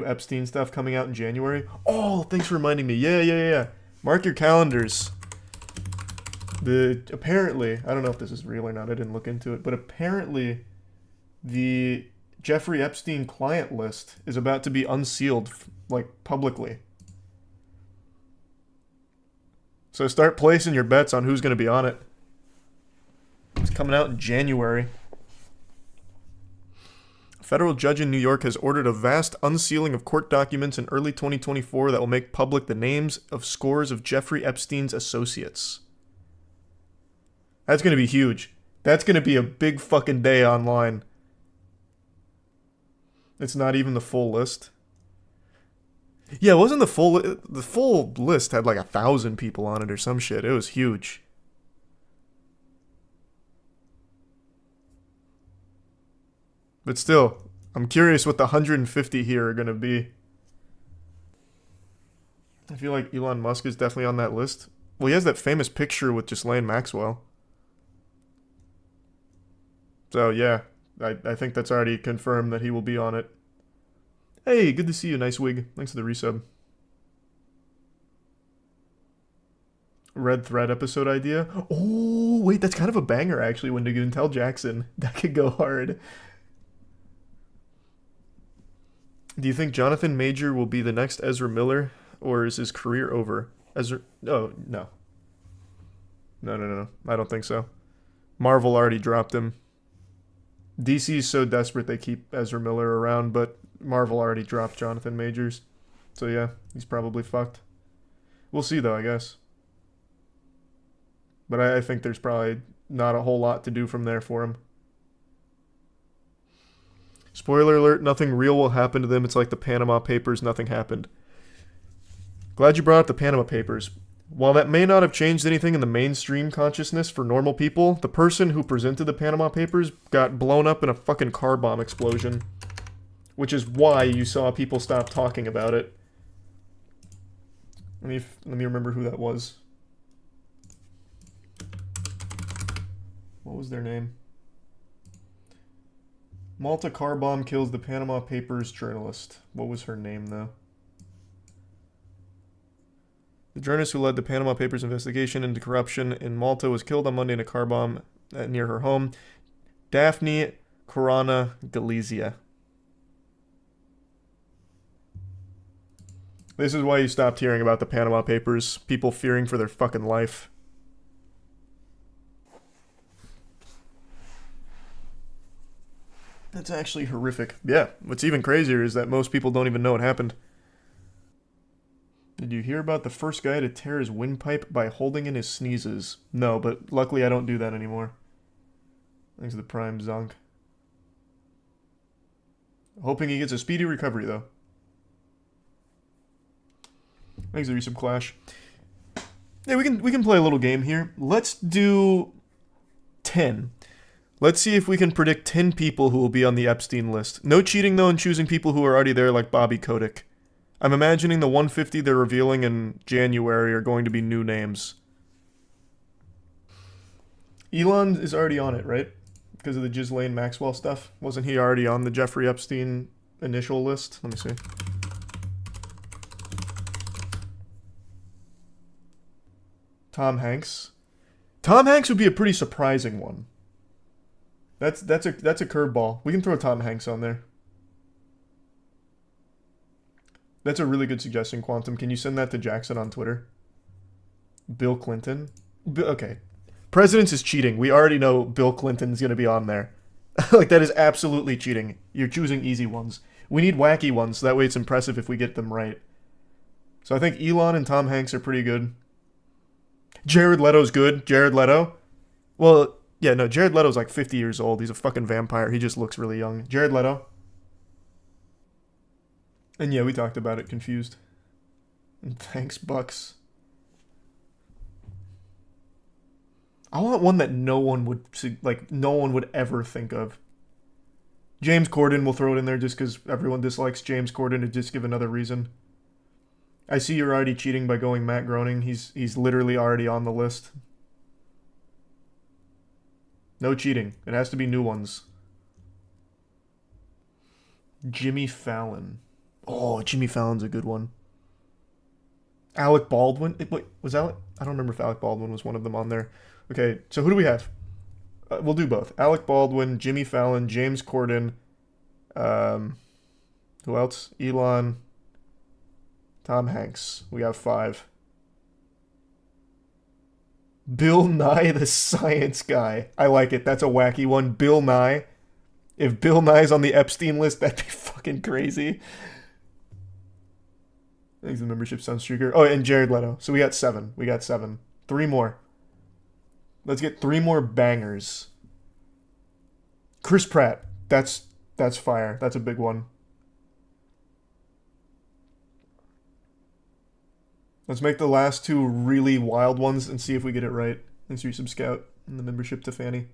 new Epstein stuff coming out in January. Oh, thanks for reminding me. Yeah. Mark your calendars. Apparently, I don't know if this is real or not, I didn't look into it, but apparently the Jeffrey Epstein client list is about to be unsealed, like, publicly. So start placing your bets on who's going to be on it. It's coming out in January. A federal judge in New York has ordered a vast unsealing of court documents in early 2024 that will make public the names of scores of Jeffrey Epstein's associates. That's going to be huge. That's going to be a big fucking day online. It's not even the full list. Yeah, it wasn't the full list had like 1,000 people on it or some shit. It was huge. But still, I'm curious what the 150 here are going to be. I feel like Elon Musk is definitely on that list. Well, he has that famous picture with Ghislaine Maxwell. So, yeah, I think that's already confirmed that he will be on it. Hey, good to see you, nice wig. Thanks for the resub. Red Thread episode idea. Oh, wait, that's kind of a banger, actually, when you can tell Jackson. That could go hard. Do you think Jonathan Major will be the next Ezra Miller, or is his career over? Oh, no. No. I don't think so. Marvel already dropped him. DC's so desperate they keep Ezra Miller around, but Marvel already dropped Jonathan Majors. So yeah, he's probably fucked. We'll see though, I guess. But I think there's probably not a whole lot to do from there for him. Spoiler alert, nothing real will happen to them. It's like the Panama Papers, nothing happened. Glad you brought up the Panama Papers. While that may not have changed anything in the mainstream consciousness for normal people, the person who presented the Panama Papers got blown up in a fucking car bomb explosion. Which is why you saw people stop talking about it. Let me remember who that was. What was their name? Malta car bomb kills the Panama Papers journalist. What was her name, though? The journalist who led the Panama Papers investigation into corruption in Malta was killed on Monday in a car bomb near her home. Daphne Caruana Galizia. This is why you stopped hearing about the Panama Papers. People fearing for their fucking life. That's actually horrific. Yeah, what's even crazier is that most people don't even know it happened. Did you hear about the first guy to tear his windpipe by holding in his sneezes? No, but luckily I don't do that anymore. Thanks to the Prime Zonk. Hoping he gets a speedy recovery, though. Thanks to Resub Clash. Yeah, we can play a little game here. Let's do 10. Let's see if we can predict 10 people who will be on the Epstein list. No cheating, though, and choosing people who are already there, like Bobby Kotick. I'm imagining the 150 they're revealing in January are going to be new names. Elon is already on it, right? Because of the Ghislaine Maxwell stuff. Wasn't he already on the Jeffrey Epstein initial list? Let me see. Tom Hanks. Tom Hanks would be a pretty surprising one. That's a curveball. We can throw Tom Hanks on there. That's a really good suggestion, Quantum. Can you send that to Jackson on Twitter? Bill Clinton? Okay. Presidents is cheating. We already know Bill Clinton's going to be on there. Like, that is absolutely cheating. You're choosing easy ones. We need wacky ones, so that way it's impressive if we get them right. So I think Elon and Tom Hanks are pretty good. Jared Leto's good. Jared Leto? Well, yeah, no, Jared Leto's like 50 years old. He's a fucking vampire. He just looks really young. Jared Leto? And yeah, we talked about it. Confused. And thanks, Bucks. I want one that no one would ever think of. James Corden, we'll throw it in there just because everyone dislikes James Corden to just give another reason. I see you're already cheating by going Matt Groening. He's literally already on the list. No cheating. It has to be new ones. Jimmy Fallon. Oh, Jimmy Fallon's a good one. Alec Baldwin. Wait, was Alec? I don't remember if Alec Baldwin was one of them on there. Okay, so who do we have? We'll do both. Alec Baldwin, Jimmy Fallon, James Corden. Who else? Elon. Tom Hanks. We have 5. Bill Nye the Science Guy. I like it. That's a wacky one. Bill Nye. If Bill Nye's on the Epstein list, that'd be fucking crazy. Thanks the membership, Sunstreaker. Oh, and Jared Leto. So we got 7. 3 more. Let's get 3 more bangers. Chris Pratt. That's fire. That's a big one. Let's make the last 2 really wild ones and see if we get it right. Thanks for your sub-scout and the membership to Fanny.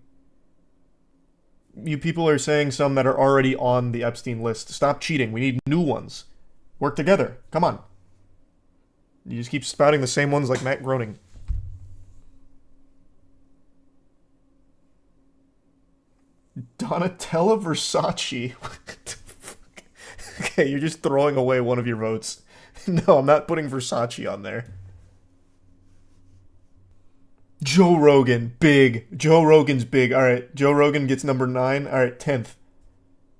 You people are saying some that are already on the Epstein list. Stop cheating. We need new ones. Work together. Come on. You just keep spouting the same ones like Matt Groening. Donatella Versace. What the fuck? Okay, you're just throwing away one of your votes. No, I'm not putting Versace on there. Joe Rogan, big. Joe Rogan's big. All right, Joe Rogan gets number 9. All right, 10th.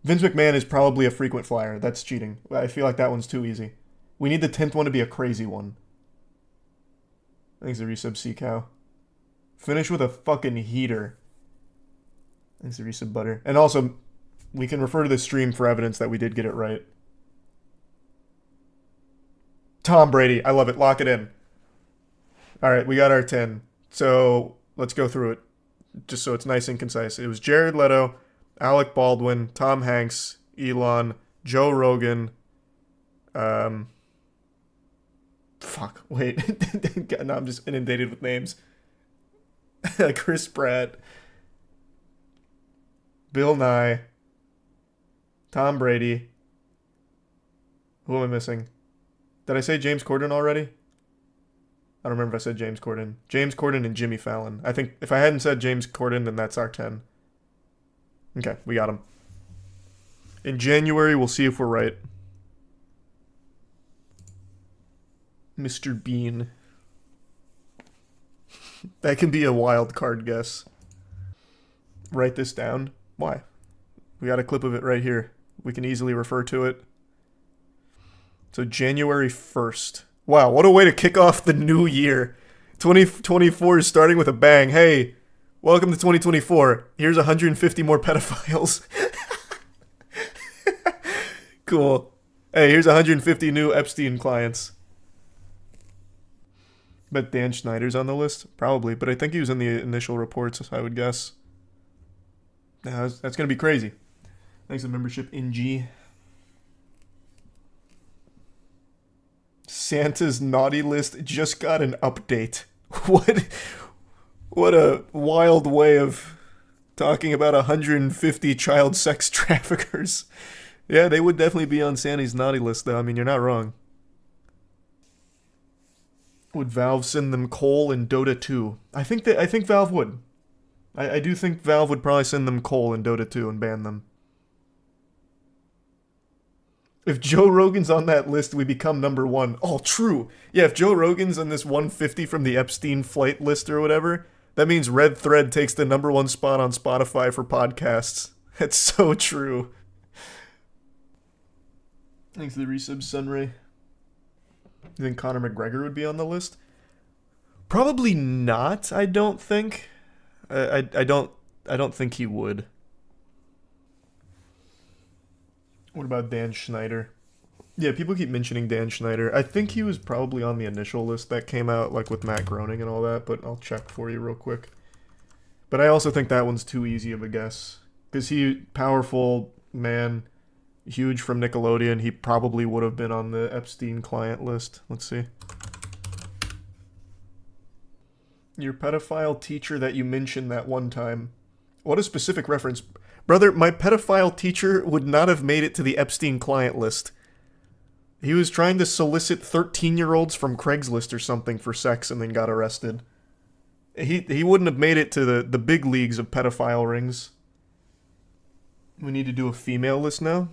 Vince McMahon is probably a frequent flyer. That's cheating. I feel like that one's too easy. We need the 10th one to be a crazy one. Thanks to resub C-Cow. Finish with a fucking heater. Thanks to resub Butter. And also, we can refer to the stream for evidence that we did get it right. Tom Brady. I love it. Lock it in. All right, we got our 10. So let's go through it, just so it's nice and concise. It was Jared Leto, Alec Baldwin, Tom Hanks, Elon, Joe Rogan. Fuck. Wait. No, I'm just inundated with names. Chris Pratt, Bill Nye, Tom Brady. Who am I missing? Did I say James Corden already? I don't remember if I said James Corden. James Corden and Jimmy Fallon. I think if I hadn't said James Corden, then that's our 10. Okay, we got him. In January, we'll see if we're right. Mr. Bean. That can be a wild card guess. Write this down. Why? We got a clip of it right here. We can easily refer to it. So January 1st. Wow, what a way to kick off the new year. 2024 is starting with a bang. Hey, welcome to 2024. Here's 150 more pedophiles. Cool. Hey, here's 150 new Epstein clients. Bet Dan Schneider's on the list? Probably, but I think he was in the initial reports, I would guess. Now, that's going to be crazy. Thanks for the membership, NG. Santa's naughty list just got an update. What a wild way of talking about 150 child sex traffickers. Yeah, they would definitely be on Santa's naughty list, though. I mean, you're not wrong. Would Valve send them coal in Dota 2? I think Valve would. I do think Valve would probably send them coal in Dota 2 and ban them. If Joe Rogan's on that list, we become number 1. Oh, true. Yeah, if Joe Rogan's on this 150 from the Epstein flight list or whatever, that means Red Thread takes the number 1 spot on Spotify for podcasts. That's so true. Thanks to the resub, Sunray. You think Conor McGregor would be on the list? Probably not, I don't think. I don't think he would. What about Dan Schneider? Yeah, people keep mentioning Dan Schneider. I think he was probably on the initial list that came out, like with Matt Groening and all that, but I'll check for you real quick. But I also think that one's too easy of a guess. Because powerful man, huge from Nickelodeon, he probably would have been on the Epstein client list. Let's see. Your pedophile teacher that you mentioned that one time. What a specific reference. Brother, my pedophile teacher would not have made it to the Epstein client list. He was trying to solicit 13-year-olds from Craigslist or something for sex and then got arrested. He wouldn't have made it to the big leagues of pedophile rings. We need to do a female list now?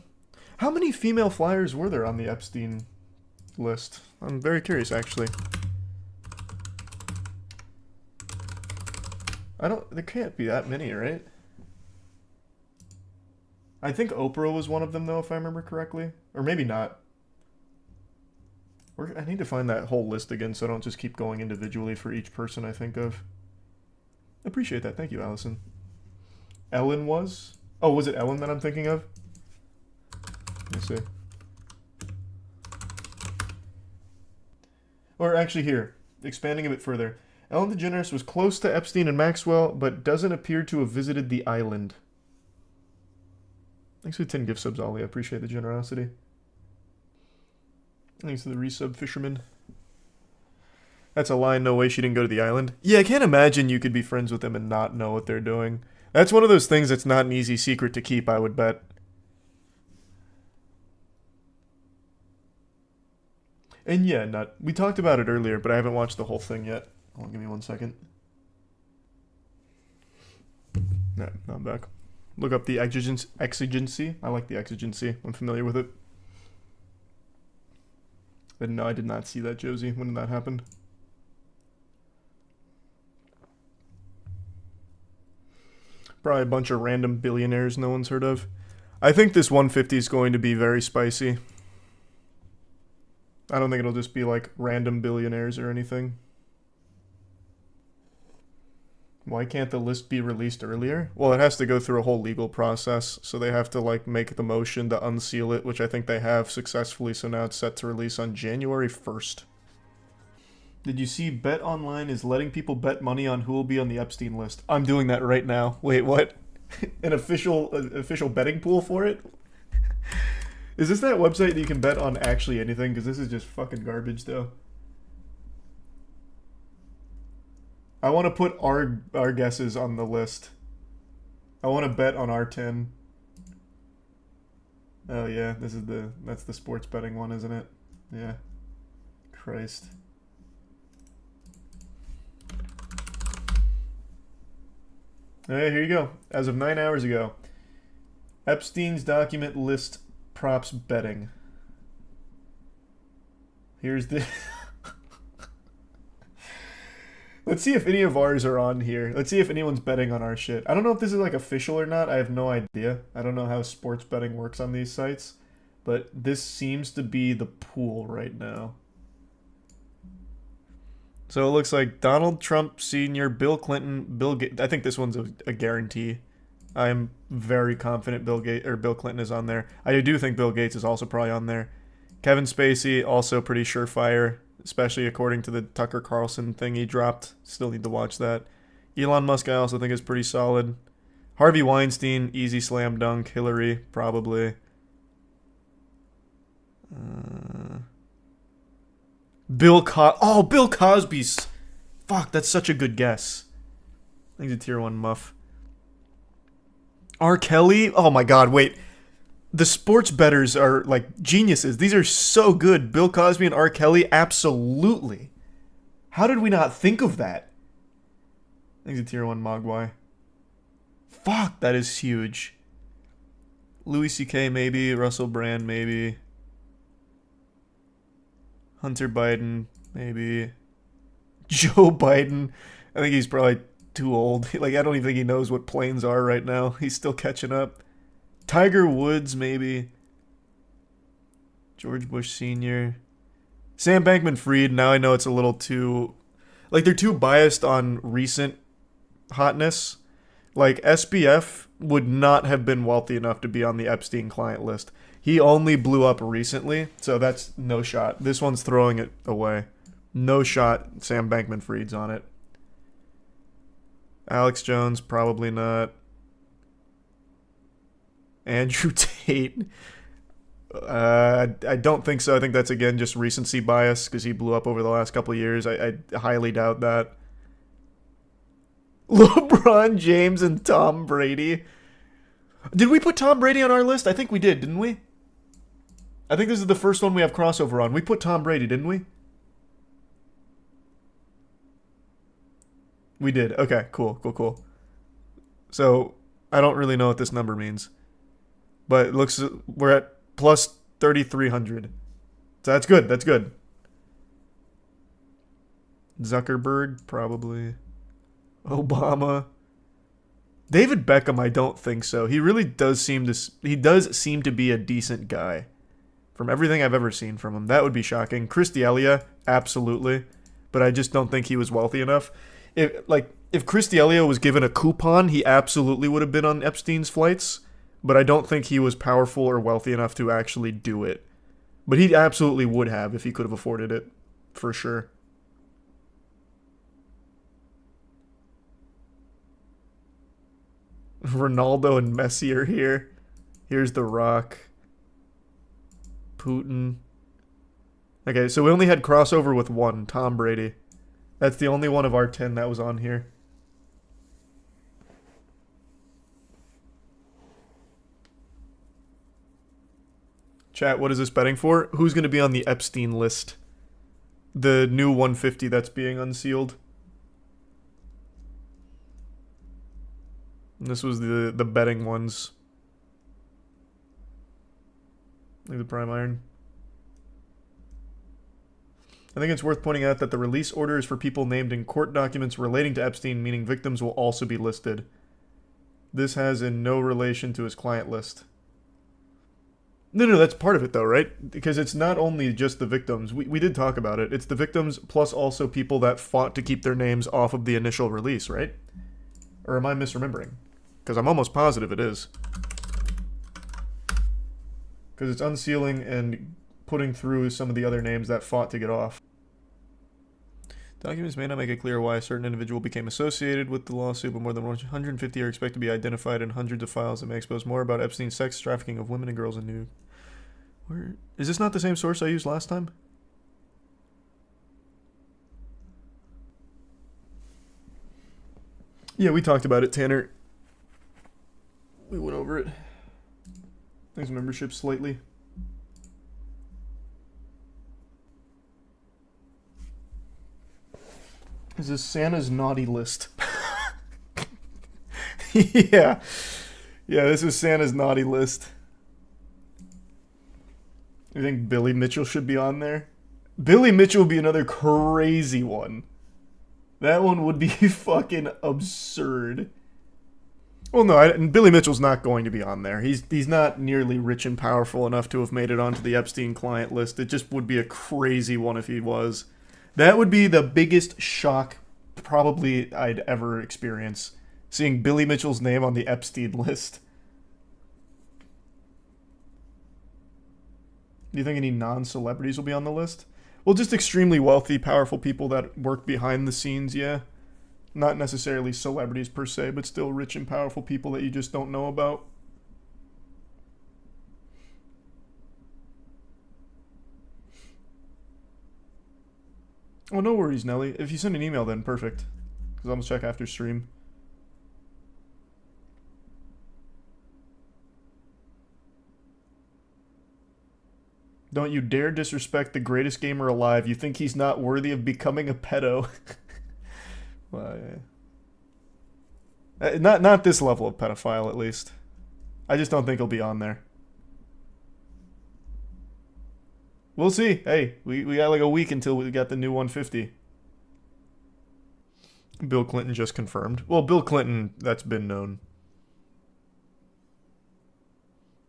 How many female flyers were there on the Epstein list? I'm very curious, actually. There can't be that many, right? I think Oprah was one of them, though, if I remember correctly. Or maybe not. I need to find that whole list again so I don't just keep going individually for each person I think of. Appreciate that. Thank you, Allison. Ellen was? Oh, was it Ellen that I'm thinking of? Let me see. Or actually here, expanding a bit further. Ellen DeGeneres was close to Epstein and Maxwell, but doesn't appear to have visited the island. Thanks for the 10 gift subs, Ollie. I appreciate the generosity. Thanks to the resub fisherman. That's a line. No way she didn't go to the island. Yeah, I can't imagine you could be friends with them and not know what they're doing. That's one of those things that's not an easy secret to keep, I would bet. And yeah, we talked about it earlier, but I haven't watched the whole thing yet. Hold on, give me 1 second. No, I'm back. Look up the exigency. I like the exigency. I'm familiar with it. But no, I did not see that, Josie. When did that happen? Probably a bunch of random billionaires no one's heard of. I think this 150 is going to be very spicy. I don't think it'll just be like random billionaires or anything. Why can't the list be released earlier? Well, it has to go through a whole legal process, so they have to like make the motion to unseal it, which I think they have successfully, so now it's set to release on January 1st. Did you see Bet Online is letting people bet money on who will be on the Epstein list? I'm doing that right now. Wait, what? An official betting pool for it? Is this that website that you can bet on actually anything? Because this is just fucking garbage, though. I want to put our guesses on the list. I want to bet on our 10. Oh yeah, that's the sports betting one, isn't it? Yeah. Christ. Alright, here you go. As of 9 hours ago. Epstein's document list props betting. Here's the... Let's see if any of ours are on here. Let's see if anyone's betting on our shit. I don't know if this is like official or not. I have no idea. I don't know how sports betting works on these sites. But this seems to be the pool right now. So it looks like Donald Trump Sr., Bill Clinton, Bill Gates. I think this one's a guarantee. I am very confident Bill Clinton is on there. I do think Bill Gates is also probably on there. Kevin Spacey, also pretty surefire, especially according to the Tucker Carlson thing he dropped. Still need to watch that. Elon Musk, I also think is pretty solid. Harvey Weinstein, easy slam dunk. Hillary, probably. Bill Cosby's. Fuck, that's such a good guess. I think he's a tier 1 muff. R. Kelly? Oh my god, wait. The sports bettors are like geniuses. These are so good. Bill Cosby and R. Kelly, absolutely. How did we not think of that? I think he's a tier 1 Mogwai. Fuck, that is huge. Louis C.K. maybe. Russell Brand maybe. Hunter Biden, maybe. Joe Biden. I think he's probably too old. Like, I don't even think he knows what planes are right now. He's still catching up. Tiger Woods, maybe. George Bush Sr. Sam Bankman-Fried. Now I know it's a little too... Like, they're too biased on recent hotness. Like, SBF would not have been wealthy enough to be on the Epstein client list. He only blew up recently, so that's no shot. This one's throwing it away. No shot Sam Bankman-Fried's on it. Alex Jones, probably not. Andrew Tate. I don't think so. I think that's, again, just recency bias because he blew up over the last couple of years. I highly doubt that. LeBron James and Tom Brady. Did we put Tom Brady on our list? I think we did, didn't we? I think this is the first one we have crossover on. We put Tom Brady, didn't we? We did. Okay, cool. So, I don't really know what this number means. But it looks, we're at plus 3,300. So that's good. That's good. Zuckerberg, probably. Obama. David Beckham, I don't think so. He really does seem to be a decent guy. From everything I've ever seen from him. That would be shocking. Chris D'Elia, absolutely. But I just don't think he was wealthy enough. If Chris D'Elia was given a coupon, he absolutely would have been on Epstein's flights. But I don't think he was powerful or wealthy enough to actually do it. But he absolutely would have if he could have afforded it. For sure. Ronaldo and Messi are here. Here's The Rock. Putin. Okay, so we only had crossover with one, Tom Brady. That's the only one of our 10 that was on here. Chat, what is this betting for? Who's going to be on the Epstein list? The new 150 that's being unsealed. And this was the betting ones. Like the prime iron. I think it's worth pointing out that the release order is for people named in court documents relating to Epstein, meaning victims will also be listed. This has in no relation to his client list. No, that's part of it though, right? Because it's not only just the victims. We did talk about it. It's the victims plus also people that fought to keep their names off of the initial release, right? Or am I misremembering? Because I'm almost positive it is. Because it's unsealing and putting through some of the other names that fought to get off. Documents may not make it clear why a certain individual became associated with the lawsuit, but more than 150 are expected to be identified in hundreds of files that may expose more about Epstein's sex trafficking of women and girls in New. Where is this not the same source I used last time? Yeah, we talked about it, Tanner. We went over it. Thanks, membership slightly. This is Santa's naughty list. Yeah. Yeah, this is Santa's naughty list. You think Billy Mitchell should be on there? Billy Mitchell would be another crazy one. That one would be fucking absurd. Well, no, and Billy Mitchell's not going to be on there. He's not nearly rich and powerful enough to have made it onto the Epstein client list. It just would be a crazy one if he was. That would be the biggest shock probably I'd ever experience. Seeing Billy Mitchell's name on the Epstein list. Do you think any non-celebrities will be on the list? Well, just extremely wealthy, powerful people that work behind the scenes, yeah. Not necessarily celebrities per se, but still rich and powerful people that you just don't know about. Oh, no worries, Nelly. If you send an email, then perfect. Because I'm going to check after stream. Don't you dare disrespect the greatest gamer alive. You think he's not worthy of becoming a pedo. Well, yeah. Not this level of pedophile, at least. I just don't think he'll be on there. We'll see. Hey, we got like a week until we got the new 150. Bill Clinton just confirmed. Well, Bill Clinton, that's been known.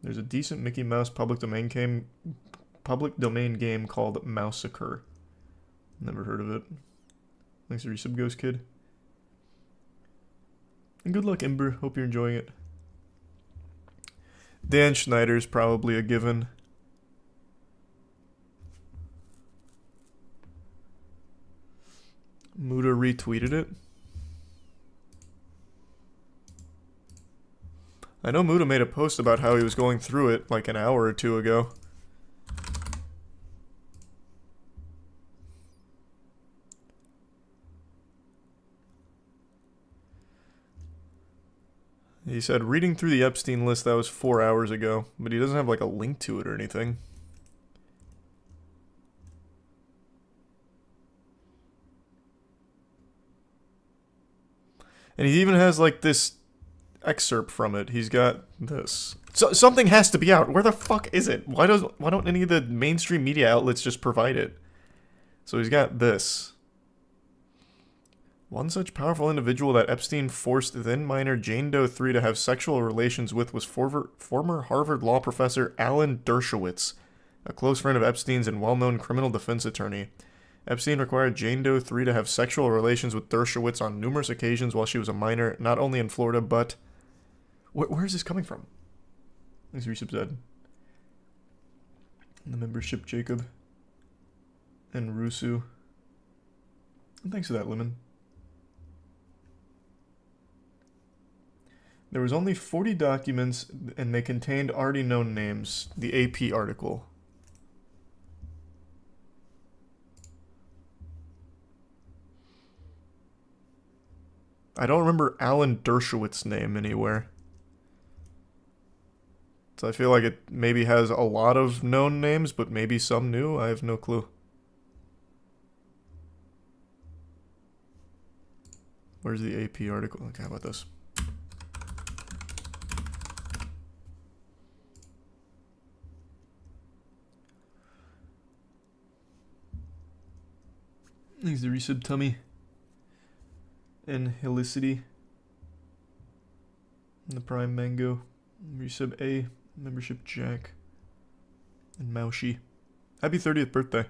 There's a decent Mickey Mouse public domain game called Mousacre. Never heard of it. Thanks for your sub, Ghost Kid. And good luck, Ember. Hope you're enjoying it. Dan Schneider's probably a given. Muda retweeted it. I know Muda made a post about how he was going through it like an hour or two ago. He said, reading through the Epstein list, that was 4 hours ago, but he doesn't have like a link to it or anything. And he even has like this, excerpt from it. He's got this. So something has to be out. Where the fuck is it? Why don't any of the mainstream media outlets just provide it? So he's got this. One such powerful individual that Epstein forced then minor Jane Doe 3 to have sexual relations with was former Harvard law professor Alan Dershowitz, a close friend of Epstein's and well-known criminal defense attorney. Epstein required Jane Doe 3 to have sexual relations with Dershowitz on numerous occasions while she was a minor, not only in Florida, but... Where is this coming from? Thanks, Resub said. The membership, Jacob. And Rusu. And thanks for that, Lemon. There was only 40 documents, and they contained already known names. The AP article. I don't remember Alan Dershowitz's name anywhere. So I feel like it maybe has a lot of known names, but maybe some new. I have no clue. Where's the AP article? Okay, how about this? Thanks the resub tummy. And Helicity. And the Prime Mango. Resub A. Membership Jack. And Maushi. Happy 30th birthday.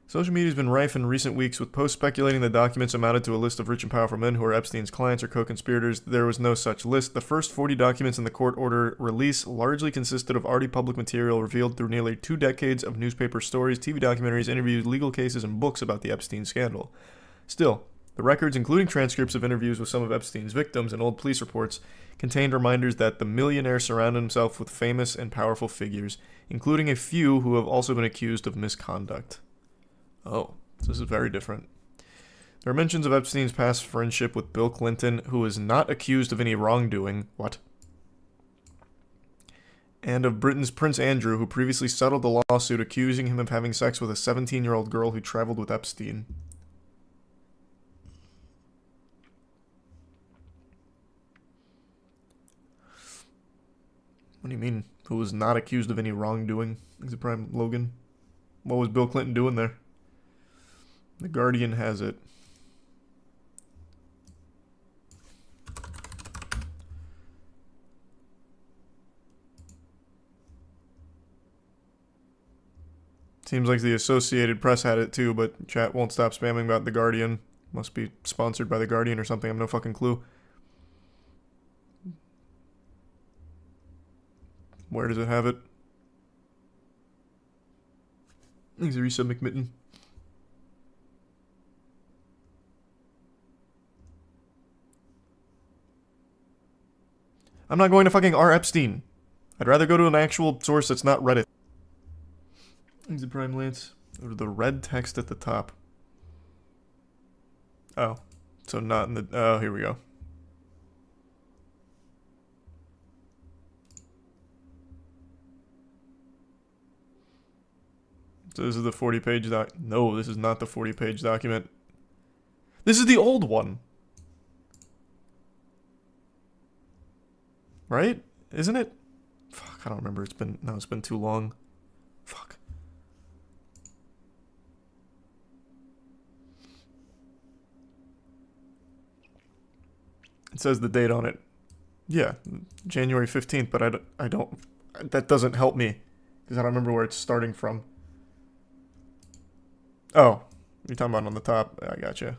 Social media has been rife in recent weeks with posts speculating the documents amounted to a list of rich and powerful men who are Epstein's clients or co-conspirators. There was no such list. The first 40 documents in the court order release largely consisted of already public material revealed through nearly 2 decades of newspaper stories, TV documentaries, interviews, legal cases, and books about the Epstein scandal. Still, the records, including transcripts of interviews with some of Epstein's victims and old police reports, contained reminders that the millionaire surrounded himself with famous and powerful figures, including a few who have also been accused of misconduct. Oh, this is very different. There are mentions of Epstein's past friendship with Bill Clinton, who is not accused of any wrongdoing. What? And of Britain's Prince Andrew, who previously settled a lawsuit accusing him of having sex with a 17-year-old girl who traveled with Epstein. What do you mean? Who was not accused of any wrongdoing? Is it Prime Logan? What was Bill Clinton doing there? The Guardian has it. Seems like the Associated Press had it too, but chat won't stop spamming about The Guardian. Must be sponsored by The Guardian or something. I have no fucking clue. Where does it have it? Thanks, Arisa McMitten. I'm not going to fucking R. Epstein. I'd rather go to an actual source that's not Reddit. Thanks, the Prime Lance. Go to the red text at the top. Oh. So not in the... Oh, here we go. So this is the 40-page doc... No, this is not the 40-page document. This is the old one. Right? Isn't it? Fuck, I don't remember. It's been too long. Fuck. It says the date on it. Yeah, January 15th, but I don't... That doesn't help me. Because I don't remember where it's starting from. Oh, you're talking about on the top. I gotcha.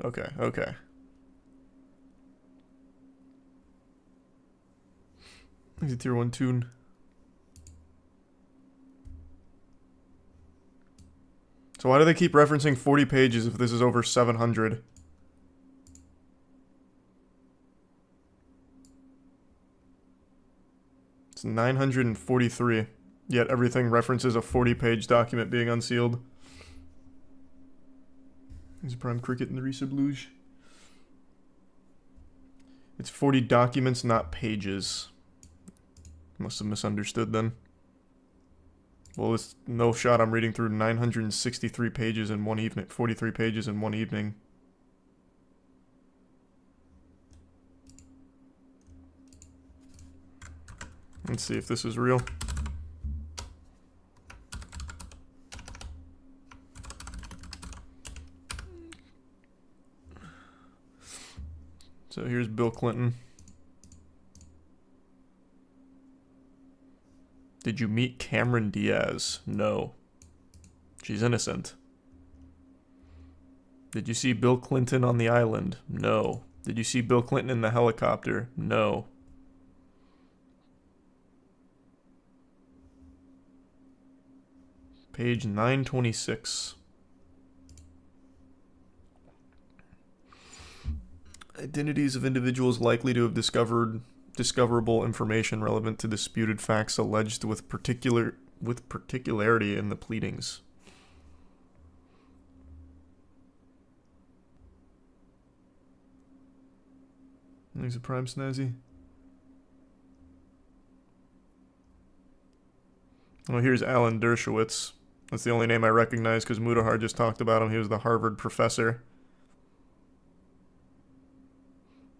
Okay, okay. It's a tier 1 tune. So why do they keep referencing 40 pages if this is over 700? It's 943. Yet everything references a 40-page document being unsealed. There's a Prime Cricket in the Resub Luge. It's 40 documents, not pages. Must have misunderstood then. Well, it's no shot I'm reading through 963 pages in one evening. 43 pages in one evening. Let's see if this is real. So here's Bill Clinton. Did you meet Cameron Diaz? No. She's innocent. Did you see Bill Clinton on the island? No. Did you see Bill Clinton in the helicopter? No. Page 926. Identities of individuals likely to have discoverable information relevant to disputed facts alleged with particularity in the pleadings. There's a prime snazzy. Oh, here's Alan Dershowitz. That's the only name I recognize because Mudahar just talked about him. He was the Harvard professor.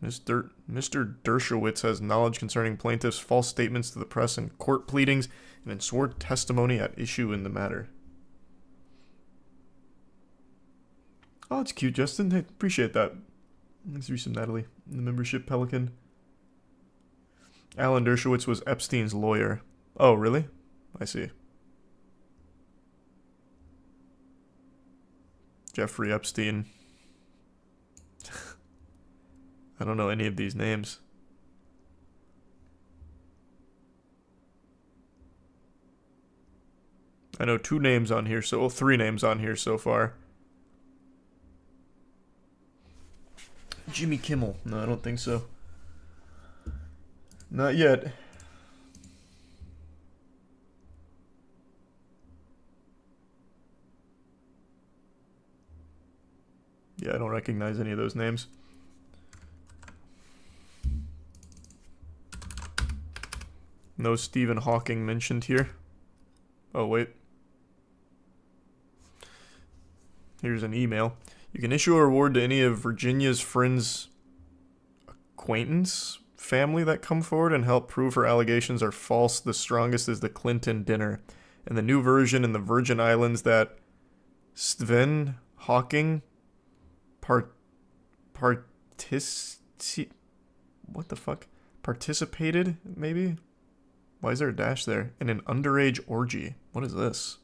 Mr. Dershowitz has knowledge concerning plaintiffs' false statements to the press and court pleadings and in sworn testimony at issue in the matter. Oh, it's cute, Justin. Hey, appreciate that. Thanks for some Natalie. The membership Pelican. Alan Dershowitz was Epstein's lawyer. Oh, really? I see. Jeffrey Epstein. I don't know any of these names. I know 2 names on here, so 3 names on here so far. Jimmy Kimmel. No, I don't think so. Not yet. Yeah, I don't recognize any of those names. No Stephen Hawking mentioned here. Oh, wait. Here's an email. You can issue a reward to any of Virginia's friends' acquaintance family that come forward and help prove her allegations are false. The strongest is the Clinton dinner. And the new version in the Virgin Islands that Stephen Hawking participated, maybe? Why is there a dash there? In an underage orgy. What is this?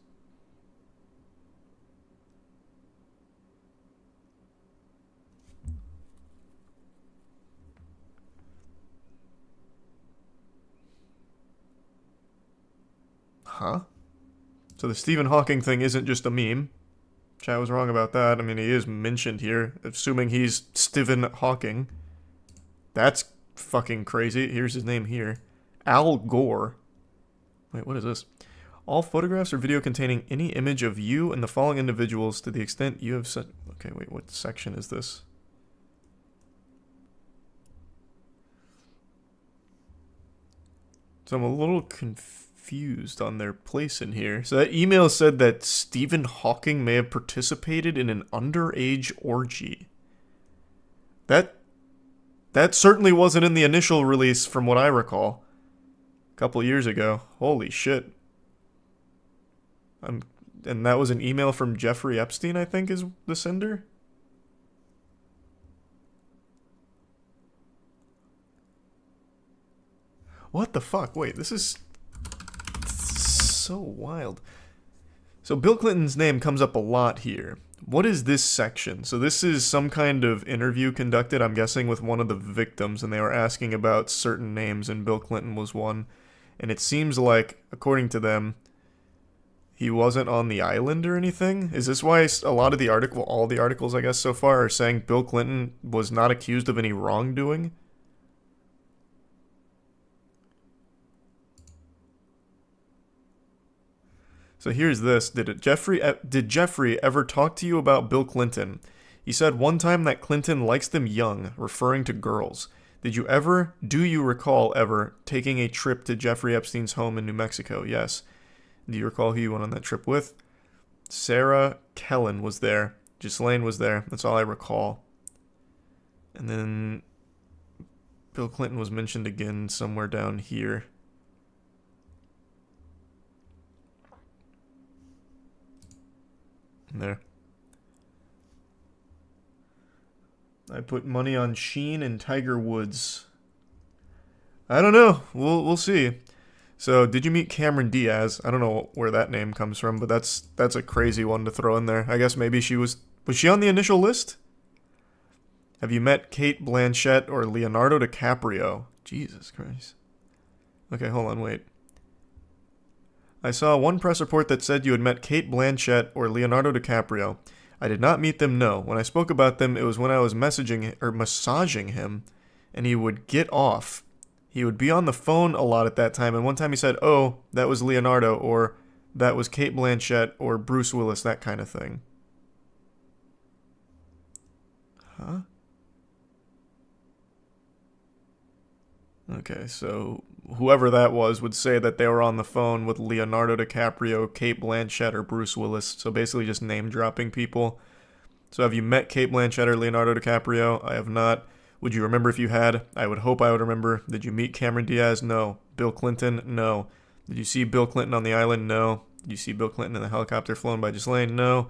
Huh? So the Stephen Hawking thing isn't just a meme. Chat was wrong about that. I mean, he is mentioned here, assuming he's Stephen Hawking. That's fucking crazy. Here's his name here. Al Gore. Wait, what is this? All photographs or video containing any image of you and the following individuals to the extent you have sent... Okay, wait, what section is this? So I'm a little confused on their place in here. So that email said that Stephen Hawking may have participated in an underage orgy. That certainly wasn't in the initial release from what I recall. A couple years ago. Holy shit. And that was an email from Jeffrey Epstein, I think, is the sender? What the fuck? Wait, this is so wild. So Bill Clinton's name comes up a lot here. What is this section? So this is some kind of interview conducted, I'm guessing, with one of the victims, and they were asking about certain names, and Bill Clinton was one. And it seems like, according to them, he wasn't on the island or anything? Is this why a lot of the article, all the articles, I guess, so far are saying Bill Clinton was not accused of any wrongdoing? So here's this. Did Jeffrey ever talk to you about Bill Clinton? He said one time that Clinton likes them young, referring to girls. Do you recall ever taking a trip to Jeffrey Epstein's home in New Mexico? Yes. Do you recall who you went on that trip with? Sarah Kellen was there. Ghislaine was there. That's all I recall. And then Bill Clinton was mentioned again somewhere down here. there. I put money on Sheen and Tiger Woods. I don't know. We'll see. So, did you meet Cameron Diaz? I don't know where that name comes from, but that's a crazy one to throw in there. I guess maybe she was she on the initial list? Have you met Kate Blanchett or Leonardo DiCaprio? Jesus Christ. Okay, hold on, wait. I saw one press report that said you had met Kate Blanchett or Leonardo DiCaprio. I did not meet them, no. When I spoke about them, it was when I was massaging him, and he would get off. He would be on the phone a lot at that time, and one time he said, oh, that was Leonardo, or that was Kate Blanchett, or Bruce Willis, that kind of thing. Huh? Okay, so whoever that was would say that they were on the phone with Leonardo DiCaprio, Kate Blanchett, or Bruce Willis. So basically just name-dropping people. So have you met Kate Blanchett or Leonardo DiCaprio? I have not. Would you remember if you had? I would hope I would remember. Did you meet Cameron Diaz? No. Bill Clinton? No. Did you see Bill Clinton on the island? No. Did you see Bill Clinton in the helicopter flown by Ghislaine? No.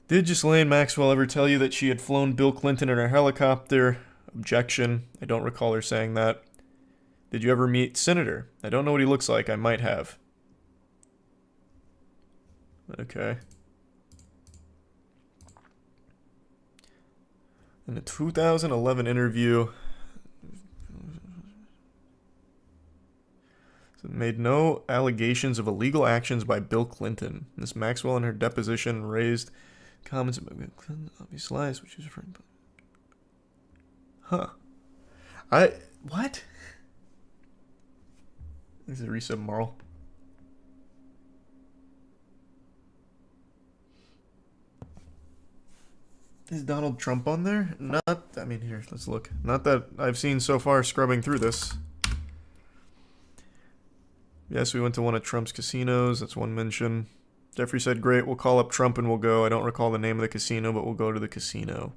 Did Ghislaine Maxwell ever tell you that she had flown Bill Clinton in her helicopter? Objection. I don't recall her saying that. Did you ever meet Senator? I don't know what he looks like. I might have. Okay. In a 2011 interview, made no allegations of illegal actions by Bill Clinton. Ms. Maxwell in her deposition raised comments about Bill Clinton, obvious lies, which is referring to. Huh. What? This is a reset moral. Is Donald Trump on there? Not, I mean, here, let's look. Not that I've seen so far scrubbing through this. Yes, we went to one of Trump's casinos. That's one mention. Jeffrey said, great, we'll call up Trump and we'll go. I don't recall the name of the casino, but we'll go to the casino.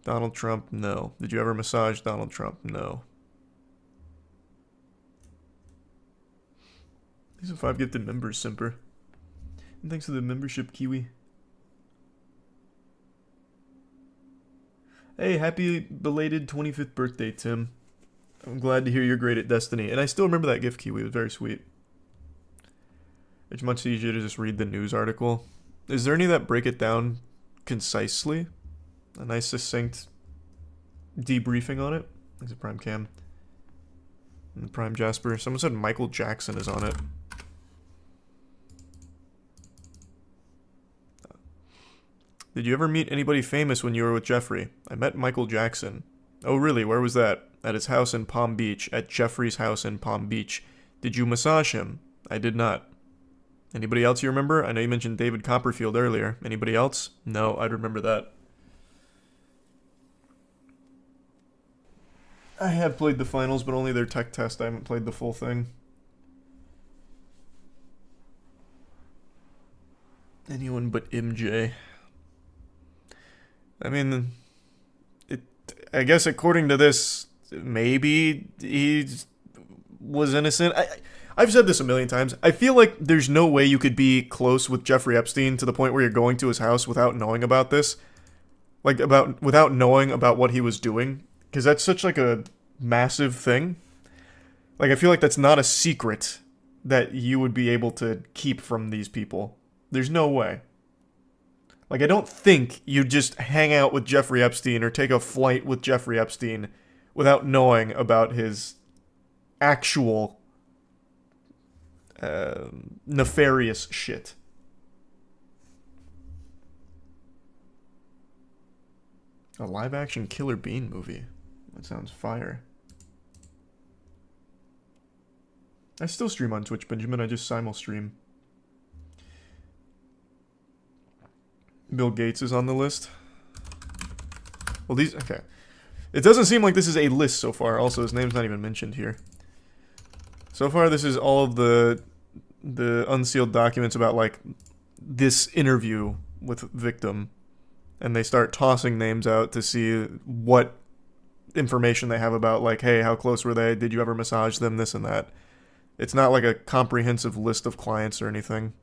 Donald Trump, no. Did you ever massage Donald Trump? No. These are 5 gifted members, Simper. And thanks for the membership, Kiwi. Hey, happy belated 25th birthday, Tim. I'm glad to hear you're great at Destiny. And I still remember that gift, Kiwi. It was very sweet. It's much easier to just read the news article. Is there any that break it down concisely? A nice, succinct debriefing on it? Thanks to Prime Cam. And Prime Jasper. Someone said Michael Jackson is on it. Did you ever meet anybody famous when you were with Jeffrey? I met Michael Jackson. Oh, really? Where was that? At his house in Palm Beach. At Jeffrey's house in Palm Beach. Did you massage him? I did not. Anybody else you remember? I know you mentioned David Copperfield earlier. Anybody else? No, I'd remember that. I have played the finals, but only their tech test. I haven't played the full thing. Anyone but MJ. I mean, I guess according to this, maybe he was innocent. I've said this a million times. I feel like there's no way you could be close with Jeffrey Epstein to the point where you're going to his house without knowing about this. Like, without knowing about what he was doing. Because that's such, like, a massive thing. Like, I feel like that's not a secret that you would be able to keep from these people. There's no way. Like, I don't think you'd just hang out with Jeffrey Epstein or take a flight with Jeffrey Epstein without knowing about his actual nefarious shit. A live-action Killer Bean movie. That sounds fire. I still stream on Twitch, Benjamin. I just simul-stream. Bill Gates is on the list. Well, these... Okay. It doesn't seem like this is a list so far. Also, his name's not even mentioned here. So far, this is all of the unsealed documents about, like, this interview with victim. And they start tossing names out to see what information they have about, like, hey, how close were they? Did you ever massage them? This and that. It's not like a comprehensive list of clients or anything.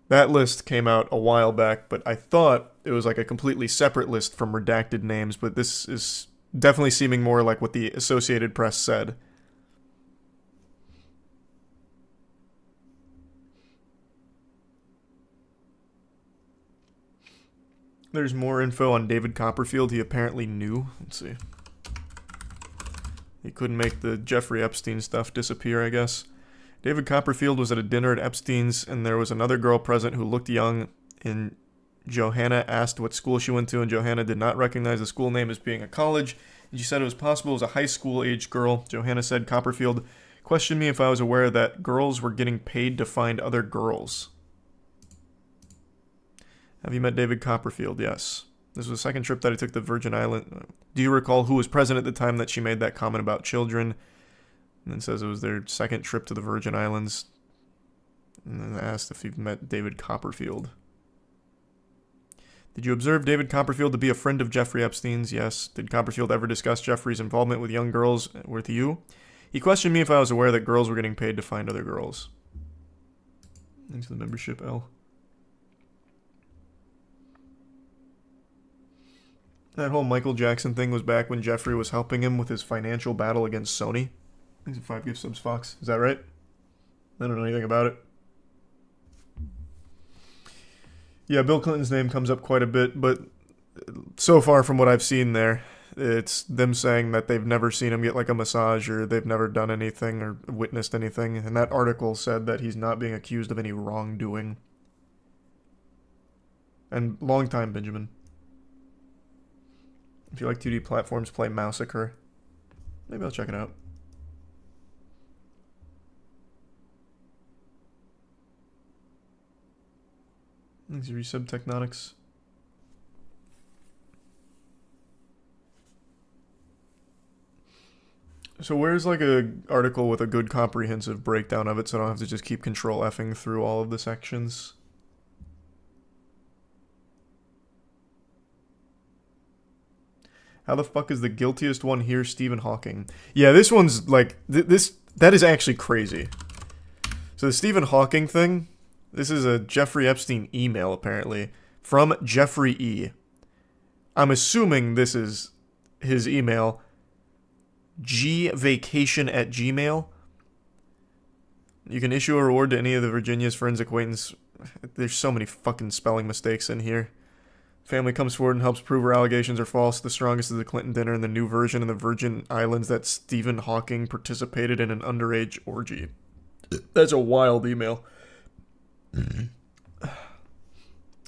That list came out a while back, but I thought it was like a completely separate list from redacted names, but this is definitely seeming more like what the Associated Press said. There's more info on David Copperfield. He apparently knew. Let's see. He couldn't make the Jeffrey Epstein stuff disappear, I guess. David Copperfield was at a dinner at Epstein's, and there was another girl present who looked young, and Johanna asked what school she went to, and Johanna did not recognize the school name as being a college, and she said it was possible it was a high school-age girl. Johanna said Copperfield questioned me if I was aware that girls were getting paid to find other girls. Have you met David Copperfield? Yes. This was the second trip that I took to Virgin Islands. Do you recall who was present at the time that she made that comment about children? And then says it was their second trip to the Virgin Islands. And then asked if you've met David Copperfield. Did you observe David Copperfield to be a friend of Jeffrey Epstein's? Yes. Did Copperfield ever discuss Jeffrey's involvement with young girls with you? He questioned me if I was aware that girls were getting paid to find other girls. Thanks for the membership, L. That whole Michael Jackson thing was back when Jeffrey was helping him with his financial battle against Sony. Thanks for 5 gift subs, Fox. Is that right? I don't know anything about it. Yeah, Bill Clinton's name comes up quite a bit, but so far from what I've seen there, it's them saying that they've never seen him get like a massage, or they've never done anything or witnessed anything. And that article said that he's not being accused of any wrongdoing. And long time, Benjamin. If you like 2D platforms, play Massacre. Maybe I'll check it out. Thanks, Resub Technonics. So where's like a article with a good comprehensive breakdown of it so I don't have to just keep control F'ing through all of the sections? How the fuck is the guiltiest one here Stephen Hawking? Yeah, this one's like, that is actually crazy. So the Stephen Hawking thing, this is a Jeffrey Epstein email apparently from Jeffrey E. I'm assuming this is his email, gvacation@gmail. You can issue a reward to any of the Virginia's friends, acquaintance. There's so many fucking spelling mistakes in here. Family comes forward and helps prove her allegations are false. The strongest is the Clinton dinner and the new version in the Virgin Islands that Stephen Hawking participated in an underage orgy. That's a wild email.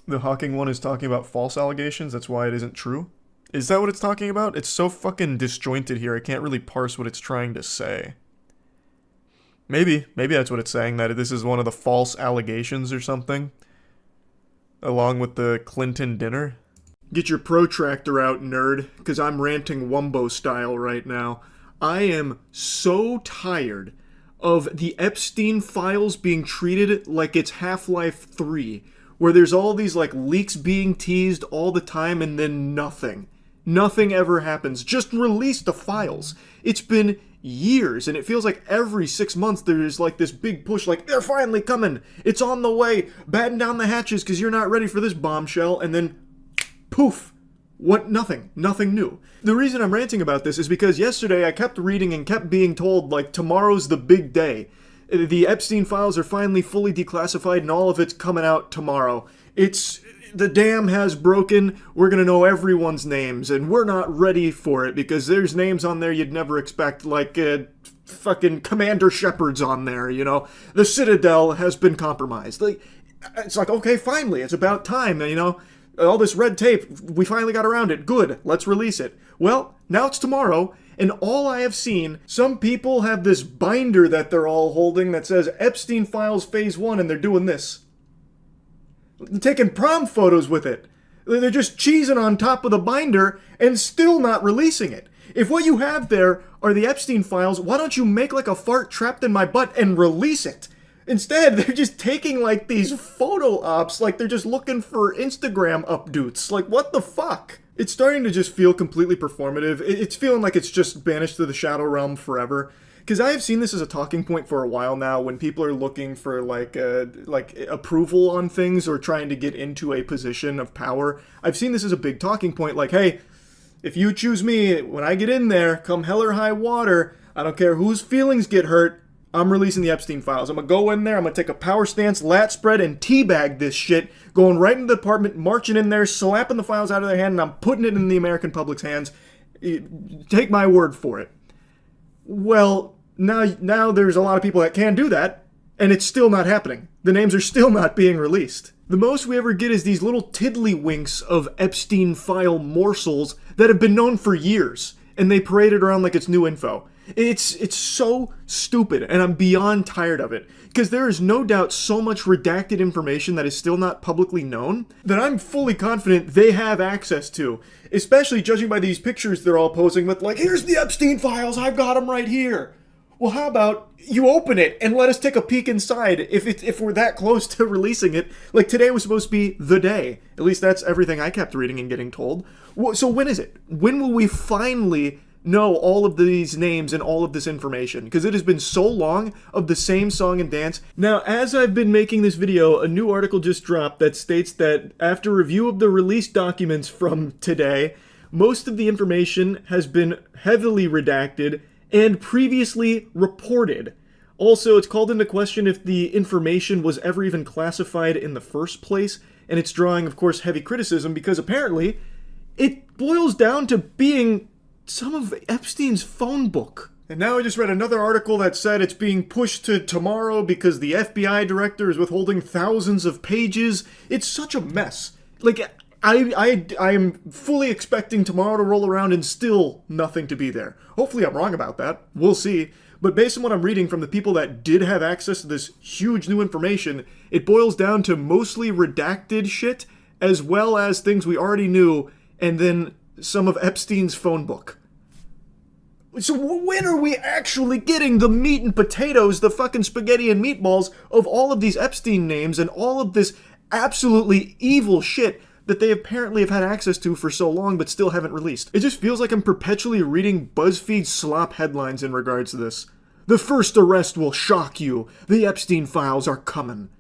The Hawking one is talking about false allegations. That's why it isn't true. Is that what it's talking about? It's so fucking disjointed here. I can't really parse what it's trying to say. Maybe that's what it's saying, that this is one of the false allegations or something. Along with the Clinton dinner. Get your protractor out, nerd, because I'm ranting Wumbo style right now. I am so tired of the Epstein Files being treated like it's Half-Life 3, where there's all these like leaks being teased all the time and then nothing. Nothing ever happens. Just release the files. It's been years, and it feels like every 6 months there's like this big push, like, they're finally coming, it's on the way, batten down the hatches because you're not ready for this bombshell, and then poof, what? Nothing new. The reason I'm ranting about this is because yesterday I kept reading and kept being told, like, tomorrow's the big day. The Epstein files are finally fully declassified and all of it's coming out tomorrow. The dam has broken, we're gonna know everyone's names, and we're not ready for it because there's names on there you'd never expect, like fucking Commander Shepard's on there, you know? The Citadel has been compromised. It's like, okay, finally, it's about time, you know? All this red tape, we finally got around it, good, let's release it. Well, now it's tomorrow, and all I have seen, some people have this binder that they're all holding that says Epstein Files Phase 1, and they're doing this. Taking prom photos with it. They're just cheesing on top of the binder and still not releasing it. If what you have there are the Epstein files, why don't you make like a fart trapped in my butt and release it? Instead, they're just taking like these photo ops, like they're just looking for Instagram updates. Like, what the fuck? It's starting to just feel completely performative. It's feeling like it's just banished to the shadow realm forever. Because I have seen this as a talking point for a while now when people are looking for like approval on things or trying to get into a position of power. I've seen this as a big talking point, like, hey, if you choose me, when I get in there, come hell or high water, I don't care whose feelings get hurt, I'm releasing the Epstein Files. I'm going to go in there, I'm going to take a power stance, lat spread, and teabag this shit, going right into the department, marching in there, slapping the files out of their hand, and I'm putting it in the American public's hands. Take my word for it. Well, now there's a lot of people that can do that, and it's still not happening. The names are still not being released. The most we ever get is these little tiddlywinks of Epstein file morsels that have been known for years, and they parade it around like it's new info. It's so stupid, and I'm beyond tired of it, because there is no doubt so much redacted information that is still not publicly known that I'm fully confident they have access to, especially judging by these pictures they're all posing with, like, here's the Epstein Files, I've got them right here. Well, how about you open it and let us take a peek inside if we're that close to releasing it? Like, today was supposed to be the day. At least that's everything I kept reading and getting told. So when is it? When will we finally know all of these names and all of this information? Because it has been so long of the same song and dance. Now, as I've been making this video, a new article just dropped that states that after review of the released documents from today, most of the information has been heavily redacted and previously reported. Also, it's called into question if the information was ever even classified in the first place, and it's drawing, of course, heavy criticism because apparently it boils down to being some of Epstein's phone book. And now I just read another article that said it's being pushed to tomorrow because the FBI director is withholding thousands of pages. It's such a mess. Like, I am fully expecting tomorrow to roll around and still nothing to be there. Hopefully I'm wrong about that. We'll see. But based on what I'm reading from the people that did have access to this huge new information, it boils down to mostly redacted shit, as well as things we already knew, and then some of Epstein's phone book. So when are we actually getting the meat and potatoes, the fucking spaghetti and meatballs of all of these Epstein names and all of this absolutely evil shit that they apparently have had access to for so long but still haven't released? It just feels like I'm perpetually reading BuzzFeed slop headlines in regards to this. The first arrest will shock you. The Epstein Files are coming.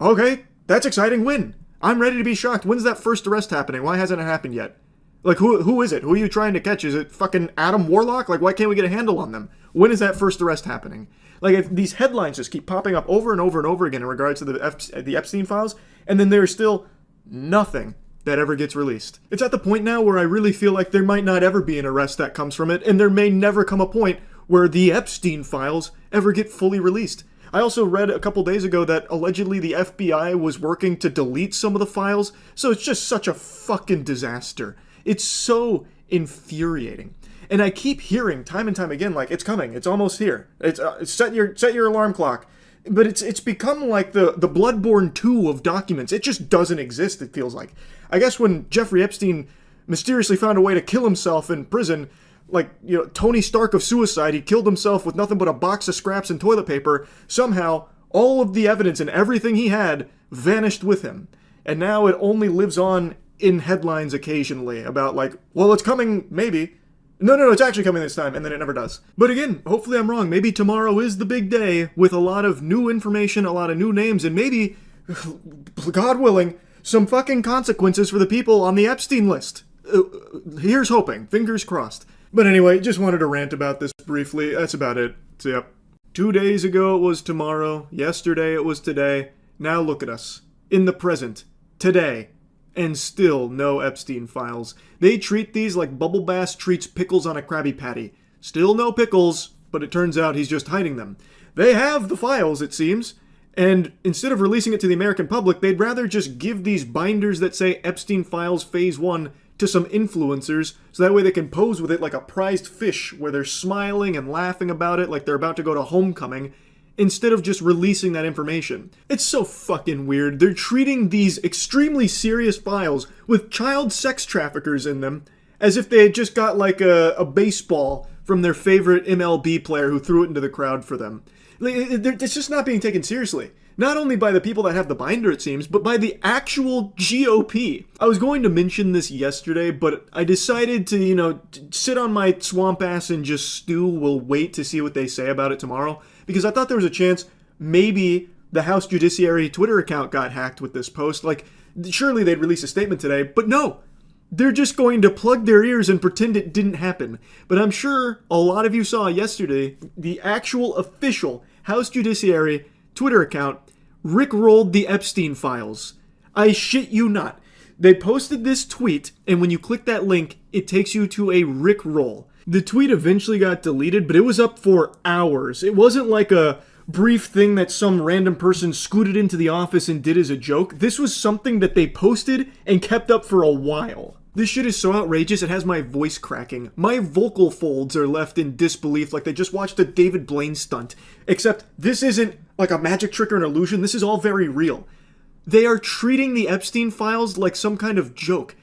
Okay, that's exciting. When? I'm ready to be shocked. When's that first arrest happening? Why hasn't it happened yet? Like, who is it? Who are you trying to catch? Is it fucking Adam Warlock? Like, why can't we get a handle on them? When is that first arrest happening? Like, if these headlines just keep popping up over and over and over again in regards to the Epstein Files, and then there's still nothing that ever gets released. It's at the point now where I really feel like there might not ever be an arrest that comes from it, and there may never come a point where the Epstein Files ever get fully released. I also read a couple days ago that allegedly the FBI was working to delete some of the files, so it's just such a fucking disaster. It's so infuriating. And I keep hearing time and time again, like, it's coming, it's almost here. It's set your alarm clock. But it's become like the Bloodborne 2 of documents. It just doesn't exist, it feels like. I guess when Jeffrey Epstein mysteriously found a way to kill himself in prison, like, you know, Tony Stark of suicide, he killed himself with nothing but a box of scraps and toilet paper. Somehow, all of the evidence and everything he had vanished with him. And now it only lives on in headlines occasionally about, like, well, it's coming, maybe. No, it's actually coming this time, and then it never does. But again, hopefully I'm wrong. Maybe tomorrow is the big day with a lot of new information, a lot of new names, and maybe, God willing, some fucking consequences for the people on the Epstein list. Here's hoping. Fingers crossed. But anyway, just wanted to rant about this briefly. That's about it. So, yep. 2 days ago it was tomorrow. Yesterday it was today. Now look at us. In the present. Today. And still no Epstein Files. They treat these like Bubble Bass treats pickles on a Krabby Patty. Still no pickles, but it turns out he's just hiding them. They have the files, it seems, and instead of releasing it to the American public, they'd rather just give these binders that say Epstein Files Phase 1 to some influencers, so that way they can pose with it like a prized fish, where they're smiling and laughing about it like they're about to go to homecoming, instead of just releasing that information. It's so fucking weird. They're treating these extremely serious files with child sex traffickers in them as if they had just got like a baseball from their favorite MLB player who threw it into the crowd for them. It's just not being taken seriously. Not only by the people that have the binder, it seems, but by the actual GOP. I was going to mention this yesterday, but I decided to, sit on my swamp ass and just stew. We'll wait to see what they say about it tomorrow, because I thought there was a chance maybe the House Judiciary Twitter account got hacked with this post. Like, surely they'd release a statement today, but no. They're just going to plug their ears and pretend it didn't happen. But I'm sure a lot of you saw yesterday the actual official House Judiciary Twitter account rickrolled the Epstein Files. I shit you not. They posted this tweet, and when you click that link, it takes you to a rickroll. The tweet eventually got deleted, but it was up for hours. It wasn't like a brief thing that some random person scooted into the office and did as a joke. This was something that they posted and kept up for a while. This shit is so outrageous, it has my voice cracking. My vocal folds are left in disbelief like they just watched a David Blaine stunt. Except this isn't like a magic trick or an illusion, this is all very real. They are treating the Epstein Files like some kind of joke.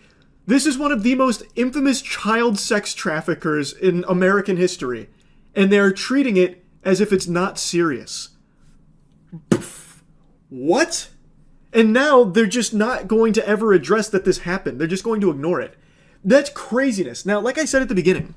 This is one of the most infamous child sex traffickers in American history, and they are treating it as if it's not serious. Pff, what? And now they're just not going to ever address that this happened. They're just going to ignore it. That's craziness. Now, like I said at the beginning,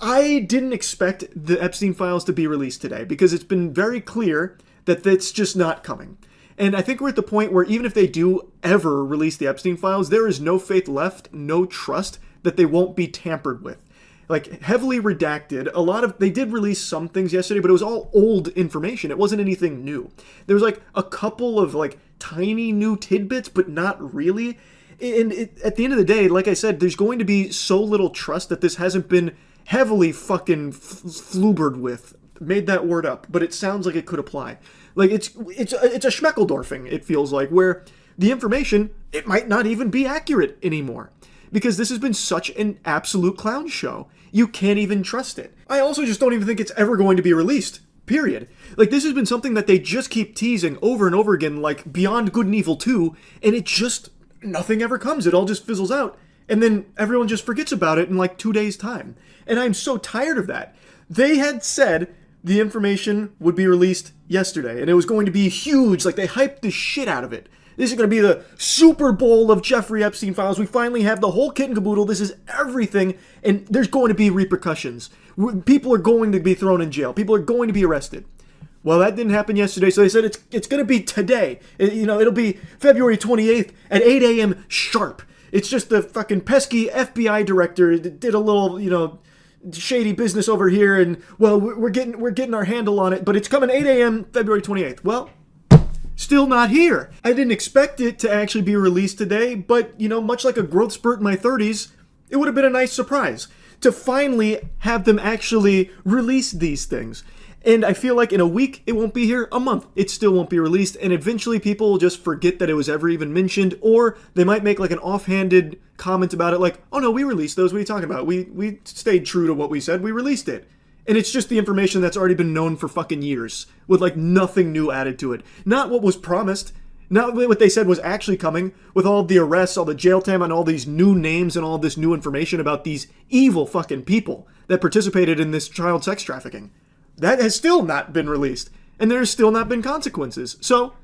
I didn't expect the Epstein Files to be released today because it's been very clear that that's just not coming. And I think we're at the point where even if they do ever release the Epstein Files, there is no faith left, no trust that they won't be tampered with. Like, heavily redacted. They did release some things yesterday, but it was all old information. It wasn't anything new. There was like a couple of like tiny new tidbits, but not really. And at the end of the day, like I said, there's going to be so little trust that this hasn't been heavily fucking flubered with. Made that word up, but it sounds like it could apply. Like, it's a Schmeckeldorfing, it feels like, where the information, it might not even be accurate anymore. Because this has been such an absolute clown show. You can't even trust it. I also just don't even think it's ever going to be released. Period. Like, this has been something that they just keep teasing over and over again, like Beyond Good and Evil 2, and it just, nothing ever comes. It all just fizzles out. And then everyone just forgets about it in like 2 days' time. And I'm so tired of that. They had said the information would be released yesterday, and it was going to be huge. Like, they hyped the shit out of it. This is going to be the Super Bowl of Jeffrey Epstein Files. We finally have the whole kit and caboodle. This is everything, and there's going to be repercussions. People are going to be thrown in jail. People are going to be arrested. Well, that didn't happen yesterday, so they said it's going to be today. It'll be February 28th at 8 a.m. sharp. It's just the fucking pesky FBI director did a little, shady business over here, and, well, we're getting our handle on it, but it's coming 8 a.m. February 28th. Well, still not here. I didn't expect it to actually be released today, but, much like a growth spurt in my 30s, it would have been a nice surprise to finally have them actually release these things. And I feel like in a week, it won't be here. A month, it still won't be released. And eventually people will just forget that it was ever even mentioned, or they might make like an offhanded comment about it like, oh no, we released those. What are you talking about? We stayed true to what we said. We released it. And it's just the information that's already been known for fucking years, with like nothing new added to it. Not what was promised, not what they said was actually coming, with all the arrests, all the jail time, and all these new names and all this new information about these evil fucking people that participated in this child sex trafficking. That has still not been released, and there's still not been consequences. So,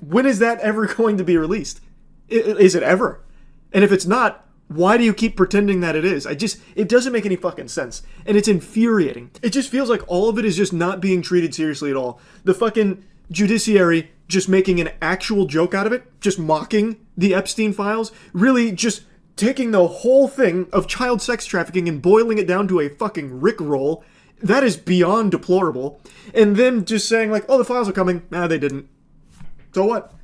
when is that ever going to be released? Is it ever? And if it's not, why do you keep pretending that it is? It doesn't make any fucking sense. And it's infuriating. It just feels like all of it is just not being treated seriously at all. The fucking judiciary just making an actual joke out of it, just mocking the Epstein Files, really just taking the whole thing of child sex trafficking and boiling it down to a fucking rickroll. That is beyond deplorable. And then just saying like, oh, the files are coming. Nah, they didn't. So what?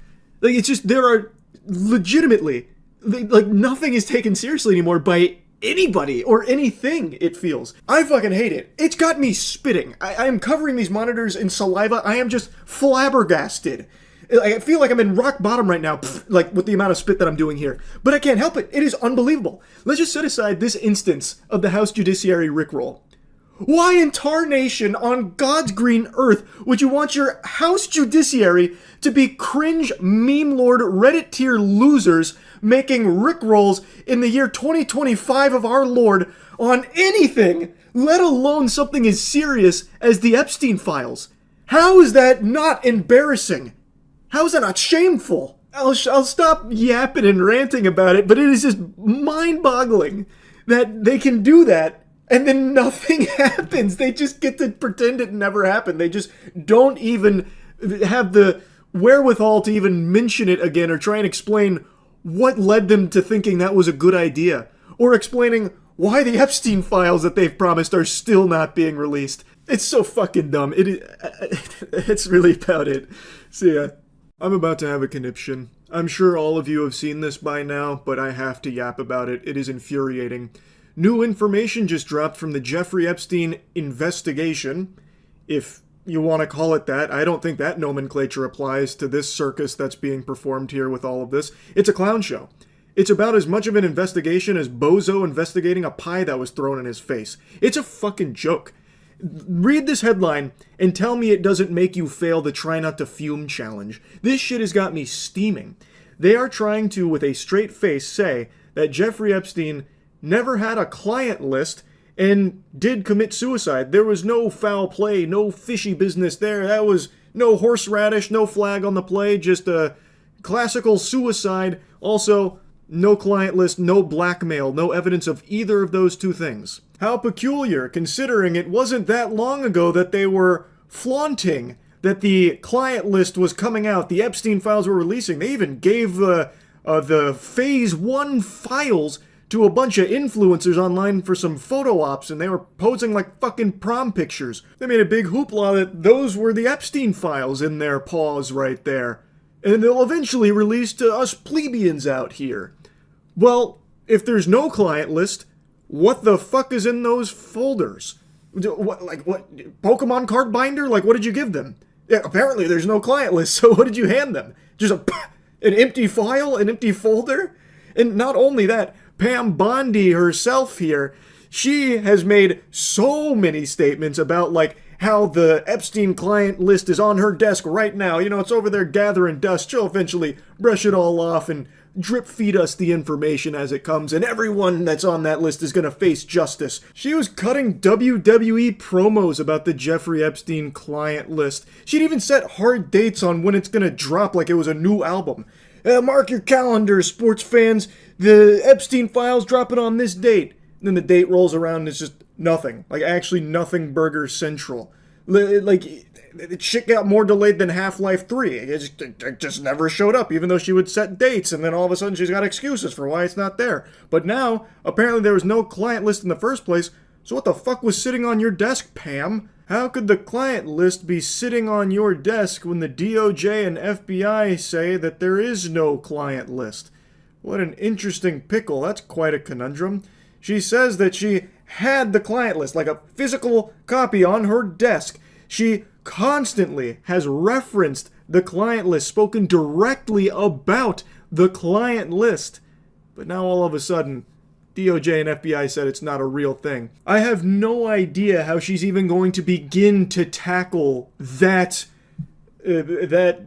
Like, it's just, there are legitimately, like, nothing is taken seriously anymore by anybody or anything, it feels. I fucking hate it. It's got me spitting. I am covering these monitors in saliva. I am just flabbergasted. I feel like I'm in rock bottom right now, like with the amount of spit that I'm doing here. But I can't help it. It is unbelievable. Let's just set aside this instance of the House Judiciary rickroll. Why in tarnation on God's green earth would you want your House Judiciary to be cringe meme lord Reddit tier losers making rickrolls in the year 2025 of our Lord on anything, let alone something as serious as the Epstein Files? How is that not embarrassing? How is that not shameful? I'll stop yapping and ranting about it, but it is just mind-boggling that they can do that and then nothing happens. They just get to pretend it never happened. They just don't even have the wherewithal to even mention it again or try and explain what led them to thinking that was a good idea, or explaining why the Epstein files that they've promised are still not being released. It's so fucking dumb. It's really about it. So yeah, I'm about to have a conniption. I'm sure all of you have seen this by now, but I have to yap about it. It is infuriating. New information just dropped from the Jeffrey Epstein investigation, if you want to call it that. I don't think that nomenclature applies to this circus that's being performed here with all of this. It's a clown show. It's about as much of an investigation as Bozo investigating a pie that was thrown in his face. It's a fucking joke. Read this headline and tell me it doesn't make you fail the try not to fume challenge. This shit has got me steaming. They are trying to, with a straight face, say that Jeffrey Epstein never had a client list and did commit suicide. There was no foul play, no fishy business there. That was no horseradish, no flag on the play, just a classical suicide. Also, no client list, no blackmail, no evidence of either of those two things. How peculiar, considering it wasn't that long ago that they were flaunting that the client list was coming out, the Epstein files were releasing. They even gave the Phase 1 files to a bunch of influencers online for some photo ops, and they were posing like fucking prom pictures. They made a big hoopla that those were the Epstein files in their paws right there. And they'll eventually release to us plebeians out here. Well, if there's no client list, what the fuck is in those folders? What Pokemon card binder? Like, what did you give them? Yeah, apparently there's no client list, so what did you hand them? Just an empty file? An empty folder? And not only that, Pam Bondi herself here, she has made so many statements about, like, how the Epstein client list is on her desk right now. You know, it's over there gathering dust. She'll eventually brush it all off and drip feed us the information as it comes, and everyone that's on that list is gonna face justice. She was cutting WWE promos about the Jeffrey Epstein client list. She'd even set hard dates on when it's gonna drop like it was a new album. Mark your calendars, sports fans. The Epstein files dropping on this date. And then the date rolls around and it's just nothing. Like, actually nothing Burger Central. Like, shit got more delayed than Half-Life 3. It just never showed up, even though she would set dates, and then all of a sudden she's got excuses for why it's not there. But now, apparently there was no client list in the first place, so what the fuck was sitting on your desk, Pam? How could the client list be sitting on your desk when the DOJ and FBI say that there is no client list? What an interesting pickle. That's quite a conundrum. She says that she had the client list, like a physical copy on her desk. She constantly has referenced the client list, spoken directly about the client list. But now all of a sudden, DOJ and FBI said it's not a real thing. I have no idea how she's even going to begin to tackle that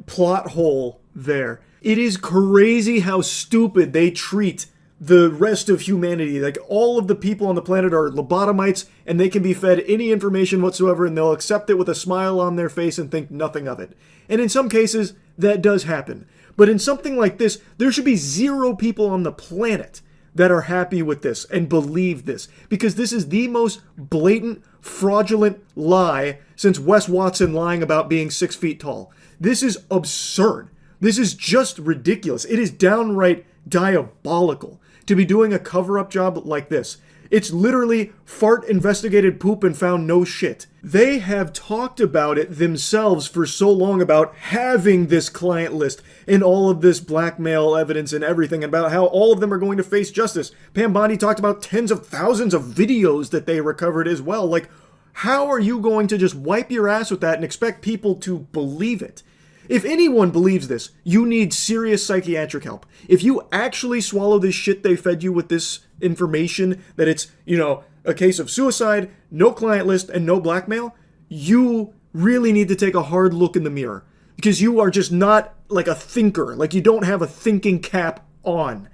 plot hole there. It is crazy how stupid they treat the rest of humanity. Like, all of the people on the planet are lobotomites, and they can be fed any information whatsoever, and they'll accept it with a smile on their face and think nothing of it. And in some cases, that does happen. But in something like this, there should be 0 people on the planet that are happy with this and believe this, because this is the most blatant, fraudulent lie since Wes Watson lying about being 6 feet tall. This is absurd. This is just ridiculous. It is downright diabolical to be doing a cover-up job like this. It's literally fart investigated poop and found no shit. They have talked about it themselves for so long, about having this client list and all of this blackmail evidence and everything, about how all of them are going to face justice. Pam Bondi talked about tens of thousands of videos that they recovered as well. Like, how are you going to just wipe your ass with that and expect people to believe it? If anyone believes this, you need serious psychiatric help. If you actually swallow this shit they fed you with this information, that it's, you know, a case of suicide, no client list, and no blackmail, you really need to take a hard look in the mirror. Because you are just not like a thinker. Like, you don't have a thinking cap on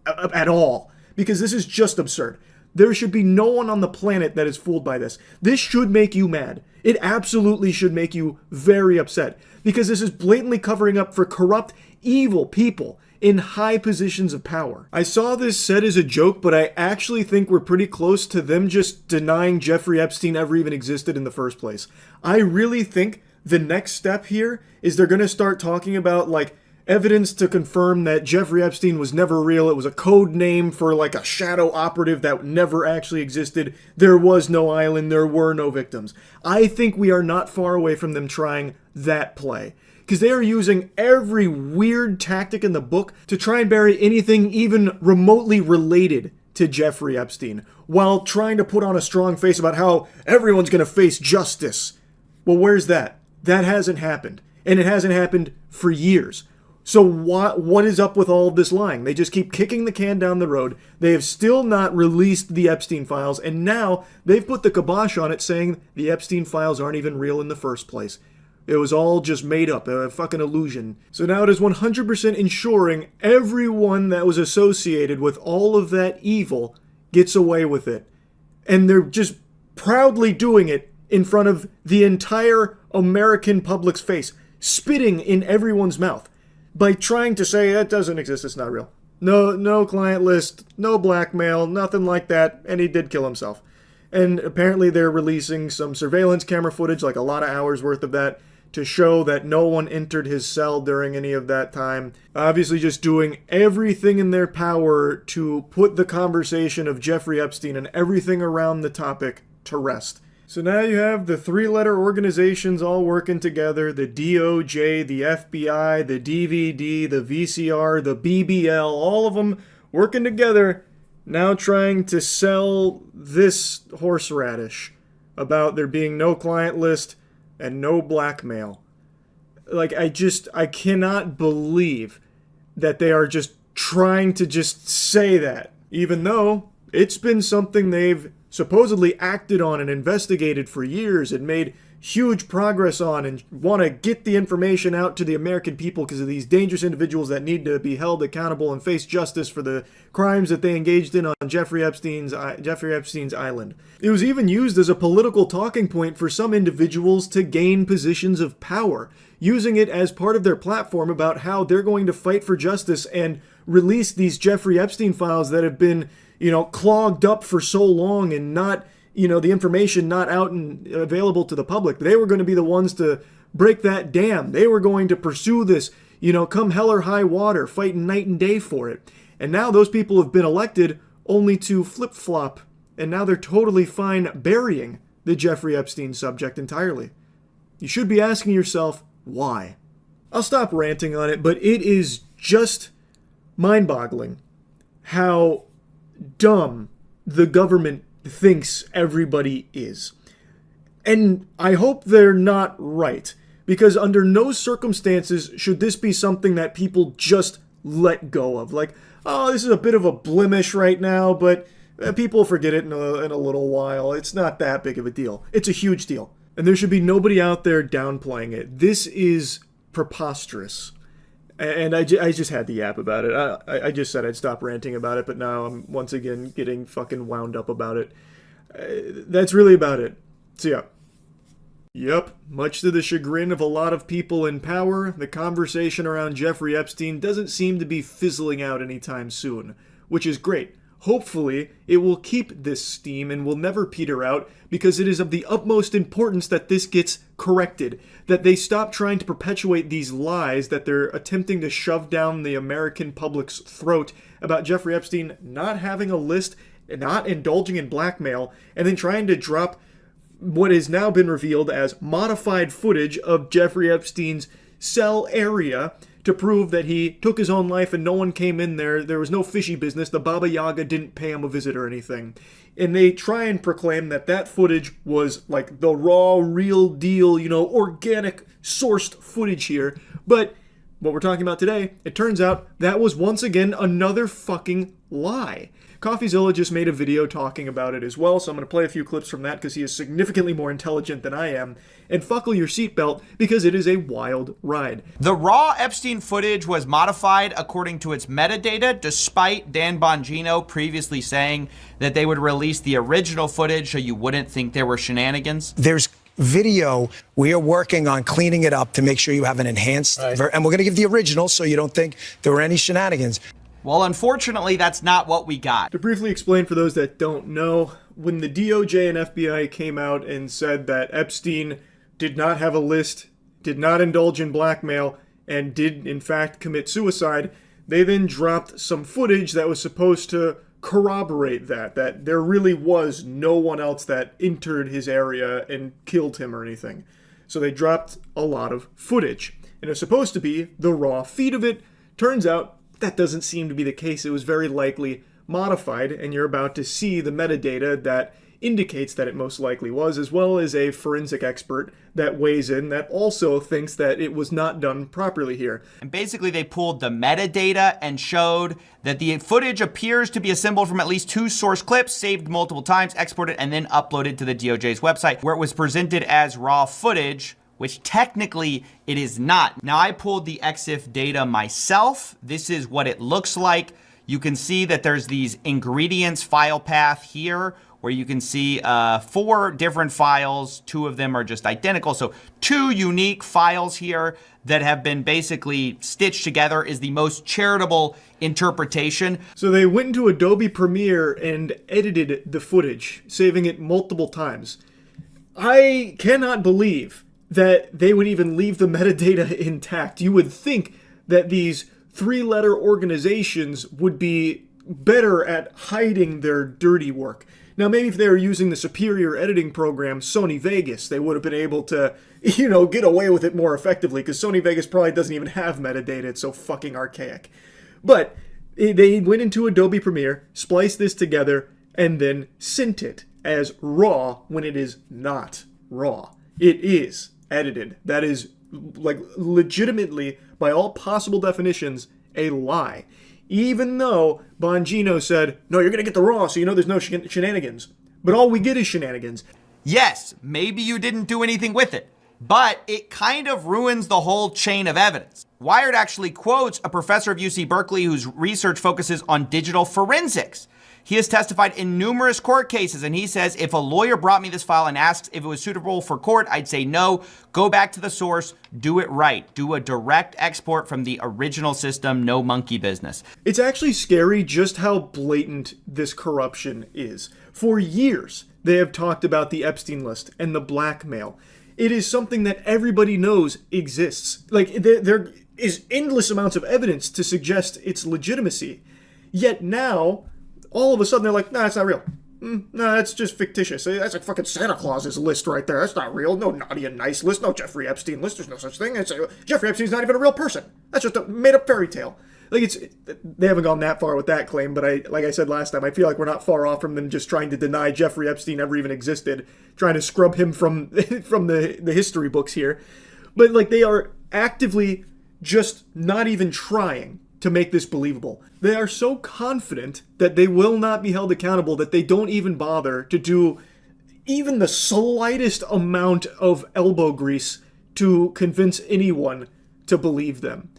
at all. Because this is just absurd. There should be no one on the planet that is fooled by this. This should make you mad. It absolutely should make you very upset, because this is blatantly covering up for corrupt, evil people in high positions of power. I saw this said as a joke, but I actually think we're pretty close to them just denying Jeffrey Epstein ever even existed in the first place. I really think the next step here is they're going to start talking about, like, evidence to confirm that Jeffrey Epstein was never real. It was a code name for, like, a shadow operative that never actually existed. There was no island. There were no victims. I think we are not far away from them trying that play, because they are using every weird tactic in the book to try and bury anything even remotely related to Jeffrey Epstein, while trying to put on a strong face about how everyone's going to face justice. Well, where's that? That hasn't happened. And it hasn't happened for years. So what is up with all of this lying? They just keep kicking the can down the road. They have still not released the Epstein Files, and now they've put the kibosh on it, saying the Epstein Files aren't even real in the first place. It was all just made up, a fucking illusion. So now it is 100% ensuring everyone that was associated with all of that evil gets away with it. And they're just proudly doing it in front of the entire American public's face, spitting in everyone's mouth by trying to say that doesn't exist, it's not real. No client list, no blackmail, nothing like that, and he did kill himself. And apparently they're releasing some surveillance camera footage, like a lot of hours worth of that, to show that no one entered his cell during any of that time. Obviously just doing everything in their power to put the conversation of Jeffrey Epstein and everything around the topic to rest. So now you have the three-letter organizations all working together, the DOJ, the FBI, the DVD, the VCR, the BBL, all of them working together, now trying to sell this horseradish about there being no client list and no blackmail. Like, I cannot believe that they are just trying to just say that, even though it's been something they've supposedly acted on and investigated for years and made huge progress on, and want to get the information out to the American people because of these dangerous individuals that need to be held accountable and face justice for the crimes that they engaged in on Jeffrey Epstein's island. It was even used as a political talking point for some individuals to gain positions of power, using it as part of their platform about how they're going to fight for justice and release these Jeffrey Epstein files that have been, clogged up for so long and not, the information not out and available to the public. They were going to be the ones to break that dam. They were going to pursue this, come hell or high water, fighting night and day for it. And now those people have been elected only to flip-flop, and now they're totally fine burying the Jeffrey Epstein subject entirely. You should be asking yourself, why? I'll stop ranting on it, but it is just mind-boggling how dumb the government thinks everybody is. And I hope they're not right, because under no circumstances should this be something that people just let go of. Like, oh, this is a bit of a blemish right now, but people forget it in a little while. It's not that big of a deal. It's a huge deal. And there should be nobody out there downplaying it. This is preposterous. And I just had to yap about it. I just said I'd stop ranting about it, but now I'm once again getting fucking wound up about it. That's really about it. So yeah. Yep, much to the chagrin of a lot of people in power, the conversation around Jeffrey Epstein doesn't seem to be fizzling out anytime soon, which is great. Hopefully, it will keep this steam and will never peter out, because it is of the utmost importance that this gets corrected, that they stop trying to perpetuate these lies that they're attempting to shove down the American public's throat about Jeffrey Epstein not having a list, not indulging in blackmail, and then trying to drop what has now been revealed as modified footage of Jeffrey Epstein's cell area to prove that he took his own life and no one came in there. There was no fishy business. The Baba Yaga didn't pay him a visit or anything. And they try and proclaim that that footage was like the raw, real deal, organic, sourced footage here. But what we're talking about today, it turns out that was once again another fucking lie. CoffeeZilla just made a video talking about it as well, so I'm going to play a few clips from that because he is significantly more intelligent than I am. And buckle your seatbelt because it is a wild ride. The raw Epstein footage was modified according to its metadata, despite Dan Bongino previously saying that they would release the original footage so you wouldn't think there were shenanigans. There's video. We are working on cleaning it up to make sure you have an enhanced, and we're going to give the original so you don't think there were any shenanigans. Well, unfortunately, that's not what we got. To briefly explain for those that don't know, when the DOJ and FBI came out and said that Epstein did not have a list, did not indulge in blackmail, and did in fact commit suicide, they then dropped some footage that was supposed to corroborate that there really was no one else that entered his area and killed him or anything. So they dropped a lot of footage. And it was supposed to be the raw feed of it. Turns out that doesn't seem to be the case. It was very likely modified, and you're about to see the metadata that indicates that it most likely was, as well as a forensic expert that weighs in that also thinks that it was not done properly here. And basically they pulled the metadata and showed that the footage appears to be assembled from at least 2 source clips, saved multiple times, exported, and then uploaded to the DOJ's website, where it was presented as raw footage, which technically it is not. Now, I pulled the EXIF data myself. This is what it looks like. You can see that there's these ingredients file path here, where you can see 4 different files. 2 of them are just identical. So 2 unique files here that have been basically stitched together is the most charitable interpretation. So they went into Adobe Premiere and edited the footage, saving it multiple times. I cannot believe that they would even leave the metadata intact. You would think that these 3-letter organizations would be better at hiding their dirty work. Now, maybe if they were using the superior editing program, Sony Vegas, they would have been able to, get away with it more effectively, because Sony Vegas probably doesn't even have metadata. It's so fucking archaic. But they went into Adobe Premiere, spliced this together, and then sent it as raw when it is not raw. It is edited. That is, legitimately, by all possible definitions, a lie. Even though Bongino said, no, you're going to get the raw, so there's no shenanigans. But all we get is shenanigans. Yes, maybe you didn't do anything with it, but it kind of ruins the whole chain of evidence. Wired actually quotes a professor of UC Berkeley whose research focuses on digital forensics. He has testified in numerous court cases, and he says, if a lawyer brought me this file and asks if it was suitable for court, I'd say no. Go back to the source. Do it right. Do a direct export from the original system. No monkey business. It's actually scary just how blatant this corruption is. For years, they have talked about the Epstein list and the blackmail. It is something that everybody knows exists. There is endless amounts of evidence to suggest its legitimacy. Yet now, all of a sudden, they're like, nah, it's not real. No, that's just fictitious. That's like fucking Santa Claus's list right there. That's not real. No naughty and nice list. No Jeffrey Epstein list. There's no such thing. Jeffrey Epstein's not even a real person. That's just a made-up fairy tale. They haven't gone that far with that claim, but like I said last time, I feel like we're not far off from them just trying to deny Jeffrey Epstein ever even existed, trying to scrub him from the history books here. But they are actively just not even trying to make this believable. They are so confident that they will not be held accountable that they don't even bother to do even the slightest amount of elbow grease to convince anyone to believe them.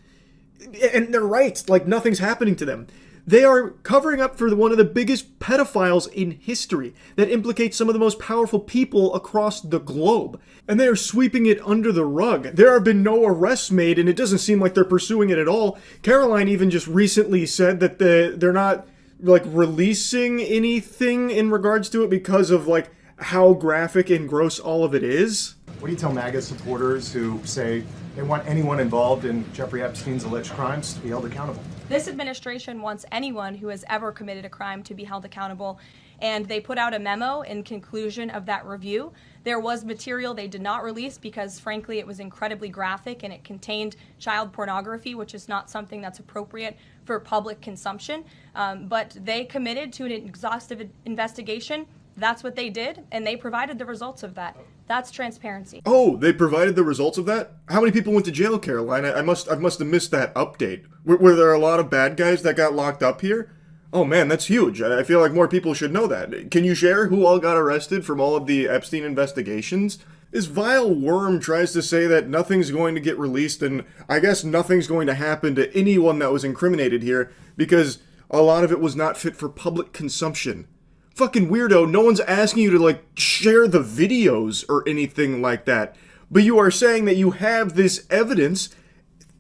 And they're right, nothing's happening to them. They are covering up for one of the biggest pedophiles in history that implicates some of the most powerful people across the globe. And they are sweeping it under the rug. There have been no arrests made, and it doesn't seem like they're pursuing it at all. Caroline even just recently said that they're not, releasing anything in regards to it because of, how graphic and gross all of it is. What do you tell MAGA supporters who say they want anyone involved in Jeffrey Epstein's alleged crimes to be held accountable? This administration wants anyone who has ever committed a crime to be held accountable, and they put out a memo in conclusion of that review. There was material they did not release because, frankly, it was incredibly graphic and it contained child pornography, which is not something that's appropriate for public consumption. But they committed to an exhaustive investigation. That's what they did, and they provided the results of that. That's transparency. Oh, they provided the results of that? How many people went to jail, Caroline? I must have missed that update. Were there a lot of bad guys that got locked up here? Oh man, that's huge. I feel like more people should know that. Can you share who all got arrested from all of the Epstein investigations? This vile worm tries to say that nothing's going to get released, and I guess nothing's going to happen to anyone that was incriminated here, because a lot of it was not fit for public consumption. Fucking weirdo, no one's asking you to, like, share the videos or anything like that. But you are saying that you have this evidence,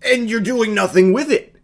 and you're doing nothing with it.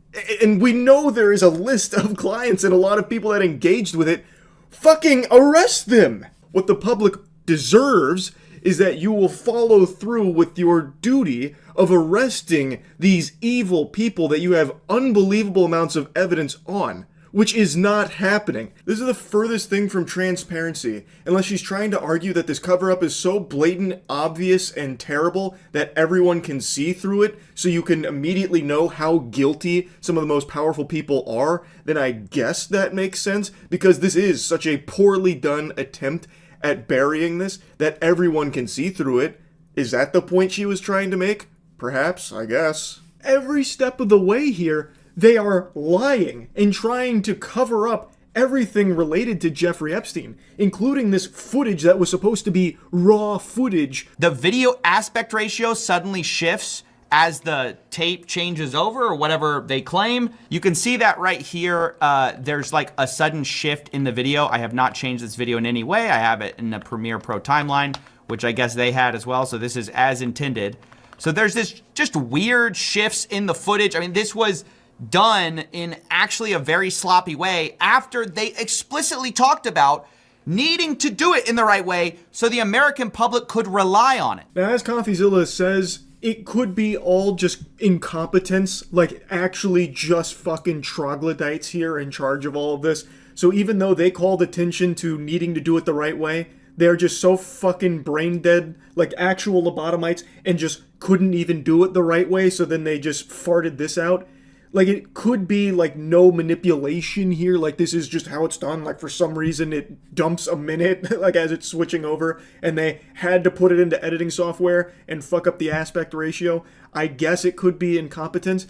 And we know there is a list of clients and a lot of people that engaged with it. Fucking arrest them! What the public deserves is that you will follow through with your duty of arresting these evil people that you have unbelievable amounts of evidence on, which is not happening. This is the furthest thing from transparency, unless she's trying to argue that this cover-up is so blatant, obvious, and terrible that everyone can see through it, so you can immediately know how guilty some of the most powerful people are. Then I guess that makes sense, because this is such a poorly done attempt at burying this that everyone can see through it. Is that the point she was trying to make? Perhaps, I guess. Every step of the way here, they are lying and trying to cover up everything related to Jeffrey Epstein, including this footage that was supposed to be raw footage. The video aspect ratio suddenly shifts as the tape changes over, or whatever they claim. You can see that right here. There's like a sudden shift in the video. I have not changed this video in any way. I have it in the Premiere Pro timeline, which I guess they had as well. So this is as intended. So there's this just weird shifts in the footage. I mean, this was done in actually a very sloppy way after they explicitly talked about needing to do it in the right way so the American public could rely on it. Now, as CoffeeZilla says, it could be all just incompetence, like actually just fucking troglodytes here in charge of all of this. So even though they called attention to needing to do it the right way, they're just so fucking brain dead, like actual lobotomites, and just couldn't even do it the right way, so then they just farted this out. Like, it could be, like, no manipulation here, like, this is just how it's done, like, for some reason it dumps a minute, like, as it's switching over, and they had to put it into editing software and fuck up the aspect ratio. I guess it could be incompetence,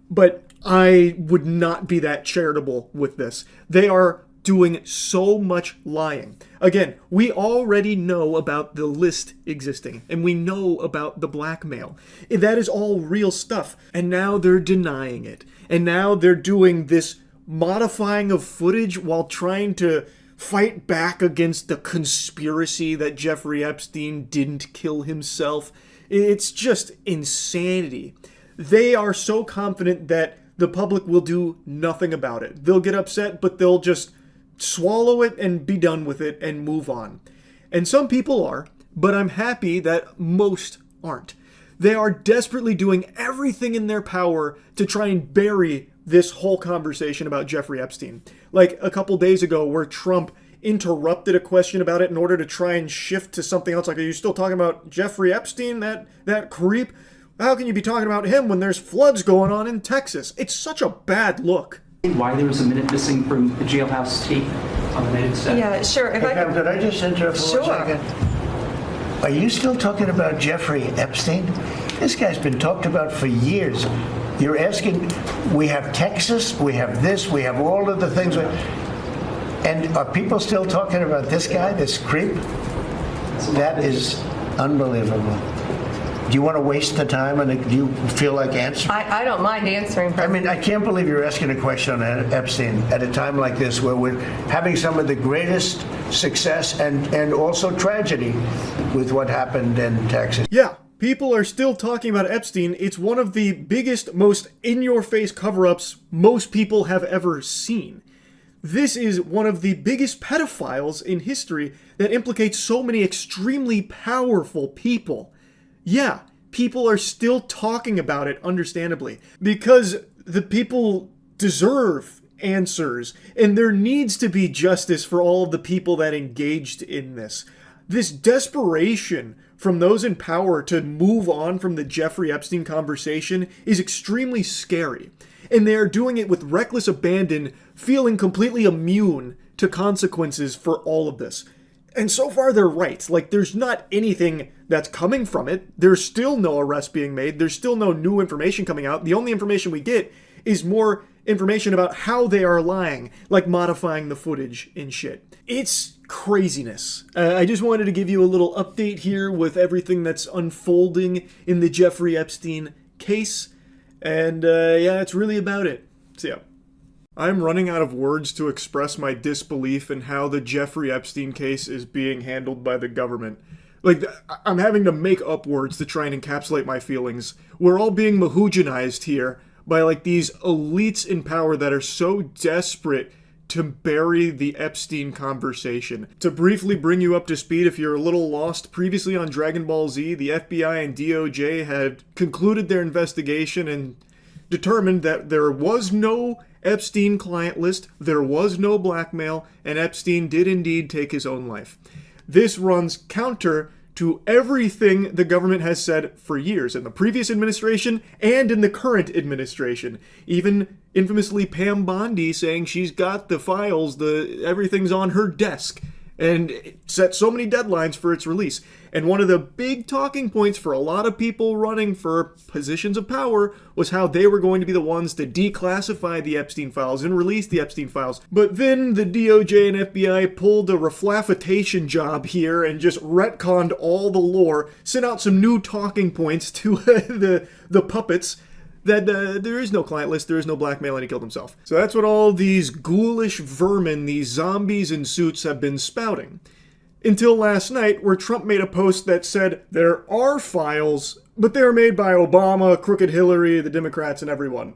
but I would not be that charitable with this. They are doing so much lying. Again, we already know about the list existing, and we know about the blackmail. That is all real stuff, and now they're denying it. And now they're doing this modifying of footage while trying to fight back against the conspiracy that Jeffrey Epstein didn't kill himself. It's just insanity. They are so confident that the public will do nothing about it. They'll get upset, but they'll just swallow it and be done with it and move on. And some people are, but I'm happy that most aren't. They are desperately doing everything in their power to try and bury this whole conversation about Jeffrey Epstein. Like a couple days ago where Trump interrupted a question about it in order to try and shift to something else. Like, are you still talking about Jeffrey Epstein, that creep? How can you be talking about him when there's floods going on in Texas? It's such a bad look. Why there was a minute missing from the jailhouse tape on the night of the set? Yeah, sure. If I Could I just interrupt for Sure. 1 second? Are you still talking about Jeffrey Epstein? This guy's been talked about for years. You're asking, we have Texas, we have this, we have all of the things. And are people still talking about this guy, this creep? That is unbelievable. Do you want to waste the time, and do you feel like answering? I don't mind answering. I mean, I can't believe you're asking a question on Epstein at a time like this where we're having some of the greatest success and also tragedy with what happened in Texas. Yeah, people are still talking about Epstein. It's one of the biggest, most in-your-face cover-ups most people have ever seen. This is one of the biggest pedophiles in history that implicates so many extremely powerful people. Yeah, people are still talking about it, understandably, because the people deserve answers, and there needs to be justice for all of the people that engaged in this. This desperation from those in power to move on from the Jeffrey Epstein conversation is extremely scary, and they are doing it with reckless abandon, feeling completely immune to consequences for all of this. And so far, they're right. Like, there's not anything that's coming from it. There's still no arrest being made. There's still no new information coming out. The only information we get is more information about how they are lying, like modifying the footage and shit. It's craziness. I just wanted to give you a little update here with everything that's unfolding in the Jeffrey Epstein case. And yeah, that's really about it. So yeah. I'm running out of words to express my disbelief in how the Jeffrey Epstein case is being handled by the government. Like, I'm having to make up words to try and encapsulate my feelings. We're all being mahoojinized here by, like, these elites in power that are so desperate to bury the Epstein conversation. To briefly bring you up to speed, if you're a little lost, previously on Dragon Ball Z, the FBI and DOJ had concluded their investigation and determined that there was no Epstein client list, there was no blackmail, and Epstein did indeed take his own life. This runs counter to everything the government has said for years, in the previous administration and in the current administration. Even infamously Pam Bondi saying she's got the files, everything's on her desk, and it set so many deadlines for its release. And one of the big talking points for a lot of people running for positions of power was how they were going to be the ones to declassify the Epstein files and release the Epstein files. But then the DOJ and FBI pulled a reflafitation job here and just retconned all the lore, sent out some new talking points to the puppets, that there is no client list, there is no blackmail, and he killed himself. So that's what all these ghoulish vermin, these zombies in suits, have been spouting. Until last night, where Trump made a post that said, there are files, but they're made by Obama, Crooked Hillary, the Democrats, and everyone.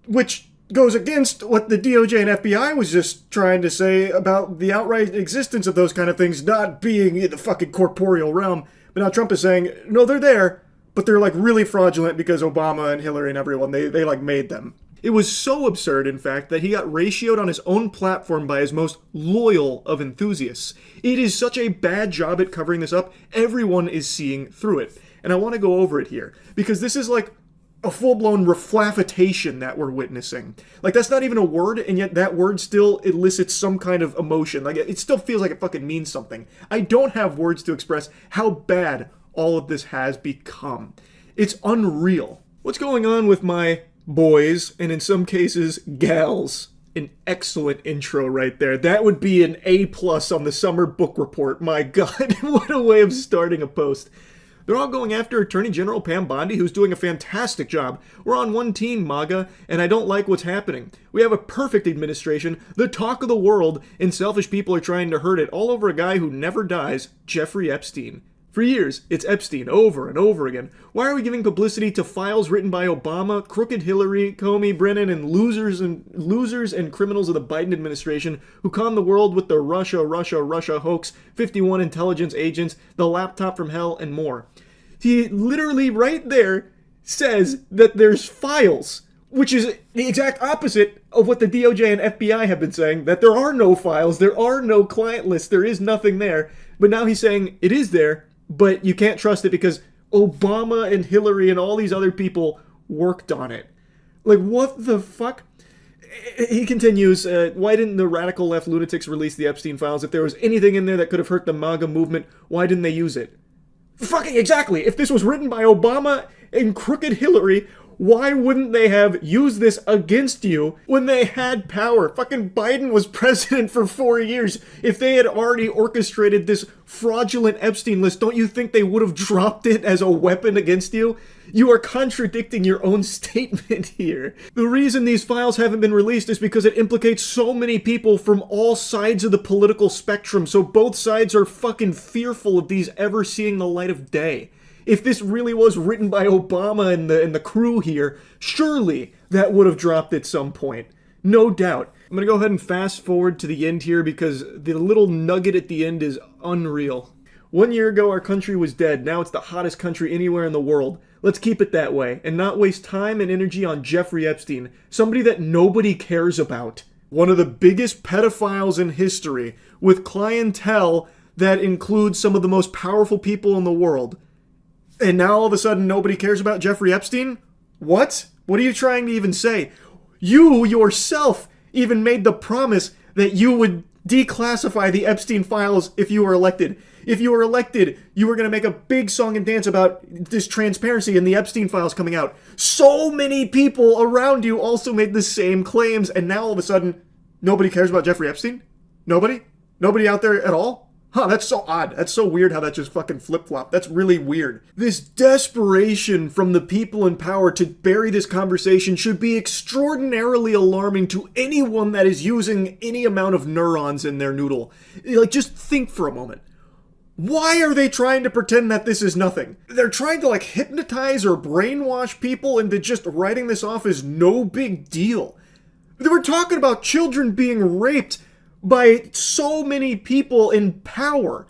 Which goes against what the DOJ and FBI was just trying to say about the outright existence of those kind of things not being in the fucking corporeal realm. But now Trump is saying, no, they're there, but they're like really fraudulent because Obama and Hillary and everyone, they like made them. It was so absurd, in fact, that he got ratioed on his own platform by his most loyal of enthusiasts. It is such a bad job at covering this up, everyone is seeing through it. And I want to go over it here, because this is like a full-blown reflafitation that we're witnessing. Like, that's not even a word, and yet that word still elicits some kind of emotion. Like, it still feels like it fucking means something. I don't have words to express how bad all of this has become. It's unreal. What's going on with my boys, and in some cases, gals? An excellent intro right there. That would be an A+ on the summer book report. My God, what a way of starting a post. They're all going after Attorney General Pam Bondi, who's doing a fantastic job. We're on one team, MAGA, and I don't like what's happening. We have a perfect administration, the talk of the world, and selfish people are trying to hurt it, all over a guy who never dies, Jeffrey Epstein. For years, it's Epstein over and over again. Why are we giving publicity to files written by Obama, Crooked Hillary, Comey, Brennan, and losers and criminals of the Biden administration who conned the world with the Russia hoax, 51 intelligence agents, the laptop from hell, and more? He literally right there says that there's files, which is the exact opposite of what the DOJ and FBI have been saying, that there are no files, there are no client lists, there is nothing there. But now he's saying it is there, but you can't trust it because Obama and Hillary and all these other people worked on it. Like, what the fuck? He continues, why didn't the radical left lunatics release the Epstein files? If there was anything in there that could have hurt the MAGA movement, why didn't they use it? Fucking exactly! If this was written by Obama and Crooked Hillary, why wouldn't they have used this against you when they had power? Fucking Biden was president for 4 years. If they had already orchestrated this fraudulent Epstein list, don't you think they would have dropped it as a weapon against you? You are contradicting your own statement here. The reason these files haven't been released is because it implicates so many people from all sides of the political spectrum, so both sides are fucking fearful of these ever seeing the light of day. If this really was written by Obama and the crew here, surely that would have dropped at some point. No doubt. I'm going to go ahead and fast forward to the end here because the little nugget at the end is unreal. 1 year ago, our country was dead. Now it's the hottest country anywhere in the world. Let's keep it that way and not waste time and energy on Jeffrey Epstein, somebody that nobody cares about. One of the biggest pedophiles in history, with clientele that includes some of the most powerful people in the world. And now all of a sudden nobody cares about Jeffrey Epstein? What? What are you trying to even say? You yourself even made the promise that you would declassify the Epstein files if you were elected. If you were elected, you were going to make a big song and dance about this transparency and the Epstein Files coming out. So many people around you also made the same claims, and now all of a sudden, nobody cares about Jeffrey Epstein? Nobody? Nobody out there at all? Huh, that's so odd. That's so weird how that just fucking flip-flopped. That's really weird. This desperation from the people in power to bury this conversation should be extraordinarily alarming to anyone that is using any amount of neurons in their noodle. Like, just think for a moment. Why are they trying to pretend that this is nothing? They're trying to, like, hypnotize or brainwash people into just writing this off as no big deal. They were talking about children being raped by so many people in power.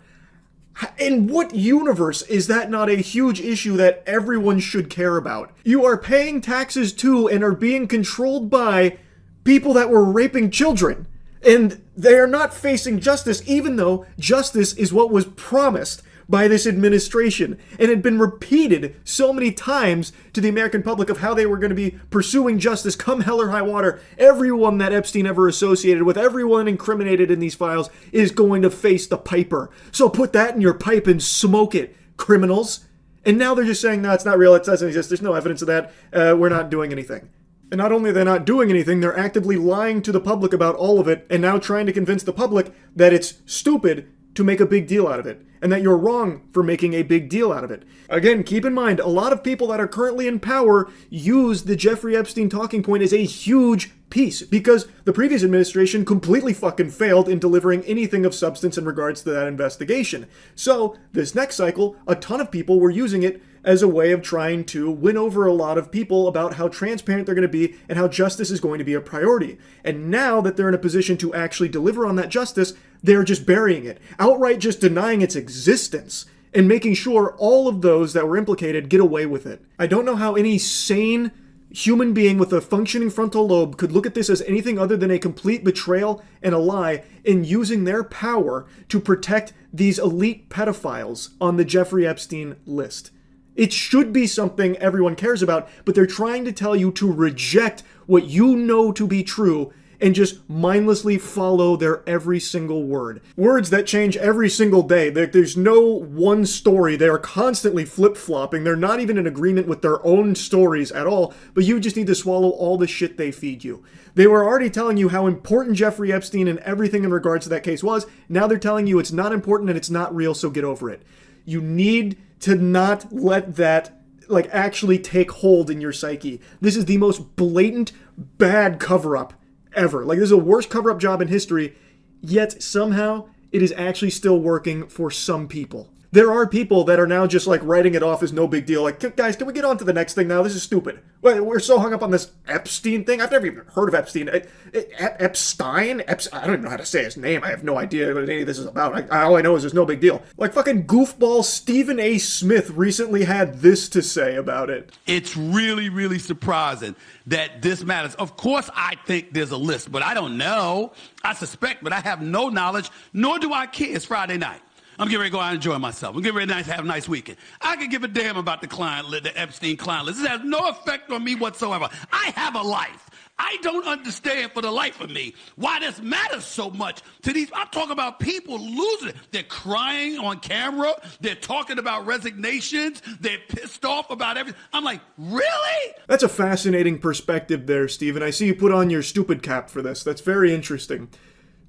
In what universe is that not a huge issue that everyone should care about? You are paying taxes to and are being controlled by people that were raping children. And they are not facing justice, even though justice is what was promised by this administration and had been repeated so many times to the American public of how they were going to be pursuing justice come hell or high water. Everyone that Epstein ever associated with, everyone incriminated in these files, is going to face the piper. So put that in your pipe and smoke it, criminals. And now they're just saying, no, it's not real, it doesn't exist, there's no evidence of that, we're not doing anything. And not only are they not doing anything, they're actively lying to the public about all of it and now trying to convince the public that it's stupid to make a big deal out of it, and that you're wrong for making a big deal out of it. Again, keep in mind, a lot of people that are currently in power use the Jeffrey Epstein talking point as a huge piece, because the previous administration completely fucking failed in delivering anything of substance in regards to that investigation. So, this next cycle, a ton of people were using it as a way of trying to win over a lot of people about how transparent they're going to be and how justice is going to be a priority. And now that they're in a position to actually deliver on that justice, they're just burying it, outright just denying its existence, and making sure all of those that were implicated get away with it. I don't know how any sane human being with a functioning frontal lobe could look at this as anything other than a complete betrayal and a lie in using their power to protect these elite pedophiles on the Jeffrey Epstein list. It should be something everyone cares about, but they're trying to tell you to reject what you know to be true and just mindlessly follow their every single word. Words that change every single day. There's no one story. They are constantly flip-flopping. They're not even in agreement with their own stories at all, but you just need to swallow all the shit they feed you. They were already telling you how important Jeffrey Epstein and everything in regards to that case was. Now they're telling you it's not important and it's not real, so get over it. You need to not let that actually take hold in your psyche. This is the most blatant, bad cover-up ever. This is the worst cover-up job in history, yet somehow it is actually still working for some people. There are people that are now just writing it off as no big deal. Guys, can we get on to the next thing now? This is stupid. We're so hung up on this Epstein thing. I've never even heard of Epstein. Epstein? I don't even know how to say his name. I have no idea what any of this is about. All I know is there's no big deal. Fucking goofball Stephen A. Smith recently had this to say about it. It's really, really surprising that this matters. Of course, I think there's a list, but I don't know. I suspect, but I have no knowledge, nor do I care. It's Friday night. I'm getting ready to go out and enjoy myself. I'm getting ready to have a nice weekend. I could give a damn about the Epstein client list. This has no effect on me whatsoever. I have a life. I don't understand for the life of me why this matters so much to these. I'm talking about people losing it. They're crying on camera. They're talking about resignations. They're pissed off about everything. I'm like, really? That's a fascinating perspective there, Stephen. I see you put on your stupid cap for this. That's very interesting.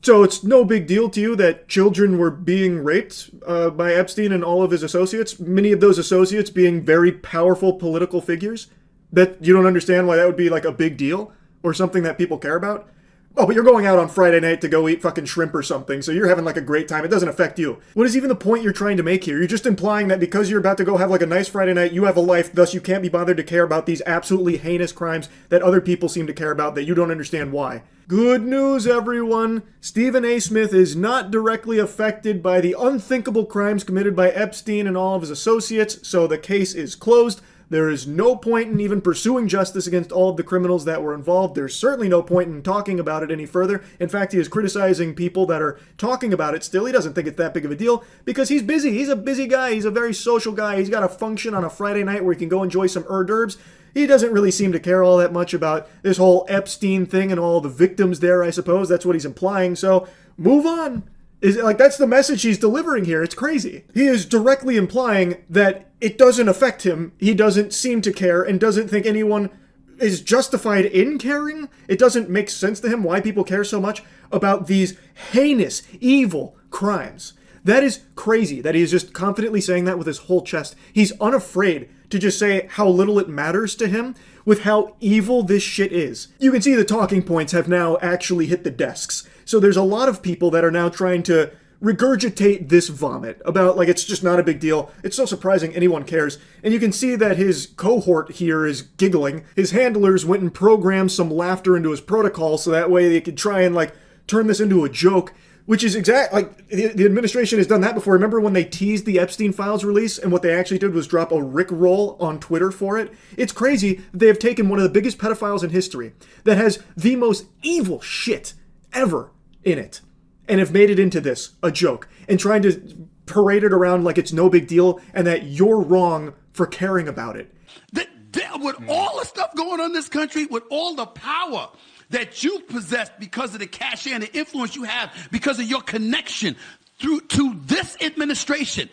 So it's no big deal to you that children were being raped by Epstein and all of his associates, many of those associates being very powerful political figures? That you don't understand why that would be a big deal or something that people care about? Oh, but you're going out on Friday night to go eat fucking shrimp or something, so you're having a great time. It doesn't affect you. What is even the point you're trying to make here? You're just implying that because you're about to go have a nice Friday night, you have a life, thus you can't be bothered to care about these absolutely heinous crimes that other people seem to care about that you don't understand why. Good news, everyone. Stephen A. Smith is not directly affected by the unthinkable crimes committed by Epstein and all of his associates, so the case is closed. There is no point in even pursuing justice against all of the criminals that were involved. There's certainly no point in talking about it any further. In fact, he is criticizing people that are talking about it still. He doesn't think it's that big of a deal because he's busy. He's a busy guy. He's a very social guy. He's got a function on a Friday night where he can go enjoy some hors d'oeuvres. He doesn't really seem to care all that much about this whole Epstein thing and all the victims there, I suppose. That's what he's implying. So move on. Is like that's the message he's delivering here. It's crazy. He is directly implying that it doesn't affect him. He doesn't seem to care and doesn't think anyone is justified in caring. It doesn't make sense to him why people care so much about these heinous, evil crimes. That is crazy that he is just confidently saying that with his whole chest. He's unafraid to just say how little it matters to him with how evil this shit is. You can see the talking points have now actually hit the desks. So there's a lot of people that are now trying to regurgitate this vomit about like it's just not a big deal. It's so surprising anyone cares. And you can see that his cohort here is giggling. His handlers went and programmed some laughter into his protocol so that way they could try and like turn this into a joke. Which is like the administration has done that before. Remember when they teased the Epstein Files release and what they actually did was drop a Rickroll on Twitter for it? It's crazy they have taken one of the biggest pedophiles in history that has the most evil shit ever in it and have made it into this, a joke, and trying to parade it around like it's no big deal and that you're wrong for caring about it. With all the stuff going on in this country, with all the power that you possess because of the cachet and the influence you have because of your connection to this administration.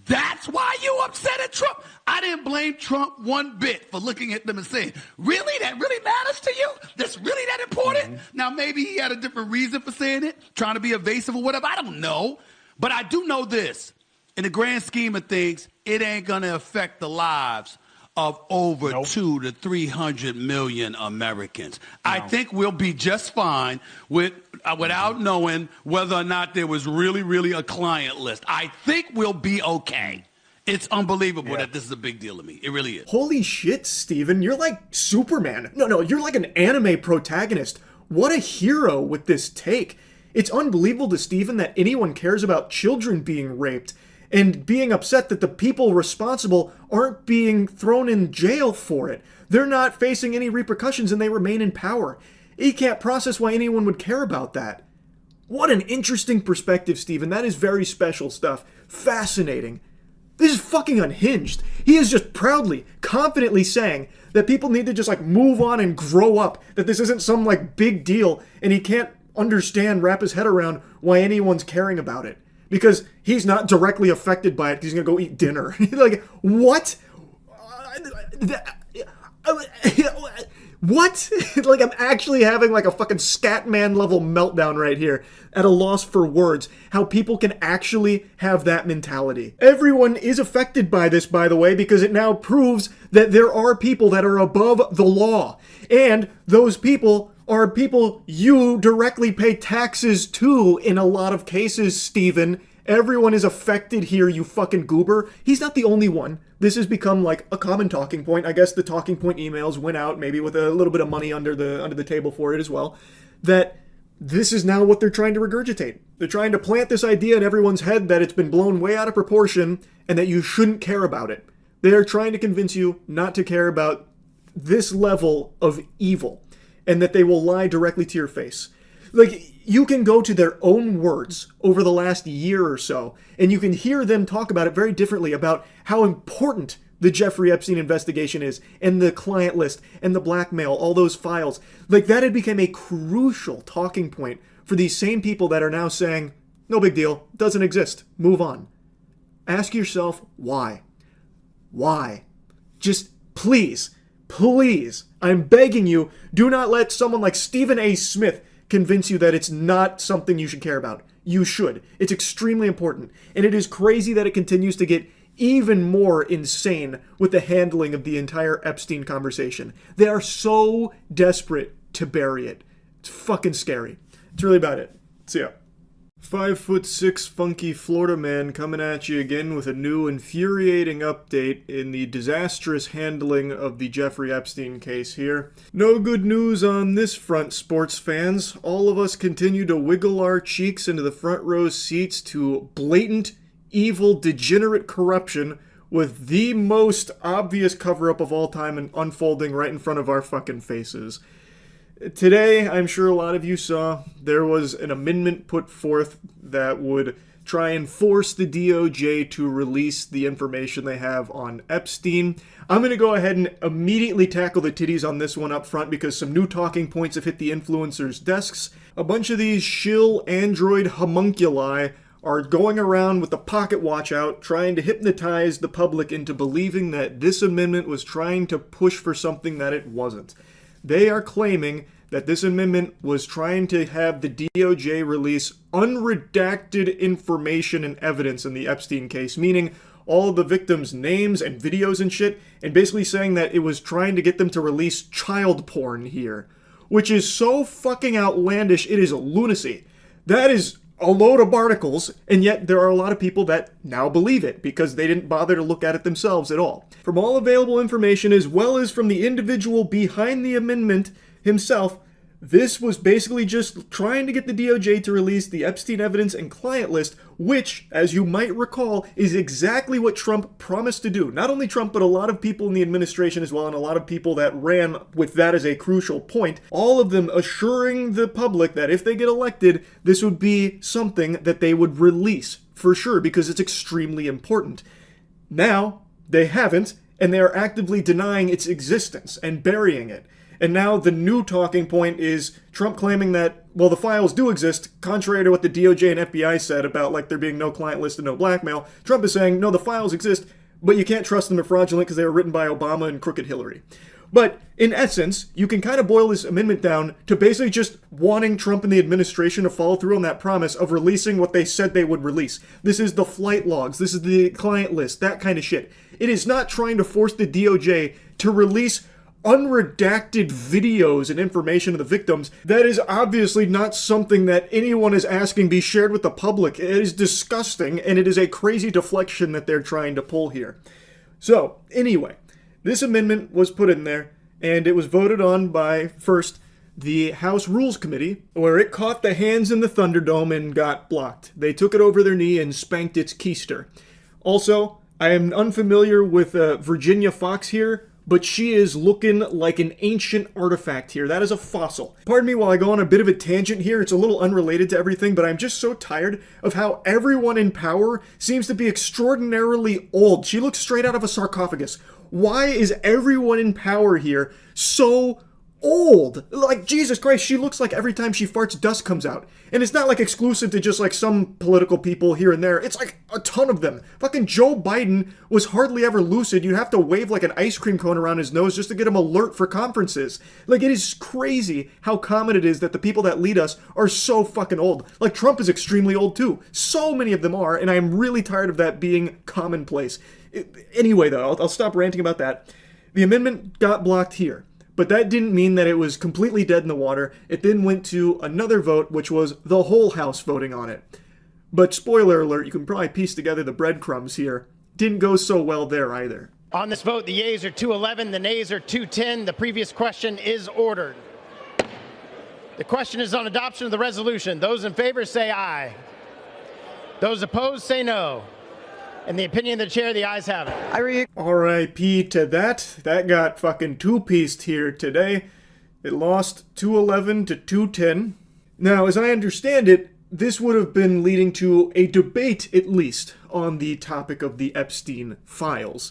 That's why you upset at Trump. I didn't blame Trump one bit for looking at them and saying, really? That really matters to you? That's really that important? Now, maybe he had a different reason for saying it, trying to be evasive or whatever. I don't know. But I do know this. In the grand scheme of things, it ain't going to affect the lives of over 200 to 300 million Americans. I think we'll be just fine without knowing whether or not there was really a client list. I think we'll be okay. It's unbelievable that this is a big deal to me. It really is. Holy shit, Steven. You're like Superman. No, you're like an anime protagonist. What a hero with this take. It's unbelievable to Steven that anyone cares about children being raped and being upset that the people responsible aren't being thrown in jail for it. They're not facing any repercussions and they remain in power. He can't process why anyone would care about that. What an interesting perspective, Steven. That is very special stuff. Fascinating. This is fucking unhinged. He is just proudly, confidently saying that people need to just like move on and grow up. That this isn't some like big deal and he can't wrap his head around why anyone's caring about it. Because he's not directly affected by it because he's going to go eat dinner. Like, what? What? Like, I'm actually having like a fucking Scatman level meltdown right here at a loss for words. How people can actually have that mentality. Everyone is affected by this, by the way, because it now proves that there are people that are above the law. And those people are people you directly pay taxes to in a lot of cases, Steven. Everyone is affected here, you fucking goober. He's not the only one. This has become like a common talking point. I guess the talking point emails went out maybe with a little bit of money under the table for it as well. That this is now what they're trying to regurgitate. They're trying to plant this idea in everyone's head that it's been blown way out of proportion and that you shouldn't care about it. They are trying to convince you not to care about this level of evil. And that they will lie directly to your face. Like, you can go to their own words over the last year or so, and you can hear them talk about it very differently about how important the Jeffrey Epstein investigation is, and the client list, and the blackmail, all those files. Like, that had become a crucial talking point for these same people that are now saying, no big deal, doesn't exist, move on. Ask yourself, why? Why? Just please, I'm begging you, do not let someone like Stephen A. Smith convince you that it's not something you should care about. You should. It's extremely important. And it is crazy that it continues to get even more insane with the handling of the entire Epstein conversation. They are so desperate to bury it. It's fucking scary. It's really about it. See ya. 5'6" funky Florida man coming at you again with a new infuriating update in the disastrous handling of the Jeffrey Epstein case here. No good news on this front, sports fans. All of us continue to wiggle our cheeks into the front row seats to blatant, evil, degenerate corruption with the most obvious cover-up of all time and unfolding right in front of our fucking faces. Today, I'm sure a lot of you saw, there was an amendment put forth that would try and force the DOJ to release the information they have on Epstein. I'm going to go ahead and immediately tackle the titties on this one up front because some new talking points have hit the influencers' desks. A bunch of these shill android homunculi are going around with the pocket watch out, trying to hypnotize the public into believing that this amendment was trying to push for something that it wasn't. They are claiming that this amendment was trying to have the DOJ release unredacted information and evidence in the Epstein case, meaning all the victims' names and videos and shit, and basically saying that it was trying to get them to release child porn here, which is so fucking outlandish, it is lunacy. That is a load of barnacles, and yet there are a lot of people that now believe it because they didn't bother to look at it themselves at all. From all available information, as well as from the individual behind the amendment himself, this was basically just trying to get the DOJ to release the Epstein evidence and client list, which, as you might recall, is exactly what Trump promised to do. Not only Trump, but a lot of people in the administration as well, and a lot of people that ran with that as a crucial point, all of them assuring the public that if they get elected, this would be something that they would release, for sure, because it's extremely important. Now, they haven't, and they are actively denying its existence and burying it. And now the new talking point is Trump claiming that, well, the files do exist, contrary to what the DOJ and FBI said about, like, there being no client list and no blackmail. Trump is saying, no, the files exist, but you can't trust them, they're fraudulent because they were written by Obama and crooked Hillary. But in essence, you can kind of boil this amendment down to basically just wanting Trump and the administration to follow through on that promise of releasing what they said they would release. This is the flight logs, this is the client list, that kind of shit. It is not trying to force the DOJ to release unredacted videos and information of the victims. That is obviously not something that anyone is asking be shared with the public. It is disgusting, and it is a crazy deflection that they're trying to pull here. So, anyway, this amendment was put in there, and it was voted on by, first, the House Rules Committee, where it caught the hands in the Thunderdome and got blocked. They took it over their knee and spanked its keister. Also, I am unfamiliar with Virginia Fox here, but she is looking like an ancient artifact here. That is a fossil. Pardon me while I go on a bit of a tangent here. It's a little unrelated to everything, but I'm just so tired of how everyone in power seems to be extraordinarily old. She looks straight out of a sarcophagus. Why is everyone in power here so old? Like, Jesus Christ, she looks like every time she farts, dust comes out. And it's not like exclusive to just like some political people here and there. It's like a ton of them. Fucking Joe Biden was hardly ever lucid. You'd have to wave like an ice cream cone around his nose just to get him alert for conferences. Like, it is crazy how common it is that the people that lead us are so fucking old. Like, Trump is extremely old too. So many of them are, and I am really tired of that being commonplace. Anyway, though, I'll stop ranting about that. The amendment got blocked here. But that didn't mean that it was completely dead in the water. It then went to another vote, which was the whole House voting on it. But spoiler alert, you can probably piece together the breadcrumbs here. Didn't go so well there either. On this vote, the yeas are 211, the nays are 210. The previous question is ordered. The question is on adoption of the resolution. Those in favor say aye. Those opposed say no. In the opinion of the chair, the ayes have it. R.I.P. to that. That got fucking two-pieced here today. It lost 211 to 210. Now, as I understand it, this would have been leading to a debate, at least, on the topic of the Epstein Files.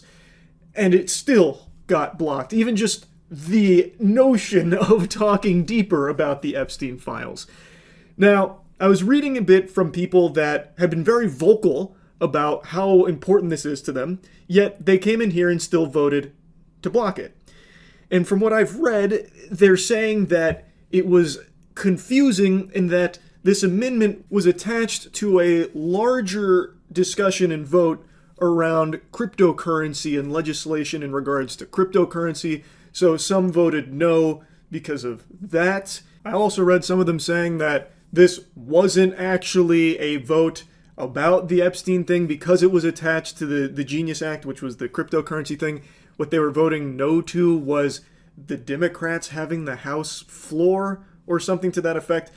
And it still got blocked. Even just the notion of talking deeper about the Epstein Files. Now, I was reading a bit from people that have been very vocal about how important this is to them, yet they came in here and still voted to block it. And from what I've read, they're saying that it was confusing in that this amendment was attached to a larger discussion and vote around cryptocurrency and legislation in regards to cryptocurrency, so some voted no because of that. I also read some of them saying that this wasn't actually a vote about the Epstein thing because it was attached to the Genius Act, which was the cryptocurrency thing. What they were voting no to was the Democrats having the House floor or something to that effect.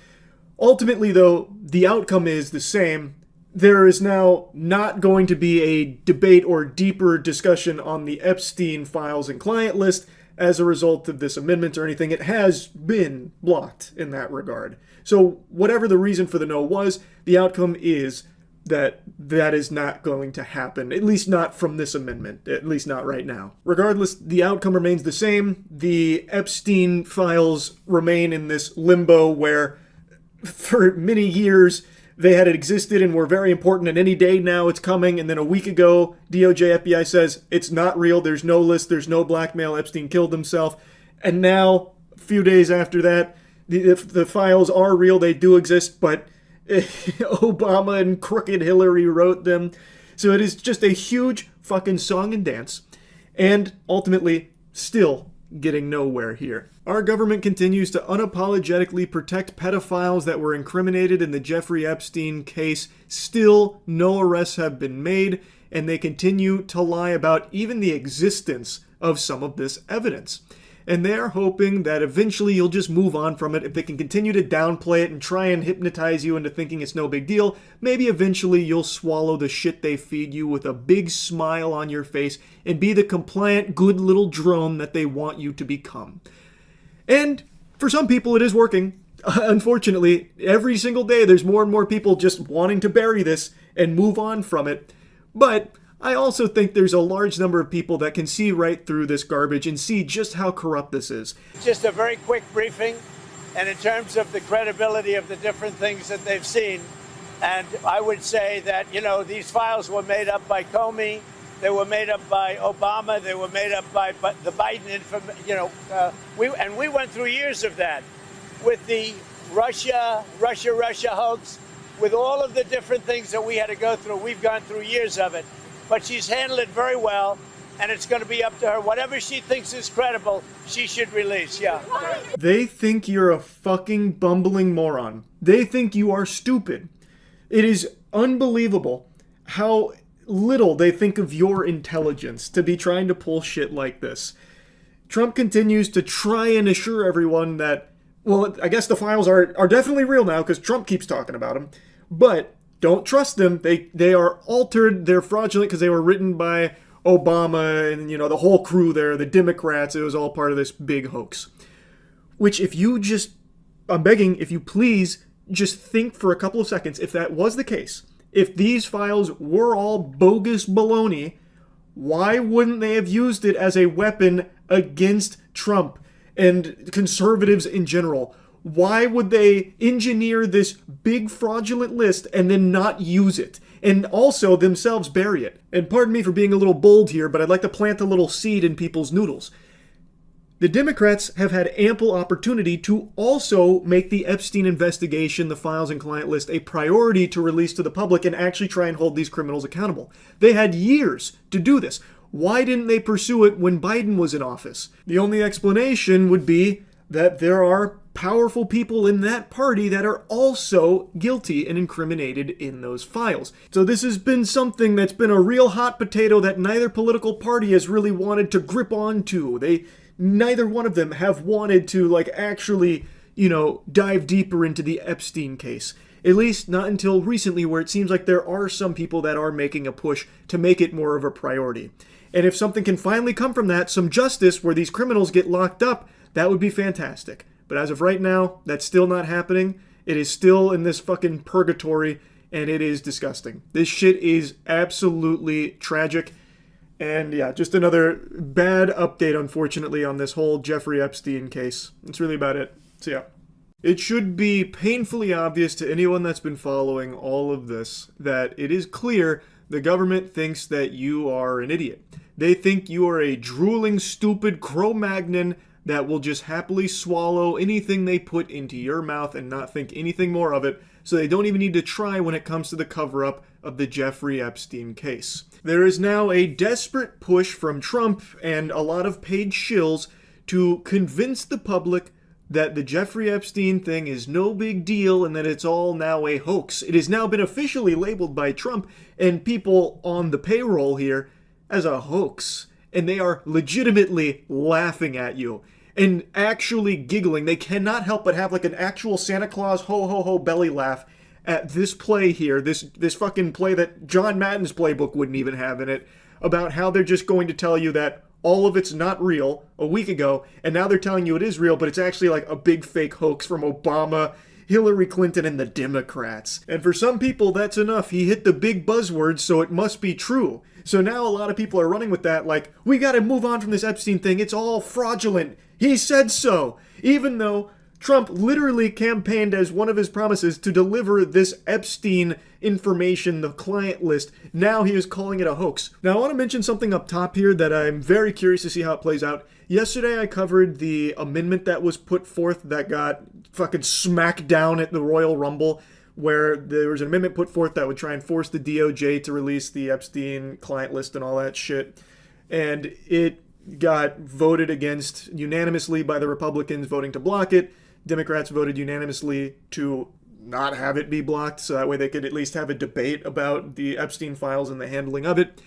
Ultimately, though, the outcome is the same. There is now not going to be a debate or deeper discussion on the Epstein Files and client list as a result of this amendment or anything. It has been blocked in that regard. So whatever the reason for the no was, the outcome is that that is not going to happen, at least not from this amendment, at least not right now. Regardless, the outcome remains the same. The Epstein files remain in this limbo where for many years they had existed and were very important, and any day now it's coming, and then a week ago DOJ, FBI says it's not real, there's no list, there's no blackmail, Epstein killed himself, and now, a few days after that, the files are real, they do exist, but Obama and crooked Hillary wrote them. So it is just a huge fucking song and dance, and ultimately still getting nowhere here. Our government continues to unapologetically protect pedophiles that were incriminated in the Jeffrey Epstein case. Still, no arrests have been made, and they continue to lie about even the existence of some of this evidence. And they're hoping that eventually you'll just move on from it. If they can continue to downplay it and try and hypnotize you into thinking it's no big deal, maybe eventually you'll swallow the shit they feed you with a big smile on your face and be the compliant, good little drone that they want you to become. And for some people, it is working. Unfortunately, every single day there's more and more people just wanting to bury this and move on from it. But I also think there's a large number of people that can see right through this garbage and see just how corrupt this is. Just a very quick briefing, and in terms of the credibility of the different things that they've seen, and I would say that, these files were made up by Comey, they were made up by Obama, they were made up by the Biden we went through years of that with the Russia hoax, with all of the different things that we had to go through. We've gone through years of it. But she's handled it very well, and it's going to be up to her. Whatever she thinks is credible, she should release, yeah. They think you're a fucking bumbling moron. They think you are stupid. It is unbelievable how little they think of your intelligence to be trying to pull shit like this. Trump continues to try and assure everyone that, well, I guess the files are definitely real now because Trump keeps talking about them, but don't trust them. They are altered. They're fraudulent because they were written by Obama and, the whole crew there, the Democrats. It was all part of this big hoax. Which I'm begging, if you please just think for a couple of seconds, if that was the case, if these files were all bogus baloney, why wouldn't they have used it as a weapon against Trump and conservatives in general? Why would they engineer this big fraudulent list and then not use it? And also themselves bury it. And pardon me for being a little bold here, but I'd like to plant a little seed in people's noodles. The Democrats have had ample opportunity to also make the Epstein investigation, the files and client list, a priority to release to the public and actually try and hold these criminals accountable. They had years to do this. Why didn't they pursue it when Biden was in office? The only explanation would be that there are powerful people in that party that are also guilty and incriminated in those files. So this has been something that's been a real hot potato that neither political party has really wanted to grip onto. Neither one of them have wanted to actually, dive deeper into the Epstein case. At least not until recently, where it seems like there are some people that are making a push to make it more of a priority. And if something can finally come from that, some justice where these criminals get locked up, that would be fantastic. But as of right now, that's still not happening. It is still in this fucking purgatory, and it is disgusting. This shit is absolutely tragic. And yeah, just another bad update, unfortunately, on this whole Jeffrey Epstein case. That's really about it. So yeah. It should be painfully obvious to anyone that's been following all of this that it is clear the government thinks that you are an idiot. They think you are a drooling, stupid Cro-Magnon that will just happily swallow anything they put into your mouth and not think anything more of it, so they don't even need to try when it comes to the cover-up of the Jeffrey Epstein case. There is now a desperate push from Trump and a lot of paid shills to convince the public that the Jeffrey Epstein thing is no big deal and that it's all now a hoax. It has now been officially labeled by Trump and people on the payroll here as a hoax. And they are legitimately laughing at you and actually giggling. They cannot help but have an actual Santa Claus ho ho ho belly laugh at this play here, this fucking play that John Madden's playbook wouldn't even have in it, about how they're just going to tell you that all of it's not real a week ago, and now they're telling you it is real, but it's actually a big fake hoax from Obama, Hillary Clinton and the Democrats. And for some people, that's enough. He hit the big buzzwords, so it must be true. So now a lot of people are running with that, like, we gotta move on from this Epstein thing. It's all fraudulent. He said so. Even though Trump literally campaigned as one of his promises to deliver this Epstein information, the client list. Now he is calling it a hoax. Now I want to mention something up top here that I'm very curious to see how it plays out. Yesterday I covered the amendment that was put forth that got fucking smacked down at the Royal Rumble, where there was an amendment put forth that would try and force the DOJ to release the Epstein client list and all that shit. And it got voted against unanimously by the Republicans voting to block it. Democrats voted unanimously to not have it be blocked, so that way they could at least have a debate about the Epstein files and the handling of it.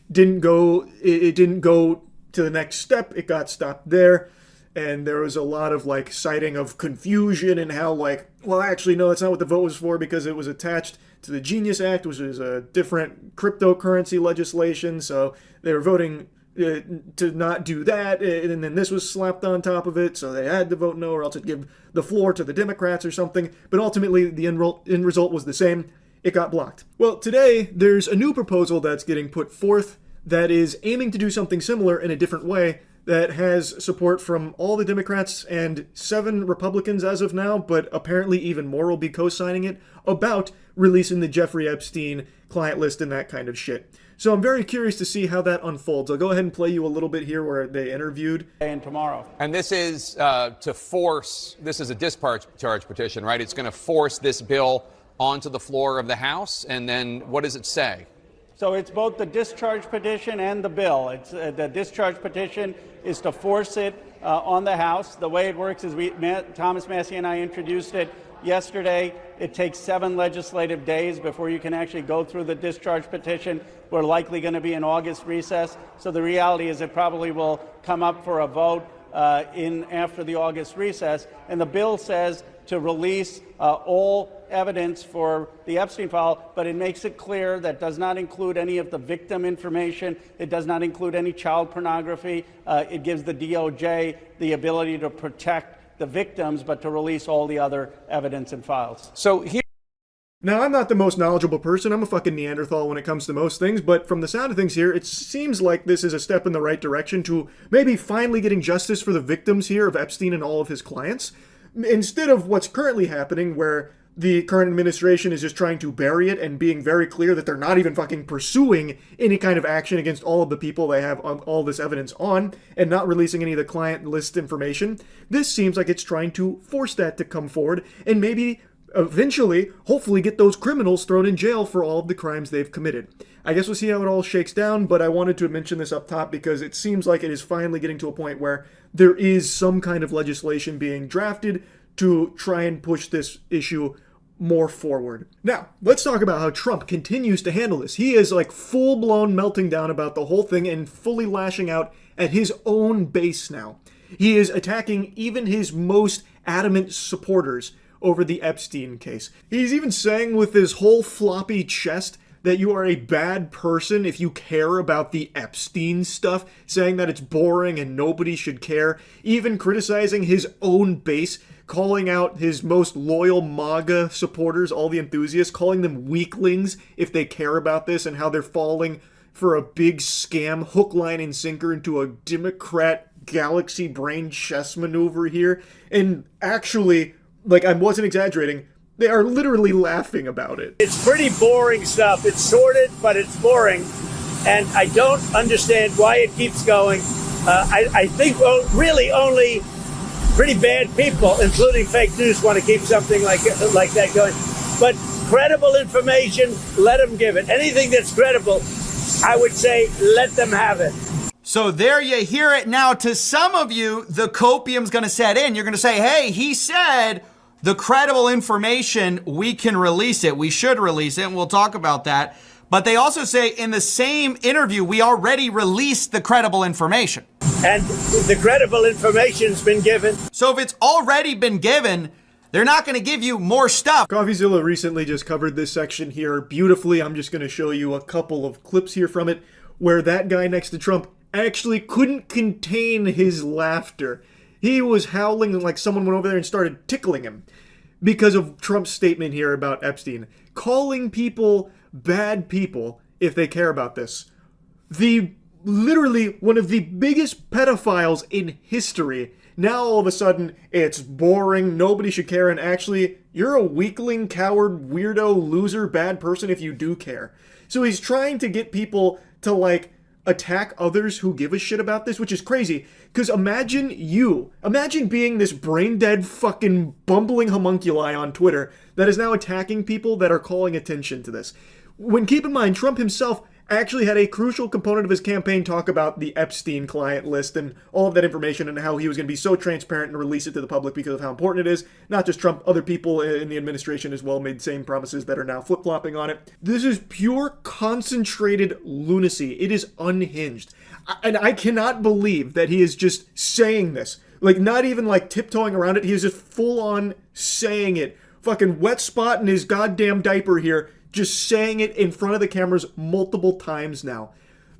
It didn't go to the next step. It got stopped there. And there was a lot of like citing of confusion and how like, well, actually, no, that's not what the vote was for because it was attached to the Genius Act, which is a different cryptocurrency legislation. So they were voting to not do that, and then this was slapped on top of it, so they had to vote no, or else it'd give the floor to the Democrats or something. But ultimately, the end result was the same. It got blocked. Well, today, there's a new proposal that's getting put forth that is aiming to do something similar in a different way, that has support from all the Democrats and 7 Republicans as of now, but apparently even more will be co-signing it, about releasing the Jeffrey Epstein client list and that kind of shit. So I'm very curious to see how that unfolds. I'll go ahead and play you a little bit here where they interviewed. And tomorrow. And this is to force, this is a discharge petition, right? It's going to force this bill onto the floor of the House. And then what does it say? So it's both the discharge petition and the bill. It's the discharge petition is to force it on the House. The way it works is Thomas Massey and I introduced it yesterday. It takes 7 legislative days before you can actually go through the discharge petition. We're likely going to be in August recess. So the reality is it probably will come up for a vote after the August recess. And the bill says to release all evidence for the Epstein file, but it makes it clear that does not include any of the victim information. It does not include any child pornography. It gives the DOJ the ability to protect the victims, but to release all the other evidence and files. So here. Now, I'm not the most knowledgeable person. I'm a fucking Neanderthal when it comes to most things, but from the sound of things here, it seems like this is a step in the right direction to maybe finally getting justice for the victims here of Epstein and all of his clients, instead of what's currently happening where the current administration is just trying to bury it and being very clear that they're not even fucking pursuing any kind of action against all of the people they have all this evidence on and not releasing any of the client list information. This seems like it's trying to force that to come forward and maybe eventually, hopefully, get those criminals thrown in jail for all of the crimes they've committed. I guess we'll see how it all shakes down, but I wanted to mention this up top because it seems like it is finally getting to a point where there is some kind of legislation being drafted to try and push this issue more forward. Now, let's talk about how Trump continues to handle this. He is like full-blown melting down about the whole thing and fully lashing out at his own base now. He is attacking even his most adamant supporters over the Epstein case. He's even saying with his whole floppy chest that you are a bad person if you care about the Epstein stuff, saying that it's boring and nobody should care, even criticizing his own base, calling out his most loyal MAGA supporters, all the enthusiasts, calling them weaklings if they care about this and how they're falling for a big scam, hook, line, and sinker into a Democrat galaxy brain chess maneuver here. And actually, like, I wasn't exaggerating, they are literally laughing about it. It's pretty boring stuff. It's sordid, but it's boring. And I don't understand why it keeps going. I think really only pretty bad people, including fake news, want to keep something like that going. But credible information, let them give it. Anything that's credible, I would say, let them have it. So there you hear it. Now, to some of you, the copium's going to set in. You're going to say, hey, he said the credible information, we can release it. We should release it, and we'll talk about that. But they also say in the same interview, we already released the credible information. And the credible information's been given. So if it's already been given, they're not going to give you more stuff. CoffeeZilla recently just covered this section here beautifully. I'm just going to show you a couple of clips here from it where that guy next to Trump actually couldn't contain his laughter. He was howling like someone went over there and started tickling him. because of Trump's statement here about Epstein, calling people bad people if they care about this. Literally one of the biggest pedophiles in history. Now all of a sudden, it's boring, nobody should care, and actually, you're a weakling, coward, weirdo, loser, bad person if you do care. So he's trying to get people to, like, attack others who give a shit about this, which is crazy. Because imagine being this brain-dead fucking bumbling homunculi on Twitter that is now attacking people that are calling attention to this. When, keep in mind, Trump himself actually had a crucial component of his campaign talk about the Epstein client list and all of that information and how he was going to be so transparent and release it to the public because of how important it is. Not just Trump, other people in the administration as well made same promises that are now flip-flopping on it. This is pure concentrated lunacy. It is unhinged. And I cannot believe that he is just saying this. Like, not even like tiptoeing around it. He is just full-on saying it. Fucking wet spot in his goddamn diaper here. Just saying it in front of the cameras multiple times now.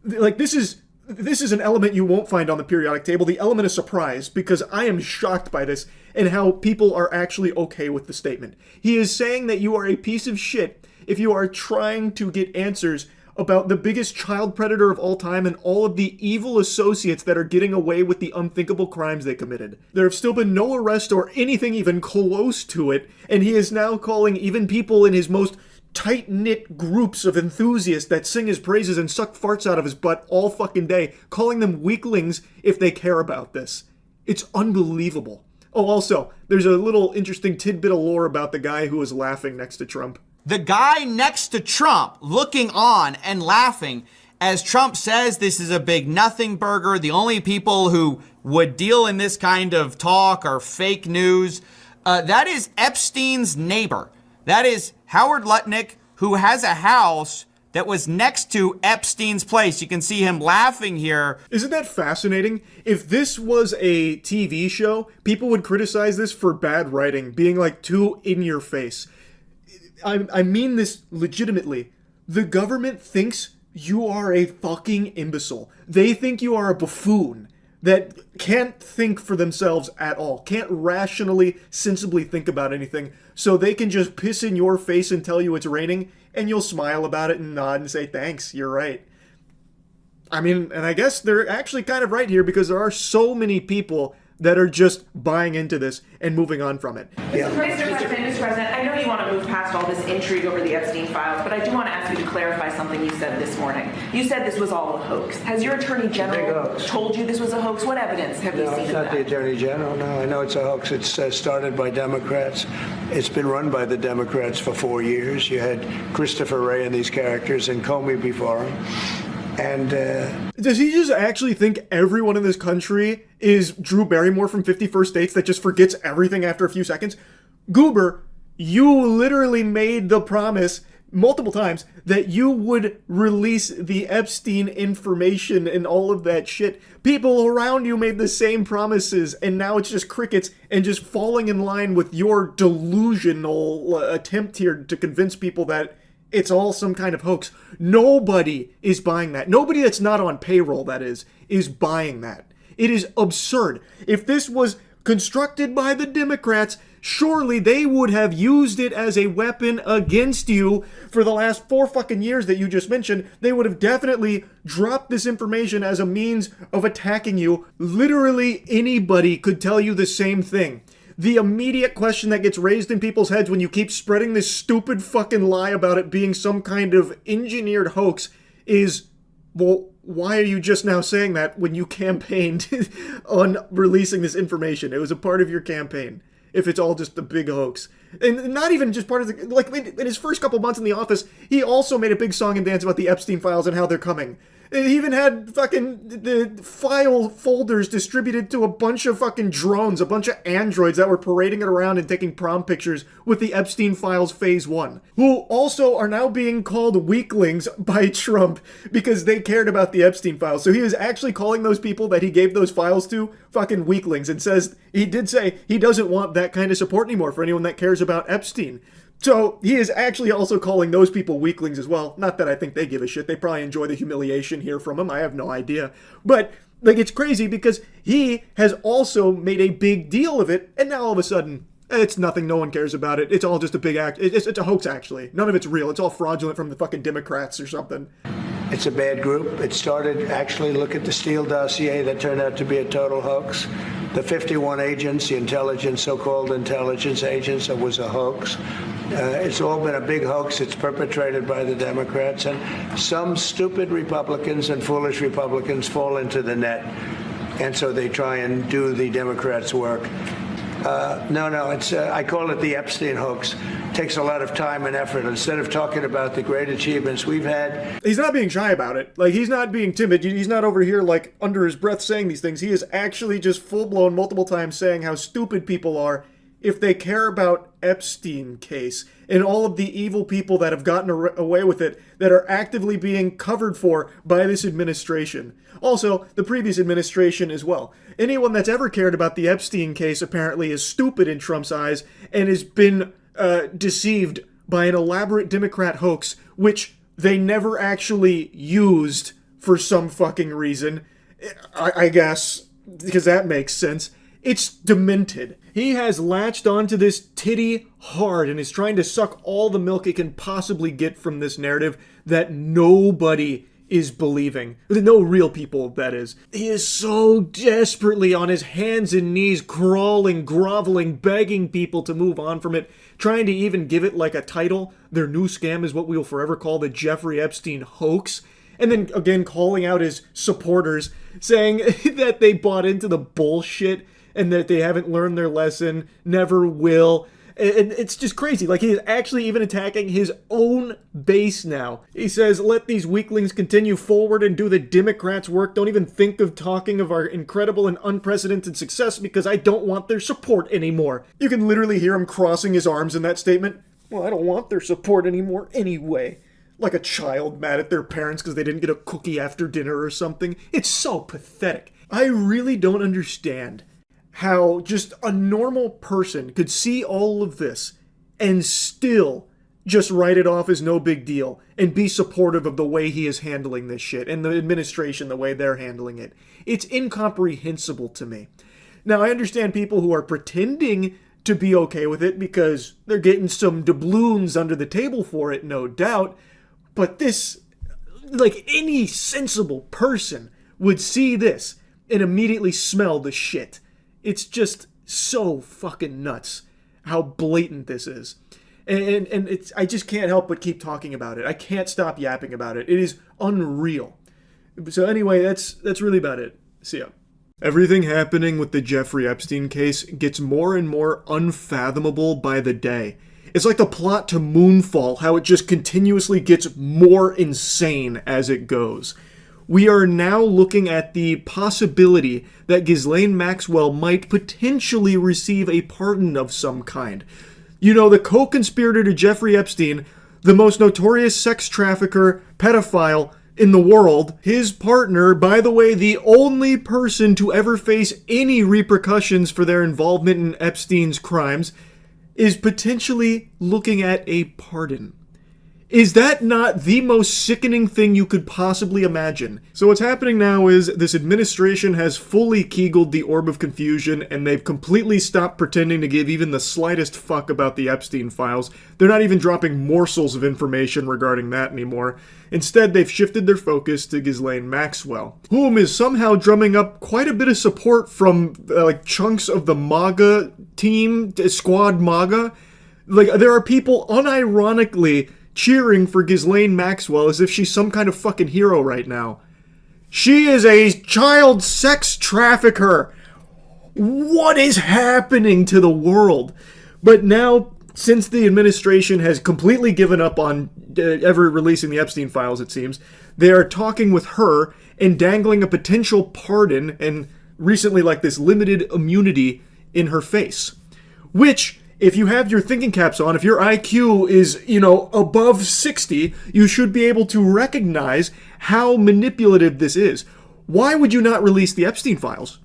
Like, this is an element you won't find on the periodic table, the element of surprise, because I am shocked by this and how people are actually okay with the statement. He is saying that you are a piece of shit if you are trying to get answers about the biggest child predator of all time and all of the evil associates that are getting away with the unthinkable crimes they committed. There have still been no arrest or anything even close to it, and he is now calling even people in his most tight-knit groups of enthusiasts that sing his praises and suck farts out of his butt all fucking day, calling them weaklings if they care about this. It's unbelievable. Oh, also, there's a little interesting tidbit of lore about the guy who was laughing next to Trump. The guy next to Trump looking on and laughing as Trump says this is a big nothing burger. The only people who would deal in this kind of talk are fake news. That is Epstein's neighbor. That is Howard Lutnick, who has a house that was next to Epstein's place. You can see him laughing here. Isn't that fascinating? If this was a TV show, people would criticize this for bad writing, being like too in your face. I mean this legitimately. The government thinks you are a fucking imbecile. They think you are a buffoon that can't think for themselves at all, can't rationally, sensibly think about anything, so they can just piss in your face and tell you it's raining, and you'll smile about it and nod and say, thanks, you're right. I mean, and I guess they're actually kind of right here because there are so many people that are just buying into this and moving on from it. Mr. President, I know you want to move past all this intrigue over the Epstein files, but I do want to ask you to clarify something you said this morning. You said this was all a hoax. Has your Attorney General told you this was a hoax? What evidence have you seen of that? No, it's not the Attorney General. No, I know it's a hoax. It's started by Democrats. It's been run by the Democrats for 4 years. You had Christopher Wray and these characters and Comey before him. And does he just actually think everyone in this country is Drew Barrymore from 50 First Dates that just forgets everything after a few seconds? Goober, you literally made the promise multiple times that you would release the Epstein information and all of that shit. People around you made the same promises, and now it's just crickets and just falling in line with your delusional attempt here to convince people that it's all some kind of hoax. Nobody is buying that. Nobody that's not on payroll, that is buying that. It is absurd. If this was constructed by the Democrats, surely they would have used it as a weapon against you for the last 4 fucking years that you just mentioned. They would have definitely dropped this information as a means of attacking you. Literally anybody could tell you the same thing. The immediate question that gets raised in people's heads when you keep spreading this stupid fucking lie about it being some kind of engineered hoax is, well, why are you just now saying that when you campaigned on releasing this information? It was a part of your campaign, if it's all just a big hoax. And not even just part of the, like, in his first couple months in the office, he also made a big song and dance about the Epstein files and how they're coming. He even had fucking the file folders distributed to a bunch of fucking drones, a bunch of androids that were parading it around and taking prom pictures with the Epstein Files Phase 1, who also are now being called weaklings by Trump because they cared about the Epstein files. So he is actually calling those people that he gave those files to fucking weaklings, and says, he did say he doesn't want that kind of support anymore for anyone that cares about Epstein. So he is actually also calling those people weaklings as well. Not that I think they give a shit. They probably enjoy the humiliation here from him. I have no idea. But, like, it's crazy because he has also made a big deal of it. And now all of a sudden, It's nothing. No one cares about it. It's all just a big act. It's a hoax, actually. None of it's real. It's all fraudulent from the fucking Democrats or something. It's a bad group. It started, actually, look at the Steele dossier that turned out to be a total hoax. The 51 agents, the intelligence, so-called intelligence agents, it was a hoax. It's all been a big hoax. It's perpetrated by the Democrats. And some stupid Republicans and foolish Republicans fall into the net. And so they try and do the Democrats' work. No, it's I call it the Epstein hoax. It takes a lot of time and effort. Instead of talking about the great achievements we've had. He's not being shy about it. Like, he's not being timid. He's not over here, like, under his breath saying these things. He is actually just full-blown multiple times saying how stupid people are if they care about Epstein case and all of the evil people that have gotten away with it that are actively being covered for by this administration. Also, the previous administration as well. Anyone that's ever cared about the Epstein case apparently is stupid in Trump's eyes and has been deceived by an elaborate Democrat hoax, which they never actually used for some fucking reason. I guess, because that makes sense. It's demented. He has latched onto this titty hard and is trying to suck all the milk it can possibly get from this narrative that nobody is believing. No real people, that is. He is so desperately on his hands and knees, crawling, groveling, begging people to move on from it, trying to even give it like a title. Their new scam is what we will forever call the Jeffrey Epstein hoax. And then again calling out his supporters, saying that they bought into the bullshit and that they haven't learned their lesson, never will. And it's just crazy. Like, he is actually even attacking his own base now. He says, let these weaklings continue forward and do the Democrats' work. Don't even think of talking of our incredible and unprecedented success because I don't want their support anymore. You can literally hear him crossing his arms in that statement. Well, I don't want their support anymore anyway. Like a child mad at their parents because they didn't get a cookie after dinner or something. It's so pathetic. I really don't understand how just a normal person could see all of this and still just write it off as no big deal and be supportive of the way he is handling this shit and the administration, the way they're handling it. It's incomprehensible to me. Now, I understand people who are pretending to be okay with it because they're getting some doubloons under the table for it, no doubt. But this, like, any sensible person would see this and immediately smell the shit. It's just so fucking nuts how blatant this is. And it's, I just can't help but keep talking about it. I can't stop yapping about it. It is unreal. So anyway, that's really about it. See ya. Everything happening with the Jeffrey Epstein case gets more and more unfathomable by the day. It's like the plot to Moonfall, how it just continuously gets more insane as it goes. We are now looking at the possibility that Ghislaine Maxwell might potentially receive a pardon of some kind. You know, the co-conspirator to Jeffrey Epstein, the most notorious sex trafficker, pedophile in the world, his partner, by the way, the only person to ever face any repercussions for their involvement in Epstein's crimes, is potentially looking at a pardon. Is that not the most sickening thing you could possibly imagine? So what's happening now is this administration has fully kegeled the orb of confusion and they've completely stopped pretending to give even the slightest fuck about the Epstein files. They're not even dropping morsels of information regarding that anymore. Instead, they've shifted their focus to Ghislaine Maxwell, whom is somehow drumming up quite a bit of support from like chunks of the MAGA team, Squad MAGA. Like, there are people unironically cheering for Ghislaine Maxwell as if she's some kind of fucking hero right now. She is a child sex trafficker. What is happening to the world? But now, since the administration has completely given up on ever releasing the Epstein files, it seems, they are talking with her and dangling a potential pardon and recently like this limited immunity in her face. Which, if you have your thinking caps on, if your IQ is, above 60, you should be able to recognize how manipulative this is. Why would you not release the Epstein files?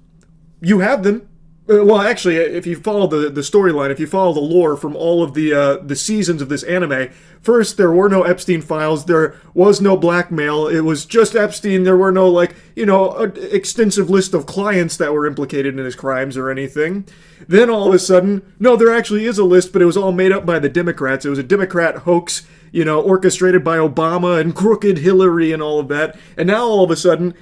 You have them. Well, actually, if you follow the storyline, if you follow the lore from all of the seasons of this anime, first, there were no Epstein files, there was no blackmail, it was just Epstein, there were no, extensive list of clients that were implicated in his crimes or anything. Then all of a sudden, no, there actually is a list, but it was all made up by the Democrats. It was a Democrat hoax, orchestrated by Obama and crooked Hillary and all of that. And now all of a sudden,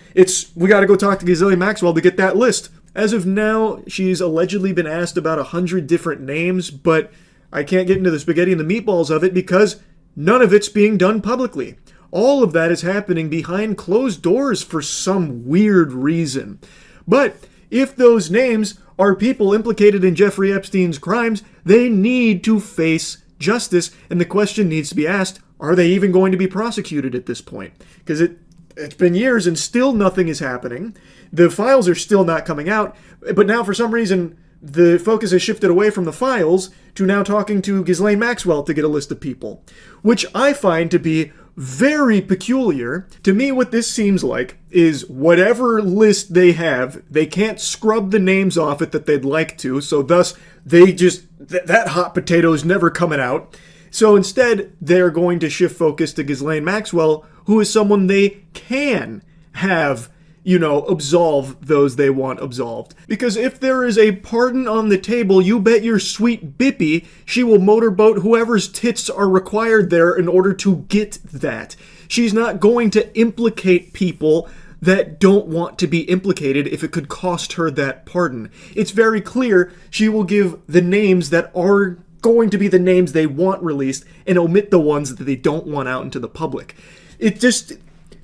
we gotta go talk to Ghislaine Maxwell to get that list. As of now, she's allegedly been asked about 100 different names, but I can't get into the spaghetti and the meatballs of it because none of it's being done publicly. All of that is happening behind closed doors for some weird reason. But if those names are people implicated in Jeffrey Epstein's crimes, they need to face justice, and the question needs to be asked, are they even going to be prosecuted at this point? Because it's been years and still nothing is happening. The files are still not coming out, but now for some reason the focus has shifted away from the files to now talking to Ghislaine Maxwell to get a list of people, which I find to be very peculiar. To me, what this seems like is whatever list they have, they can't scrub the names off it that they'd like to, so thus they just, that hot potato is never coming out. So instead, they're going to shift focus to Ghislaine Maxwell, who is someone they can have, absolve those they want absolved. Because if there is a pardon on the table, you bet your sweet Bippy she will motorboat whoever's tits are required there in order to get that. She's not going to implicate people that don't want to be implicated if it could cost her that pardon. It's very clear she will give the names that are going to be the names they want released and omit the ones that they don't want out into the public. It just,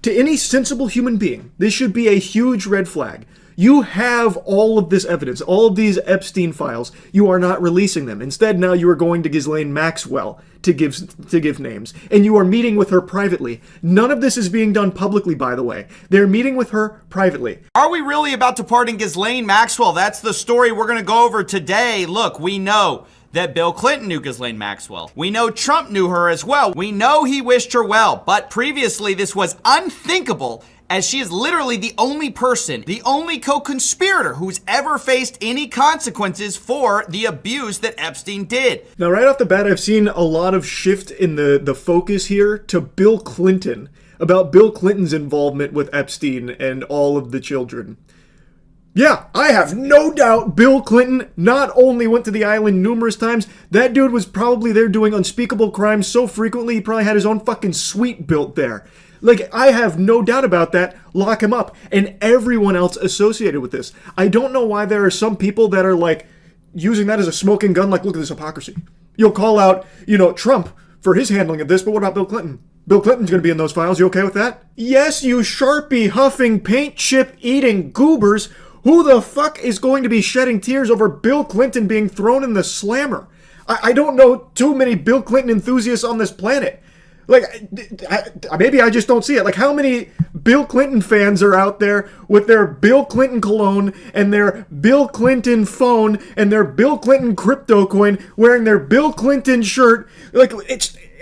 to any sensible human being, this should be a huge red flag. You have all of this evidence, all of these Epstein files. You are not releasing them. Instead, now you are going to Ghislaine Maxwell to give names, and you are meeting with her privately. None of this is being done publicly, by the way. They're meeting with her privately. Are we really about to pardon Ghislaine Maxwell? That's the story we're going to go over today. Look, we know that Bill Clinton knew Ghislaine Maxwell. We know Trump knew her as well. We know he wished her well, but previously this was unthinkable, as she is literally the only person, the only co-conspirator who's ever faced any consequences for the abuse that Epstein did. Now, right off the bat, I've seen a lot of shift in the focus here to Bill Clinton, about Bill Clinton's involvement with Epstein and all of the children. Yeah, I have no doubt Bill Clinton not only went to the island numerous times, that dude was probably there doing unspeakable crimes so frequently he probably had his own fucking suite built there. I have no doubt about that. Lock him up. And everyone else associated with this. I don't know why there are some people that are using that as a smoking gun, look at this hypocrisy. You'll call out, Trump for his handling of this, but what about Bill Clinton? Bill Clinton's going to be in those files. You okay with that? Yes, you Sharpie huffing, paint chip eating goobers. Who the fuck is going to be shedding tears over Bill Clinton being thrown in the slammer? I don't know too many Bill Clinton enthusiasts on this planet. Maybe I just don't see it. How many Bill Clinton fans are out there with their Bill Clinton cologne and their Bill Clinton phone and their Bill Clinton crypto coin wearing their Bill Clinton shirt?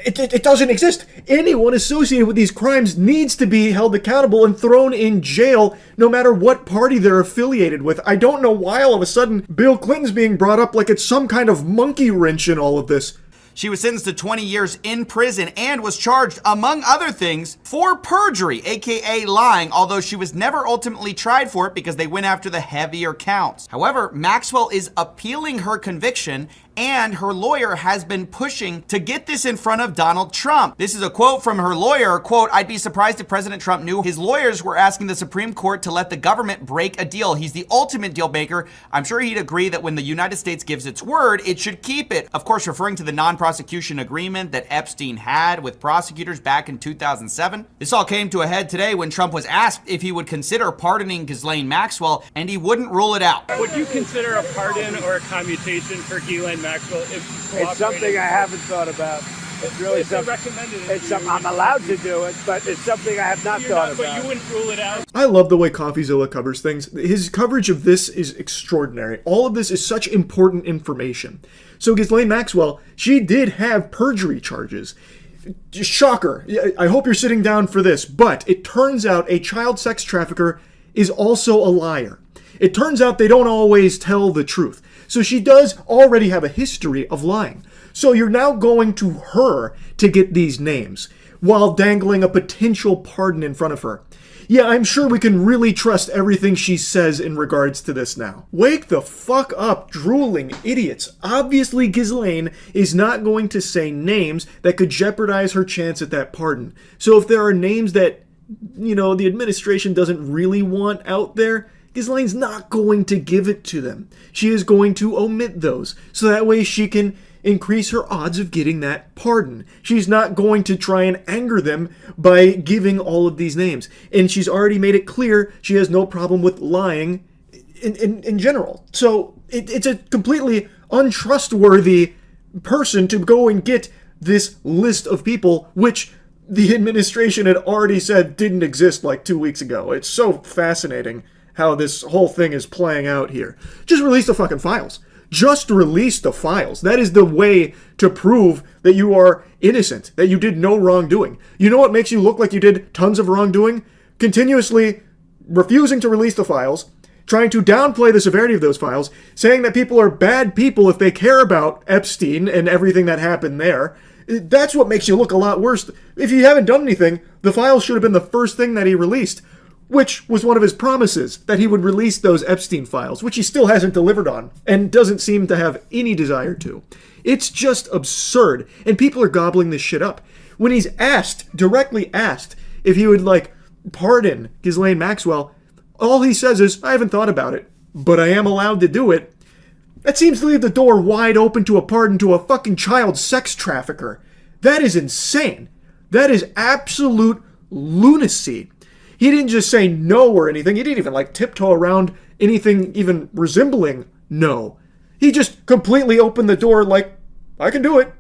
It doesn't exist. Anyone associated with these crimes needs to be held accountable and thrown in jail no matter what party they're affiliated with. I don't know why all of a sudden Bill Clinton's being brought up like it's some kind of monkey wrench in all of this. She was sentenced to 20 years in prison and was charged, among other things, for perjury, aka lying, although she was never ultimately tried for it because they went after the heavier counts. However, Maxwell is appealing her conviction, and her lawyer has been pushing to get this in front of Donald Trump. This is a quote from her lawyer, quote, "I'd be surprised if President Trump knew his lawyers were asking the Supreme Court to let the government break a deal. He's the ultimate deal maker. I'm sure he'd agree that when the United States gives its word, it should keep it." Of course, referring to the non-prosecution agreement that Epstein had with prosecutors back in 2007. This all came to a head today when Trump was asked if he would consider pardoning Ghislaine Maxwell, and he wouldn't rule it out. Would you consider a pardon or a commutation for Ghislaine Maxwell if it's something I haven't thought about. It's really something. It's something I'm allowed to do it, but it's something I have not thought about. But you wouldn't rule it out. I love the way CoffeeZilla covers things. His coverage of this is extraordinary. All of this is such important information. So Ghislaine Maxwell, she did have perjury charges. Shocker. I hope you're sitting down for this, but it turns out a child sex trafficker is also a liar. It turns out they don't always tell the truth. So she does already have a history of lying. So you're now going to her to get these names while dangling a potential pardon in front of her. Yeah, I'm sure we can really trust everything she says in regards to this now. Wake the fuck up, drooling idiots. Obviously, Ghislaine is not going to say names that could jeopardize her chance at that pardon. So if there are names that, the administration doesn't really want out there, Ghislaine's not going to give it to them. She is going to omit those, so that way she can increase her odds of getting that pardon. She's not going to try and anger them by giving all of these names. And she's already made it clear she has no problem with lying in general. So it's a completely untrustworthy person to go and get this list of people, which the administration had already said didn't exist like 2 weeks ago. It's so fascinating how this whole thing is playing out here. Just release the fucking files. Just release the files. That is the way to prove that you are innocent, that you did no wrongdoing. You know what makes you look like you did tons of wrongdoing? Continuously refusing to release the files, trying to downplay the severity of those files, saying that people are bad people if they care about Epstein and everything that happened there. That's what makes you look a lot worse. If you haven't done anything, the files should have been the first thing that he released, which was one of his promises, that he would release those Epstein files, which he still hasn't delivered on, and doesn't seem to have any desire to. It's just absurd, and people are gobbling this shit up. When he's directly asked, if he would, pardon Ghislaine Maxwell, all he says is, I haven't thought about it, but I am allowed to do it. That seems to leave the door wide open to a pardon to a fucking child sex trafficker. That is insane. That is absolute lunacy. He didn't just say no or anything. He didn't even tiptoe around anything even resembling no. He just completely opened the door I can do it.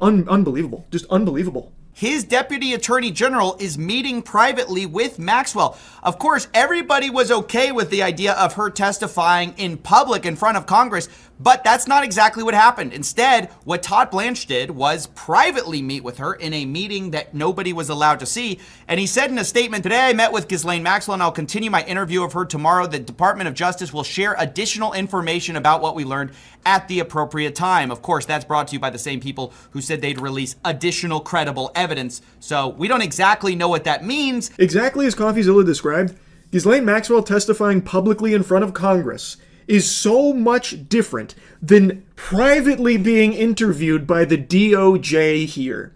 Unbelievable. Just unbelievable. His deputy attorney general is meeting privately with Maxwell. Of course, everybody was okay with the idea of her testifying in public in front of Congress, but that's not exactly what happened. Instead, what Todd Blanche did was privately meet with her in a meeting that nobody was allowed to see. And he said in a statement, today I met with Ghislaine Maxwell and I'll continue my interview of her tomorrow. The Department of Justice will share additional information about what we learned at the appropriate time. Of course, that's brought to you by the same people who said they'd release additional credible evidence. So we don't exactly know what that means. Exactly as CoffeeZilla described, Ghislaine Maxwell testifying publicly in front of Congress is so much different than privately being interviewed by the DOJ here.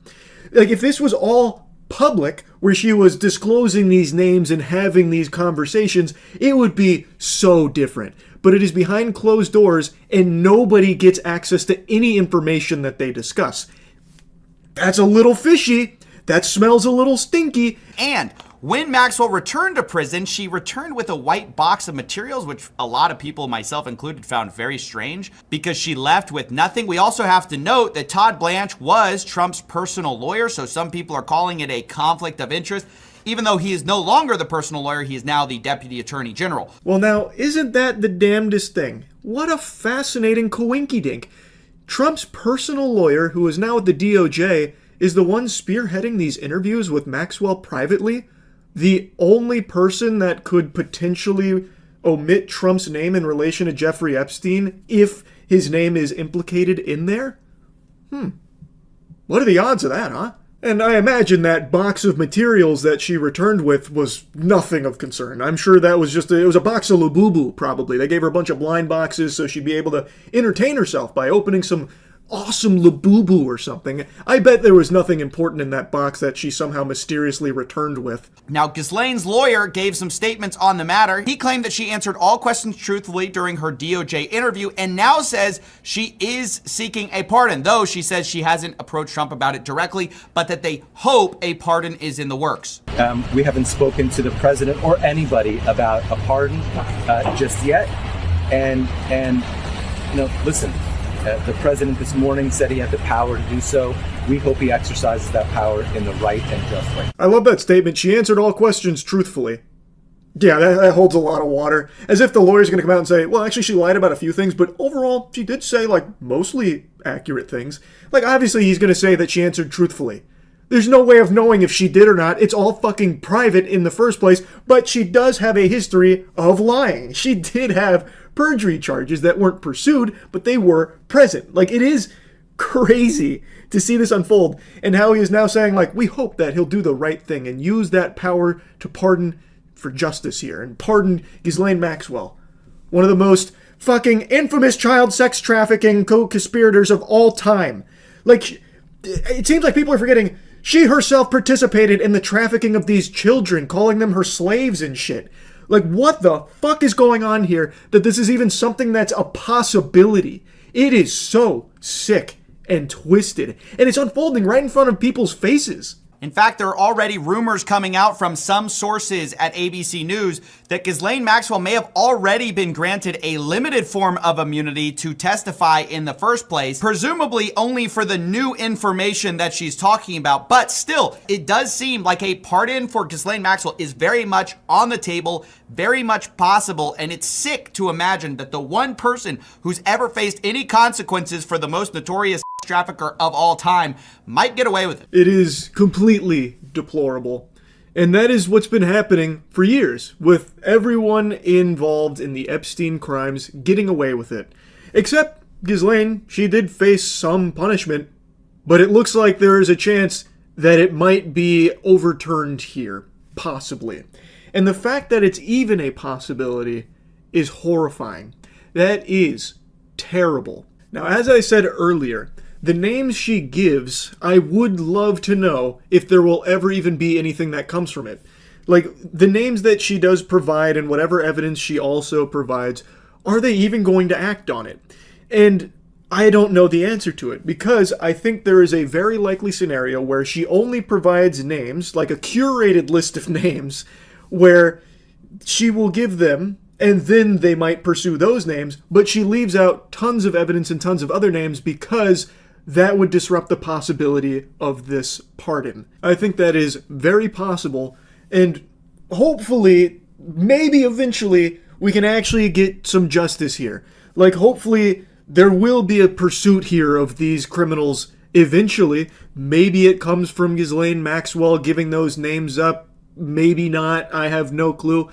If this was all public, where she was disclosing these names and having these conversations, it would be so different. But it is behind closed doors, and nobody gets access to any information that they discuss. That's a little fishy. That smells a little stinky. And when Maxwell returned to prison, she returned with a white box of materials, which a lot of people, myself included, found very strange because she left with nothing. We also have to note that Todd Blanche was Trump's personal lawyer, so some people are calling it a conflict of interest. Even though he is no longer the personal lawyer, he is now the deputy attorney general. Well, now, isn't that the damnedest thing? What a fascinating coinkydink. Trump's personal lawyer, who is now at the DOJ, is the one spearheading these interviews with Maxwell privately. The only person that could potentially omit Trump's name in relation to Jeffrey Epstein if his name is implicated in there? What are the odds of that, huh? And I imagine that box of materials that she returned with was nothing of concern. I'm sure that was it was a box of Labubu, probably. They gave her a bunch of blind boxes so she'd be able to entertain herself by opening some awesome Labubu or something. I bet there was nothing important in that box that she somehow mysteriously returned with. Now, Ghislaine's lawyer gave some statements on the matter. He claimed that she answered all questions truthfully during her DOJ interview and now says she is seeking a pardon, though she says she hasn't approached Trump about it directly, but that they hope a pardon is in the works. We haven't spoken to the president or anybody about a pardon just yet. And listen, the president this morning said he had the power to do so. We hope he exercises that power in the right and just way. I love that statement. She answered all questions truthfully. Yeah, that holds a lot of water. As if the lawyer's going to come out and say, well, actually, she lied about a few things, but overall, she did say, mostly accurate things. Obviously, he's going to say that she answered truthfully. There's no way of knowing if she did or not. It's all fucking private in the first place, but she does have a history of lying. She did have perjury charges that weren't pursued, but they were present. Like, it is crazy to see this unfold, and how he is now saying, like, we hope that he'll do the right thing and use that power to pardon for justice here, and pardon Ghislaine Maxwell, one of the most fucking infamous child sex trafficking co-conspirators of all time. Like, it seems like people are forgetting she herself participated in the trafficking of these children, calling them her slaves and shit. Like, what the fuck is going on here that this is even something that's a possibility? It is so sick and twisted, and it's unfolding right in front of people's faces. In fact, there are already rumors coming out from some sources at ABC News that Ghislaine Maxwell may have already been granted a limited form of immunity to testify in the first place, presumably only for the new information that she's talking about. But still, it does seem like a pardon for Ghislaine Maxwell is very much on the table, very much possible, and it's sick to imagine that the one person who's ever faced any consequences for the most notorious trafficker of all time might get away with it. It is completely deplorable. And that is what's been happening for years, with everyone involved in the Epstein crimes getting away with it. Except Ghislaine, she did face some punishment, but it looks like there is a chance that it might be overturned here, possibly. And the fact that it's even a possibility is horrifying. That is terrible. Now, as I said earlier, the names she gives, I would love to know if there will ever even be anything that comes from it. Like, the names that she does provide and whatever evidence she also provides, are they even going to act on it? And I don't know the answer to it, because I think there is a very likely scenario where she only provides names, like a curated list of names, where she will give them, and then they might pursue those names, but she leaves out tons of evidence and tons of other names because that would disrupt the possibility of this pardon. I think that is very possible, and hopefully, maybe eventually, we can actually get some justice here. Like, hopefully, there will be a pursuit here of these criminals eventually. Maybe it comes from Ghislaine Maxwell giving those names up. Maybe not. I have no clue.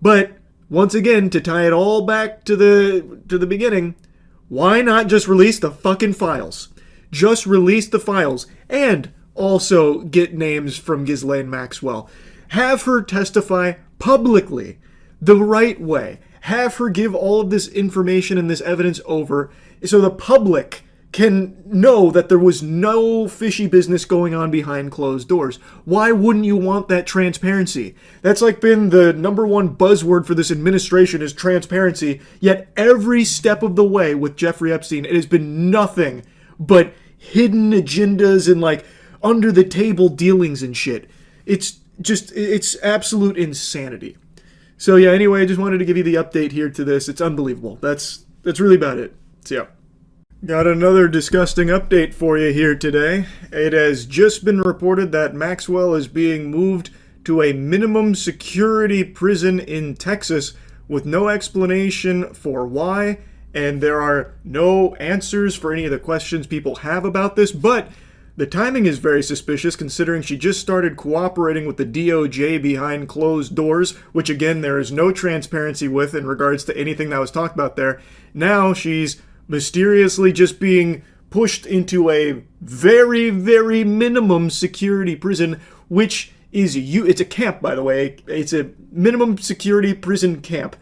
But once again, to tie it all back to the beginning, why not just release the fucking files? Just release the files, and also get names from Ghislaine Maxwell. Have her testify publicly, the right way. Have her give all of this information and this evidence over so the public can know that there was no fishy business going on behind closed doors. Why wouldn't you want that transparency? That's like been the number one buzzword for this administration is transparency, yet every step of the way with Jeffrey Epstein, it has been nothing but hidden agendas and like under the table dealings and shit. It's absolute insanity. So yeah, anyway, I just wanted to give you the update here to this. It's unbelievable. That's really about it. So yeah. Got another disgusting update for you here today. It has just been reported that Maxwell is being moved to a minimum security prison in Texas with no explanation for why. And there are no answers for any of the questions people have about this, but the timing is very suspicious considering she just started cooperating with the DOJ behind closed doors, which again, there is no transparency with in regards to anything that was talked about there. Now she's mysteriously just being pushed into a very, very minimum security prison, which is, it's a camp, by the way. It's a minimum security prison camp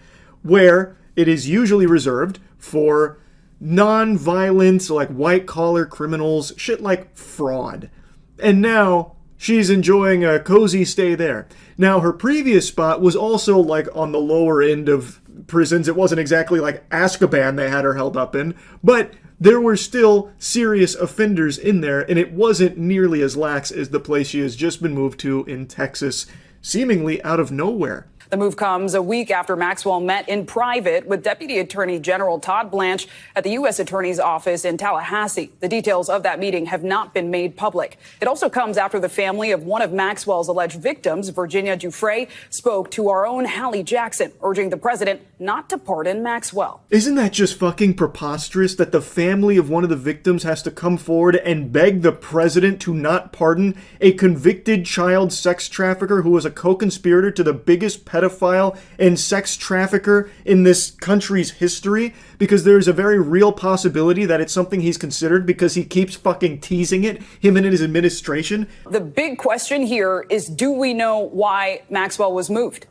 where it is usually reserved for non-violent, like white-collar criminals, shit like fraud. And now she's enjoying a cozy stay there. Now, her previous spot was also like on the lower end of prisons. It wasn't exactly like Azkaban they had her held up in, but there were still serious offenders in there, and it wasn't nearly as lax as the place she has just been moved to in Texas, seemingly out of nowhere. The move comes a week after Maxwell met in private with Deputy Attorney General Todd Blanche at the U.S. Attorney's office in Tallahassee. The details of that meeting have not been made public. It also comes after the family of one of Maxwell's alleged victims, Virginia Giuffre, spoke to our own Hallie Jackson, urging the president not to pardon Maxwell. Isn't that just fucking preposterous that the family of one of the victims has to come forward and beg the president to not pardon a convicted child sex trafficker who was a co-conspirator to the biggest pedophile and sex trafficker in this country's history? Because there's a very real possibility that it's something he's considered because he keeps fucking teasing it, him and his administration. The big question here is, do we know why Maxwell was moved?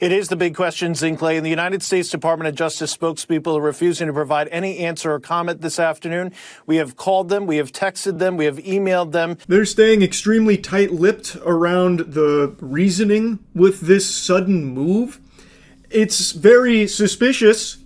It is the big question, Zinkley, and the United States Department of Justice spokespeople are refusing to provide any answer or comment this afternoon. We have called them, we have texted them, we have emailed them. They're staying extremely tight-lipped around the reasoning with this sudden move. It's very suspicious.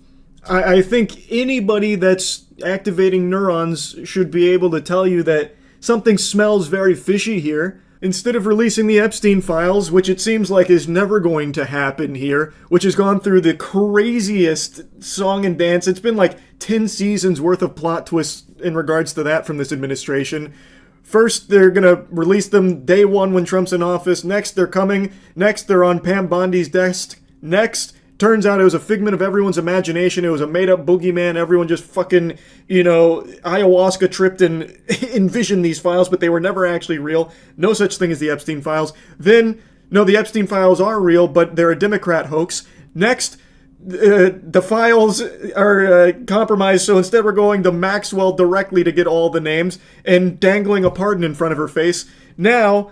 I think anybody that's activating neurons should be able to tell you that something smells very fishy here. Instead of releasing the Epstein Files, which it seems like is never going to happen here, which has gone through the craziest song and dance. It's been like 10 seasons worth of plot twists in regards to that from this administration. First, they're going to release them day one when Trump's in office. Next, they're coming. Next, they're on Pam Bondi's desk. Next, turns out it was a figment of everyone's imagination. It was a made-up boogeyman. Everyone just fucking, ayahuasca tripped and envisioned these files, but they were never actually real. No such thing as the Epstein Files. Then, no, the Epstein Files are real, but they're a Democrat hoax. Next, the files are compromised, so instead we're going to Maxwell directly to get all the names and dangling a pardon in front of her face. Now,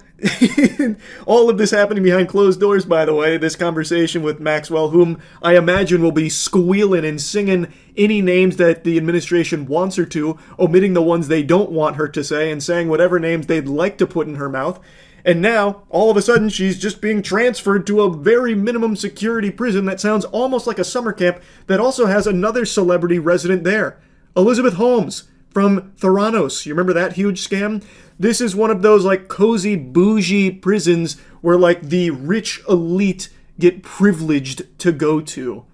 all of this happening behind closed doors, by the way, this conversation with Maxwell, whom I imagine will be squealing and singing any names that the administration wants her to, omitting the ones they don't want her to say, and saying whatever names they'd like to put in her mouth. And now, all of a sudden, she's just being transferred to a very minimum security prison that sounds almost like a summer camp that also has another celebrity resident there. Elizabeth Holmes from Theranos. You remember that huge scam? This is one of those like cozy, bougie prisons where like the rich elite get privileged to go to.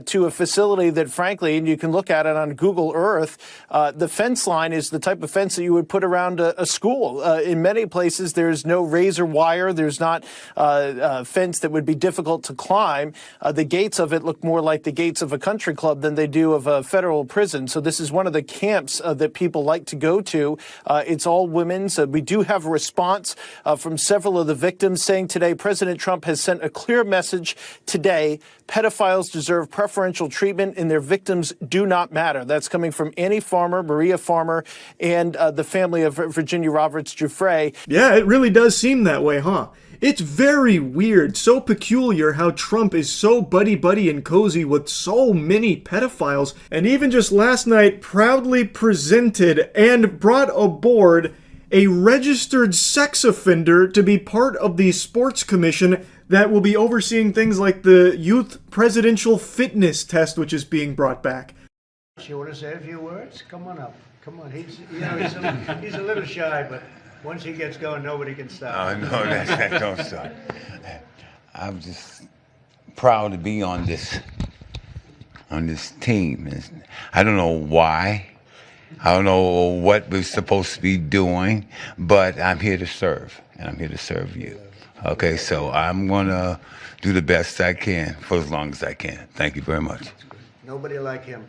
To a facility that, frankly, and you can look at it on Google Earth, the fence line is the type of fence that you would put around a school. In many places, there's no razor wire. There's not a fence that would be difficult to climb. The gates of it look more like the gates of a country club than they do of a federal prison. So this is one of the camps that people like to go to. It's all women's. We do have a response from several of the victims saying today President Trump has sent a clear message today. Pedophiles deserve preferential treatment and their victims do not matter. That's coming from Annie Farmer, Maria Farmer, and the family of Virginia Roberts Giuffre. Yeah, it really does seem that way, huh? It's very weird, so peculiar how Trump is so buddy-buddy and cozy with so many pedophiles, and even just last night proudly presented and brought aboard a registered sex offender to be part of the sports commission that will be overseeing things like the youth presidential fitness test, which is being brought back. You want to say a few words? Come on up. Come on. He's a little shy, but once he gets going, nobody can stop. Oh, no, that don't stop. I'm just proud to be on this team. I don't know why. I don't know what we're supposed to be doing, but I'm here to serve, and I'm here to serve you. Okay, so I'm going to do the best I can for as long as I can. Thank you very much. Nobody like him.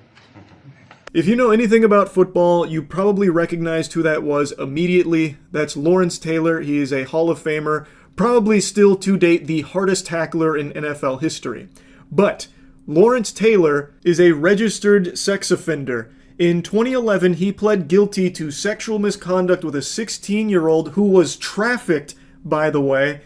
If you know anything about football, you probably recognized who that was immediately. That's Lawrence Taylor. He is a Hall of Famer, probably still to date the hardest tackler in NFL history. But Lawrence Taylor is a registered sex offender. In 2011, he pled guilty to sexual misconduct with a 16-year-old who was trafficked, by the way,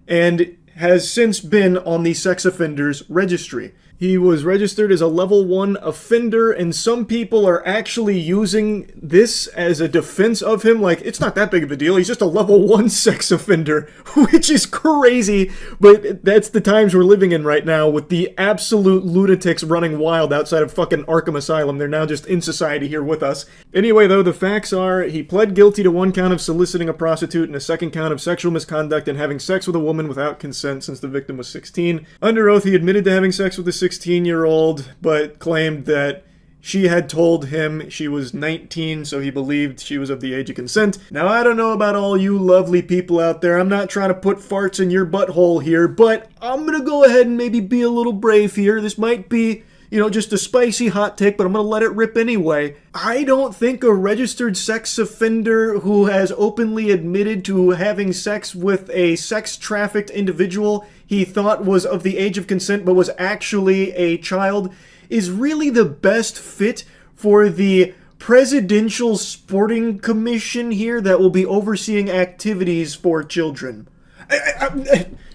and has since been on the sex offenders registry. He was registered as a level 1 offender, and some people are actually using this as a defense of him. Like, it's not that big of a deal. He's just a level 1 sex offender, which is crazy. But that's the times we're living in right now with the absolute lunatics running wild outside of fucking Arkham Asylum. They're now just in society here with us. Anyway, though, the facts are he pled guilty to 1 count of soliciting a prostitute and a 2nd count of sexual misconduct and having sex with a woman without consent. consent since the victim was 16. Under oath, he admitted to having sex with a 16-year-old, but claimed that she had told him she was 19, so he believed she was of the age of consent. Now, I don't know about all you lovely people out there. I'm not trying to put farts in your butthole here, but I'm gonna go ahead and maybe be a little brave here. This might be, just a spicy hot take, but I'm gonna let it rip anyway. I don't think a registered sex offender who has openly admitted to having sex with a sex-trafficked individual he thought was of the age of consent but was actually a child is really the best fit for the Presidential Sporting Commission here that will be overseeing activities for children.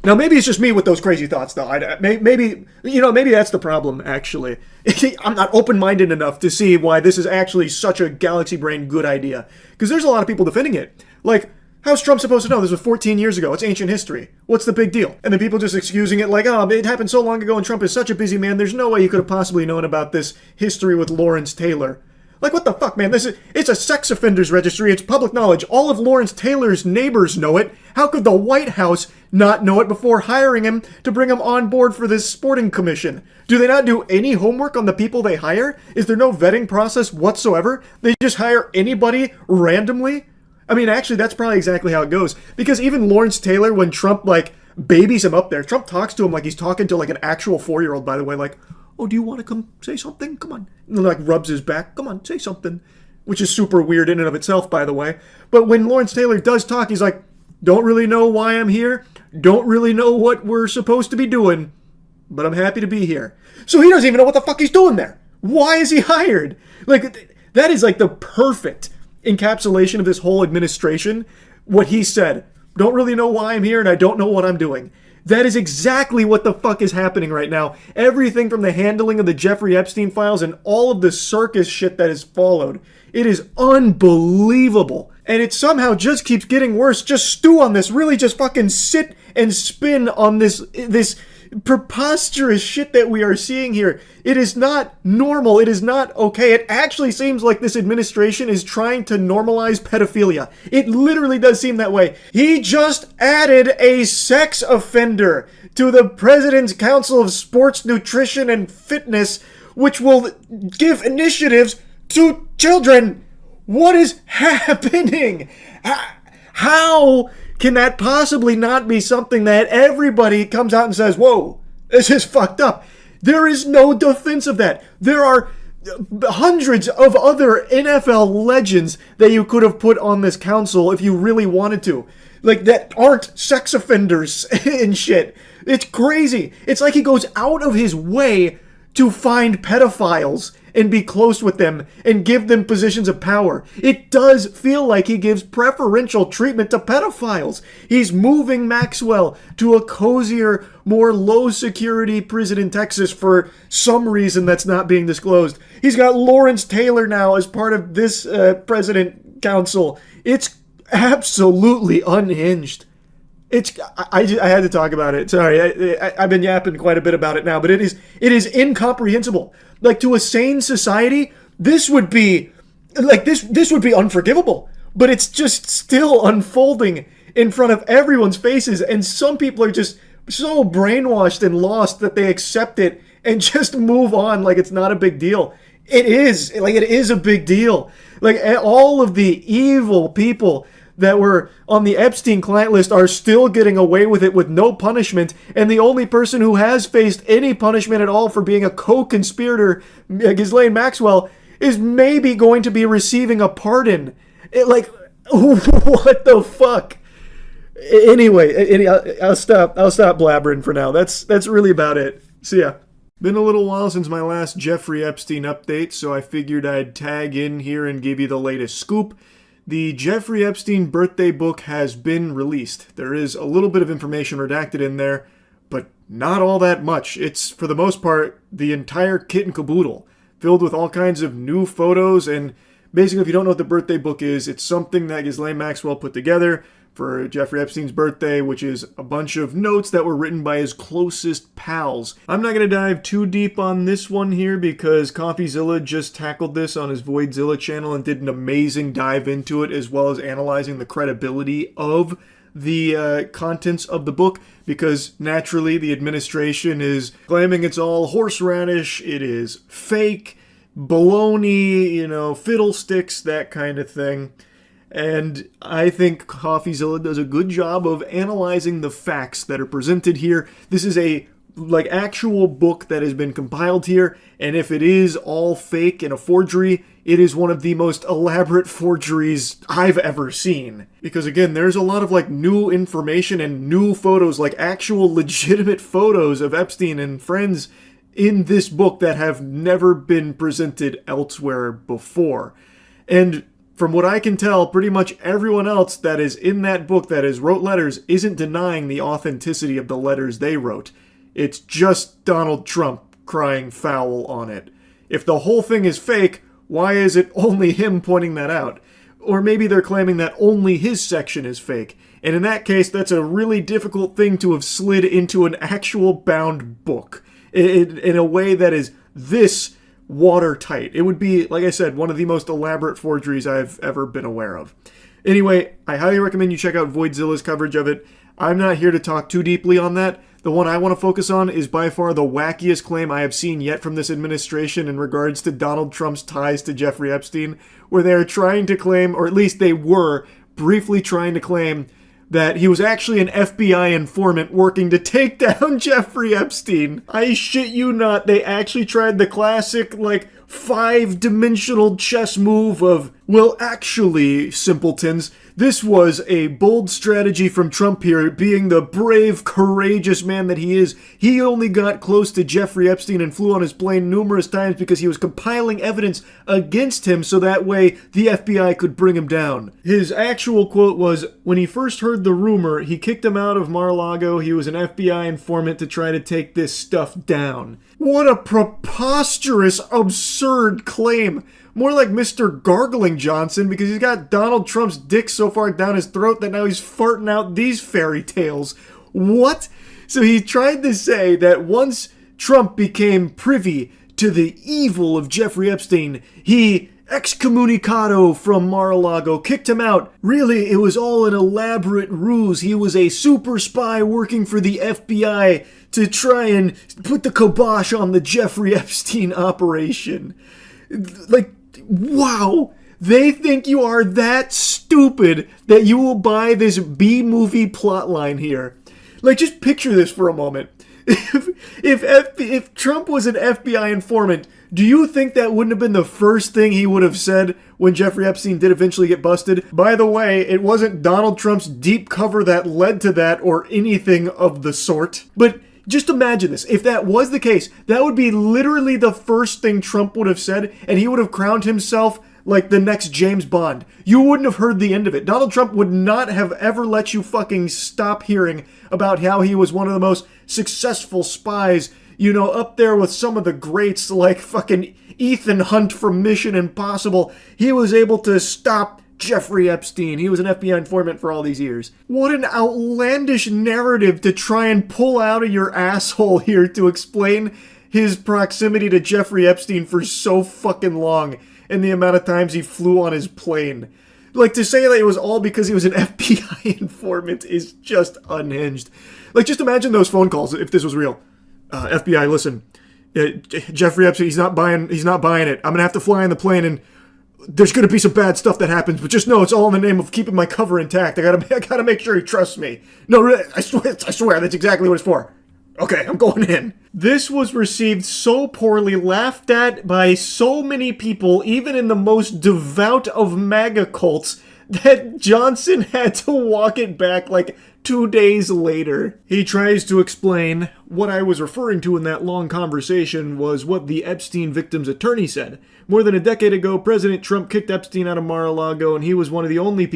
Now, maybe it's just me with those crazy thoughts, though. Maybe that's the problem, actually. I'm not open-minded enough to see why this is actually such a galaxy brain good idea. Because there's a lot of people defending it. Like, how's Trump supposed to know? This was 14 years ago. It's ancient history. What's the big deal? And then people just excusing it like, oh, it happened so long ago and Trump is such a busy man. There's no way you could have possibly known about this history with Lawrence Taylor. Like, what the fuck, man? It's a sex offenders registry. It's public knowledge. All of Lawrence Taylor's neighbors know it. How could the White House not know it before hiring him to bring him on board for this sporting commission? Do they not do any homework on the people they hire? Is there no vetting process whatsoever? They just hire anybody randomly? I mean, actually, that's probably exactly how it goes. Because even Lawrence Taylor, when Trump, babies him up there, Trump talks to him like he's talking to, an actual 4-year-old, by the way, like, oh, do you want to come say something? Come on. And then, rubs his back. Come on, say something. Which is super weird in and of itself, by the way. But when Lawrence Taylor does talk, he's like, don't really know why I'm here. Don't really know what we're supposed to be doing. But I'm happy to be here. So he doesn't even know what the fuck he's doing there. Why is he hired? That is the perfect encapsulation of this whole administration. What he said. Don't really know why I'm here and I don't know what I'm doing. That is exactly what the fuck is happening right now. Everything from the handling of the Jeffrey Epstein files and all of the circus shit that has followed. It is unbelievable. And it somehow just keeps getting worse. Just stew on this. Really just fucking sit and spin on this preposterous shit that we are seeing here. It is not normal. It is not okay. It actually seems like this administration is trying to normalize pedophilia. It literally does seem that way. He just added a sex offender to the President's Council of Sports, Nutrition, and Fitness, which will give initiatives to children. What is happening? How can that possibly not be something that everybody comes out and says, whoa, this is fucked up? There is no defense of that. There are hundreds of other NFL legends that you could have put on this council if you really wanted to. That aren't sex offenders and shit. It's crazy. It's like he goes out of his way to find pedophiles and be close with them and give them positions of power. It does feel like he gives preferential treatment to pedophiles. He's moving Maxwell to a cozier, more low-security prison in Texas for some reason that's not being disclosed. He's got Lawrence Taylor now as part of this president council. It's absolutely unhinged. I had to talk about it. Sorry, I've been yapping quite a bit about it now, but it is incomprehensible. To a sane society, this would be this would be unforgivable. But it's just still unfolding in front of everyone's faces, and some people are just so brainwashed and lost that they accept it and just move on like it's not a big deal. It is a big deal. All of the evil people that were on the Epstein client list are still getting away with it with no punishment, and the only person who has faced any punishment at all for being a co-conspirator, Ghislaine Maxwell, is maybe going to be receiving a pardon. What the fuck? Anyway, I'll stop blabbering for now. That's really about it. See ya. Been a little while since my last Jeffrey Epstein update, so I figured I'd tag in here and give you the latest scoop. The Jeffrey Epstein birthday book has been released. There is a little bit of information redacted in there, but not all that much. It's, for the most part, the entire kit and caboodle, filled with all kinds of new photos, and basically, if you don't know what the birthday book is, it's something that Ghislaine Maxwell put together for Jeffrey Epstein's birthday, which is a bunch of notes that were written by his closest pals. I'm not going to dive too deep on this one here because CoffeeZilla just tackled this on his Voidzilla channel and did an amazing dive into it, as well as analyzing the credibility of the contents of the book, because naturally the administration is claiming it's all horseradish, it is fake, baloney, fiddlesticks, that kind of thing. And I think CoffeeZilla does a good job of analyzing the facts that are presented here. This is a actual book that has been compiled here, and if it is all fake and a forgery, it is one of the most elaborate forgeries I've ever seen. Because again, there's a lot of new information and new photos, actual legitimate photos of Epstein and friends in this book that have never been presented elsewhere before. And from what I can tell, pretty much everyone else that is in that book that has wrote letters isn't denying the authenticity of the letters they wrote. It's just Donald Trump crying foul on it. If the whole thing is fake, why is it only him pointing that out? Or maybe they're claiming that only his section is fake. And in that case, that's a really difficult thing to have slid into an actual bound book in a way that is this watertight. It would be, like I said, one of the most elaborate forgeries I've ever been aware of. Anyway, I highly recommend you check out Voidzilla's coverage of it. I'm not here to talk too deeply on that. The one I want to focus on is by far the wackiest claim I have seen yet from this administration in regards to Donald Trump's ties to Jeffrey Epstein, where they are trying to claim, or at least they were briefly trying to claim, that he was actually an FBI informant working to take down Jeffrey Epstein. I shit you not, they actually tried the classic, 5-dimensional chess move of, well, actually, simpletons, this was a bold strategy from Trump here, being the brave, courageous man that he is. He only got close to Jeffrey Epstein and flew on his plane numerous times because he was compiling evidence against him so that way the FBI could bring him down. His actual quote was, when he first heard the rumor, he kicked him out of Mar-a-Lago. He was an FBI informant to try to take this stuff down. What a preposterous, absurd claim. More like Mr. Gargling Johnson, because he's got Donald Trump's dick so far down his throat that now he's farting out these fairy tales. What? So he tried to say that once Trump became privy to the evil of Jeffrey Epstein, he excommunicado from Mar-a-Lago, kicked him out. Really, it was all an elaborate ruse. He was a super spy working for the FBI to try and put the kibosh on the Jeffrey Epstein operation. Wow, they think you are that stupid that you will buy this B-movie plotline here. Just picture this for a moment. If Trump was an FBI informant, do you think that wouldn't have been the first thing he would have said when Jeffrey Epstein did eventually get busted? By the way, it wasn't Donald Trump's deep cover that led to that or anything of the sort. But just imagine this. If that was the case, that would be literally the first thing Trump would have said, and he would have crowned himself like the next James Bond. You wouldn't have heard the end of it. Donald Trump would not have ever let you fucking stop hearing about how he was one of the most successful spies, up there with some of the greats like fucking Ethan Hunt from Mission Impossible. He was able to stop Jeffrey Epstein. He was an FBI informant for all these years. What an outlandish narrative to try and pull out of your asshole here to explain his proximity to Jeffrey Epstein for so fucking long and the amount of times he flew on his plane. To say that it was all because he was an FBI informant is just unhinged. Just imagine those phone calls if this was real. FBI, listen, Jeffrey Epstein, he's not buying it. I'm gonna have to fly on the plane and there's going to be some bad stuff that happens, but just know it's all in the name of keeping my cover intact. I gotta make sure he trusts me. No, really, I swear, that's exactly what it's for. Okay, I'm going in. This was received so poorly, laughed at by so many people, even in the most devout of MAGA cults, that Johnson had to walk it back 2 days later. He tries to explain what I was referring to in that long conversation was what the Epstein victim's attorney said. More than a decade ago, President Trump kicked Epstein out of Mar-a-Lago, and he was one of the only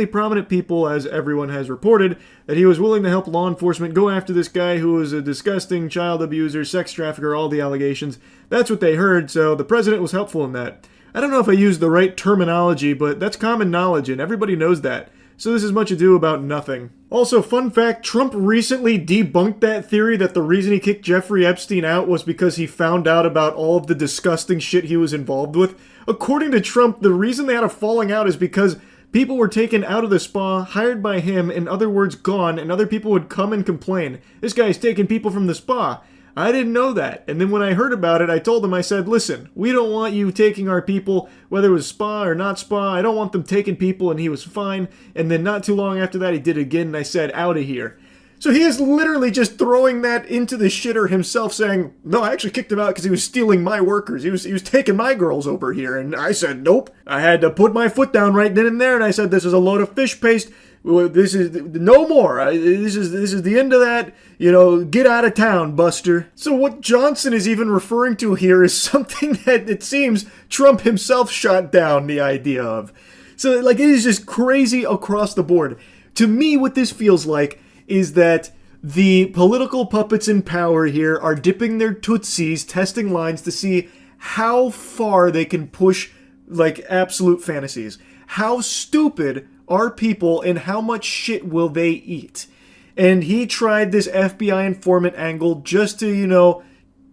prominent people, as everyone has reported, that he was willing to help law enforcement go after this guy who was a disgusting child abuser, sex trafficker, all the allegations. That's what they heard, so the president was helpful in that. I don't know if I used the right terminology, but that's common knowledge, and everybody knows that. So this is much ado about nothing. Also, fun fact, Trump recently debunked that theory that the reason he kicked Jeffrey Epstein out was because he found out about all of the disgusting shit he was involved with. According to Trump, the reason they had a falling out is because People were taken out of the spa, hired by him, in other words, gone, and other people would come and complain. This guy's taking people from the spa. I didn't know that. And then when I heard about it, I told him, I said, listen, we don't want you taking our people, whether it was spa or not spa. I don't want them taking people, and he was fine. And then not too long after that, he did it again, and I said, out of here. So he is literally just throwing that into the shitter himself, saying, no, I actually kicked him out because he was stealing my workers. He was taking my girls over here. And I said, nope. I had to put my foot down right then and there, and I said, this is a load of fish paste. This is no more. This is the end of that. You know, get out of town, Buster. So what Johnson is even referring to here is something that it seems Trump himself shot down the idea of. So, like, it is just crazy across the board. To me, what this feels like is that the political puppets in power here are dipping their tootsies, testing lines to see how far they can push, like, absolute fantasies. How stupid are people and how much shit will they eat? And he tried this FBI informant angle just to, you know,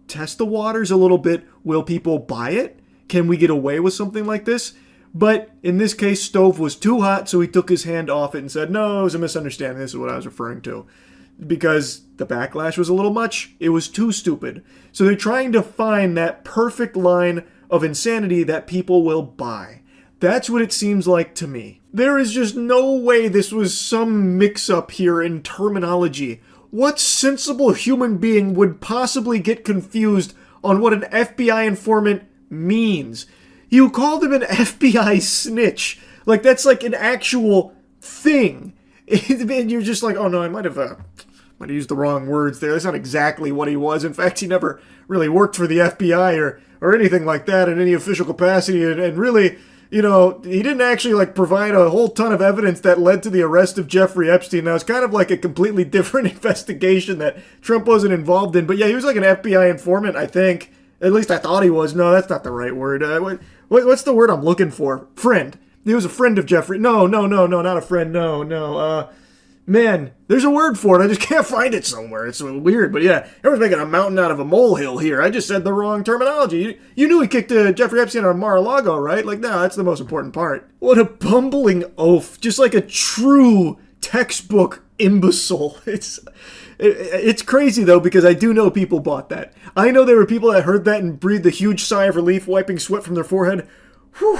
test the waters a little bit. Will people buy it? Can we get away with something like this? But in this case, stove was too hot, so he took his hand off it and said, no, it was a misunderstanding. This is what I was referring to. Because the backlash was a little much. It was too stupid. So they're trying to find that perfect line of insanity that people will buy. That's what it seems like to me. There is just no way this was some mix-up here in terminology. What sensible human being would possibly get confused on what an FBI informant means? You called him an FBI snitch. Like, that's like an actual thing. And you're just like, oh no, I might have used the wrong words there. That's not exactly what he was. In fact, he never really worked for the FBI or anything like that in any official capacity. And really, you know, he didn't actually, like, provide a whole ton of evidence that led to the arrest of Jeffrey Epstein. Now, it's kind of like a completely different investigation that Trump wasn't involved in. But yeah, he was like an FBI informant, I think. At least I thought he was. No, that's not the right word. What's the word I'm looking for? Friend. He was a friend of Jeffrey. No, not a friend. No. Man, there's a word for it. I just can't find it somewhere. It's weird, but yeah, everyone's making a mountain out of a molehill here. I just said the wrong terminology. You knew he kicked Jeffrey Epstein out of Mar-a-Lago, right? Like, no, that's the most important part. What a bumbling oaf. Just like a true textbook imbecile. It's crazy, though, because I do know people bought that. I know there were people that heard that and breathed a huge sigh of relief, wiping sweat from their forehead. Whew.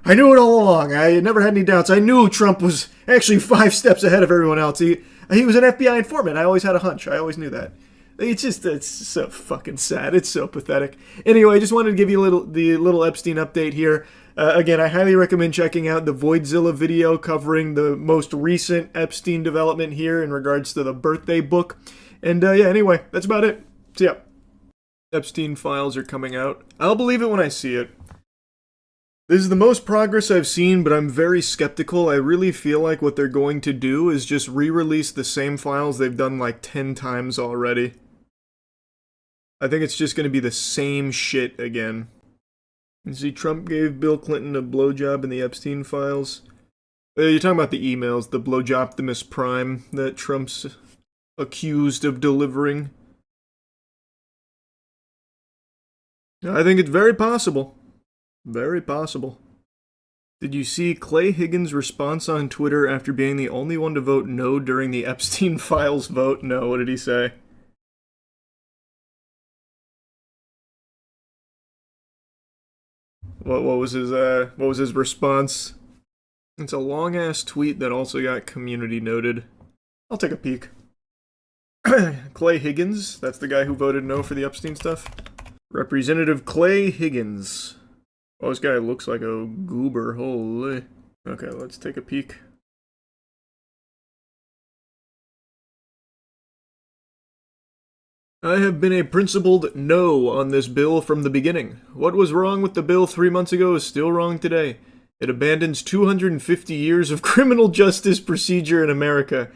I knew it all along. I never had any doubts. I knew Trump was actually 5 steps ahead of everyone else. He was an FBI informant. I always had a hunch. I always knew that. It's so fucking sad. It's so pathetic. Anyway, I just wanted to give you the little Epstein update here. Again, I highly recommend checking out the Voidzilla video covering the most recent Epstein development here in regards to the birthday book. And yeah, anyway, that's about it. So yeah, Epstein Files are coming out. I'll believe it when I see it. This is the most progress I've seen, but I'm very skeptical. I really feel like what they're going to do is just re-release the same files they've done like 10 times already. I think it's just going to be the same shit again. You see, Trump gave Bill Clinton a blowjob in the Epstein files. You're talking about the emails, the blowjobtimus prime that Trump's accused of delivering. I think it's very possible. Very possible. Did you see Clay Higgins' response on Twitter after being the only one to vote no during the Epstein Files vote? No, what did he say? What was his response? It's a long-ass tweet that also got community noted. I'll take a peek. Clay Higgins, that's the guy who voted no for the Epstein stuff. Representative Clay Higgins. Oh, this guy looks like a goober, holy. Okay, let's take a peek. I have been a principled no on this bill from the beginning. What was wrong with the bill 3 months ago is still wrong today. It abandons 250 years of criminal justice procedure in America.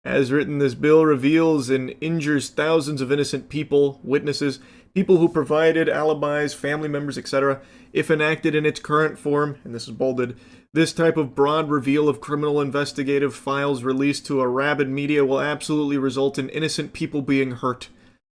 As written, this bill reveals and injures thousands of innocent people, witnesses, people who provided alibis, family members, etc. If enacted in its current form, and this is bolded, this type of broad reveal of criminal investigative files released to a rabid media will absolutely result in innocent people being hurt.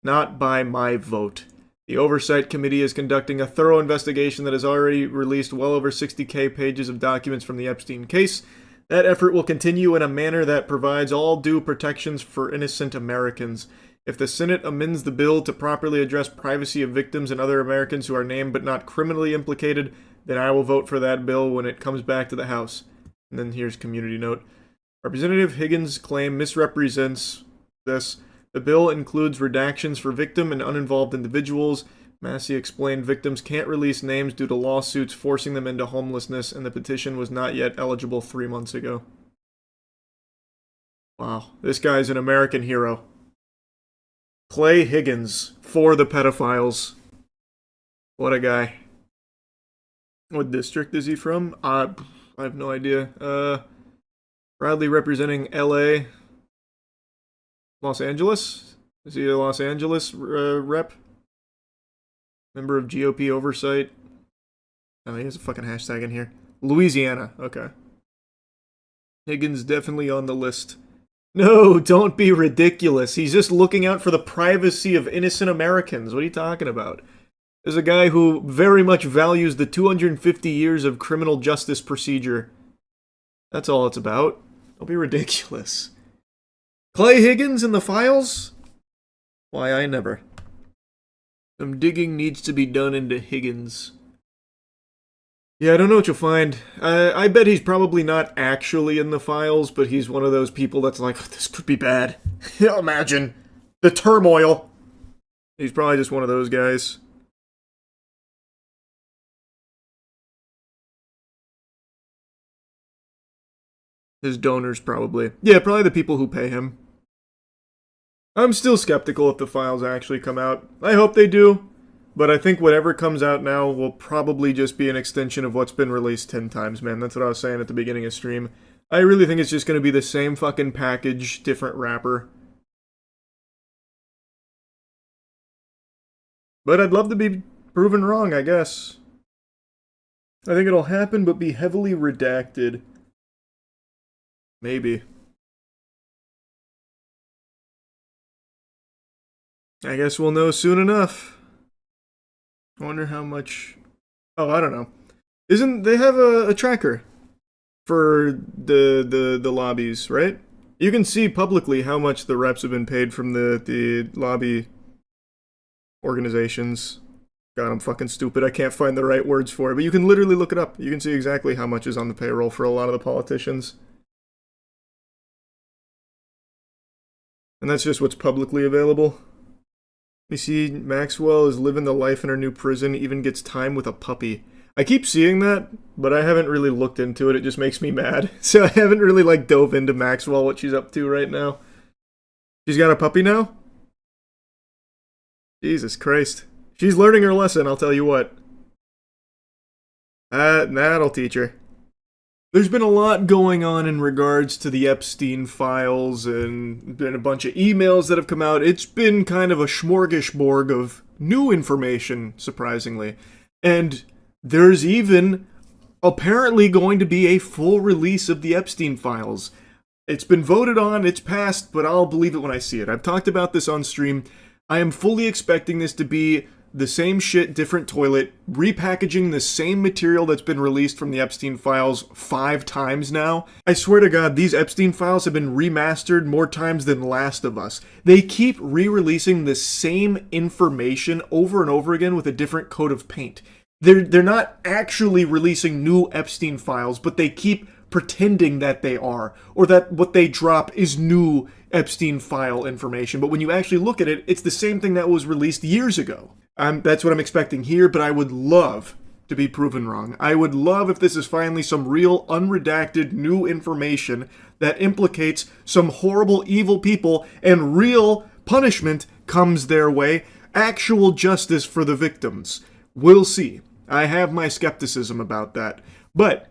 Not by my vote. The Oversight Committee is conducting a thorough investigation that has already released well over 60K pages of documents from the Epstein case. That effort will continue in a manner that provides all due protections for innocent Americans. If the Senate amends the bill to properly address privacy of victims and other Americans who are named but not criminally implicated, then I will vote for that bill when it comes back to the House. And then here's community note. Representative Higgins' claim misrepresents this. The bill includes redactions for victim and uninvolved individuals. Massey explained victims can't release names due to lawsuits forcing them into homelessness, and the petition was not yet eligible 3 months ago. Wow, this guy's an American hero. Clay Higgins for the pedophiles. What a guy. What district is he from? I have no idea. Proudly representing LA. Los Angeles? Is he a Los Angeles rep? Member of GOP Oversight. Oh, he has a fucking hashtag in here. Louisiana. Okay. Higgins definitely on the list. No, don't be ridiculous. He's just looking out for the privacy of innocent Americans. What are you talking about? There's a guy who very much values the 250 years of criminal justice procedure. That's all it's about. Don't be ridiculous. Clay Higgins in the files? Why, I never. Some digging needs to be done into Higgins. Yeah, I don't know what you'll find. I bet he's probably not actually in the files, but he's one of those people that's like, this could be bad. Imagine the turmoil. He's probably just one of those guys. His donors, probably. Yeah, probably the people who pay him. I'm still skeptical if the files actually come out. I hope they do, but I think whatever comes out now will probably just be an extension of what's been released 10 times, man. That's what I was saying at the beginning of stream. I really think it's just going to be the same fucking package, different wrapper. But I'd love to be proven wrong, I guess. I think it'll happen, but be heavily redacted. Maybe. I guess we'll know soon enough. I wonder how much... Oh, I don't know. They have a tracker for the lobbies, right? You can see publicly how much the reps have been paid from the lobby organizations. God, I'm fucking stupid. I can't find the right words for it, but you can literally look it up. You can see exactly how much is on the payroll for a lot of the politicians. And that's just what's publicly available. We see Maxwell is living the life in her new prison, even gets time with a puppy. I keep seeing that, but I haven't really looked into it. It just makes me mad. So I haven't really, dove into Maxwell, what she's up to right now. She's got a puppy now? Jesus Christ. She's learning her lesson, I'll tell you what. That'll teach her. There's been a lot going on in regards to the Epstein files and been a bunch of emails that have come out. It's been kind of a smorgasbord of new information, surprisingly. And there's even apparently going to be a full release of the Epstein files. It's been voted on, it's passed, but I'll believe it when I see it. I've talked about this on stream. I am fully expecting this to be the same shit, different toilet, repackaging the same material that's been released from the Epstein files 5 times now. I swear to God, these Epstein files have been remastered more times than Last of Us. They keep re-releasing the same information over and over again with a different coat of paint. They're not actually releasing new Epstein files, but they keep pretending that they are, or that what they drop is new Epstein file information. But when you actually look at it, it's the same thing that was released years ago. That's what I'm expecting here, but I would love to be proven wrong. I would love if this is finally some real unredacted new information that implicates some horrible evil people and real punishment comes their way, actual justice for the victims. We'll see. I have my skepticism about that. But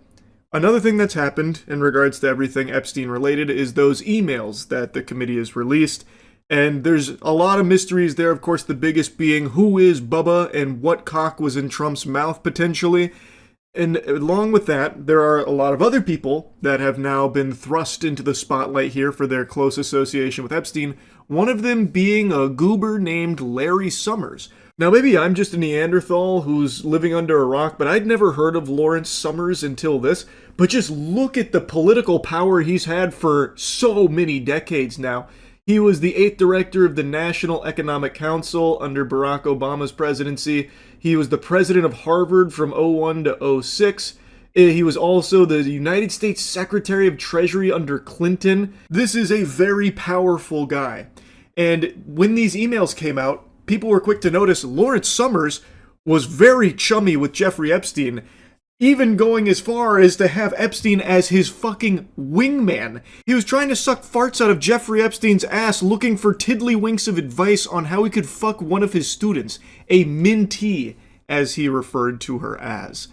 another thing that's happened in regards to everything Epstein related is those emails that the committee has released. And there's a lot of mysteries there, of course, the biggest being who is Bubba and what cock was in Trump's mouth potentially. And along with that, there are a lot of other people that have now been thrust into the spotlight here for their close association with Epstein, one of them being a goober named Larry Summers, Now, maybe I'm just a Neanderthal who's living under a rock, but I'd never heard of Lawrence Summers until this. But just look at the political power he's had for so many decades now. He was the 8th director of the National Economic Council under Barack Obama's presidency. He was the president of Harvard from 01 to 06. He was also the United States Secretary of Treasury under Clinton. This is a very powerful guy. And when these emails came out, people were quick to notice Lawrence Summers was very chummy with Jeffrey Epstein, even going as far as to have Epstein as his fucking wingman. He was trying to suck farts out of Jeffrey Epstein's ass, looking for tiddlywinks of advice on how he could fuck one of his students, a mentee, as he referred to her as.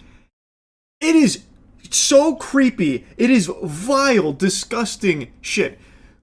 It is so creepy. It is vile, disgusting shit.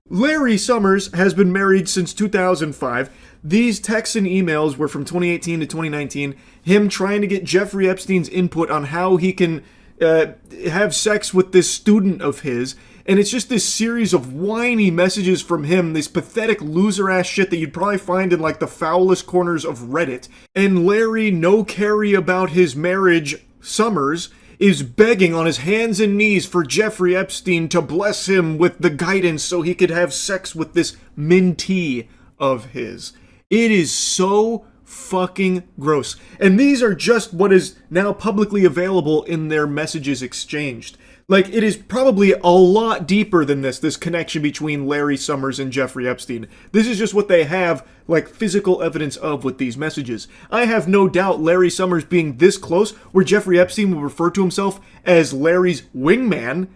Larry Summers has been married since 2005. These texts and emails were from 2018 to 2019, him trying to get Jeffrey Epstein's input on how he can have sex with this student of his, and it's just this series of whiny messages from him, this pathetic loser-ass shit that you'd probably find in like the foulest corners of Reddit. And Larry, no carry about his marriage, Summers, is begging on his hands and knees for Jeffrey Epstein to bless him with the guidance so he could have sex with this mentee of his. It is so fucking gross. And these are just what is now publicly available in their messages exchanged. Like, it is probably a lot deeper than this connection between Larry Summers and Jeffrey Epstein. This is just what they have, like, physical evidence of with these messages. I have no doubt Larry Summers being this close, where Jeffrey Epstein will refer to himself as Larry's wingman,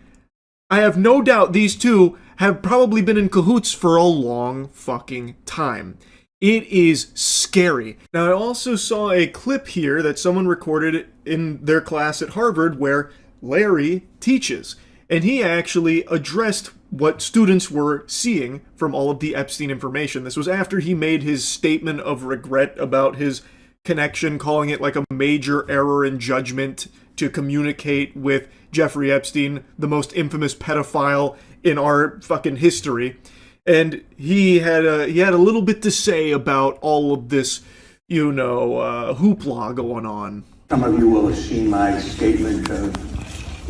I have no doubt these two have probably been in cahoots for a long fucking time. It is scary. Now, I also saw a clip here that someone recorded in their class at Harvard where Larry teaches, and he actually addressed what students were seeing from all of the Epstein information. This was after he made his statement of regret about his connection, calling it like a major error in judgment to communicate with Jeffrey Epstein, the most infamous pedophile in our fucking history. And he had a little bit to say about all of this, hoopla going on. Some of you will have seen my statement of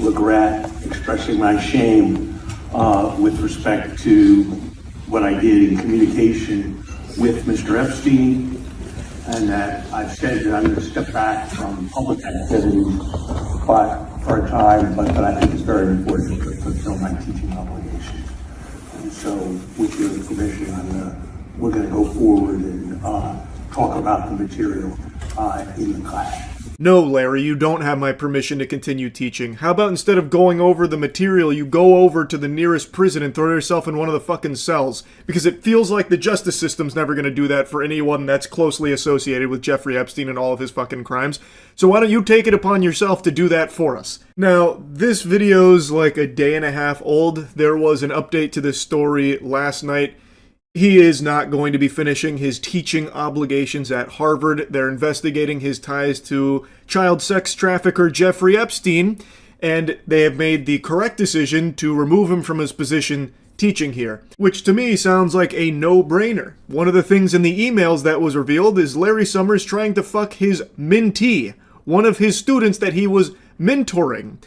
regret, expressing my shame with respect to what I did in communication with Mr. Epstein, and that I've said that I'm going to step back from public activities for a time, but I think it's very important to fulfill my teaching obligations. And so, with your permission, we're going to go forward and talk about the material in the class. No, Larry, you don't have my permission to continue teaching. How about instead of going over the material, you go over to the nearest prison and throw yourself in one of the fucking cells? Because it feels like the justice system's never going to do that for anyone that's closely associated with Jeffrey Epstein and all of his fucking crimes. So why don't you take it upon yourself to do that for us? Now, this video's like a day and a half old. There was an update to this story last night. He is not going to be finishing his teaching obligations at Harvard. They're investigating his ties to child sex trafficker Jeffrey Epstein, and they have made the correct decision to remove him from his position teaching here, which to me sounds like a no-brainer. One of the things in the emails that was revealed is Larry Summers trying to fuck his mentee, one of his students that he was mentoring.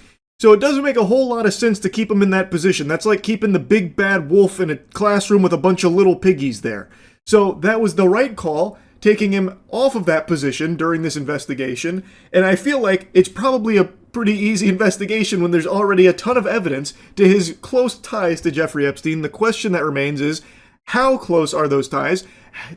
So it doesn't make a whole lot of sense to keep him in that position. That's like keeping the big bad wolf in a classroom with a bunch of little piggies there. So that was the right call, taking him off of that position during this investigation. And I feel like it's probably a pretty easy investigation when there's already a ton of evidence to his close ties to Jeffrey Epstein. The question that remains is, how close are those ties?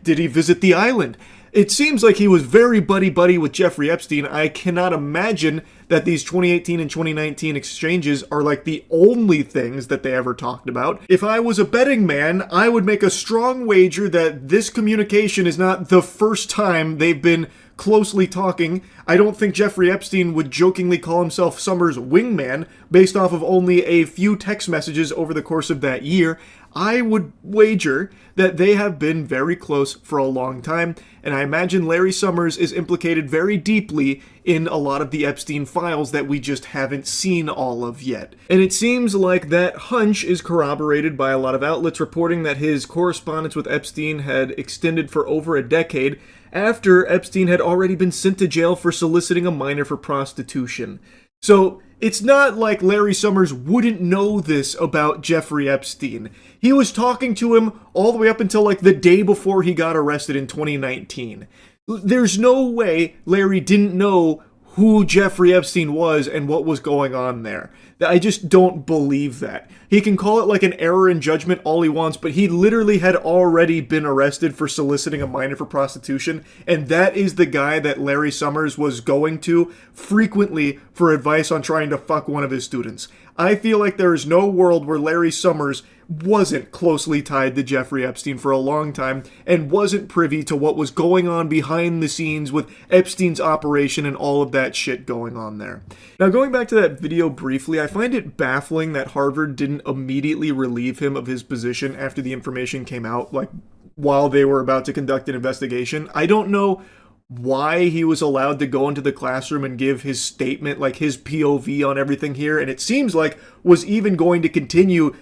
Did he visit the island? It seems like he was very buddy-buddy with Jeffrey Epstein. I cannot imagine that these 2018 and 2019 exchanges are like the only things that they ever talked about. If I was a betting man, I would make a strong wager that this communication is not the first time they've been closely talking. I don't think Jeffrey Epstein would jokingly call himself Summers' wingman based off of only a few text messages over the course of that year. I would wager that they have been very close for a long time, and I imagine Larry Summers is implicated very deeply in a lot of the Epstein files that we just haven't seen all of yet. And it seems like that hunch is corroborated by a lot of outlets reporting that his correspondence with Epstein had extended for over a decade. after Epstein had already been sent to jail for soliciting a minor for prostitution. So it's not like Larry Summers wouldn't know this about Jeffrey Epstein. He was talking to him all the way up until like the day before he got arrested in 2019. There's no way Larry didn't know who Jeffrey Epstein was and what was going on there. I just don't believe that. He can call it like an error in judgment all he wants, but he literally had already been arrested for soliciting a minor for prostitution, and that is the guy that Larry Summers was going to frequently for advice on trying to fuck one of his students. I feel like there is no world where Larry Summers wasn't closely tied to Jeffrey Epstein for a long time and wasn't privy to what was going on behind the scenes with Epstein's operation and all of that shit going on there. Now, going back to that video briefly, I find it baffling that Harvard didn't immediately relieve him of his position after the information came out, like while they were about to conduct an investigation. I don't know why he was allowed to go into the classroom and give his statement, like his POV on everything here, and it seems like was even going to continue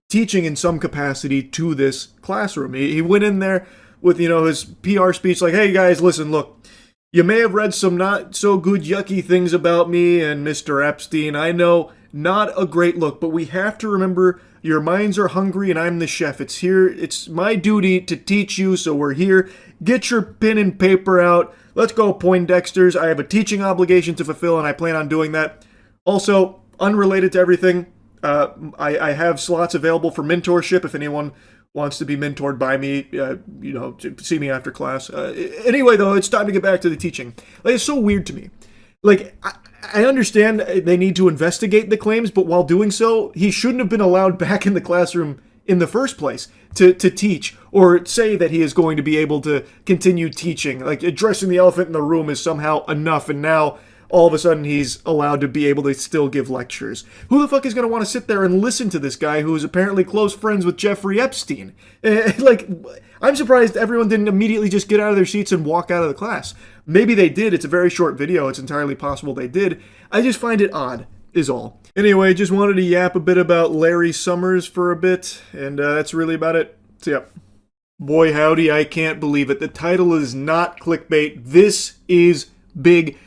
teaching in some capacity to this classroom. He went in there with, his PR speech like, hey guys, listen, look, you may have read some not so good yucky things about me and Mr. Epstein. I know, not a great look, but we have to remember your minds are hungry and I'm the chef. It's my duty to teach you, so we're here. Get your pen and paper out. Let's go, Poindexters. I have a teaching obligation to fulfill and I plan on doing that. Also, unrelated to everything, I have slots available for mentorship if anyone wants to be mentored by me, to see me after class. Anyway, though, it's time to get back to the teaching. Like, it's so weird to me. Like, I understand they need to investigate the claims, but while doing so, he shouldn't have been allowed back in the classroom in the first place to teach or say that he is going to be able to continue teaching. Like, addressing the elephant in the room is somehow enough, and now all of a sudden he's allowed to be able to still give lectures. Who the fuck is going to want to sit there and listen to this guy who is apparently close friends with Jeffrey Epstein? I'm surprised everyone didn't immediately just get out of their seats and walk out of the class. Maybe they did. It's a very short video. It's entirely possible they did. I just find it odd, is all. Anyway, just wanted to yap a bit about Larry Summers for a bit, and that's really about it. So, yeah. Boy, howdy, I can't believe it. The title is not clickbait. This is big.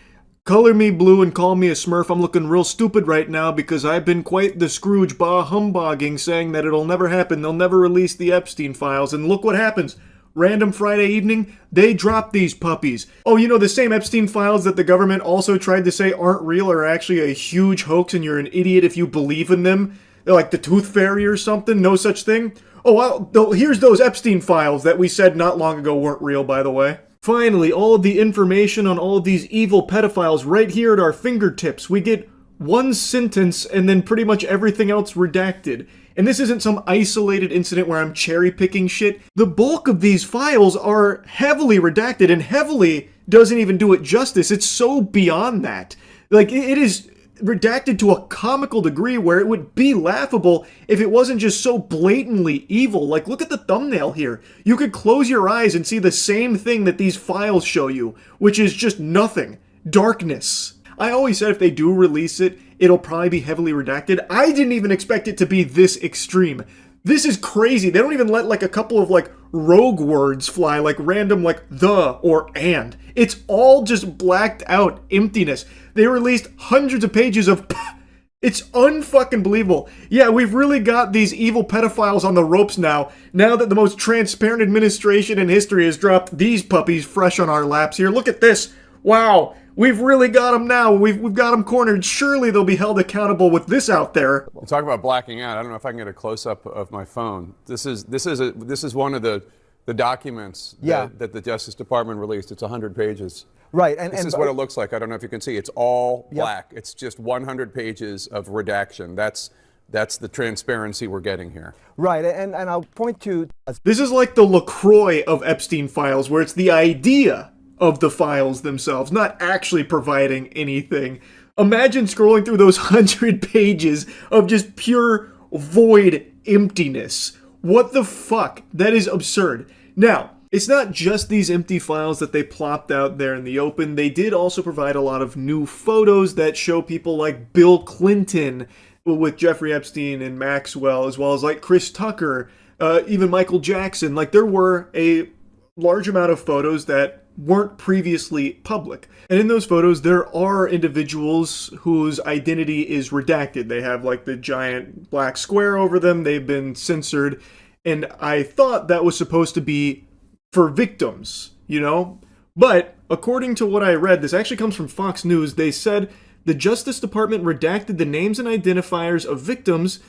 Color me blue and call me a smurf. I'm looking real stupid right now because I've been quite the Scrooge bah humbugging, saying that it'll never happen. They'll never release the Epstein files. And look what happens. Random Friday evening, they drop these puppies. Oh, the same Epstein files that the government also tried to say aren't real are actually a huge hoax and you're an idiot if you believe in them. They're like the Tooth Fairy or something. No such thing. Oh, well, here's those Epstein files that we said not long ago weren't real, by the way. Finally, all of the information on all of these evil pedophiles right here at our fingertips. We get one sentence and then pretty much everything else redacted. And this isn't some isolated incident where I'm cherry picking shit. The bulk of these files are heavily redacted and heavily doesn't even do it justice. It's so beyond that. Like, it is redacted to a comical degree where it would be laughable if it wasn't just so blatantly evil. Like, look at the thumbnail here. You could close your eyes and see the same thing that these files show you, which is just nothing. Darkness. I always said if they do release it, it'll probably be heavily redacted. I didn't even expect it to be this extreme. This is crazy. They don't even let like a couple of like rogue words fly, like random like the or and. It's all just blacked out emptiness. They released hundreds of pages of it's unfucking believable. Yeah, we've really got these evil pedophiles on the ropes now that the most transparent administration in history has dropped these puppies fresh on our laps here. Look at this. Wow. We've really got them now. We've got them cornered. Surely they'll be held accountable with this out there. We'll talk about blacking out. I don't know if I can get a close-up of my phone. This is one of the documents that the Justice Department released. It's 100 pages. Right. This is what it looks like. I don't know if you can see. It's all black. It's just 100 pages of redaction. That's the transparency we're getting here. Right, and I'll point to... This is like the LaCroix of Epstein files, where it's the idea of the files themselves, not actually providing anything. Imagine scrolling through those 100 pages of just pure void emptiness. What the fuck? That is absurd. Now, it's not just these empty files that they plopped out there in the open. They did also provide a lot of new photos that show people like Bill Clinton with Jeffrey Epstein and Maxwell, as well as like Chris Tucker, even Michael Jackson. Like, there were a large amount of photos that weren't previously public. And in those photos, there are individuals whose identity is redacted. They have like the giant black square over them. They've been censored. And I thought that was supposed to be for victims, you know? But according to what I read, this actually comes from Fox News. They said the Justice Department redacted the names and identifiers of victims.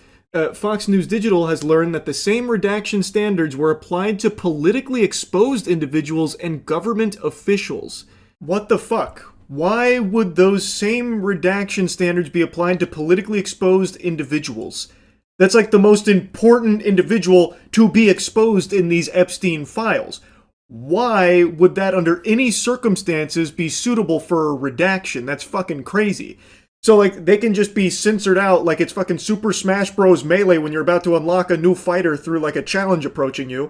Fox News Digital has learned that the same redaction standards were applied to politically exposed individuals and government officials. What the fuck? Why would those same redaction standards be applied to politically exposed individuals? That's like the most important individual to be exposed in these Epstein files. Why would that under any circumstances be suitable for a redaction? That's fucking crazy. So, like, they can just be censored out like it's fucking Super Smash Bros. Melee when you're about to unlock a new fighter through, like, a challenge approaching you.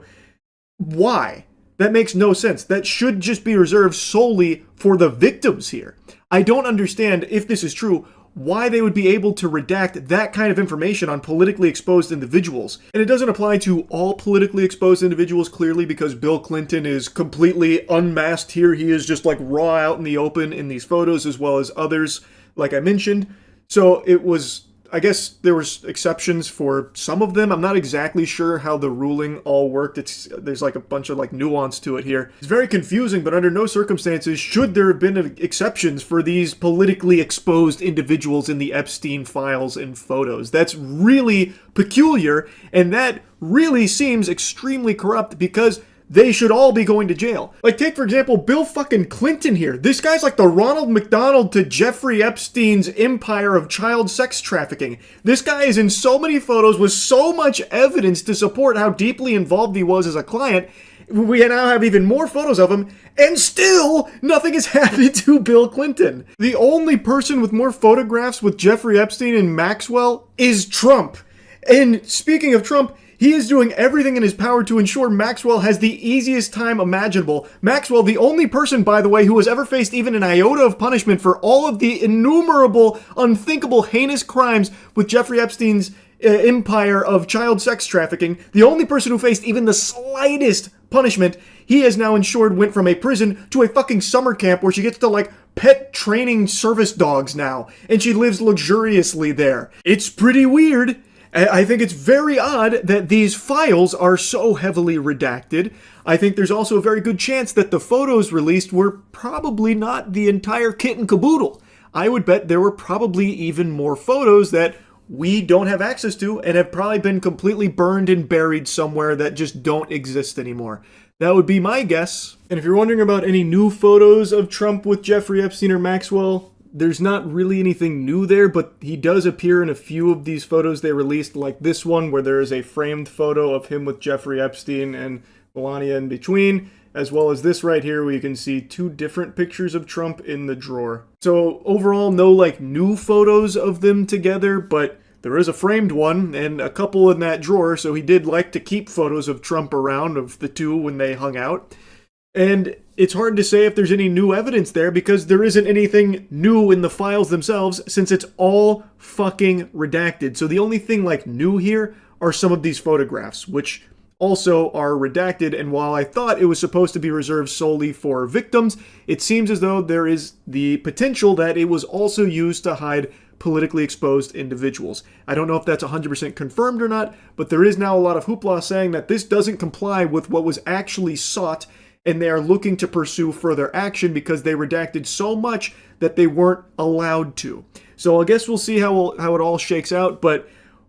Why? That makes no sense. That should just be reserved solely for the victims here. I don't understand, if this is true, why they would be able to redact that kind of information on politically exposed individuals. And it doesn't apply to all politically exposed individuals, clearly, because Bill Clinton is completely unmasked here. He is just, like, raw out in the open in these photos, as well as others, like I mentioned. So it was, I guess there was exceptions for some of them. I'm not exactly sure how the ruling all worked. There's like a bunch of like nuance to it here. It's very confusing, but under no circumstances should there have been exceptions for these politically exposed individuals in the Epstein files and photos. That's really peculiar, and that really seems extremely corrupt because they should all be going to jail. Like, take, for example, Bill fucking Clinton here. This guy's like the Ronald McDonald to Jeffrey Epstein's empire of child sex trafficking. This guy is in so many photos with so much evidence to support how deeply involved he was as a client. We now have even more photos of him, and still nothing has happened to Bill Clinton. The only person with more photographs with Jeffrey Epstein and Maxwell is Trump. And speaking of Trump, he is doing everything in his power to ensure Maxwell has the easiest time imaginable. Maxwell, the only person, by the way, who has ever faced even an iota of punishment for all of the innumerable, unthinkable, heinous crimes with Jeffrey Epstein's empire of child sex trafficking, the only person who faced even the slightest punishment, he has now ensured went from a prison to a fucking summer camp where she gets to, like, pet training service dogs now, and she lives luxuriously there. It's pretty weird. I think it's very odd that these files are so heavily redacted. I think there's also a very good chance that the photos released were probably not the entire kit and caboodle. I would bet there were probably even more photos that we don't have access to and have probably been completely burned and buried somewhere that just don't exist anymore. That would be my guess. And if you're wondering about any new photos of Trump with Jeffrey Epstein or Maxwell, there's not really anything new there, but he does appear in a few of these photos they released, like this one where there is a framed photo of him with Jeffrey Epstein and Melania in between, as well as this right here where you can see two different pictures of Trump in the drawer. So overall, no like new photos of them together, but there is a framed one and a couple in that drawer, so he did like to keep photos of Trump around of the two when they hung out. And it's hard to say if there's any new evidence there because there isn't anything new in the files themselves since it's all fucking redacted. So the only thing like new here are some of these photographs, which also are redacted. And while I thought it was supposed to be reserved solely for victims, it seems as though there is the potential that it was also used to hide politically exposed individuals. I don't know if that's 100% confirmed or not, but there is now a lot of hoopla saying that this doesn't comply with what was actually sought, and they are looking to pursue further action because they redacted so much that they weren't allowed to. So I guess we'll see how it all shakes out, but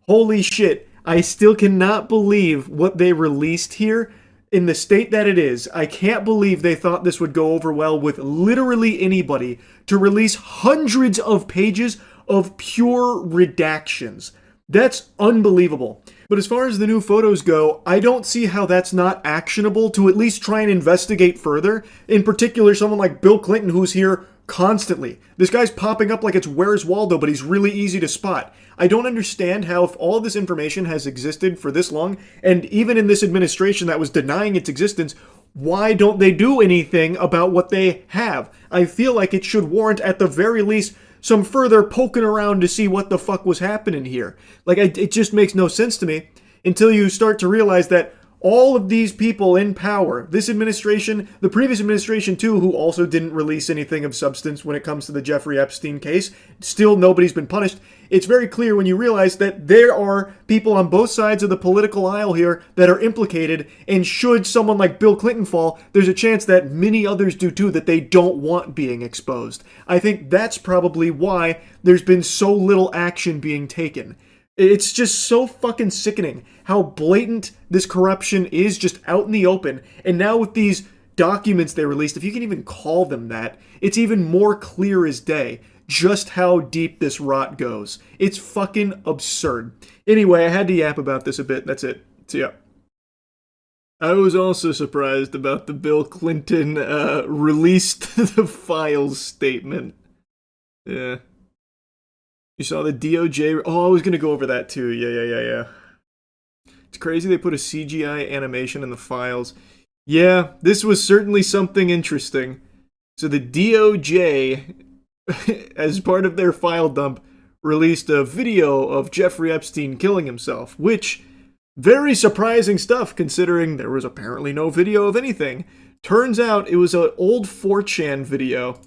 holy shit, I still cannot believe what they released here in the state that it is. I can't believe they thought this would go over well with literally anybody to release hundreds of pages of pure redactions. That's unbelievable. But as far as the new photos go, I don't see how that's not actionable to at least try and investigate further. In particular, someone like Bill Clinton, who's here constantly. This guy's popping up like it's Where's Waldo, but he's really easy to spot. I don't understand how, if all of this information has existed for this long, and even in this administration that was denying its existence, why don't they do anything about what they have? I feel like it should warrant, at the very least, some further poking around to see what the fuck was happening here. Like, it just makes no sense to me until you start to realize that all of these people in power, this administration, the previous administration too, who also didn't release anything of substance when it comes to the Jeffrey Epstein case, still nobody's been punished. It's very clear when you realize that there are people on both sides of the political aisle here that are implicated, and should someone like Bill Clinton fall, there's a chance that many others do too that they don't want being exposed. I think that's probably why there's been so little action being taken. It's just so fucking sickening how blatant this corruption is, just out in the open. And now with these documents they released, if you can even call them that, it's even more clear as day just how deep this rot goes. It's fucking absurd. Anyway, I had to yap about this a bit. That's it. So yeah. I was also surprised about the Bill Clinton released the files statement. Yeah. You saw the DOJ... Oh, I was going to go over that too. Yeah. It's crazy they put a CGI animation in the files. Yeah, this was certainly something interesting. So the DOJ, as part of their file dump, released a video of Jeffrey Epstein killing himself, which, very surprising stuff considering there was apparently no video of anything. Turns out it was an old 4chan video,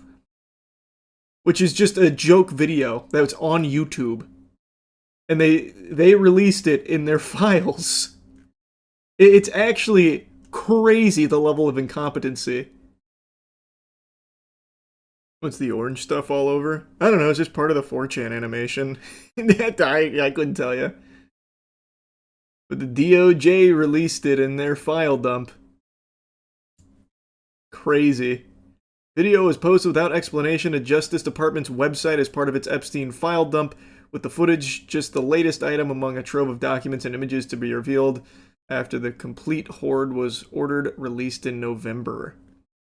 which is just a joke video that's on YouTube. And they released it in their files. It's actually crazy, the level of incompetency. What's the orange stuff all over? I don't know, it's just part of the 4chan animation. I couldn't tell you. But the DOJ released it in their file dump. Crazy. Video was posted without explanation to Justice Department's website as part of its Epstein file dump, with the footage just the latest item among a trove of documents and images to be revealed after the complete hoard was ordered released in November.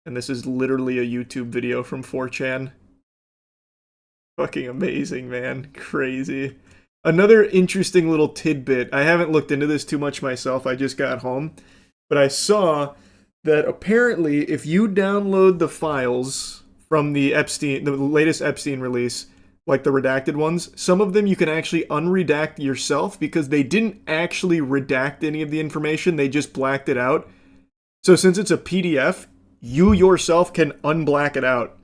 And this is literally a YouTube video from 4chan. Fucking amazing, man. Crazy. Another interesting little tidbit. I haven't looked into this too much myself. I just got home. But I saw that apparently if you download the files from the latest Epstein release, like the redacted ones, some of them you can actually unredact yourself because they didn't actually redact any of the information, they just blacked it out. So since it's a PDF, you yourself can unblack it out.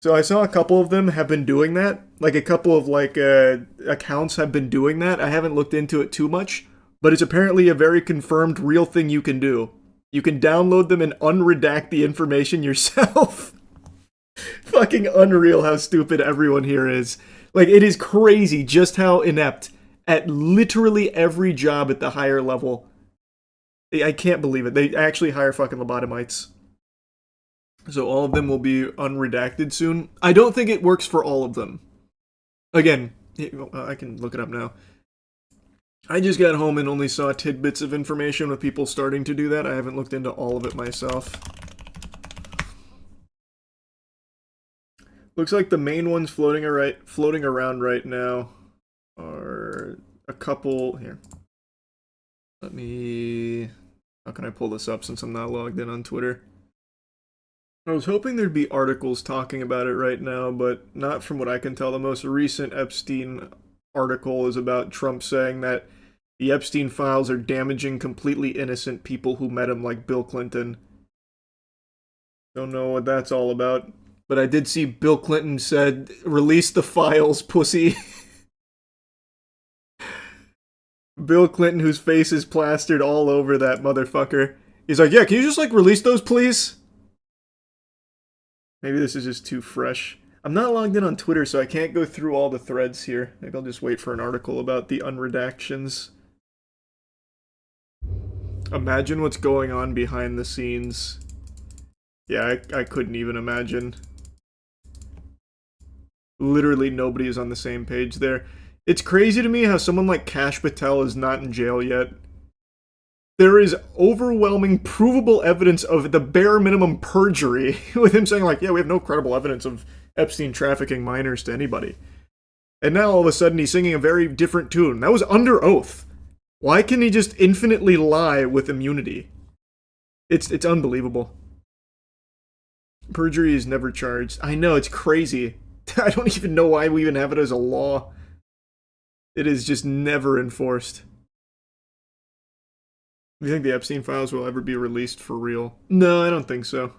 So I saw a couple of them have been doing that. Like a couple of accounts have been doing that. I haven't looked into it too much, but it's apparently a very confirmed real thing you can do. You can download them and unredact the information yourself. Fucking unreal how stupid everyone here is. Like, it is crazy just how inept at literally every job at the higher level. I can't believe it. They actually hire fucking lobotomites. So all of them will be unredacted soon. I don't think it works for all of them. Again, I can look it up now. I just got home and only saw tidbits of information with people starting to do that. I haven't looked into all of it myself. Looks like the main ones floating around right now are a couple here. Let me... How can I pull this up since I'm not logged in on Twitter? I was hoping there'd be articles talking about it right now, but not from what I can tell. The most recent Epstein article is about Trump saying that the Epstein files are damaging completely innocent people who met him, like Bill Clinton. Don't know what that's all about. But I did see Bill Clinton said, "Release the files, pussy." Bill Clinton, whose face is plastered all over that motherfucker. He's like, yeah, can you just, release those, please? Maybe this is just too fresh. I'm not logged in on Twitter, so I can't go through all the threads here. Maybe I'll just wait for an article about the unredactions. Imagine what's going on behind the scenes. Yeah, I couldn't even imagine. Literally nobody is on the same page there. It's crazy to me how someone like Kash Patel is not in jail yet. There is overwhelming provable evidence of the bare minimum perjury, with him saying yeah, we have no credible evidence of Epstein trafficking minors to anybody. And now all of a sudden he's singing a very different tune. That was under oath. Why can he just infinitely lie with immunity? It's unbelievable. Perjury is never charged. I know, it's crazy. I don't even know why we even have it as a law. It is just never enforced. Do you think the Epstein Files will ever be released for real? No, I don't think so.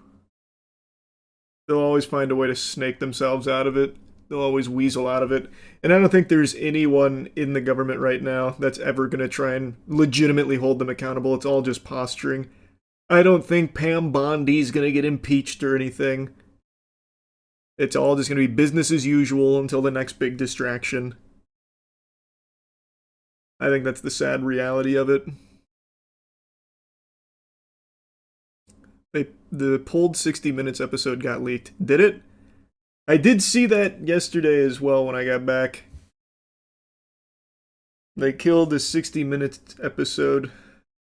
They'll always find a way to snake themselves out of it. They'll always weasel out of it. And I don't think there's anyone in the government right now that's ever going to try and legitimately hold them accountable. It's all just posturing. I don't think Pam Bondi's going to get impeached or anything. It's all just going to be business as usual until the next big distraction. I think that's the sad reality of it. The pulled 60 Minutes episode got leaked. Did it? I did see that yesterday as well when I got back. They killed the 60 Minutes episode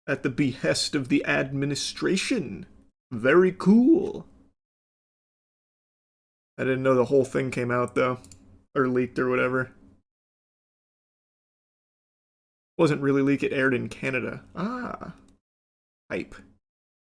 at the behest of the administration. Very cool. I didn't know the whole thing came out, though. Or leaked or whatever. Wasn't really leaked, it aired in Canada. Ah. Hype.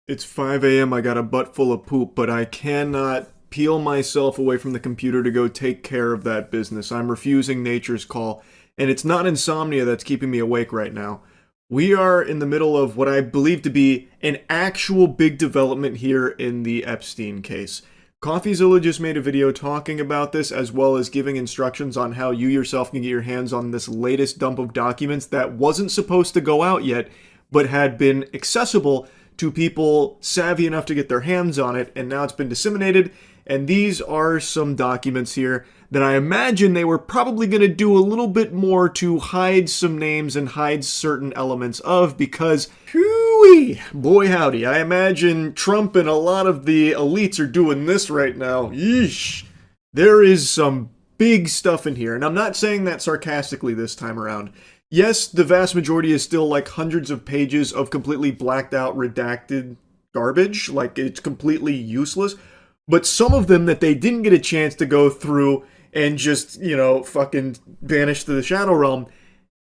It's 5 a.m. I got a butt full of poop, but I cannot peel myself away from the computer to go take care of that business. I'm refusing nature's call, and it's not insomnia that's keeping me awake right now. We are in the middle of what I believe to be an actual big development here in the Epstein case. CoffeeZilla just made a video talking about this, as well as giving instructions on how you yourself can get your hands on this latest dump of documents that wasn't supposed to go out yet, but had been accessible to people savvy enough to get their hands on it, and now it's been disseminated. And these are some documents here that I imagine they were probably going to do a little bit more to hide some names and hide certain elements of, because, whoo-wee, boy howdy, I imagine Trump and a lot of the elites are doing this right now. Yeesh. There is some big stuff in here, and I'm not saying that sarcastically this time around. Yes, the vast majority is still like hundreds of pages of completely blacked out, redacted garbage, like it's completely useless. But some of them that they didn't get a chance to go through and just, fucking banish to the shadow realm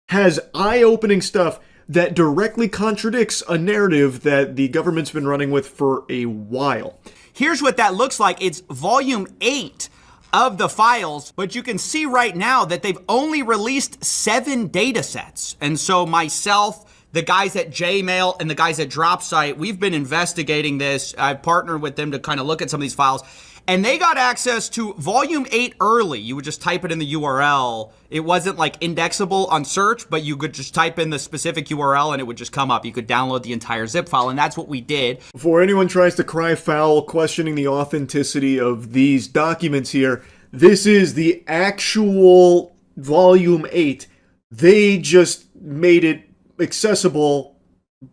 has eye-opening stuff that directly contradicts a narrative that the government's been running with for a while. Here's what that looks like. It's volume 8 of the files, but you can see right now that they've only released 7 data sets. And so myself, the guys at Jmail, and the guys at DropSite, we've been investigating this. I've partnered with them to kind of look at some of these files, and they got access to volume 8 early. You would just type it in the URL. It wasn't like indexable on search, but you could just type in the specific URL and it would just come up. You could download the entire zip file, and that's what we did. Before anyone tries to cry foul questioning the authenticity of these documents here, this is the actual volume 8. They just made it accessible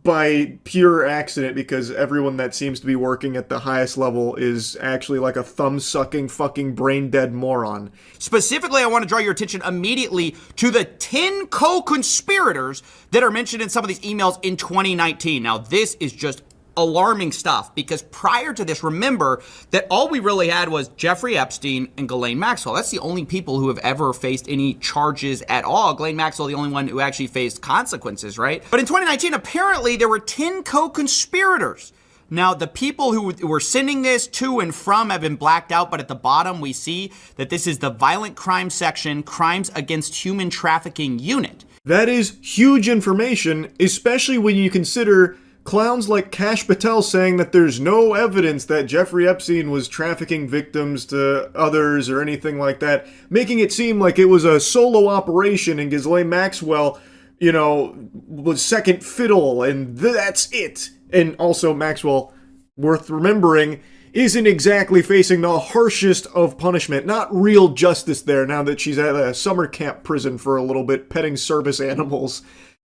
by pure accident because everyone that seems to be working at the highest level is actually like a thumb-sucking fucking brain-dead moron. Specifically, I want to draw your attention immediately to the 10 co-conspirators that are mentioned in some of these emails in 2019. Now, this is just alarming stuff because prior to this, remember that all we really had was Jeffrey Epstein and Ghislaine Maxwell. That's the only people who have ever faced any charges at all. Ghislaine Maxwell, the only one who actually faced consequences, right? But in 2019, apparently there were 10 co-conspirators. Now, the people who were sending this to and from have been blacked out, but at the bottom we see that this is the Violent Crime Section, Crimes Against Human Trafficking Unit. That is huge information, especially when you consider clowns like Kash Patel saying that there's no evidence that Jeffrey Epstein was trafficking victims to others or anything like that, making it seem like it was a solo operation and Ghislaine Maxwell, was second fiddle and that's it. And also Maxwell, worth remembering, isn't exactly facing the harshest of punishment. Not real justice there now that she's at a summer camp prison for a little bit petting service animals.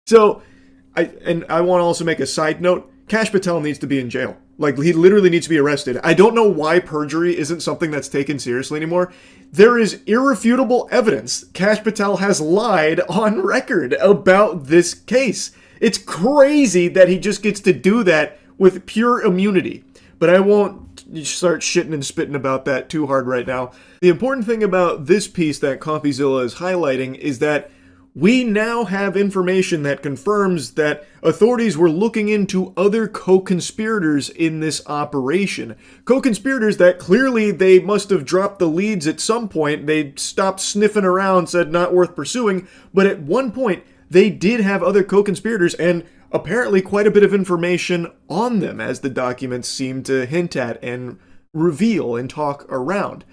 So I want to also make a side note. Kash Patel needs to be in jail. Like, he literally needs to be arrested. I don't know why perjury isn't something that's taken seriously anymore. There is irrefutable evidence Kash Patel has lied on record about this case. It's crazy that he just gets to do that with pure immunity. But I won't start shitting and spitting about that too hard right now. The important thing about this piece that CoffeeZilla is highlighting is that we now have information that confirms that authorities were looking into other co-conspirators in this operation. Co-conspirators that clearly they must have dropped the leads at some point. They stopped sniffing around, said not worth pursuing, but at one point they did have other co-conspirators, and apparently quite a bit of information on them, as the documents seem to hint at and reveal and talk around.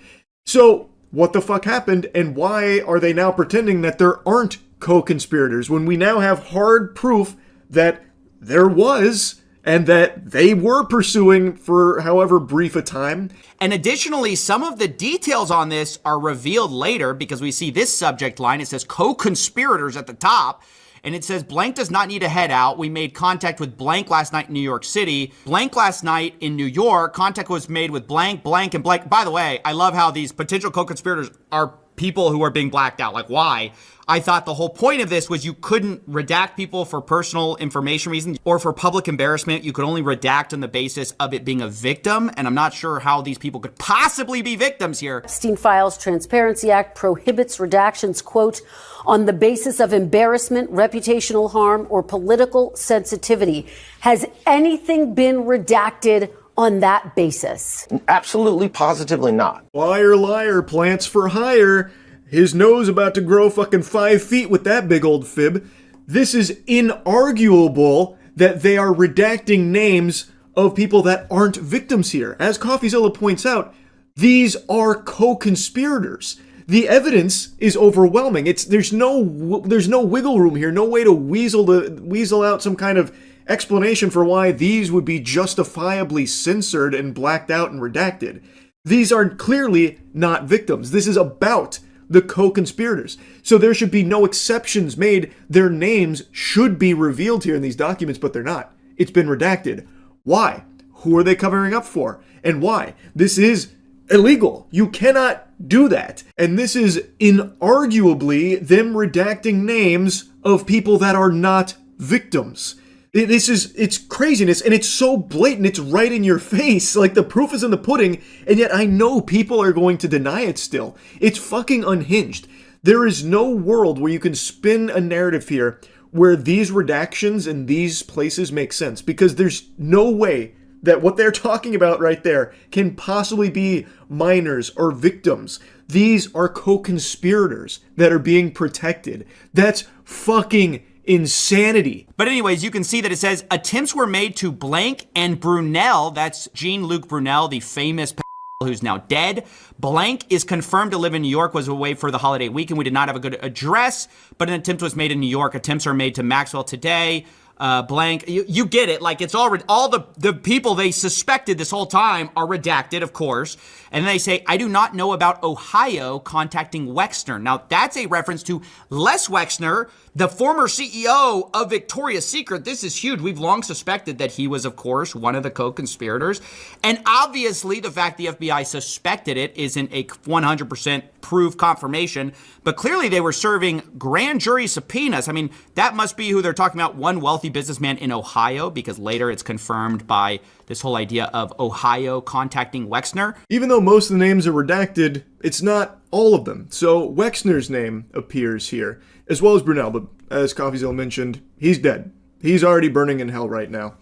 So, what the fuck happened, and why are they now pretending that there aren't co-conspirators when we now have hard proof that there was, and that they were pursuing for however brief a time? And additionally, some of the details on this are revealed later, because we see this subject line. It says co-conspirators at the top. And it says, blank does not need to head out. We made contact with blank last night in New York City. Blank last night in New York. Contact was made with blank, blank, and blank. By the way, I love how these potential co-conspirators are people who are being blacked out. Like, why? I thought the whole point of this was you couldn't redact people for personal information reasons or for public embarrassment. You could only redact on the basis of it being a victim. And I'm not sure how these people could possibly be victims here. Epstein Files Transparency Act prohibits redactions, quote, on the basis of embarrassment, reputational harm, or political sensitivity. Has anything been redacted on that basis? Absolutely, positively not. Liar, liar, plants for hire. His nose about to grow fucking 5 feet with that big old fib. This is inarguable that they are redacting names of people that aren't victims here. As CoffeeZilla points out, these are co-conspirators. The evidence is overwhelming. There's no wiggle room here, no way to weasel out some kind of explanation for why these would be justifiably censored and blacked out and redacted. These are clearly not victims. This is about the co-conspirators. So there should be no exceptions made. Their names should be revealed here in these documents, but they're not. It's been redacted. Why? Who are they covering up for? And why? This is illegal. You cannot do that. And this is inarguably them redacting names of people that are not victims. It's craziness, and it's so blatant, it's right in your face. Like, the proof is in the pudding, and yet I know people are going to deny it still. It's fucking unhinged. There is no world where you can spin a narrative here where these redactions in these places make sense, because there's no way that what they're talking about right there can possibly be minors or victims. These are co-conspirators that are being protected. That's fucking insanity. But anyways, you can see that it says attempts were made to blank and Brunel, that's Jean-Luc Brunel, the famous who's now dead. Blank is confirmed to live in New York, was away for the holiday weekend. We did not have a good address, but an attempt was made in New York. Attempts are made to Maxwell today. Blank, you get it. Like, it's all the people they suspected this whole time are redacted, of course. And then they say, I do not know about Ohio contacting Wexner. Now, that's a reference to Les Wexner, the former CEO of Victoria's Secret. This is huge. We've long suspected that he was, of course, one of the co-conspirators. And obviously, the fact the FBI suspected it isn't a 100% proof confirmation. But clearly, they were serving grand jury subpoenas. I mean, that must be who they're talking about, one wealthy businessman in Ohio, because later it's confirmed by this whole idea of Ohio contacting Wexner. Even though most of the names are redacted, it's not all of them. So Wexner's name appears here, as well as Brunel, but as CoffeeZilla mentioned, he's dead. He's already burning in hell right now.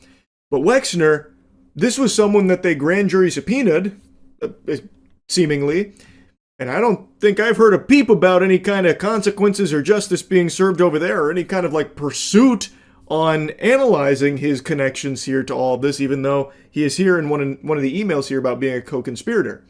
But Wexner, this was someone that they grand jury subpoenaed, seemingly, and I don't think I've heard a peep about any kind of consequences or justice being served over there, or any kind of like pursuit on analyzing his connections here to all of this, even though he is here in one of the emails here about being a co-conspirator.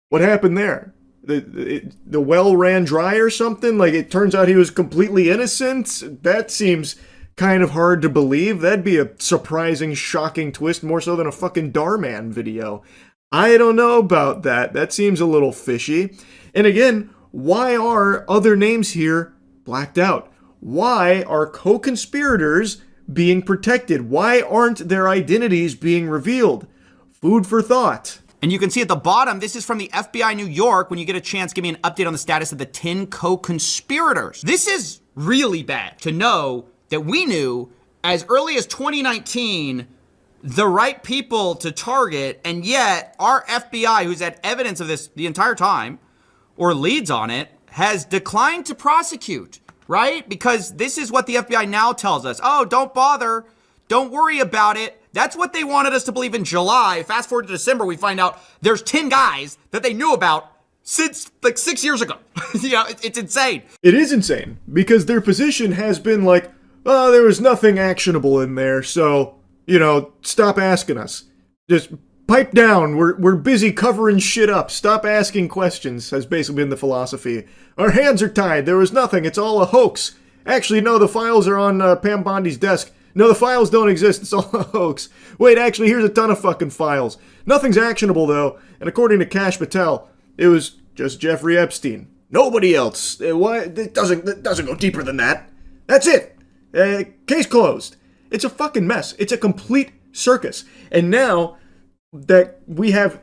What happened there? The well ran dry or something? Like, it turns out he was completely innocent? That seems kind of hard to believe. That'd be a surprising, shocking twist, more so than a fucking Darman video. I don't know about that. That seems a little fishy. And again, why are other names here blacked out? Why are co-conspirators being protected? Why aren't their identities being revealed? Food for thought. And you can see at the bottom, this is from the FBI New York. When you get a chance, give me an update on the status of the 10 co-conspirators. This is really bad to know that we knew as early as 2019 the right people to target, and yet our FBI, who's had evidence of this the entire time, or leads on it, has declined to prosecute. Right? Because this is what the FBI now tells us. Oh, don't bother. Don't worry about it. That's what they wanted us to believe in July. Fast forward to December, we find out there's 10 guys that they knew about since like 6 years ago. You know, it's insane. It is insane because their position has been like, oh, there was nothing actionable in there, so, stop asking us. Just pipe down. We're busy covering shit up. Stop asking questions, has basically been the philosophy. Our hands are tied. There was nothing. It's all a hoax. Actually, no, the files are on Pam Bondi's desk. No, the files don't exist. It's all a hoax. Wait, actually, here's a ton of fucking files. Nothing's actionable, though. And according to Kash Patel, it was just Jeffrey Epstein. Nobody else. Why? It doesn't go deeper than that. That's it. Case closed. It's a fucking mess. It's a complete circus. And now that we have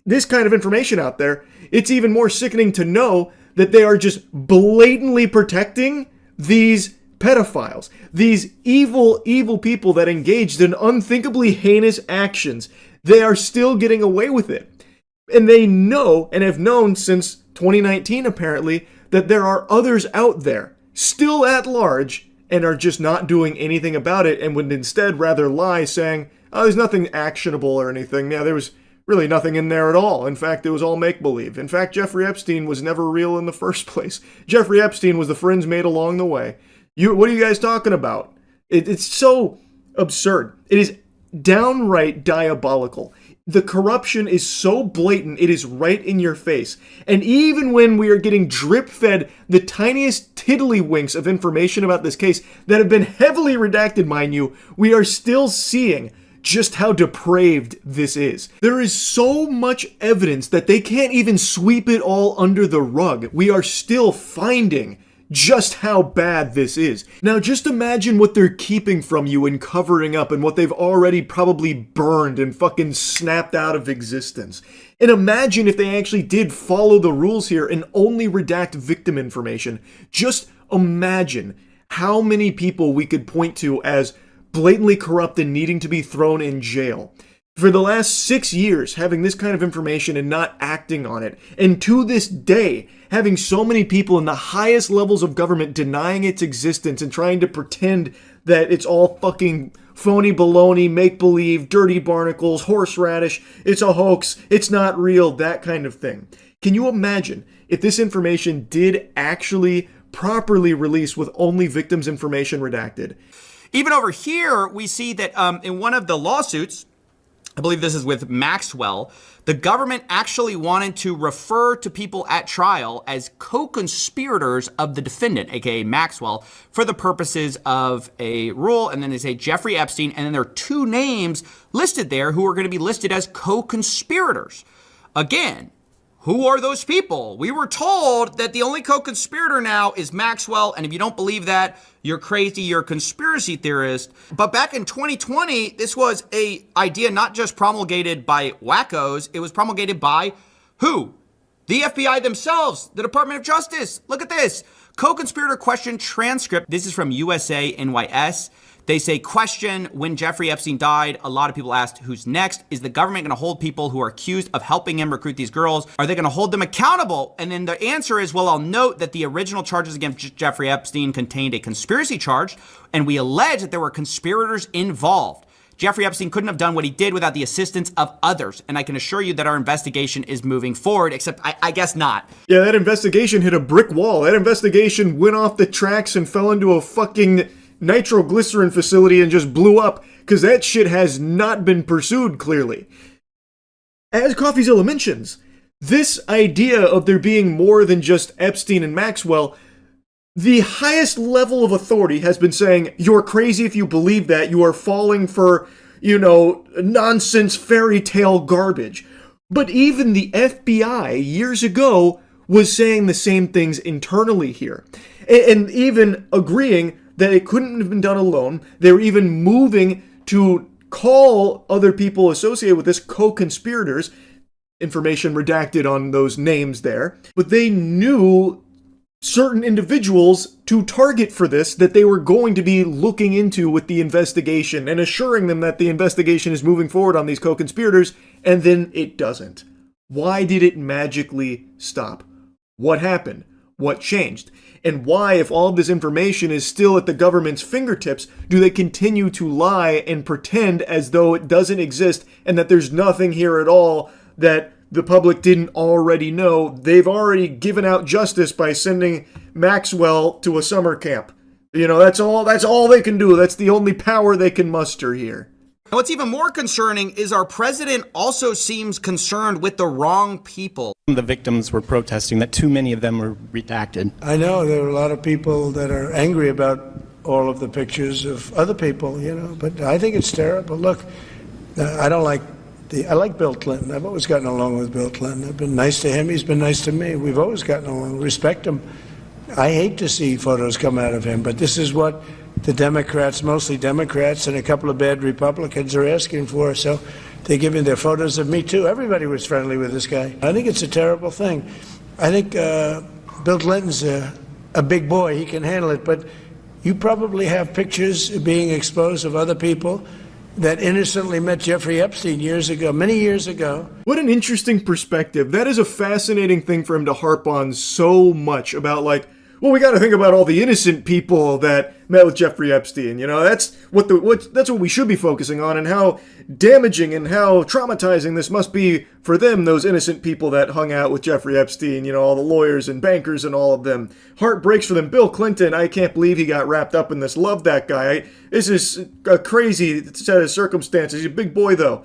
this kind of information out there, it's even more sickening to know that they are just blatantly protecting these pedophiles, these evil, evil people that engaged in unthinkably heinous actions. They are still getting away with it. And they know, and have known since 2019 apparently, that there are others out there, still at large, and are just not doing anything about it, and would instead rather lie saying, oh, there's nothing actionable or anything. Yeah, there was really nothing in there at all. In fact, it was all make-believe. In fact, Jeffrey Epstein was never real in the first place. Jeffrey Epstein was the friends made along the way. What are you guys talking about? It's so absurd. It is downright diabolical. The corruption is so blatant, it is right in your face. And even when we are getting drip-fed the tiniest tiddlywinks of information about this case that have been heavily redacted, mind you, we are still seeing just how depraved this is. There is so much evidence that they can't even sweep it all under the rug. We are still finding just how bad this is. Now just imagine what they're keeping from you and covering up, and what they've already probably burned and fucking snapped out of existence. And imagine if they actually did follow the rules here and only redact victim information. Just imagine how many people we could point to as blatantly corrupt and needing to be thrown in jail. For the last 6 years, having this kind of information and not acting on it, and to this day, having so many people in the highest levels of government denying its existence and trying to pretend that it's all fucking phony baloney, make-believe, dirty barnacles, horseradish, it's a hoax, it's not real, that kind of thing. Can you imagine if this information did actually properly release with only victims' information redacted? Even over here, we see that in one of the lawsuits, I believe this is with Maxwell, the government actually wanted to refer to people at trial as co-conspirators of the defendant, aka Maxwell, for the purposes of a rule. And then they say Jeffrey Epstein, and then there are two names listed there who are going to be listed as co-conspirators. Again, who are those people? We were told that the only co-conspirator now is Maxwell, and if you don't believe that, you're crazy, you're a conspiracy theorist. But back in 2020, this was an idea not just promulgated by wackos, it was promulgated by who? The FBI themselves, the Department of Justice. Look at this. Co-conspirator question transcript. This is from USA NYS. They say, question, when Jeffrey Epstein died, a lot of people asked, who's next? Is the government going to hold people who are accused of helping him recruit these girls? Are they going to hold them accountable? And then the answer is, well, I'll note that the original charges against Jeffrey Epstein contained a conspiracy charge, and we allege that there were conspirators involved. Jeffrey Epstein couldn't have done what he did without the assistance of others. And I can assure you that our investigation is moving forward, except I guess not. Yeah, that investigation hit a brick wall. That investigation went off the tracks and fell into a fucking nitroglycerin facility and just blew up, because that shit has not been pursued clearly. As CoffeeZilla mentions, this idea of there being more than just Epstein and Maxwell, the highest level of authority has been saying, you're crazy if you believe that, you are falling for, nonsense fairy tale garbage. But even the FBI years ago was saying the same things internally here, and even agreeing that it couldn't have been done alone. They were even moving to call other people associated with this co-conspirators. Information redacted on those names there. But they knew certain individuals to target for this that they were going to be looking into with the investigation, and assuring them that the investigation is moving forward on these co-conspirators, and then it doesn't. Why did it magically stop? What happened? What changed? And why, if all of this information is still at the government's fingertips, do they continue to lie and pretend as though it doesn't exist and that there's nothing here at all that the public didn't already know? They've already given out justice by sending Maxwell to a summer camp. You know, that's all they can do. That's the only power they can muster here. And what's even more concerning is our president also seems concerned with the wrong people. The victims were protesting that too many of them were redacted. I know there are a lot of people that are angry about all of the pictures of other people, but I think it's terrible. Look, I like Bill Clinton. I've always gotten along with Bill Clinton. I've been nice to him. He's been nice to me. We've always gotten along. Respect him. I hate to see photos come out of him, but this is what the Democrats, mostly Democrats, and a couple of bad Republicans are asking for. So they're giving their photos of me, too. Everybody was friendly with this guy. I think it's a terrible thing. I think Bill Clinton's a big boy. He can handle it. But you probably have pictures being exposed of other people that innocently met Jeffrey Epstein years ago, many years ago. What an interesting perspective. That is a fascinating thing for him to harp on so much about, like, well, we got to think about all the innocent people that met with Jeffrey Epstein. That's what we should be focusing on, and how damaging and how traumatizing this must be for them, those innocent people that hung out with Jeffrey Epstein, all the lawyers and bankers and all of them. Heart breaks for them. Bill Clinton, I can't believe he got wrapped up in this. Love that guy. This is a crazy set of circumstances. He's a big boy, though.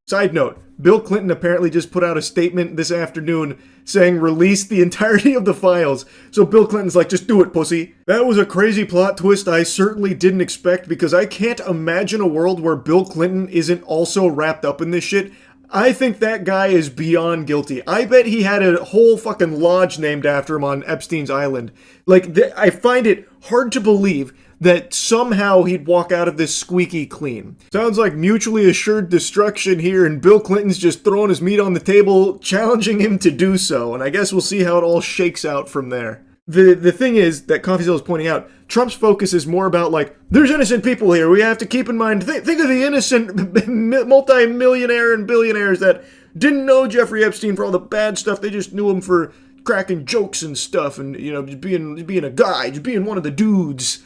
Side note, Bill Clinton apparently just put out a statement this afternoon saying release the entirety of the files. So Bill Clinton's like, just do it, pussy. That was a crazy plot twist I certainly didn't expect, because I can't imagine a world where Bill Clinton isn't also wrapped up in this shit. I think that guy is beyond guilty. I bet he had a whole fucking lodge named after him on Epstein's Island. I find it hard to believe that somehow he'd walk out of this squeaky clean. Sounds like mutually assured destruction here, and Bill Clinton's just throwing his meat on the table, challenging him to do so, and I guess we'll see how it all shakes out from there. The thing is that CoffeeZilla is pointing out, Trump's focus is more about, there's innocent people here. We have to keep in mind, think of the innocent multi-millionaire and billionaires that didn't know Jeffrey Epstein for all the bad stuff. They just knew him for cracking jokes and stuff, and, just being a guy, just being one of the dudes.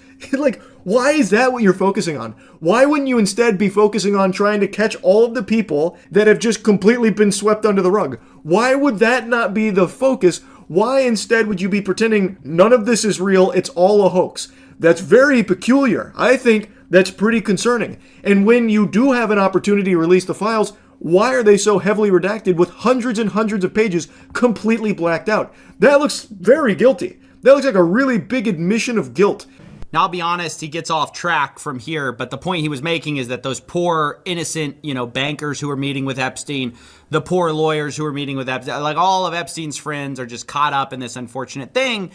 Why is that what you're focusing on? Why wouldn't you instead be focusing on trying to catch all of the people that have just completely been swept under the rug? Why would that not be the focus? Why instead would you be pretending none of this is real, it's all a hoax? That's very peculiar. I think that's pretty concerning. And when you do have an opportunity to release the files, why are they so heavily redacted with hundreds and hundreds of pages completely blacked out? That looks very guilty. That looks like a really big admission of guilt. Now, I'll be honest, he gets off track from here, but the point he was making is that those poor, innocent, bankers who were meeting with Epstein, the poor lawyers who were meeting with Epstein, all of Epstein's friends are just caught up in this unfortunate thing.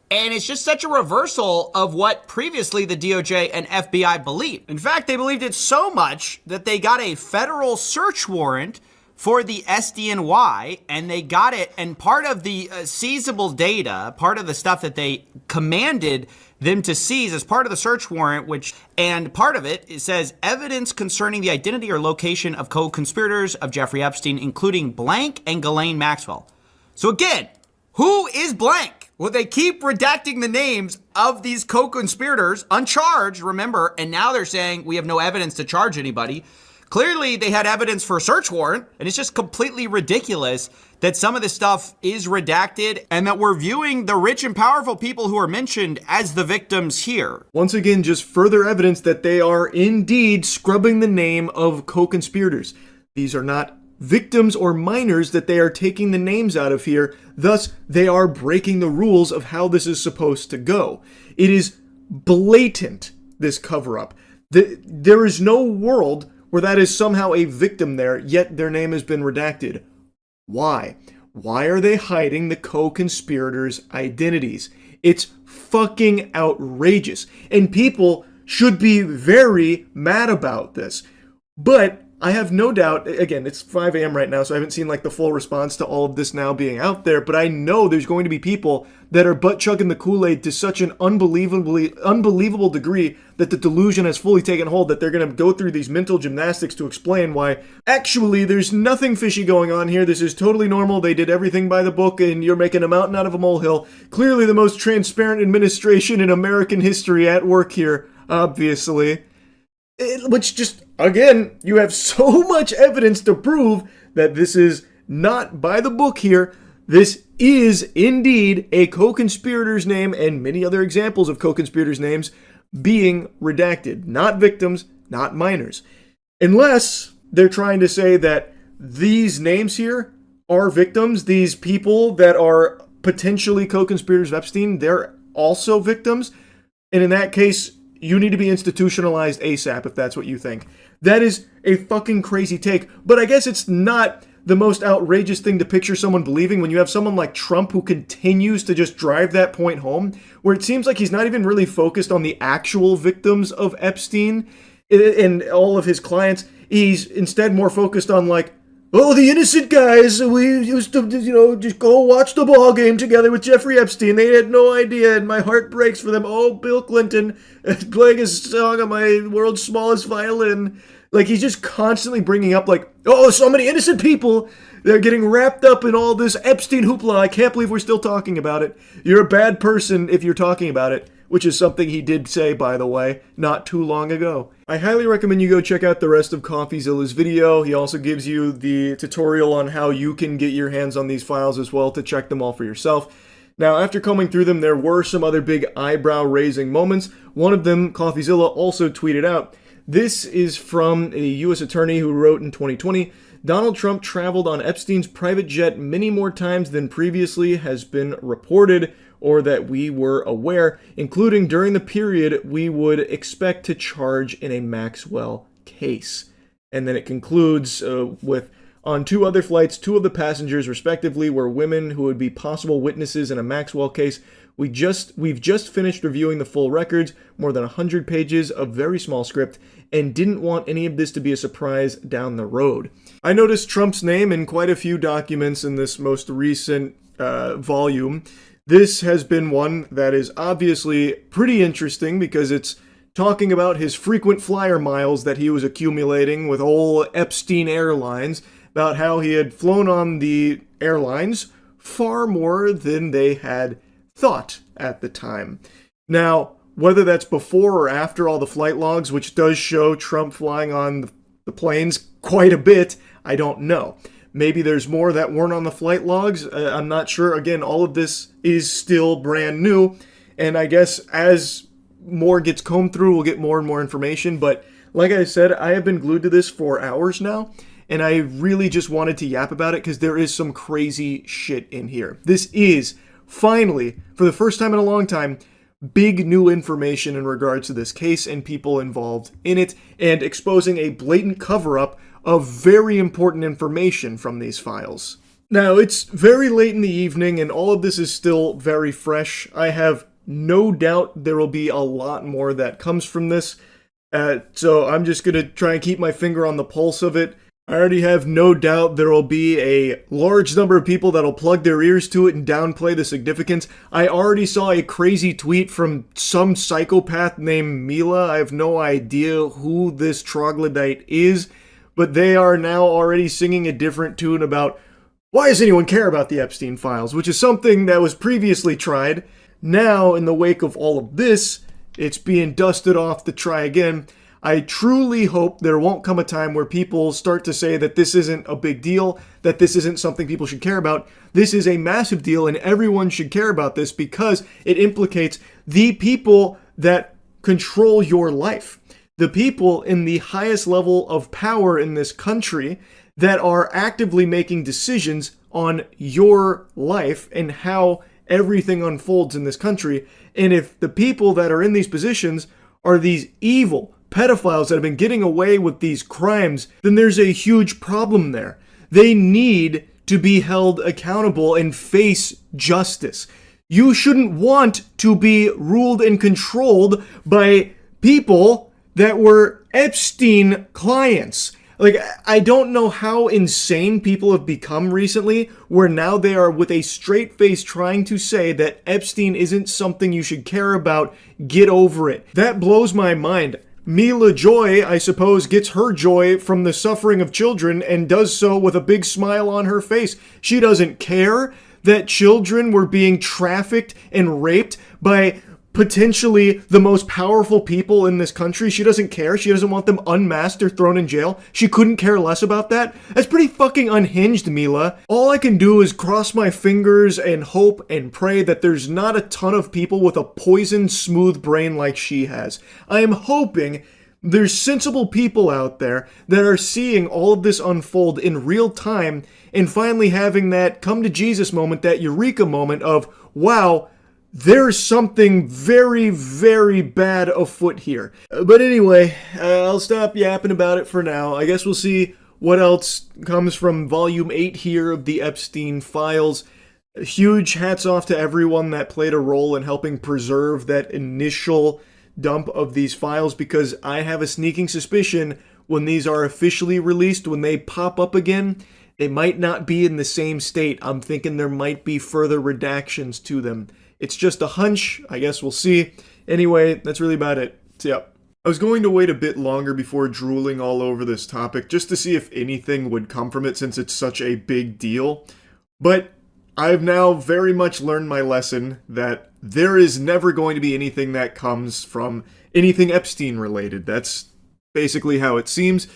And it's just such a reversal of what previously the DOJ and FBI believed. In fact, they believed it so much that they got a federal search warrant for the SDNY, and they got it, and part of the seizable data, part of the stuff that they commanded them to seize as part of the search warrant, and part of it says evidence concerning the identity or location of co-conspirators of Jeffrey Epstein, including blank and Ghislaine Maxwell. So again, who is blank? Well, they keep redacting the names of these co-conspirators, uncharged, remember, and now they're saying we have no evidence to charge anybody. Clearly, they had evidence for a search warrant, and it's just completely ridiculous that some of this stuff is redacted and that we're viewing the rich and powerful people who are mentioned as the victims here. Once again, just further evidence that they are indeed scrubbing the name of co-conspirators. These are not victims or minors that they are taking the names out of here. Thus, they are breaking the rules of how this is supposed to go. It is blatant, this cover-up. There is no world where that is somehow a victim there, yet their name has been redacted. Why? Why are they hiding the co-conspirators' identities? It's fucking outrageous. And people should be very mad about this. But I have no doubt, again, it's 5 a.m. right now, so I haven't seen the full response to all of this now being out there, but I know there's going to be people that are butt-chugging the Kool-Aid to such an unbelievable degree that the delusion has fully taken hold that they're going to go through these mental gymnastics to explain why, actually, there's nothing fishy going on here. This is totally normal. They did everything by the book, and you're making a mountain out of a molehill. Clearly the most transparent administration in American history at work here, obviously. Which just, again, you have so much evidence to prove that this is not by the book here. This is indeed a co-conspirator's name and many other examples of co-conspirators' names being redacted. Not victims, not minors. Unless they're trying to say that these names here are victims, these people that are potentially co-conspirators of Epstein, they're also victims. And in that case, you need to be institutionalized ASAP if that's what you think. That is a fucking crazy take. But I guess it's not the most outrageous thing to picture someone believing when you have someone like Trump who continues to just drive that point home, where it seems like he's not even really focused on the actual victims of Epstein and all of his clients. He's instead more focused on like, oh, the innocent guys, we used to, just go watch the ball game together with Jeffrey Epstein. They had no idea, and my heart breaks for them. Oh, Bill Clinton playing a song on my world's smallest violin. Like, he's just constantly bringing up, like, oh, so many innocent people. They're getting wrapped up in all this Epstein hoopla. I can't believe we're still talking about it. You're a bad person if you're talking about it, which is something he did say, by the way, not too long ago. I highly recommend you go check out the rest of CoffeeZilla's video. He also gives you the tutorial on how you can get your hands on these files as well to check them all for yourself. Now, after combing through them, there were some other big eyebrow-raising moments. One of them, CoffeeZilla also tweeted out. This is from a U.S. attorney who wrote in 2020, Donald Trump traveled on Epstein's private jet many more times than previously has been reported or that we were aware, including during the period we would expect to charge in a Maxwell case. And then it concludes with, on 2 other flights, 2 of the passengers respectively were women who would be possible witnesses in a Maxwell case. We've just finished reviewing the full records, more than 100 pages of very small script, and didn't want any of this to be a surprise down the road. I noticed Trump's name in quite a few documents in this most recent volume. This has been one that is obviously pretty interesting because it's talking about his frequent flyer miles that he was accumulating with old Epstein Airlines, about how he had flown on the airlines far more than they had thought at the time. Now, whether that's before or after all the flight logs, which does show Trump flying on the planes quite a bit, I don't know. Maybe there's more that weren't on the flight logs. I'm not sure. Again, all of this is still brand new. And I guess as more gets combed through, we'll get more and more information. But like I said, I have been glued to this for hours now. And I really just wanted to yap about it because there is some crazy shit in here. This is finally, for the first time in a long time, big new information in regards to this case and people involved in it, and exposing a blatant cover-up of very important information from these files. Now, it's very late in the evening, and all of this is still very fresh. I have no doubt there will be a lot more that comes from this, so I'm just going to try and keep my finger on the pulse of it. I already have no doubt there will be a large number of people that'll plug their ears to it and downplay the significance. I already saw a crazy tweet from some psychopath named Mila. I have no idea who this troglodyte is, but they are now already singing a different tune about why does anyone care about the Epstein Files, which is something that was previously tried. Now, in the wake of all of this, it's being dusted off to try again. I truly hope there won't come a time where people start to say that this isn't a big deal, that this isn't something people should care about. This is a massive deal, and everyone should care about this because it implicates the people that control your life. The people in the highest level of power in this country that are actively making decisions on your life and how everything unfolds in this country. And if the people that are in these positions are these evil pedophiles that have been getting away with these crimes, then there's a huge problem there. They need to be held accountable and face justice. You shouldn't want to be ruled and controlled by people that were Epstein clients. Like, I don't know how insane people have become recently, where now they are with a straight face trying to say that Epstein isn't something you should care about. Get over it. That blows my mind. Mila Joy, I suppose, gets her joy from the suffering of children and does so with a big smile on her face. She doesn't care that children were being trafficked and raped by potentially the most powerful people in this country. She doesn't care. She doesn't want them unmasked or thrown in jail. She couldn't care less about that. That's pretty fucking unhinged, Mila. All I can do is cross my fingers and hope and pray that there's not a ton of people with a poisoned, smooth brain like she has. I am hoping there's sensible people out there that are seeing all of this unfold in real time and finally having that come to Jesus moment, that eureka moment of, wow, there's something very, very bad afoot here. But anyway, I'll stop yapping about it for now. I guess we'll see what else comes from Volume 8 here of the Epstein Files. Huge hats off to everyone that played a role in helping preserve that initial dump of these files, because I have a sneaking suspicion when these are officially released, when they pop up again, they might not be in the same state. I'm thinking there might be further redactions to them. It's just a hunch. I guess we'll see. Anyway, that's really about it. So, yeah. I was going to wait a bit longer before drooling all over this topic, just to see if anything would come from it, since it's such a big deal. But I've now very much learned my lesson that there is never going to be anything that comes from anything Epstein related. That's basically how it seems.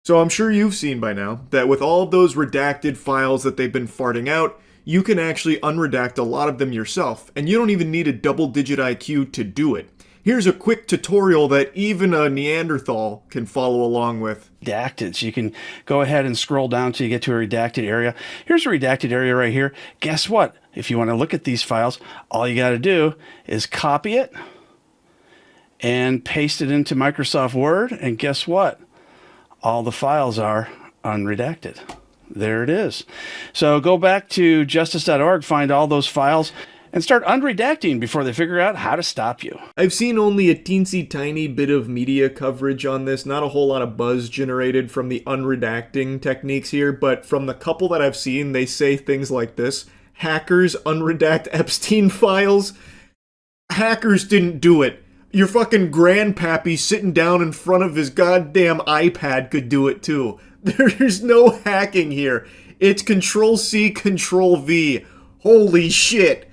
So I'm sure you've seen by now that with all of those redacted files that they've been farting out, you can actually unredact a lot of them yourself, and you don't even need a double-digit IQ to do it. Here's a quick tutorial that even a Neanderthal can follow along with. Redacted. So you can go ahead and scroll down till you get to a redacted area. Here's a redacted area right here. Guess what? If you want to look at these files, all you got to do is copy it and paste it into Microsoft Word, and guess what? All the files are unredacted. There it is. So go back to justice.org, find all those files, and start unredacting before they figure out how to stop you. I've seen only a teensy tiny bit of media coverage on this, not a whole lot of buzz generated from the unredacting techniques here, but from the couple that I've seen, they say things like this: hackers unredact Epstein files. Hackers didn't do it. Your fucking grandpappy sitting down in front of his goddamn iPad could do it too. There's no hacking here. It's Control-C, Control-V. Holy shit.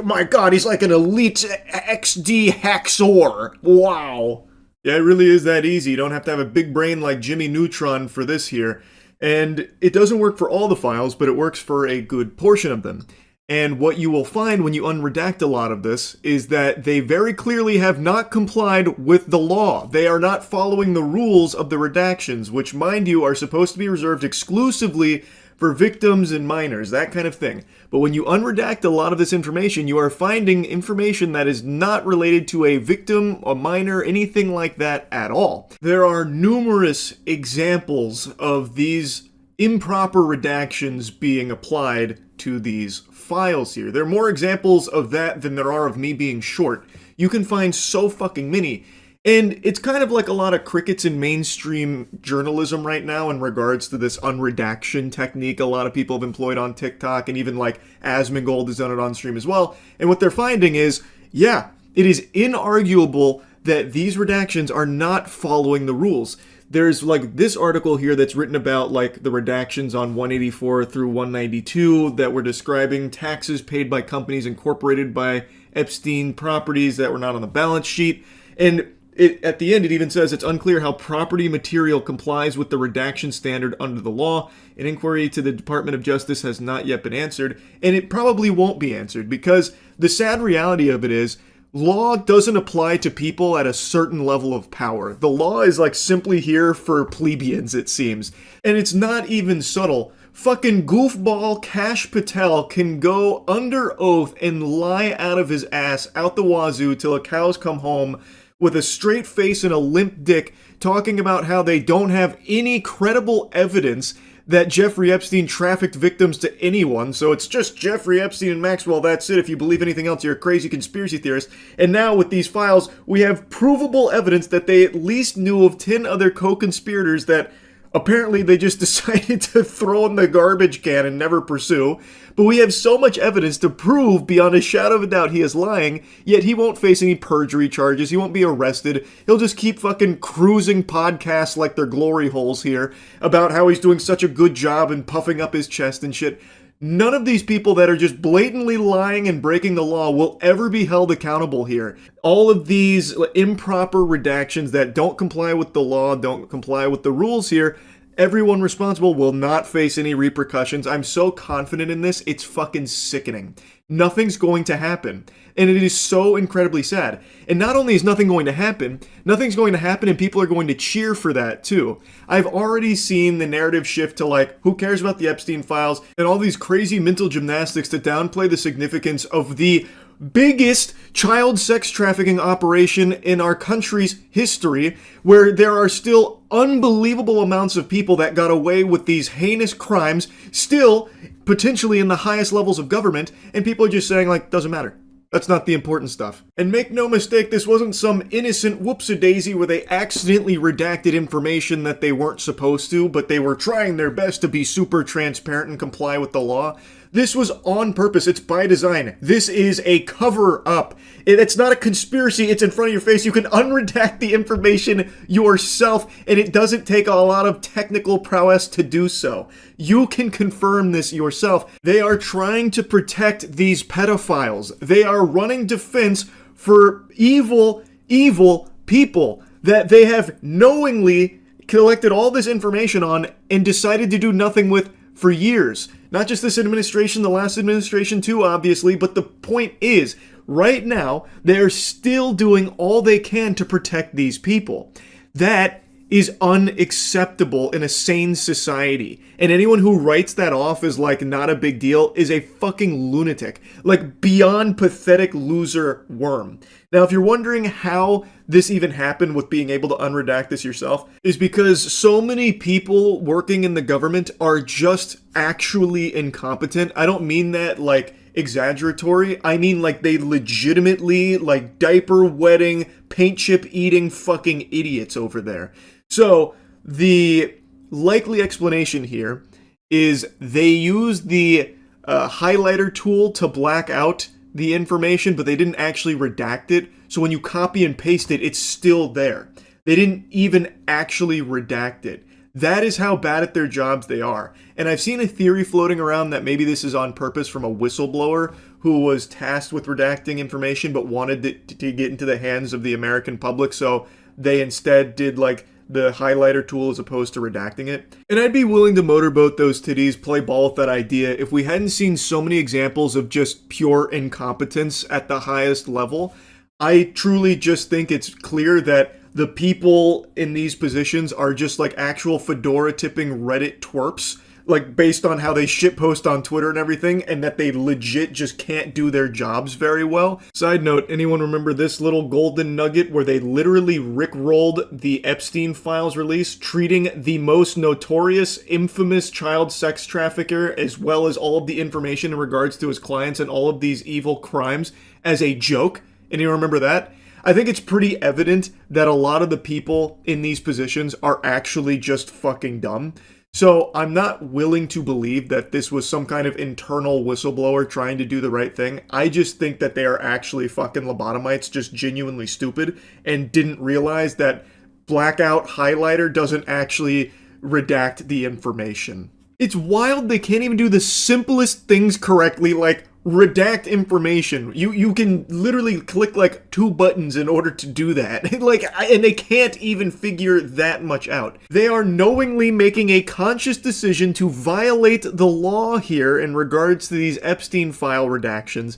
My god, he's like an elite XD hacksaw. Wow. Yeah, it really is that easy. You don't have to have a big brain like Jimmy Neutron for this here. And it doesn't work for all the files, but it works for a good portion of them. And what you will find when you unredact a lot of this is that they very clearly have not complied with the law. They are not following the rules of the redactions, which, mind you, are supposed to be reserved exclusively for victims and minors, that kind of thing. But when you unredact a lot of this information, you are finding information that is not related to a victim, a minor, anything like that at all. There are numerous examples of these improper redactions being applied to these files here. There are more examples of that than there are of me being short. You can find so fucking many. And it's kind of like a lot of crickets in mainstream journalism right now in regards to this unredaction technique a lot of people have employed on TikTok, and even like Asmongold has done it on stream as well. And what they're finding is, yeah, it is inarguable that these redactions are not following the rules. There's like this article here that's written about like the redactions on 184 through 192 that were describing taxes paid by companies incorporated by Epstein properties that were not on the balance sheet. And at the end, it even says it's unclear how property material complies with the redaction standard under the law. An inquiry to the Department of Justice has not yet been answered, and it probably won't be answered, because the sad reality of it is law doesn't apply to people at a certain level of power. The law is like simply here for plebeians, it seems. And it's not even subtle. Fucking goofball Kash Patel can go under oath and lie out of his ass out the wazoo till the cows come home with a straight face and a limp dick, talking about how they don't have any credible evidence that Jeffrey Epstein trafficked victims to anyone, so it's just Jeffrey Epstein and Maxwell, that's it. If you believe anything else, you're a crazy conspiracy theorist. And now with these files, we have provable evidence that they at least knew of 10 other co-conspirators that apparently they just decided to throw in the garbage can and never pursue. But we have so much evidence to prove beyond a shadow of a doubt he is lying, yet he won't face any perjury charges, he won't be arrested, he'll just keep fucking cruising podcasts like they're glory holes here about how he's doing such a good job and puffing up his chest and shit. None of these people that are just blatantly lying and breaking the law will ever be held accountable here. All of these improper redactions that don't comply with the law, don't comply with the rules here, everyone responsible will not face any repercussions. I'm so confident in this, it's fucking sickening. Nothing's going to happen. And it is so incredibly sad. And not only is nothing going to happen, nothing's going to happen and people are going to cheer for that too. I've already seen the narrative shift to like, who cares about the Epstein files and all these crazy mental gymnastics to downplay the significance of the biggest child sex trafficking operation in our country's history, where there are still unbelievable amounts of people that got away with these heinous crimes, still potentially in the highest levels of government, and people are just saying like, doesn't matter. That's not the important stuff. And make no mistake, this wasn't some innocent whoops-a-daisy where they accidentally redacted information that they weren't supposed to, but they were trying their best to be super transparent and comply with the law. This was on purpose. It's by design. This is a cover-up. It's not a conspiracy. It's in front of your face. You can unredact the information yourself, and it doesn't take a lot of technical prowess to do so. You can confirm this yourself. They are trying to protect these pedophiles. They are running defense for evil, evil people that they have knowingly collected all this information on and decided to do nothing with for years. Not just this administration, the last administration too, obviously, but the point is, right now, they're still doing all they can to protect these people. That is unacceptable in a sane society. And anyone who writes that off as like not a big deal is a fucking lunatic. Like beyond pathetic loser worm. Now, if you're wondering how this even happened with being able to unredact this yourself, is because so many people working in the government are just actually incompetent. I don't mean that like exaggeratory. I mean like they legitimately like diaper wetting, paint chip eating fucking idiots over there. So the likely explanation here is they used the highlighter tool to black out the information, but they didn't actually redact it. So when you copy and paste it, it's still there. They didn't even actually redact it. That is how bad at their jobs they are. And I've seen a theory floating around that maybe this is on purpose from a whistleblower who was tasked with redacting information but wanted it to get into the hands of the American public, so they instead did like the highlighter tool as opposed to redacting it. And I'd be willing to motorboat those titties, play ball with that idea, if we hadn't seen so many examples of just pure incompetence at the highest level. I truly just think it's clear that the people in these positions are just like actual fedora-tipping Reddit twerps, like based on how they shitpost on Twitter and everything, and that they legit just can't do their jobs very well. Side note, anyone remember this little golden nugget where they literally rickrolled the Epstein Files release, treating the most notorious, infamous child sex trafficker, as well as all of the information in regards to his clients and all of these evil crimes, as a joke? Anyone remember that? I think it's pretty evident that a lot of the people in these positions are actually just fucking dumb. So I'm not willing to believe that this was some kind of internal whistleblower trying to do the right thing. I just think that they are actually fucking lobotomites, just genuinely stupid, and didn't realize that blackout highlighter doesn't actually redact the information. It's wild they can't even do the simplest things correctly, like redact information. You can literally click like 2 buttons in order to do that. And they can't even figure that much out. They are knowingly making a conscious decision to violate the law here in regards to these Epstein file redactions.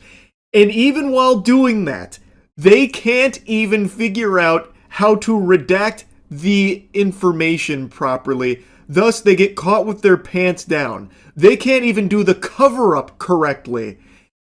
And even while doing that, they can't even figure out how to redact the information properly. Thus, they get caught with their pants down. They can't even do the cover-up correctly.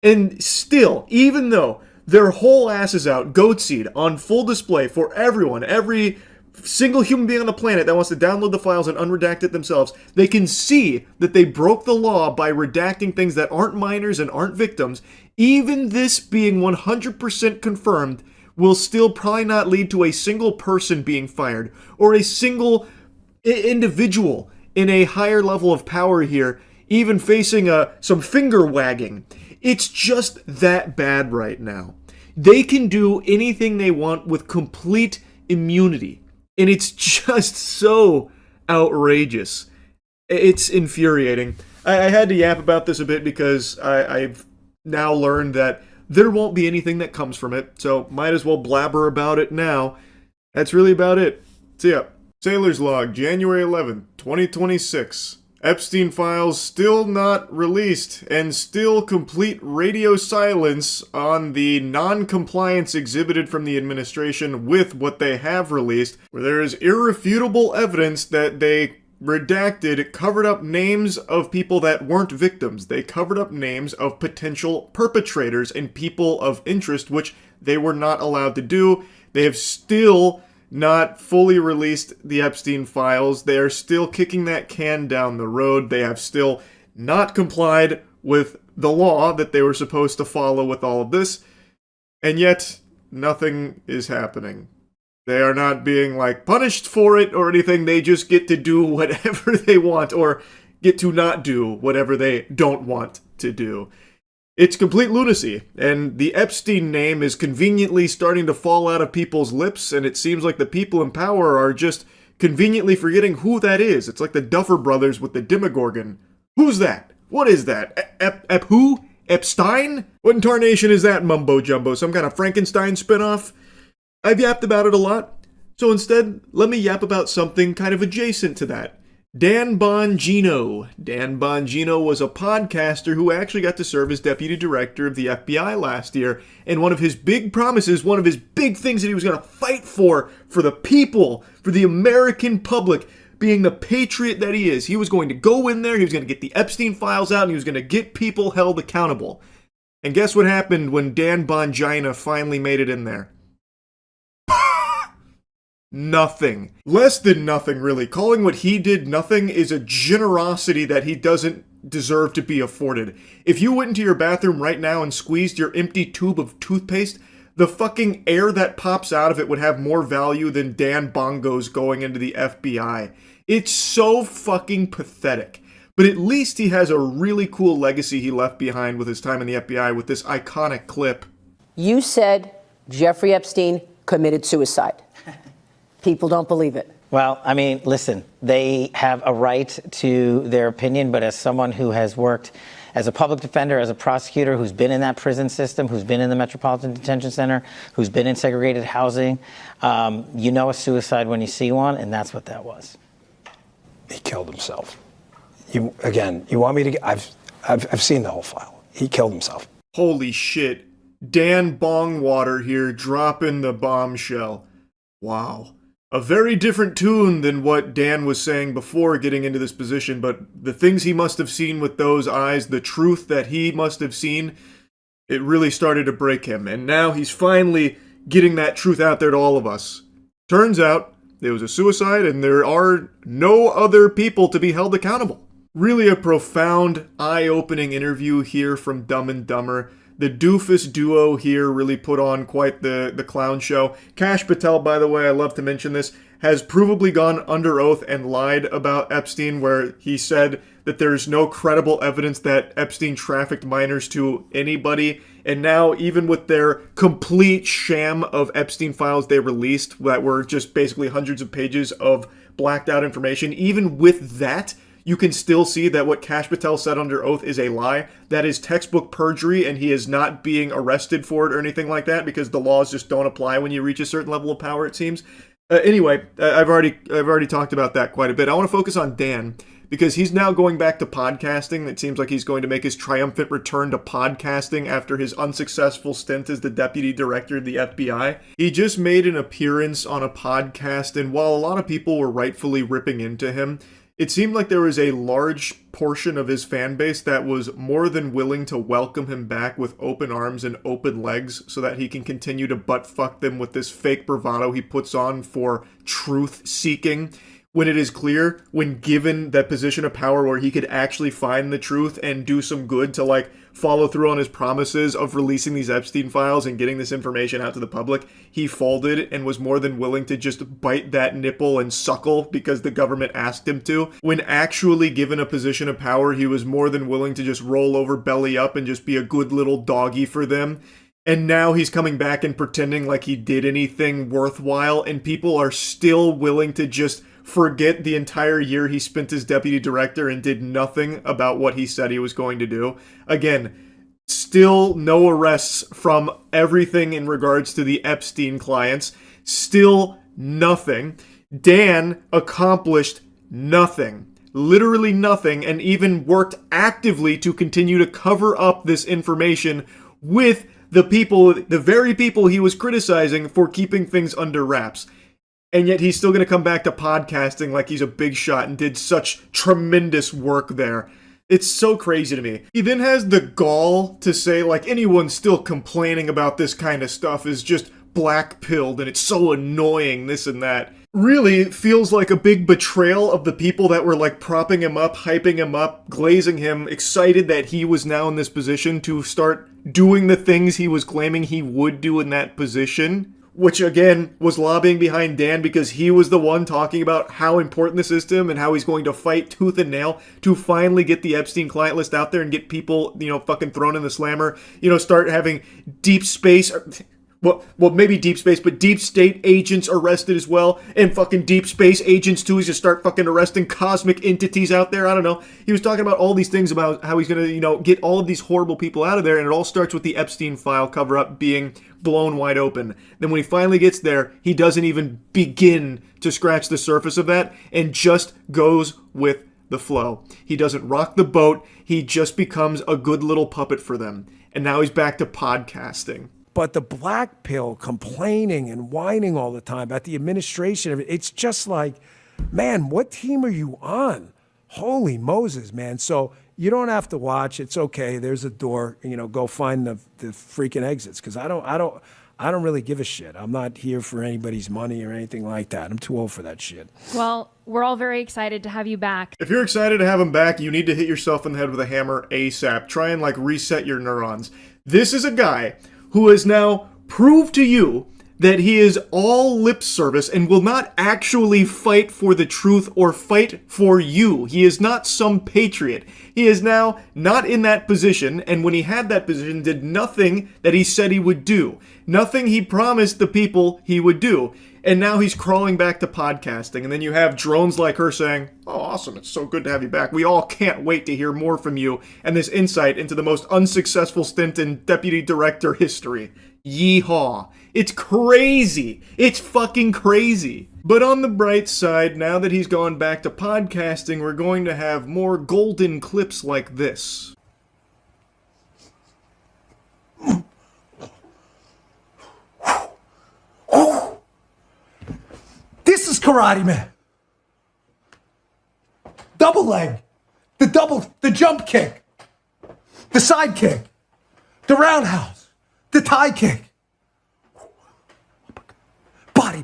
And still, even though their whole ass is out, goat seed, on full display for everyone, every single human being on the planet that wants to download the files and unredact it themselves, they can see that they broke the law by redacting things that aren't minors and aren't victims. Even this being 100% confirmed will still probably not lead to a single person being fired or a single individual in a higher level of power here even facing some finger wagging. It's just that bad right now. They can do anything they want with complete immunity. And it's just so outrageous. It's infuriating. I had to yap about this a bit because I've now learned that there won't be anything that comes from it, so might as well blabber about it now. That's really about it. See ya. Sailor's Log, January 11th, 2026. Epstein Files still not released, and still complete radio silence on the non-compliance exhibited from the administration with what they have released, where there is irrefutable evidence that they redacted, covered up names of people that weren't victims. They covered up names of potential perpetrators and people of interest, which they were not allowed to do. They have still not fully released the Epstein Files. They are still kicking that can down the road. They have still not complied with the law that they were supposed to follow with all of this. And yet, nothing is happening. They are not being, punished for it or anything. They just get to do whatever they want, or get to not do whatever they don't want to do. It's complete lunacy, and the Epstein name is conveniently starting to fall out of people's lips, and it seems like the people in power are just conveniently forgetting who that is. It's like the Duffer Brothers with the Demogorgon. Who's that? What is that? Who? Epstein? What in tarnation is that mumbo-jumbo? Some kind of Frankenstein spinoff? I've yapped about it a lot, so instead, let me yap about something kind of adjacent to that. Dan Bongino. Dan Bongino was a podcaster who actually got to serve as deputy director of the FBI last year, and one of his big promises, one of his big things that he was going to fight for the people, for the American public, being the patriot that he is, he was going to go in there, he was going to get the Epstein Files out, and he was going to get people held accountable. And guess what happened when Dan Bongino finally made it in there? Nothing. Less than nothing, really. Calling what he did nothing is a generosity that he doesn't deserve to be afforded. If you went into your bathroom right now and squeezed your empty tube of toothpaste, the fucking air that pops out of it would have more value than Dan Bongo's going into the FBI. It's so fucking pathetic. But at least he has a really cool legacy he left behind with his time in the FBI with this iconic clip. You said Jeffrey Epstein committed suicide. People don't believe it. Well, I mean, listen, they have a right to their opinion, but as someone who has worked as a public defender, as a prosecutor, who's been in that prison system, who's been in the Metropolitan Detention Center, who's been in segregated housing, you know a suicide when you see one, and that's what that was. He killed himself. You want me to? I've seen the whole file. He killed himself. Holy shit. Dan Bongwater here dropping the bombshell. Wow. A very different tune than what Dan was saying before getting into this position, but the things he must have seen with those eyes, the truth that he must have seen, it really started to break him. And now he's finally getting that truth out there to all of us. Turns out it was a suicide and there are no other people to be held accountable. Really a profound, eye-opening interview here from Dumb and Dumber. The doofus duo here really put on quite the clown show. Kash Patel, by the way, I love to mention this, has provably gone under oath and lied about Epstein, where he said that there's no credible evidence that Epstein trafficked minors to anybody. And now, even with their complete sham of Epstein files they released, that were just basically hundreds of pages of blacked out information, even with that, you can still see that what Kash Patel said under oath is a lie. That is textbook perjury, and he is not being arrested for it or anything like that, because the laws just don't apply when you reach a certain level of power, it seems. Anyway, I've already talked about that quite a bit. I want to focus on Dan, because he's now going back to podcasting. It seems like he's going to make his triumphant return to podcasting after his unsuccessful stint as the deputy director of the FBI. He just made an appearance on a podcast, and while a lot of people were rightfully ripping into him, it seemed like there was a large portion of his fan base that was more than willing to welcome him back with open arms and open legs so that he can continue to butt-fuck them with this fake bravado he puts on for truth-seeking, when it is clear, when given that position of power where he could actually find the truth and do some good to, follow through on his promises of releasing these Epstein files and getting this information out to the public, he folded and was more than willing to just bite that nipple and suckle because the government asked him to. When actually given a position of power, he was more than willing to just roll over belly up and just be a good little doggy for them. And now he's coming back and pretending like he did anything worthwhile, and people are still willing to just forget the entire year he spent as deputy director and did nothing about what he said he was going to do. Again, still no arrests from everything in regards to the Epstein clients. Still nothing. Dan accomplished nothing. Literally nothing, and even worked actively to continue to cover up this information with the very people he was criticizing for keeping things under wraps. And yet he's still going to come back to podcasting like he's a big shot and did such tremendous work there. It's so crazy to me. He then has the gall to say, like, anyone still complaining about this kind of stuff is just black-pilled and it's so annoying, this and that. Really feels like a big betrayal of the people that were, like, propping him up, hyping him up, glazing him, excited that he was now in this position to start doing the things he was claiming he would do in that position. Which, again, was lobbying behind Dan because he was the one talking about how important this is to him and how he's going to fight tooth and nail to finally get the Epstein client list out there and get people, fucking thrown in the slammer. Start having deep space... Well, maybe deep space, but deep state agents arrested as well, and fucking deep space agents too. He's just start fucking arresting cosmic entities out there. I don't know. He was talking about all these things about how he's gonna, get all of these horrible people out of there, and it all starts with the Epstein file cover-up being blown wide open. Then when he finally gets there, he doesn't even begin to scratch the surface of that, and just goes with the flow. He doesn't rock the boat. He just becomes a good little puppet for them. And now he's back to podcasting. But the black pill, complaining and whining all the time about the administration of it, it's just like, man, what team are you on? Holy Moses, man. So you don't have to watch. It's okay. There's a door. Go find the freaking exits, because I don't really give a shit. I'm not here for anybody's money or anything like that. I'm too old for that shit. Well, we're all very excited to have you back. If you're excited to have him back, you need to hit yourself in the head with a hammer ASAP. Try and reset your neurons. This is a guy who has now proved to you that he is all lip service and will not actually fight for the truth or fight for you. He is not some patriot. He is now not in that position, and when he had that position, did nothing that he said he would do. Nothing he promised the people he would do. And now he's crawling back to podcasting. And then you have drones like her saying, "Oh, awesome, it's so good to have you back. We all can't wait to hear more from you and this insight into the most unsuccessful stint in deputy director history. Yeehaw." It's crazy. It's fucking crazy. But on the bright side, now that he's gone back to podcasting, we're going to have more golden clips like this. This is Karate Man. Double leg. The jump kick. The side kick. The roundhouse. The tie kick. Body.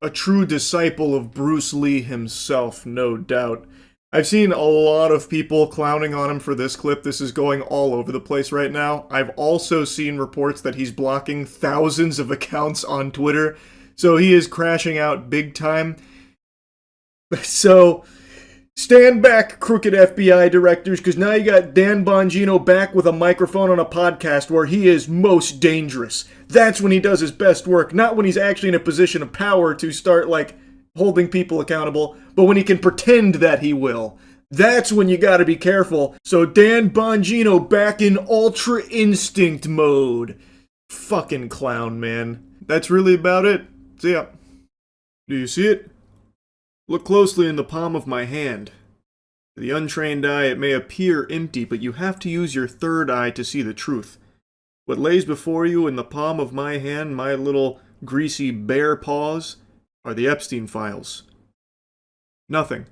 A true disciple of Bruce Lee himself, no doubt. I've seen a lot of people clowning on him for this clip. This is going all over the place right now. I've also seen reports that he's blocking thousands of accounts on Twitter, so he is crashing out big time. So, stand back, crooked FBI directors, because now you got Dan Bongino back with a microphone on a podcast where he is most dangerous. That's when he does his best work, not when he's actually in a position of power to start, holding people accountable, but when he can pretend that he will. That's when you gotta be careful. So Dan Bongino back in Ultra Instinct mode. Fucking clown, man. That's really about it. See ya. Do you see it? Look closely in the palm of my hand. To the untrained eye, it may appear empty, but you have to use your third eye to see the truth. What lays before you in the palm of my hand, my little greasy bare paws, are the Epstein Files. Nothing.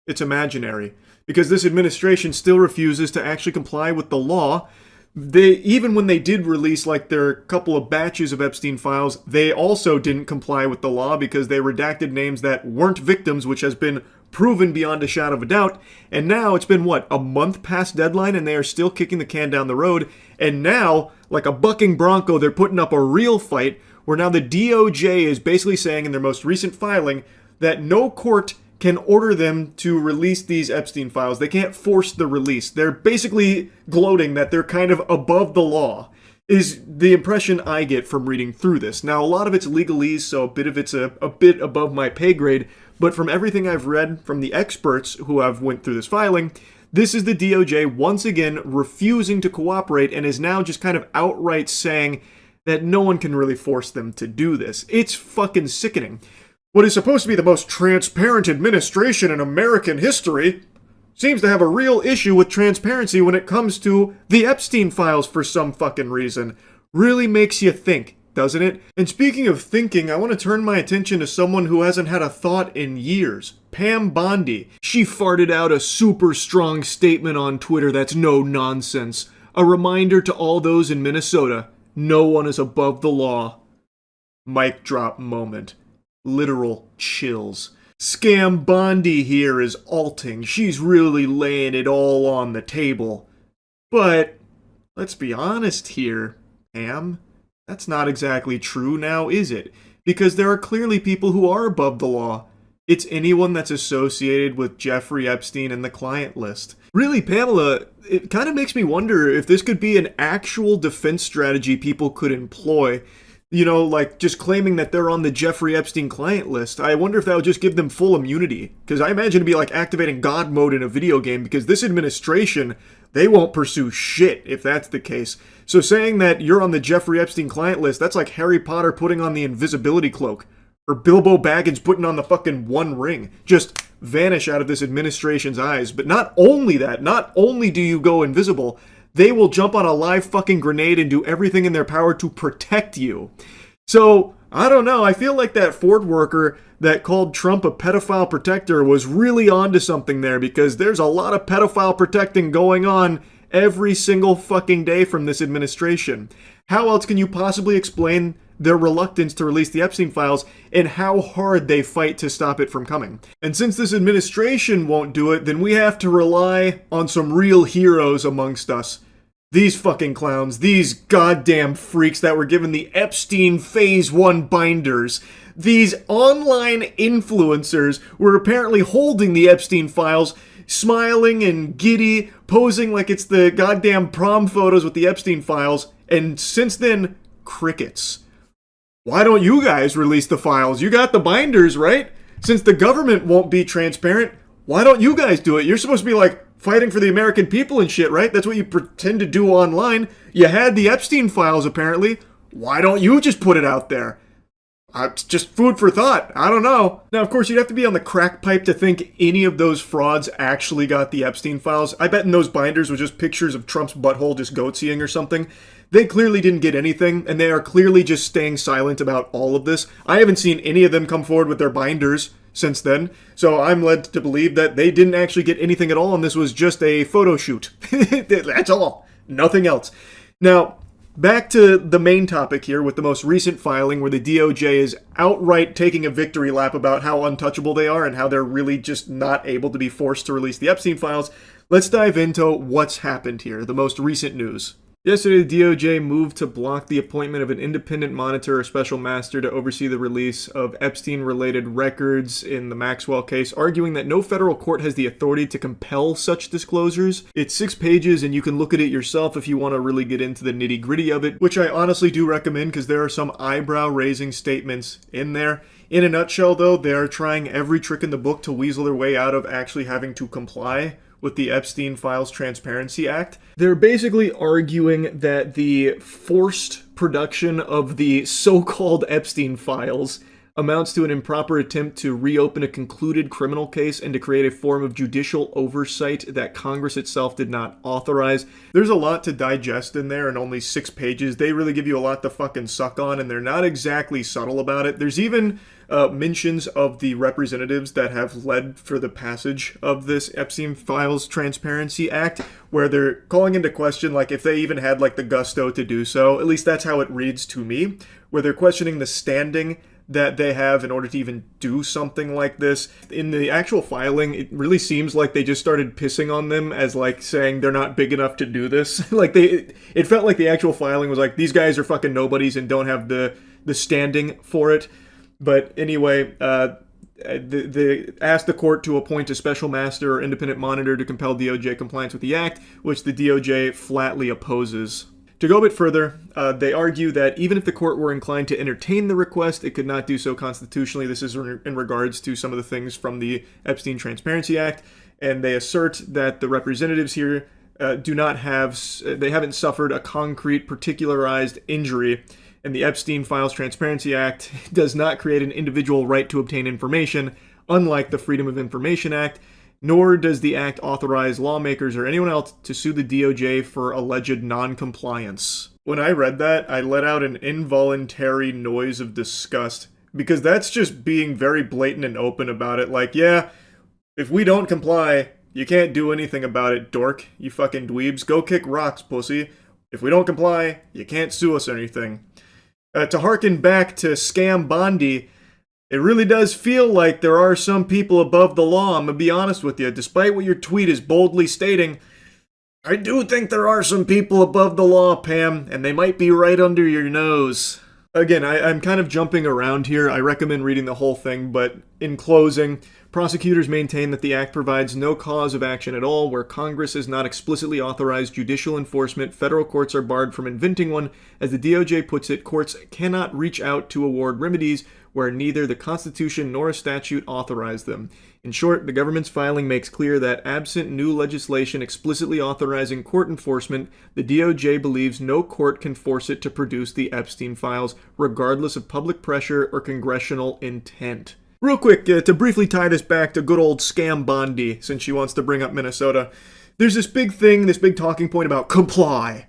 It's imaginary. Because this administration still refuses to actually comply with the law. Even when they did release their couple of batches of Epstein Files, they also didn't comply with the law because they redacted names that weren't victims, which has been proven beyond a shadow of a doubt. And now it's been, a month past deadline, and they are still kicking the can down the road. And now, like a bucking bronco, they're putting up a real fight where now the DOJ is basically saying in their most recent filing that no court can order them to release these Epstein files. They can't force the release. They're basically gloating that they're kind of above the law, is the impression I get from reading through this. Now, a lot of it's legalese, so a bit of it's a bit above my pay grade, but from everything I've read from the experts who have went through this filing, this is the DOJ once again refusing to cooperate and is now just kind of outright saying that no one can really force them to do this. It's fucking sickening. What is supposed to be the most transparent administration in American history seems to have a real issue with transparency when it comes to the Epstein files for some fucking reason. Really makes you think, doesn't it? And speaking of thinking, I want to turn my attention to someone who hasn't had a thought in years. Pam Bondi. She farted out a super strong statement on Twitter that's no nonsense. A reminder to all those in Minnesota, no one is above the law. Mic drop moment. Literal chills. Scam Bondi here is alting. She's really laying it all on the table. But, let's be honest here, Pam. That's not exactly true now, is it? Because there are clearly people who are above the law. It's anyone that's associated with Jeffrey Epstein and the client list. Really, Pamela, it kind of makes me wonder if this could be an actual defense strategy people could employ. You know, like just claiming that they're on the Jeffrey Epstein client list. I wonder if that would just give them full immunity. Because I imagine it'd be like activating God mode in a video game, because this administration, they won't pursue shit if that's the case. So saying that you're on the Jeffrey Epstein client list, that's like Harry Potter putting on the invisibility cloak. Or Bilbo Baggins putting on the fucking One Ring. Just vanish out of this administration's eyes. But not only that, not only do you go invisible, they will jump on a live fucking grenade and do everything in their power to protect you. So, I don't know, I feel like that Ford worker that called Trump a pedophile protector was really onto something there, because there's a lot of pedophile protecting going on every single fucking day from this administration. How else can you possibly explain their reluctance to release the Epstein files and how hard they fight to stop it from coming? And since this administration won't do it, then we have to rely on some real heroes amongst us. These fucking clowns, these goddamn freaks that were given the Epstein Phase 1 binders. These online influencers were apparently holding the Epstein files, smiling and giddy, posing like it's the goddamn prom photos with the Epstein files, and since then, crickets. Why don't you guys release the files? You got the binders, right? Since the government won't be transparent, why don't you guys do it? You're supposed to be like fighting for the American people and shit, right? That's what you pretend to do online. You had the Epstein files, apparently. Why don't you just put it out there? It's just food for thought. I don't know. Now, of course, you'd have to be on the crack pipe to think any of those frauds actually got the Epstein files. I bet in those binders was just pictures of Trump's butthole just goatseeing or something. They clearly didn't get anything, and they are clearly just staying silent about all of this. I haven't seen any of them come forward with their binders since then, so I'm led to believe that they didn't actually get anything at all, and this was just a photo shoot. That's all. Nothing else. Now, back to the main topic here with the most recent filing where the DOJ is outright taking a victory lap about how untouchable they are and how they're really just not able to be forced to release the Epstein files. Let's dive into what's happened here, the most recent news. Yesterday, the DOJ moved to block the appointment of an independent monitor or special master to oversee the release of Epstein-related records in the Maxwell case, arguing that no federal court has the authority to compel such disclosures. It's 6 pages, and you can look at it yourself if you want to really get into the nitty-gritty of it, which I honestly do recommend because there are some eyebrow-raising statements in there. In a nutshell, though, they are trying every trick in the book to weasel their way out of actually having to comply with the Epstein Files Transparency Act. They're basically arguing that the forced production of the so-called Epstein files amounts to an improper attempt to reopen a concluded criminal case and to create a form of judicial oversight that Congress itself did not authorize. There's a lot to digest in there in only 6 pages. They really give you a lot to fucking suck on, and they're not exactly subtle about it. There's even mentions of the representatives that have led for the passage of this Epstein Files Transparency Act, where they're calling into question, like, if they even had, like, the gusto to do so. At least that's how it reads to me, where they're questioning the standing that they have in order to even do something like this. In the actual filing, it really seems like they just started pissing on them as, like, saying they're not big enough to do this. Like, it felt like the actual filing was like, these guys are fucking nobodies and don't have the standing for it. But anyway, They asked the court to appoint a special master or independent monitor to compel DOJ compliance with the act, which the DOJ flatly opposes. To go a bit further, they argue that even if the court were inclined to entertain the request, it could not do so constitutionally. This is in regards to some of the things from the Epstein Transparency Act, and they assert that the representatives here they haven't suffered a concrete, particularized injury, and the Epstein Files Transparency Act does not create an individual right to obtain information, unlike the Freedom of Information Act, nor does the act authorize lawmakers or anyone else to sue the DOJ for alleged non-compliance. When I read that, I let out an involuntary noise of disgust, because that's just being very blatant and open about it. Like, yeah, if we don't comply, you can't do anything about it, dork, you fucking dweebs. Go kick rocks, pussy. If we don't comply, you can't sue us or anything. To harken back to Scam Bondi, it really does feel like there are some people above the law. I'm gonna be honest with you. Despite what your tweet is boldly stating, I do think there are some people above the law, Pam, and they might be right under your nose. Again, I'm kind of jumping around here. I recommend reading the whole thing, but in closing, prosecutors maintain that the act provides no cause of action at all where Congress has not explicitly authorized judicial enforcement. Federal courts are barred from inventing one. As the DOJ puts it, courts cannot reach out to award remedies where neither the Constitution nor a statute authorize them. In short, the government's filing makes clear that absent new legislation explicitly authorizing court enforcement, the DOJ believes no court can force it to produce the Epstein files, regardless of public pressure or congressional intent. Real quick, to briefly tie this back to good old Scam Bondi, since she wants to bring up Minnesota, there's this big thing, this big talking point about comply.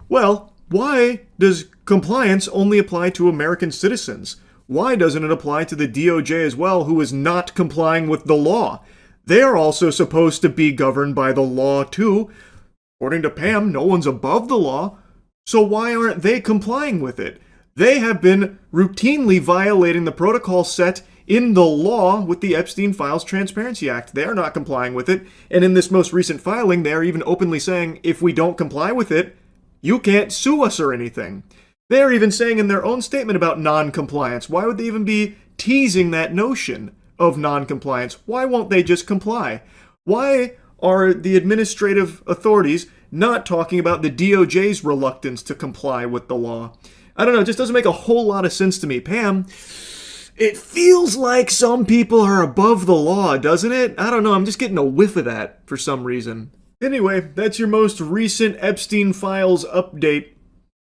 Well, why does compliance only apply to American citizens? Why doesn't it apply to the DOJ as well, who is not complying with the law? They are also supposed to be governed by the law too. According to Pam, no one's above the law, so why aren't they complying with it? They have been routinely violating the protocol set in the law with the Epstein Files Transparency Act. They are not complying with it, and in this most recent filing, they are even openly saying, if we don't comply with it, you can't sue us or anything. They're even saying in their own statement about non-compliance. Why would they even be teasing that notion of non-compliance? Why won't they just comply? Why are the administrative authorities not talking about the DOJ's reluctance to comply with the law? I don't know, it just doesn't make a whole lot of sense to me. Pam, it feels like some people are above the law, doesn't it? I don't know, I'm just getting a whiff of that for some reason. Anyway, that's your most recent Epstein Files update.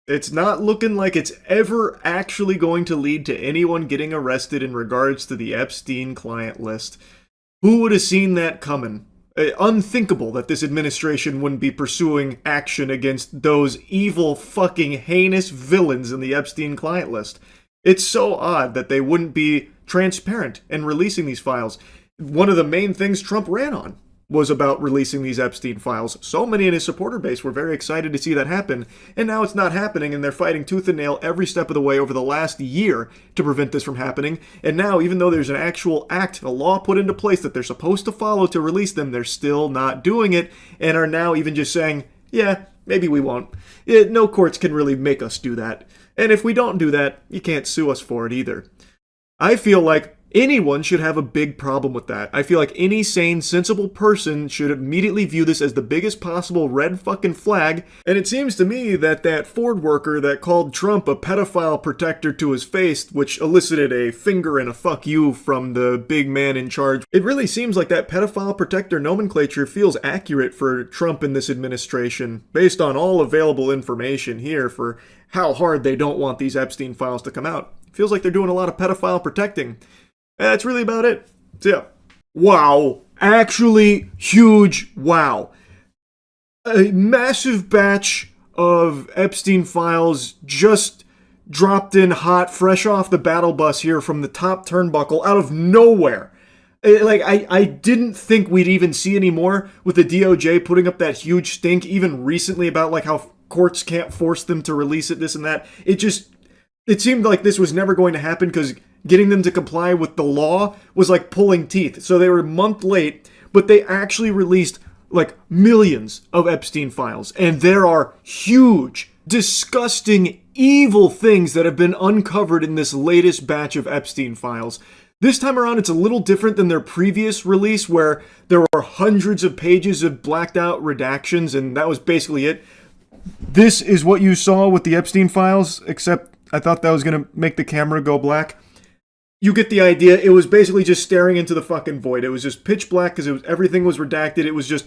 It's not looking like it's ever actually going to lead to anyone getting arrested in regards to the Epstein client list. Who would have seen that coming? Unthinkable that this administration wouldn't be pursuing action against those evil, fucking heinous villains in the Epstein client list. It's so odd that they wouldn't be transparent in releasing these files. One of the main things Trump ran on was about releasing these Epstein files. So many in his supporter base were very excited to see that happen, and now it's not happening, and they're fighting tooth and nail every step of the way over the last year to prevent this from happening. And now, even though there's an actual act, a law put into place that they're supposed to follow to release them, they're still not doing it, and are now even just saying, yeah, maybe we won't. No courts can really make us do that. And if we don't do that, you can't sue us for it either. I feel like anyone should have a big problem with that. I feel like any sane, sensible person should immediately view this as the biggest possible red fucking flag. And it seems to me that that Ford worker that called Trump a pedophile protector to his face, which elicited a finger and a fuck you from the big man in charge, it really seems like that pedophile protector nomenclature feels accurate for Trump in this administration, based on all available information here for how hard they don't want these Epstein files to come out. Feels like they're doing a lot of pedophile protecting. That's really about it. So yeah. Wow. Actually, huge wow. A massive batch of Epstein files just dropped in hot, fresh off the battle bus here from the top turnbuckle out of nowhere. I didn't think we'd even see any more with the DOJ putting up that huge stink even recently about like how courts can't force them to release it, this and that. It seemed like this was never going to happen because getting them to comply with the law was like pulling teeth. So they were a month late, but they actually released like millions of Epstein files. And there are huge, disgusting, evil things that have been uncovered in this latest batch of Epstein files. This time around, it's a little different than their previous release where there were hundreds of pages of blacked out redactions and that was basically it. This is what you saw with the Epstein files, except I thought that was going to make the camera go black. You get the idea. It was basically just staring into the fucking void. It was just pitch black because everything was redacted. It was just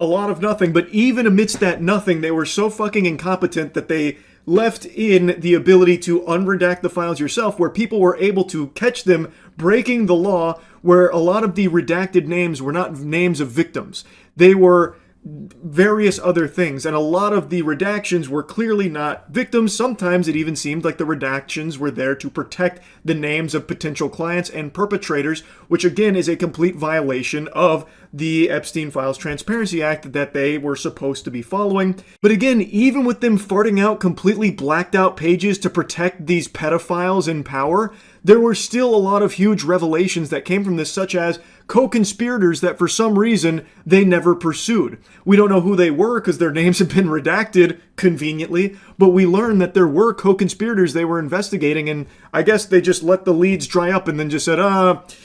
a lot of nothing. But even amidst that nothing, they were so fucking incompetent that they left in the ability to unredact the files yourself, where people were able to catch them breaking the law, where a lot of the redacted names were not names of victims. They were various other things, and a lot of the redactions were clearly not victims. Sometimes it even seemed like the redactions were there to protect the names of potential clients and perpetrators, which again is a complete violation of the Epstein Files Transparency Act that they were supposed to be following. But again, even with them farting out completely blacked out pages to protect these pedophiles in power, there were still a lot of huge revelations that came from this, such as co-conspirators that for some reason they never pursued. We don't know who they were because their names have been redacted conveniently, but we learned that there were co-conspirators they were investigating, and I guess they just let the leads dry up and then just said,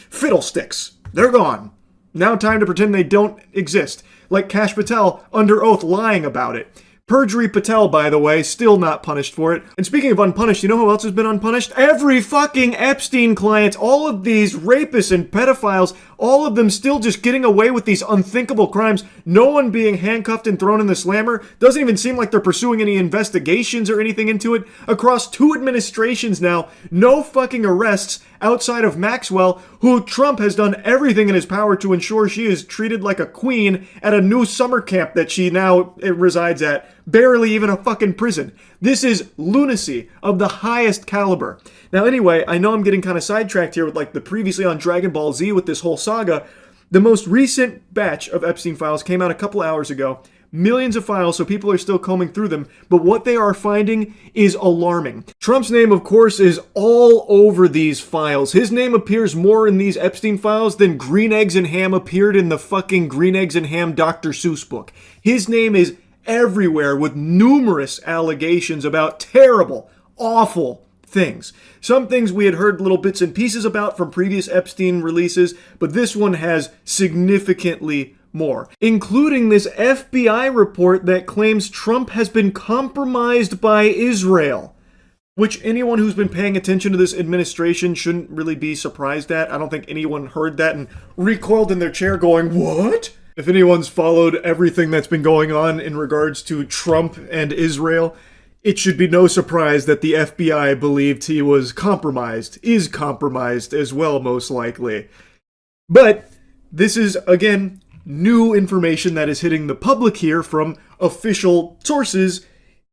fiddlesticks, they're gone. Now time to pretend they don't exist. Like Kash Patel under oath lying about it. Perjury Patel, by the way, still not punished for it. And speaking of unpunished, you know who else has been unpunished? Every fucking Epstein client, all of these rapists and pedophiles, all of them still just getting away with these unthinkable crimes. No one being handcuffed and thrown in the slammer. Doesn't even seem like they're pursuing any investigations or anything into it. Across 2 administrations now, no fucking arrests outside of Maxwell, who Trump has done everything in his power to ensure she is treated like a queen at a new summer camp that she now resides at. Barely even a fucking prison. This is lunacy of the highest caliber. Now anyway, I know I'm getting kind of sidetracked here with like the previously on Dragon Ball Z with this whole saga. The most recent batch of Epstein files came out a couple hours ago. Millions of files, so people are still combing through them, but what they are finding is alarming. Trump's name, of course, is all over these files. His name appears more in these Epstein files than Green Eggs and Ham appeared in the fucking Green Eggs and Ham Dr. Seuss book. His name is everywhere with numerous allegations about terrible, awful things. Some things we had heard little bits and pieces about from previous Epstein releases, but this one has significantly more, including this FBI report that claims Trump has been compromised by Israel, which anyone who's been paying attention to this administration shouldn't really be surprised at. I don't think anyone heard that and recoiled in their chair going, what? If anyone's followed everything that's been going on in regards to Trump and Israel, it should be no surprise that the FBI believed he was compromised, is compromised as well, most likely. But this is, again, new information that is hitting the public here from official sources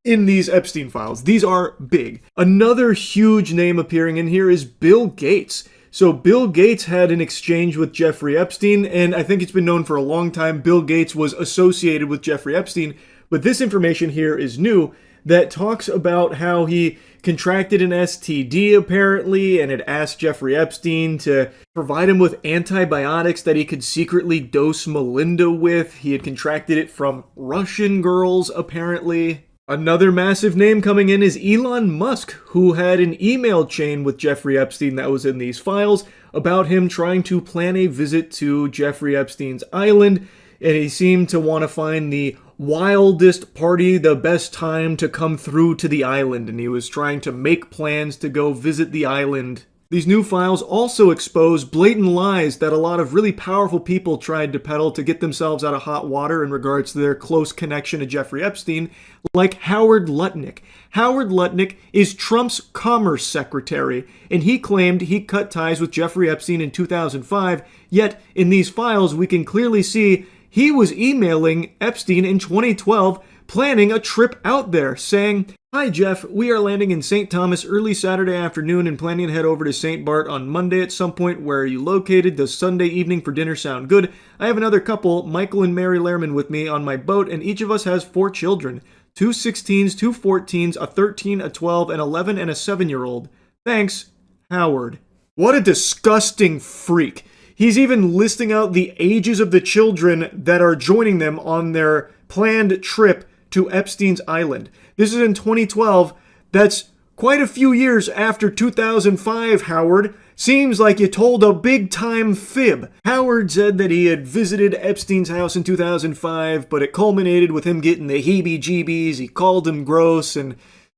in these Epstein files. These are big. Another huge name appearing in here is Bill Gates. So Bill Gates had an exchange with Jeffrey Epstein, and I think it's been known for a long time Bill Gates was associated with Jeffrey Epstein, but this information here is new that talks about how he contracted an STD apparently and had asked Jeffrey Epstein to provide him with antibiotics that he could secretly dose Melinda with. He had contracted it from Russian girls apparently. Another massive name coming in is Elon Musk, who had an email chain with Jeffrey Epstein that was in these files about him trying to plan a visit to Jeffrey Epstein's island, and he seemed to want to find the wildest party, the best time to come through to the island, and he was trying to make plans to go visit the island. These new files also expose blatant lies that a lot of really powerful people tried to peddle to get themselves out of hot water in regards to their close connection to Jeffrey Epstein, like Howard Lutnick. Howard Lutnick is Trump's commerce secretary, and he claimed he cut ties with Jeffrey Epstein in 2005, yet in these files we can clearly see he was emailing Epstein in 2012, planning a trip out there, saying, "Hi Jeff, we are landing in St. Thomas early Saturday afternoon and planning to head over to St. Bart on Monday at some point. Where are you located? Does Sunday evening for dinner sound good? I have another couple, Michael and Mary Lehrman, with me on my boat, and each of us has 4 children. 2 16s, 2 14s, a 13, a 12, an 11, and a 7-year-old. Thanks, Howard." What a disgusting freak. He's even listing out the ages of the children that are joining them on their planned trip to Epstein's Island. This is in 2012. That's quite a few years after 2005, Howard. Seems like you told a big-time fib. Howard said that he had visited Epstein's house in 2005, but it culminated with him getting the heebie-jeebies. He called him gross and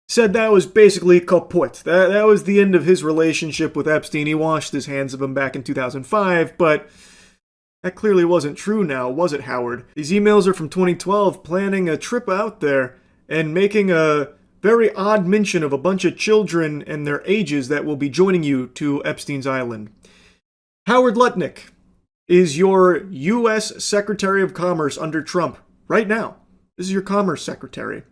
said that was basically kaput. That was the end of his relationship with Epstein. He washed his hands of him back in 2005, but that clearly wasn't true now, was it, Howard? These emails are from 2012, planning a trip out there and making a very odd mention of a bunch of children and their ages that will be joining you to Epstein's Island. Howard Lutnick is your U.S. Secretary of Commerce under Trump right now. This is your Commerce Secretary.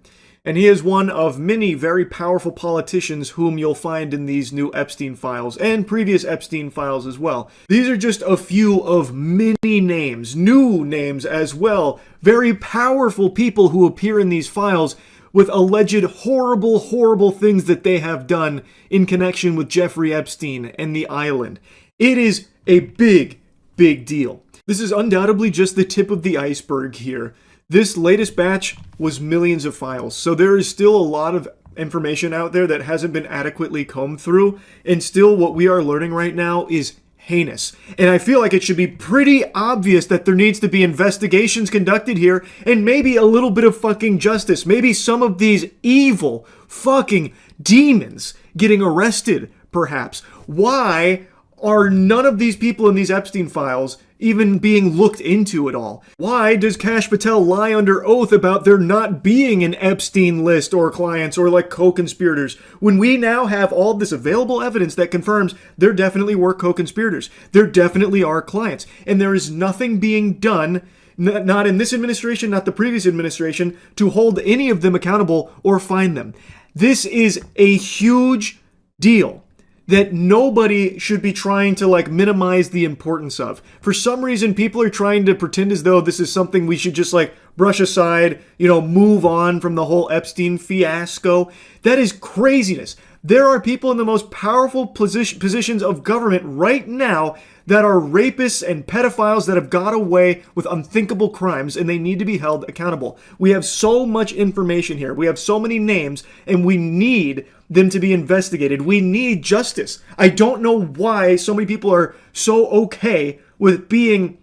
And he is one of many very powerful politicians whom you'll find in these new Epstein files and previous Epstein files as well. These are just a few of many names, new names as well, very powerful people who appear in these files with alleged horrible, horrible things that they have done in connection with Jeffrey Epstein and the island. It is a big, big deal. This is undoubtedly just the tip of the iceberg here. This latest batch was millions of files, so there is still a lot of information out there that hasn't been adequately combed through, and still what we are learning right now is heinous. And I feel like it should be pretty obvious that there needs to be investigations conducted here and maybe a little bit of fucking justice. Maybe some of these evil fucking demons getting arrested, perhaps. Why are none of these people in these Epstein files even being looked into at all? Why does Kash Patel lie under oath about there not being an Epstein list or clients or like co-conspirators when we now have all this available evidence that confirms there definitely were co-conspirators, there definitely are clients, and there is nothing being done, not in this administration, not the previous administration, to hold any of them accountable or find them. This is a huge deal that nobody should be trying to like minimize the importance of. For some reason, people are trying to pretend as though this is something we should just like brush aside, move on from the whole Epstein fiasco. That is craziness. There are people in the most powerful positions of government right now that are rapists and pedophiles that have got away with unthinkable crimes, and they need to be held accountable. We have so much information here. We have so many names, and we need them to be investigated. We need justice. I don't know why so many people are so okay with being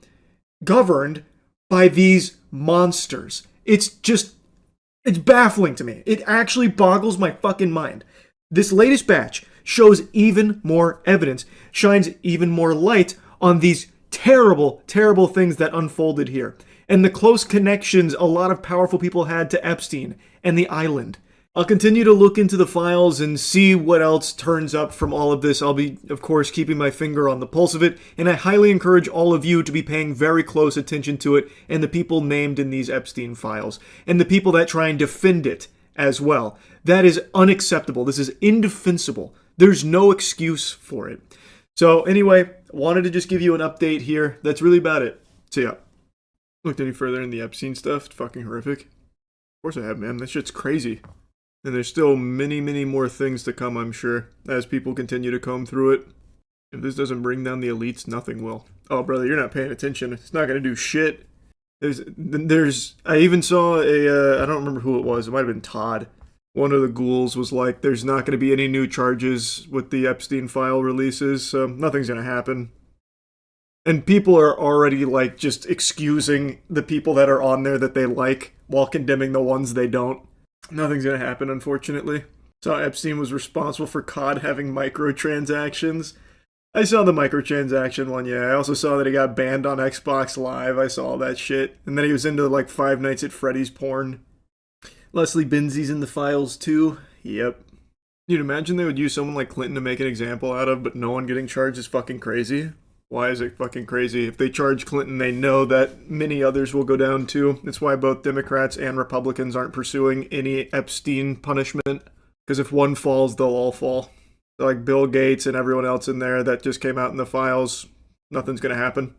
governed by these monsters. It's baffling to me. It actually boggles my fucking mind. This latest batch shows even more evidence, shines even more light on these terrible, terrible things that unfolded here, and the close connections a lot of powerful people had to Epstein and the island. I'll continue to look into the files and see what else turns up from all of this. I'll be, of course, keeping my finger on the pulse of it, and I highly encourage all of you to be paying very close attention to it and the people named in these Epstein files, and the people that try and defend it as well. That is unacceptable. This is indefensible. There's no excuse for it. So anyway, wanted to just give you an update here. That's really about it. So yeah, looked any further in the Epstein stuff? It's fucking horrific. Of course I have, man. That shit's crazy. And there's still many, many more things to come, I'm sure, as people continue to comb through it. If this doesn't bring down the elites, nothing will. Oh, brother, you're not paying attention. It's not going to do shit. I even saw I don't remember who it was. It might have been Todd. One of the ghouls was like, there's not going to be any new charges with the Epstein file releases, so nothing's going to happen. And people are already like just excusing the people that are on there that they like while condemning the ones they don't. Nothing's going to happen, unfortunately. So Epstein was responsible for COD having microtransactions. I saw the microtransaction one, yeah. I also saw that he got banned on Xbox Live. I saw all that shit. And then he was into like Five Nights at Freddy's porn. Leslie Benzies in the files too. Yep. You'd imagine they would use someone like Clinton to make an example out of, but no one getting charged is fucking crazy. Why is it fucking crazy? If they charge Clinton, they know that many others will go down too. That's why both Democrats and Republicans aren't pursuing any Epstein punishment. Because if one falls, they'll all fall. Like Bill Gates and everyone else in there that just came out in the files, nothing's going to happen.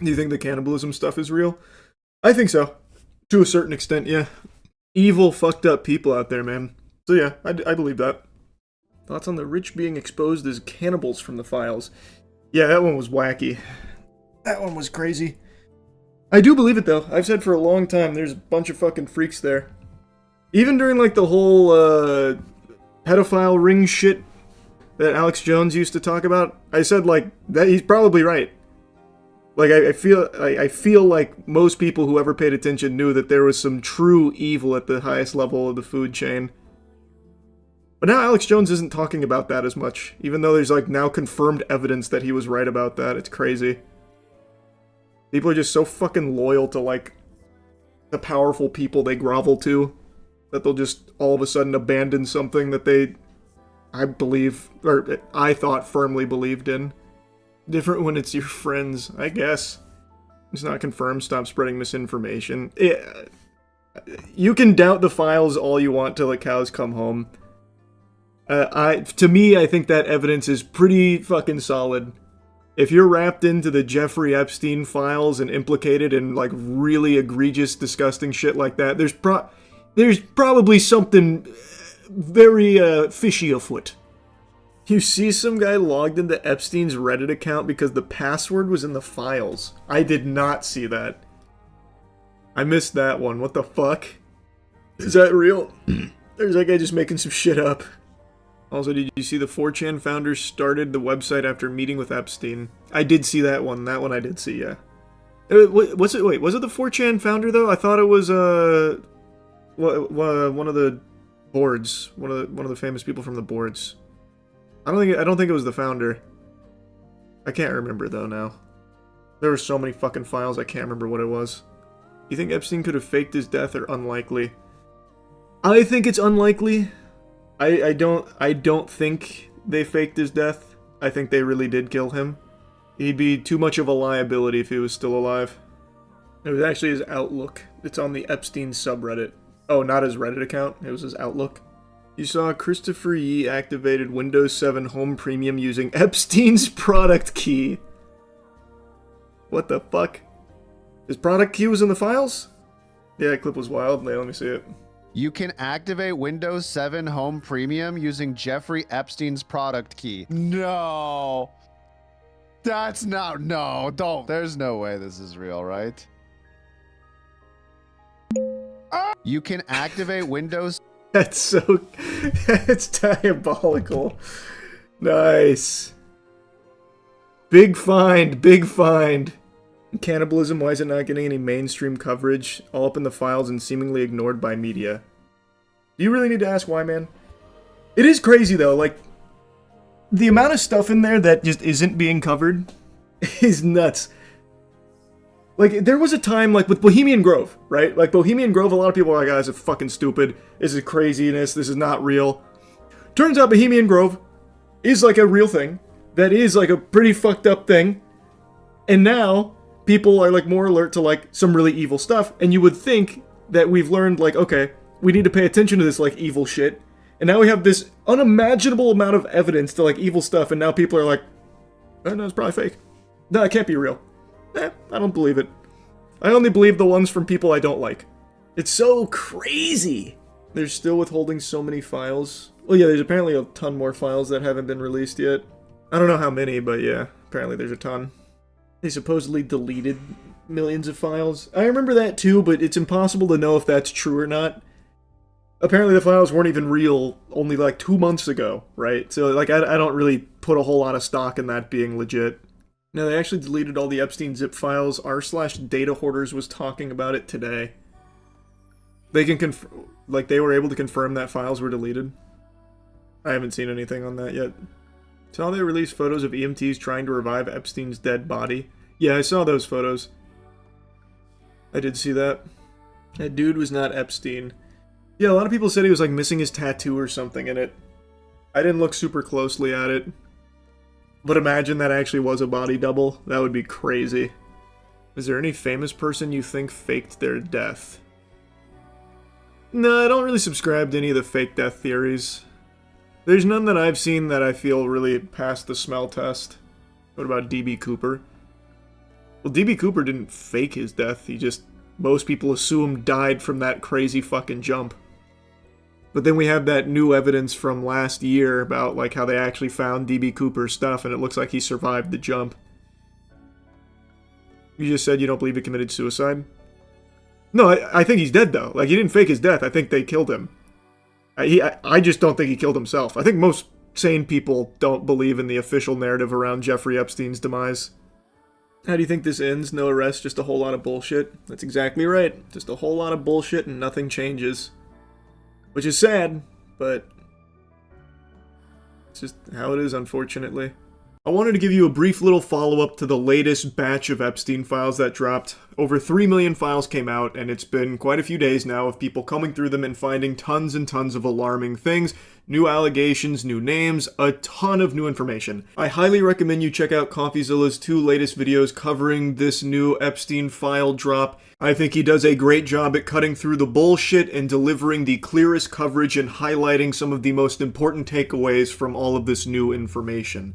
Do you think the cannibalism stuff is real? I think so. To a certain extent, yeah. Evil, fucked up people out there, man. So yeah, I believe that. Thoughts on the rich being exposed as cannibals from the files? Yeah, that one was wacky. That one was crazy. I do believe it, though. I've said for a long time, there's a bunch of fucking freaks there. Even during, like, the whole, pedophile ring shit that Alex Jones used to talk about, I said, like, that he's probably right. Like, I feel like most people who ever paid attention knew that there was some true evil at the highest level of the food chain. But now Alex Jones isn't talking about that as much, even though there's, like, now confirmed evidence that he was right about that. It's crazy. People are just so fucking loyal to, like, the powerful people they grovel to, that they'll just all of a sudden abandon something that they, I believe, or I thought firmly believed in. Different when it's your friends, I guess. It's not confirmed, stop spreading misinformation. You can doubt the files all you want till the cows come home. To me, I think that evidence is pretty fucking solid. If you're wrapped into the Jeffrey Epstein files and implicated in, like, really egregious, disgusting shit like that, there's probably something very fishy afoot. You see some guy logged into Epstein's Reddit account because the password was in the files. I did not see that. I missed that one. What the fuck? Is that real? Or is that guy just making some shit up? Also, did you see the 4chan founder started the website after meeting with Epstein? I did see that one. That one I did see, yeah. Wait, was it the 4chan founder, though? I thought it was, one of the boards. One of the famous people from the boards. I don't think it was the founder. I can't remember though now. There were so many fucking files I can't remember what it was. You think Epstein could have faked his death or unlikely? I think it's unlikely. I don't think they faked his death. I think they really did kill him. He'd be too much of a liability if he was still alive. It was actually his Outlook. It's on the Epstein subreddit. Oh, not his Reddit account. It was his Outlook. You saw Christopher Yee activated Windows 7 Home Premium using Epstein's product key. What the fuck? His product key was in the files? Yeah, that clip was wild. Let me see it. You can activate Windows 7 Home Premium using Jeffrey Epstein's product key. No. That's not... No, don't. There's no way this is real, right? You can activate Windows... That's diabolical. Nice. Big find, big find. Cannibalism, why is it not getting any mainstream coverage? All up in the files and seemingly ignored by media. Do you really need to ask why, man? It is crazy, though. Like, the amount of stuff in there that just isn't being covered is nuts. Like, there was a time, like, with Bohemian Grove, right? Like, Bohemian Grove, a lot of people are like, oh, this is fucking stupid. This is craziness. This is not real. Turns out Bohemian Grove is, like, a real thing. That is, like, a pretty fucked up thing. And now, people are, like, more alert to, like, some really evil stuff. And you would think that we've learned, like, okay, we need to pay attention to this, like, evil shit. And now we have this unimaginable amount of evidence to, like, evil stuff. And now people are like, oh, no, it's probably fake. No, it can't be real. I don't believe it. I only believe the ones from people I don't like. It's so crazy. They're still withholding so many files. Well, yeah, there's apparently a ton more files that haven't been released yet. I don't know how many, but yeah, apparently there's a ton. They supposedly deleted millions of files. I remember that too, but it's impossible to know if that's true or not. Apparently the files weren't even real only like 2 months ago, right? So like I don't really put a whole lot of stock in that being legit. No, they actually deleted all the Epstein zip files. r/data hoarders was talking about it today. They can they were able to confirm that files were deleted. I haven't seen anything on that yet. Saw they released photos of EMTs trying to revive Epstein's dead body. Yeah, I saw those photos. I did see that. That dude was not Epstein. Yeah, a lot of people said he was like missing his tattoo or something in it. I didn't look super closely at it. But imagine that actually was a body double. That would be crazy. Is there any famous person you think faked their death? No, I don't really subscribe to any of the fake death theories. There's none that I've seen that I feel really passed the smell test. What about D.B. Cooper? Well, D.B. Cooper didn't fake his death. He just, most people assume, died from that crazy fucking jump. But then we have that new evidence from last year about like how they actually found D.B. Cooper's stuff and it looks like he survived the jump. You just said you don't believe he committed suicide? No, I think he's dead though. Like he didn't fake his death. I think they killed him. I just don't think he killed himself. I think most sane people don't believe in the official narrative around Jeffrey Epstein's demise. How do you think this ends? No arrest, just a whole lot of bullshit? That's exactly right. Just a whole lot of bullshit and nothing changes. Which is sad, but it's just how it is, unfortunately. I wanted to give you a brief little follow-up to the latest batch of Epstein files that dropped. Over 3 million files came out, and it's been quite a few days now of people coming through them and finding tons and tons of alarming things, new allegations, new names, a ton of new information. I highly recommend you check out CoffeeZilla's 2 latest videos covering this new Epstein file drop. I think he does a great job at cutting through the bullshit and delivering the clearest coverage and highlighting some of the most important takeaways from all of this new information.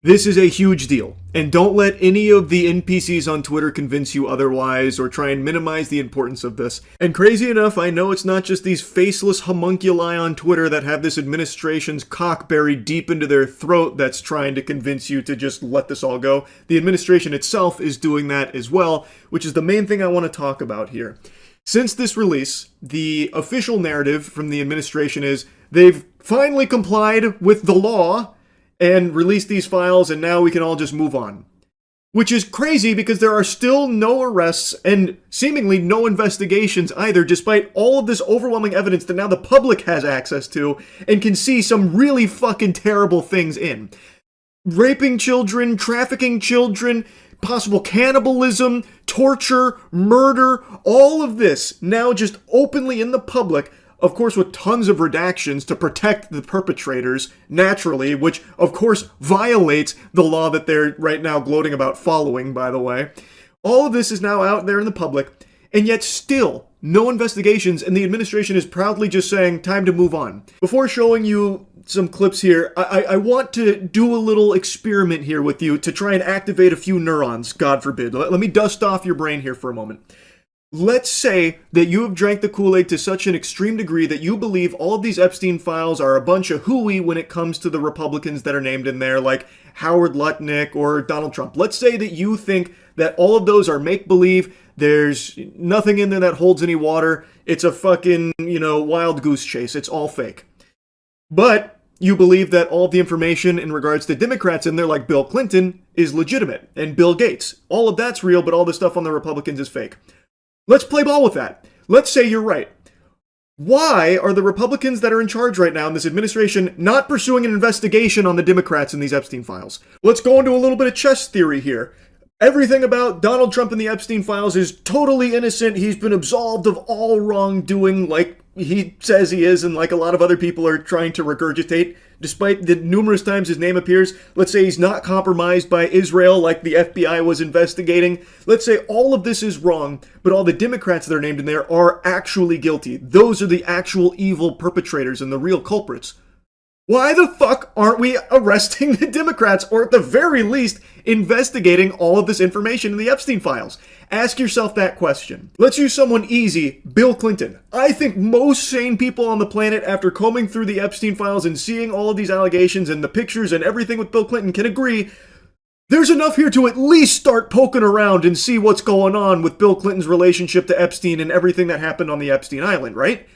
This is a huge deal, and don't let any of the NPCs on Twitter convince you otherwise or try and minimize the importance of this. And crazy enough, I know it's not just these faceless homunculi on Twitter that have this administration's cock buried deep into their throat that's trying to convince you to just let this all go. The administration itself is doing that as well, which is the main thing I want to talk about here. Since this release, the official narrative from the administration is they've finally complied with the law and release these files, and now we can all just move on. Which is crazy because there are still no arrests and seemingly no investigations either, despite all of this overwhelming evidence that now the public has access to and can see some really fucking terrible things in. Raping children, trafficking children, possible cannibalism, torture, murder, all of this now just openly in the public. Of course, with tons of redactions to protect the perpetrators, naturally, which, of course, violates the law that they're right now gloating about following, by the way. All of this is now out there in the public, and yet still, no investigations, and the administration is proudly just saying, time to move on. Before showing you some clips here, I want to do a little experiment here with you to try and activate a few neurons, God forbid. Let me dust off your brain here for a moment. Let's say that you have drank the Kool-Aid to such an extreme degree that you believe all of these Epstein files are a bunch of hooey when it comes to the Republicans that are named in there, like Howard Lutnick or Donald Trump. Let's say that you think that all of those are make-believe, there's nothing in there that holds any water, it's a fucking, wild goose chase, it's all fake. But you believe that all of the information in regards to Democrats in there, like Bill Clinton, is legitimate, and Bill Gates. All of that's real, but all the stuff on the Republicans is fake. Let's play ball with that. Let's say you're right. Why are the Republicans that are in charge right now in this administration not pursuing an investigation on the Democrats in these Epstein files? Let's go into a little bit of chess theory here. Everything about Donald Trump and the Epstein files is totally innocent. He's been absolved of all wrongdoing like he says he is, and like a lot of other people are trying to regurgitate. Despite the numerous times his name appears, let's say he's not compromised by Israel like the FBI was investigating. Let's say all of this is wrong, but all the Democrats that are named in there are actually guilty. Those are the actual evil perpetrators and the real culprits. Why the fuck aren't we arresting the Democrats, or at the very least, investigating all of this information in the Epstein files? Ask yourself that question. Let's use someone easy, Bill Clinton. I think most sane people on the planet, after combing through the Epstein files and seeing all of these allegations and the pictures and everything with Bill Clinton, can agree there's enough here to at least start poking around and see what's going on with Bill Clinton's relationship to Epstein and everything that happened on the Epstein Island, right?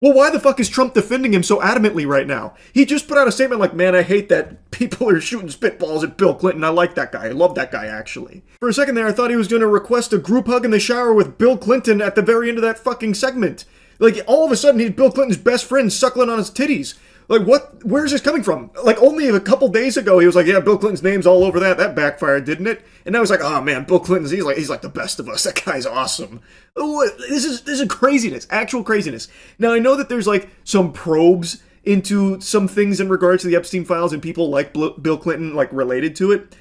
Well, why the fuck is Trump defending him so adamantly right now? He just put out a statement like, man, I hate that people are shooting spitballs at Bill Clinton. I like that guy. I love that guy, actually. For a second there, I thought he was going to request a group hug in the shower with Bill Clinton at the very end of that fucking segment. Like, all of a sudden, he's Bill Clinton's best friend suckling on his titties. Like, what? Where's this coming from? Like, only a couple days ago, he was like, yeah, Bill Clinton's name's all over that. That backfired, didn't it? And now he's like, oh, man, Bill Clinton's, he's like the best of us. That guy's awesome. Oh, this is craziness. Actual craziness. Now, I know that there's, like, some probes into some things in regards to the Epstein files and people like Bill Clinton, like, related to it.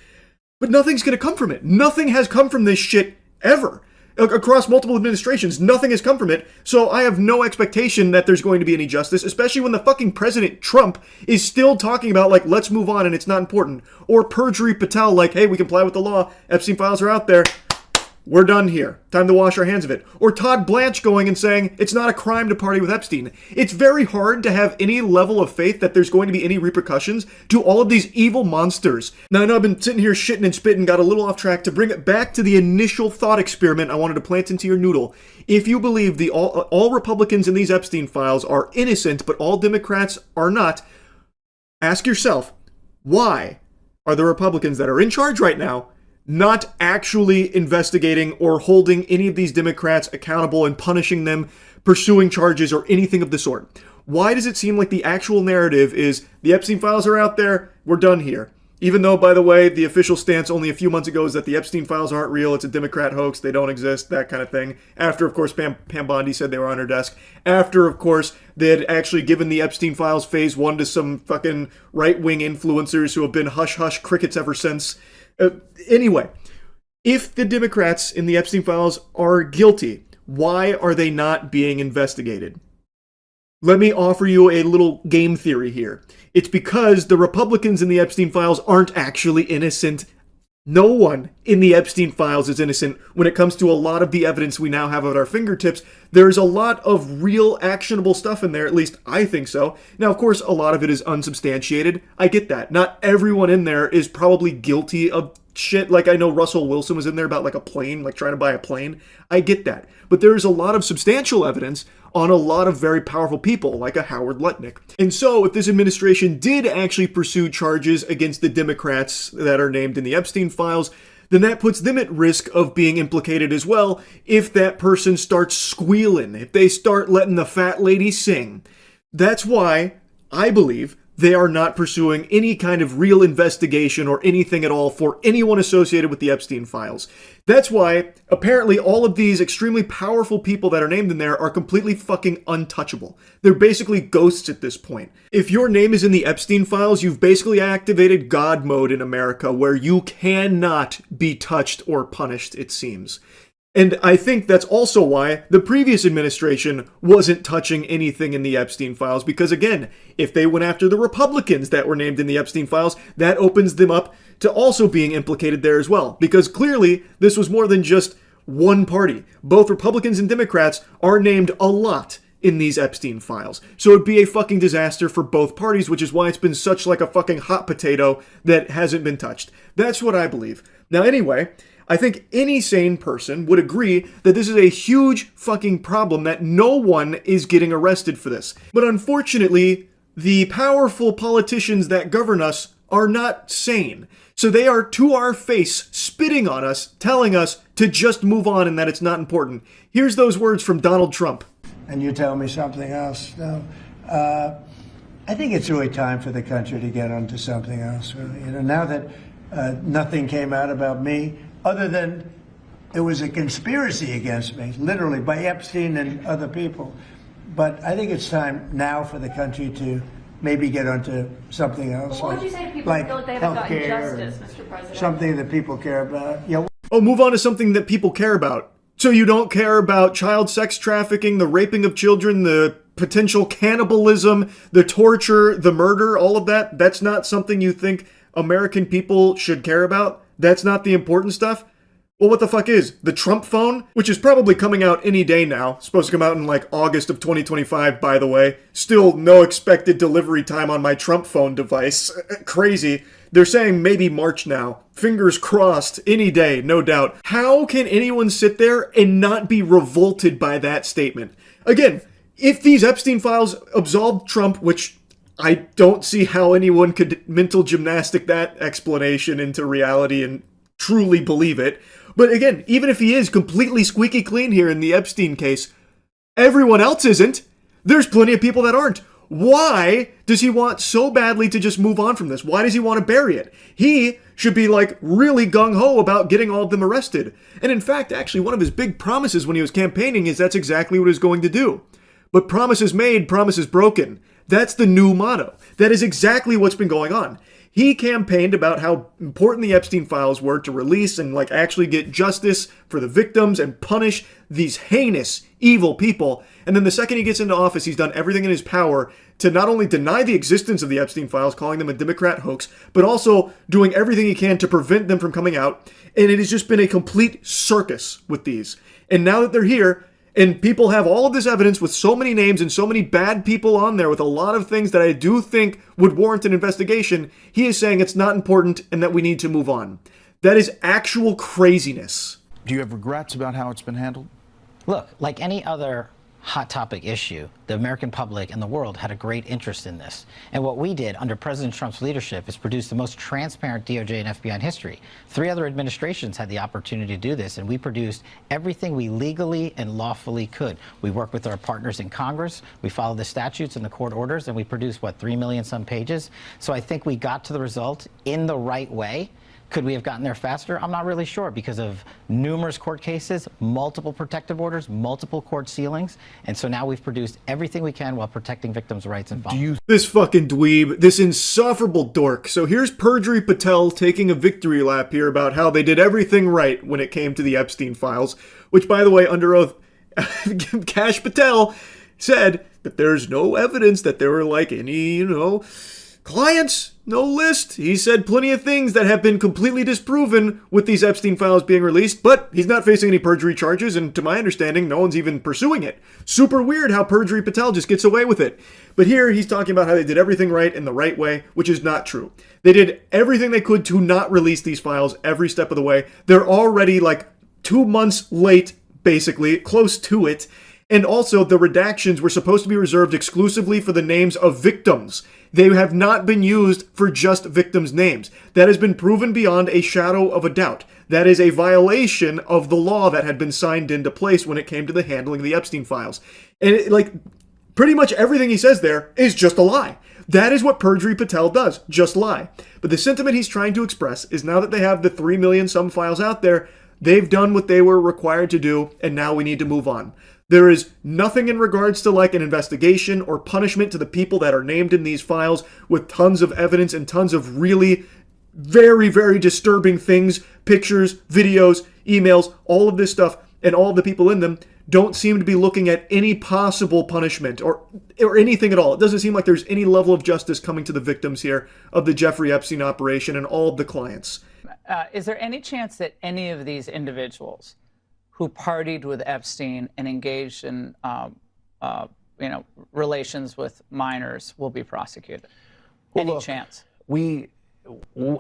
But nothing's going to come from it. Nothing has come from this shit ever. Across multiple administrations, nothing has come from it, so I have no expectation that there's going to be any justice, especially when the fucking President Trump is still talking about, like, let's move on and it's not important. Or Perjury Patel, like, hey, we comply with the law, Epstein files are out there, we're done here, time to wash our hands of it. Or Todd Blanche going and saying, it's not a crime to party with Epstein. It's very hard to have any level of faith that there's going to be any repercussions to all of these evil monsters. Now, I know I've been sitting here shitting and spitting, got a little off track. To bring it back to the initial thought experiment I wanted to plant into your noodle. If you believe all Republicans in these Epstein files are innocent, but all Democrats are not, Ask yourself, why are the Republicans that are in charge right now not actually investigating or holding any of these Democrats accountable and punishing them, pursuing charges, or anything of the sort? Why does it seem like the actual narrative is the Epstein files are out there, we're done here? Even though, by the way, the official stance only a few months ago is that the Epstein files aren't real, it's a Democrat hoax, they don't exist, that kind of thing. After, of course, Pam Bondi said they were on her desk. After, of course, they had actually given the Epstein files phase 1 to some fucking right-wing influencers who have been hush-hush crickets ever since. Anyway, if the Democrats in the Epstein files are guilty, why are they not being investigated? Let me offer you a little game theory here. It's because the Republicans in the Epstein files aren't actually innocent. No one in the Epstein files is innocent when it comes to a lot of the evidence we now have at our fingertips. There's a lot of real actionable stuff in there, at least I think so. Now, of course, a lot of it is unsubstantiated. I get that. Not everyone in there is probably guilty of shit. Like, I know Russell Wilson was in there about like a plane, like trying to buy a plane. I get that. But there's a lot of substantial evidence on a lot of very powerful people, like a Howard Lutnick. And so, if this administration did actually pursue charges against the Democrats that are named in the Epstein files, then that puts them at risk of being implicated as well if that person starts squealing, if they start letting the fat lady sing. That's why I believe they are not pursuing any kind of real investigation or anything at all for anyone associated with the Epstein files. That's why, apparently, all of these extremely powerful people that are named in there are completely fucking untouchable. They're basically ghosts at this point. If your name is in the Epstein files, you've basically activated God mode in America, where you cannot be touched or punished, it seems. And I think that's also why the previous administration wasn't touching anything in the Epstein files, because again, if they went after the Republicans that were named in the Epstein files, that opens them up to also being implicated there as well. Because clearly, this was more than just one party. Both Republicans and Democrats are named a lot in these Epstein files. So it'd be a fucking disaster for both parties, which is why it's been such like a fucking hot potato that hasn't been touched. That's what I believe. Now anyway, I think any sane person would agree that this is a huge fucking problem, that no one is getting arrested for this. But unfortunately, the powerful politicians that govern us are not sane. So they are to our face spitting on us, telling us to just move on and that it's not important. Here's those words from Donald Trump. And you tell me something else. No, I think it's really time for the country to get onto something else. Really. You know, now that nothing came out about me, other than it was a conspiracy against me, literally, by Epstein and other people. But I think it's time now for the country to maybe get onto something else. What would you say to people who feel like they haven't gotten justice, Mr. President? Something that people care about. Yeah. Oh, move on to something that people care about. So you don't care about child sex trafficking, the raping of children, the potential cannibalism, the torture, the murder, all of that? That's not something you think American people should care about? That's not the important stuff? Well, what the fuck is? The Trump phone? Which is probably coming out any day now. Supposed to come out in like August of 2025, by the way. Still no expected delivery time on my Trump phone device. Crazy. They're saying maybe March now. Fingers crossed. Any day, no doubt. How can anyone sit there and not be revolted by that statement? Again, if these Epstein files absolved Trump, which I don't see how anyone could mental gymnastic that explanation into reality and truly believe it. But again, even if he is completely squeaky clean here in the Epstein case, everyone else isn't. There's plenty of people that aren't. Why does he want so badly to just move on from this? Why does he want to bury it? He should be like really gung-ho about getting all of them arrested. And in fact, actually, one of his big promises when he was campaigning is that's exactly what he's going to do. But promises made, promises broken. That's the new motto. That is exactly what's been going on. He campaigned about how important the Epstein files were to release and like actually get justice for the victims and punish these heinous, evil people. And then the second he gets into office, he's done everything in his power to not only deny the existence of the Epstein files, calling them a Democrat hoax, but also doing everything he can to prevent them from coming out. And it has just been a complete circus with these. And now that they're here, and people have all of this evidence with so many names and so many bad people on there with a lot of things that I do think would warrant an investigation, he is saying it's not important and that we need to move on. That is actual craziness. Do you have regrets about how it's been handled? Look, like any other hot topic issue. The American public and the world had a great interest in this. And what we did under President Trump's leadership is produce the most transparent DOJ and FBI in history. 3 other administrations had the opportunity to do this, and we produced everything we legally and lawfully could. We worked with our partners in Congress, we followed the statutes and the court orders, and we produced, 3 million some pages? So I think we got to the result in the right way. Could we have gotten there faster? I'm not really sure because of numerous court cases, multiple protective orders, multiple court sealings. And so now we've produced everything we can while protecting victims' rights and following. This fucking dweeb, this insufferable dork. So here's Perjury Patel taking a victory lap here about how they did everything right when it came to the Epstein files, which, by the way, under oath, Cash Patel said that there's no evidence that there were any, clients, no list. He said plenty of things that have been completely disproven with these Epstein files being released, but he's not facing any perjury charges, and to my understanding, no one's even pursuing it. Super weird how Perjury Patel just gets away with it. But here he's talking about how they did everything right in the right way, which is not true. They did everything they could to not release these files every step of the way. They're already 2 months late, basically, close to it. And also, the redactions were supposed to be reserved exclusively for the names of victims. They have not been used for just victims' names. That has been proven beyond a shadow of a doubt. That is a violation of the law that had been signed into place when it came to the handling of the Epstein files. And pretty much everything he says there is just a lie. That is what Perjury Patel does, just lie. But the sentiment he's trying to express is now that they have the 3 million some files out there, they've done what they were required to do, and now we need to move on. There is nothing in regards to an investigation or punishment to the people that are named in these files with tons of evidence and tons of really very, very disturbing things, pictures, videos, emails, all of this stuff, and all of the people in them don't seem to be looking at any possible punishment or anything at all. It doesn't seem like there's any level of justice coming to the victims here of the Jeffrey Epstein operation and all of the clients. Is there any chance that any of these individuals who partied with Epstein and engaged in, relations with minors will be prosecuted? Any chance?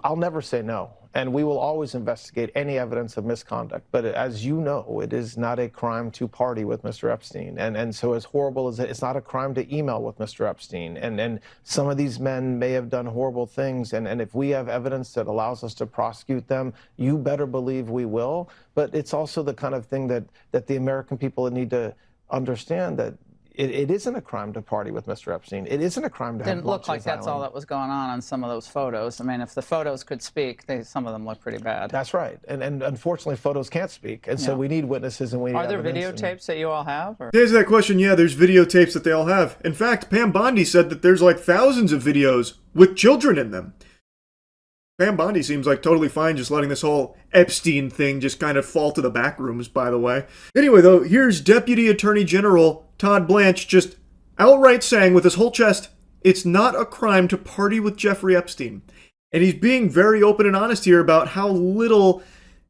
I'll never say no, and we will always investigate any evidence of misconduct. But as you know, it is not a crime to party with Mr. Epstein, and so as horrible as it's not a crime to email with Mr. Epstein. And some of these men may have done horrible things, and if we have evidence that allows us to prosecute them, you better believe we will. But it's also the kind of thing that the American people need to understand, that it isn't a crime to party with Mr. Epstein. It isn't a crime to have Didn't look like that's all that was going on some of those photos. I mean, if the photos could speak, some of them look pretty bad. That's right. And unfortunately, photos can't speak. And so we need witnesses and we need Are there evidence videotapes that you all have? Or? To answer that question, yeah, there's videotapes that they all have. In fact, Pam Bondi said that there's thousands of videos with children in them. Pam Bondi seems totally fine just letting this whole Epstein thing just kind of fall to the back rooms, by the way. Anyway, though, here's Deputy Attorney General Todd Blanche just outright saying with his whole chest, it's not a crime to party with Jeffrey Epstein. And he's being very open and honest here about how little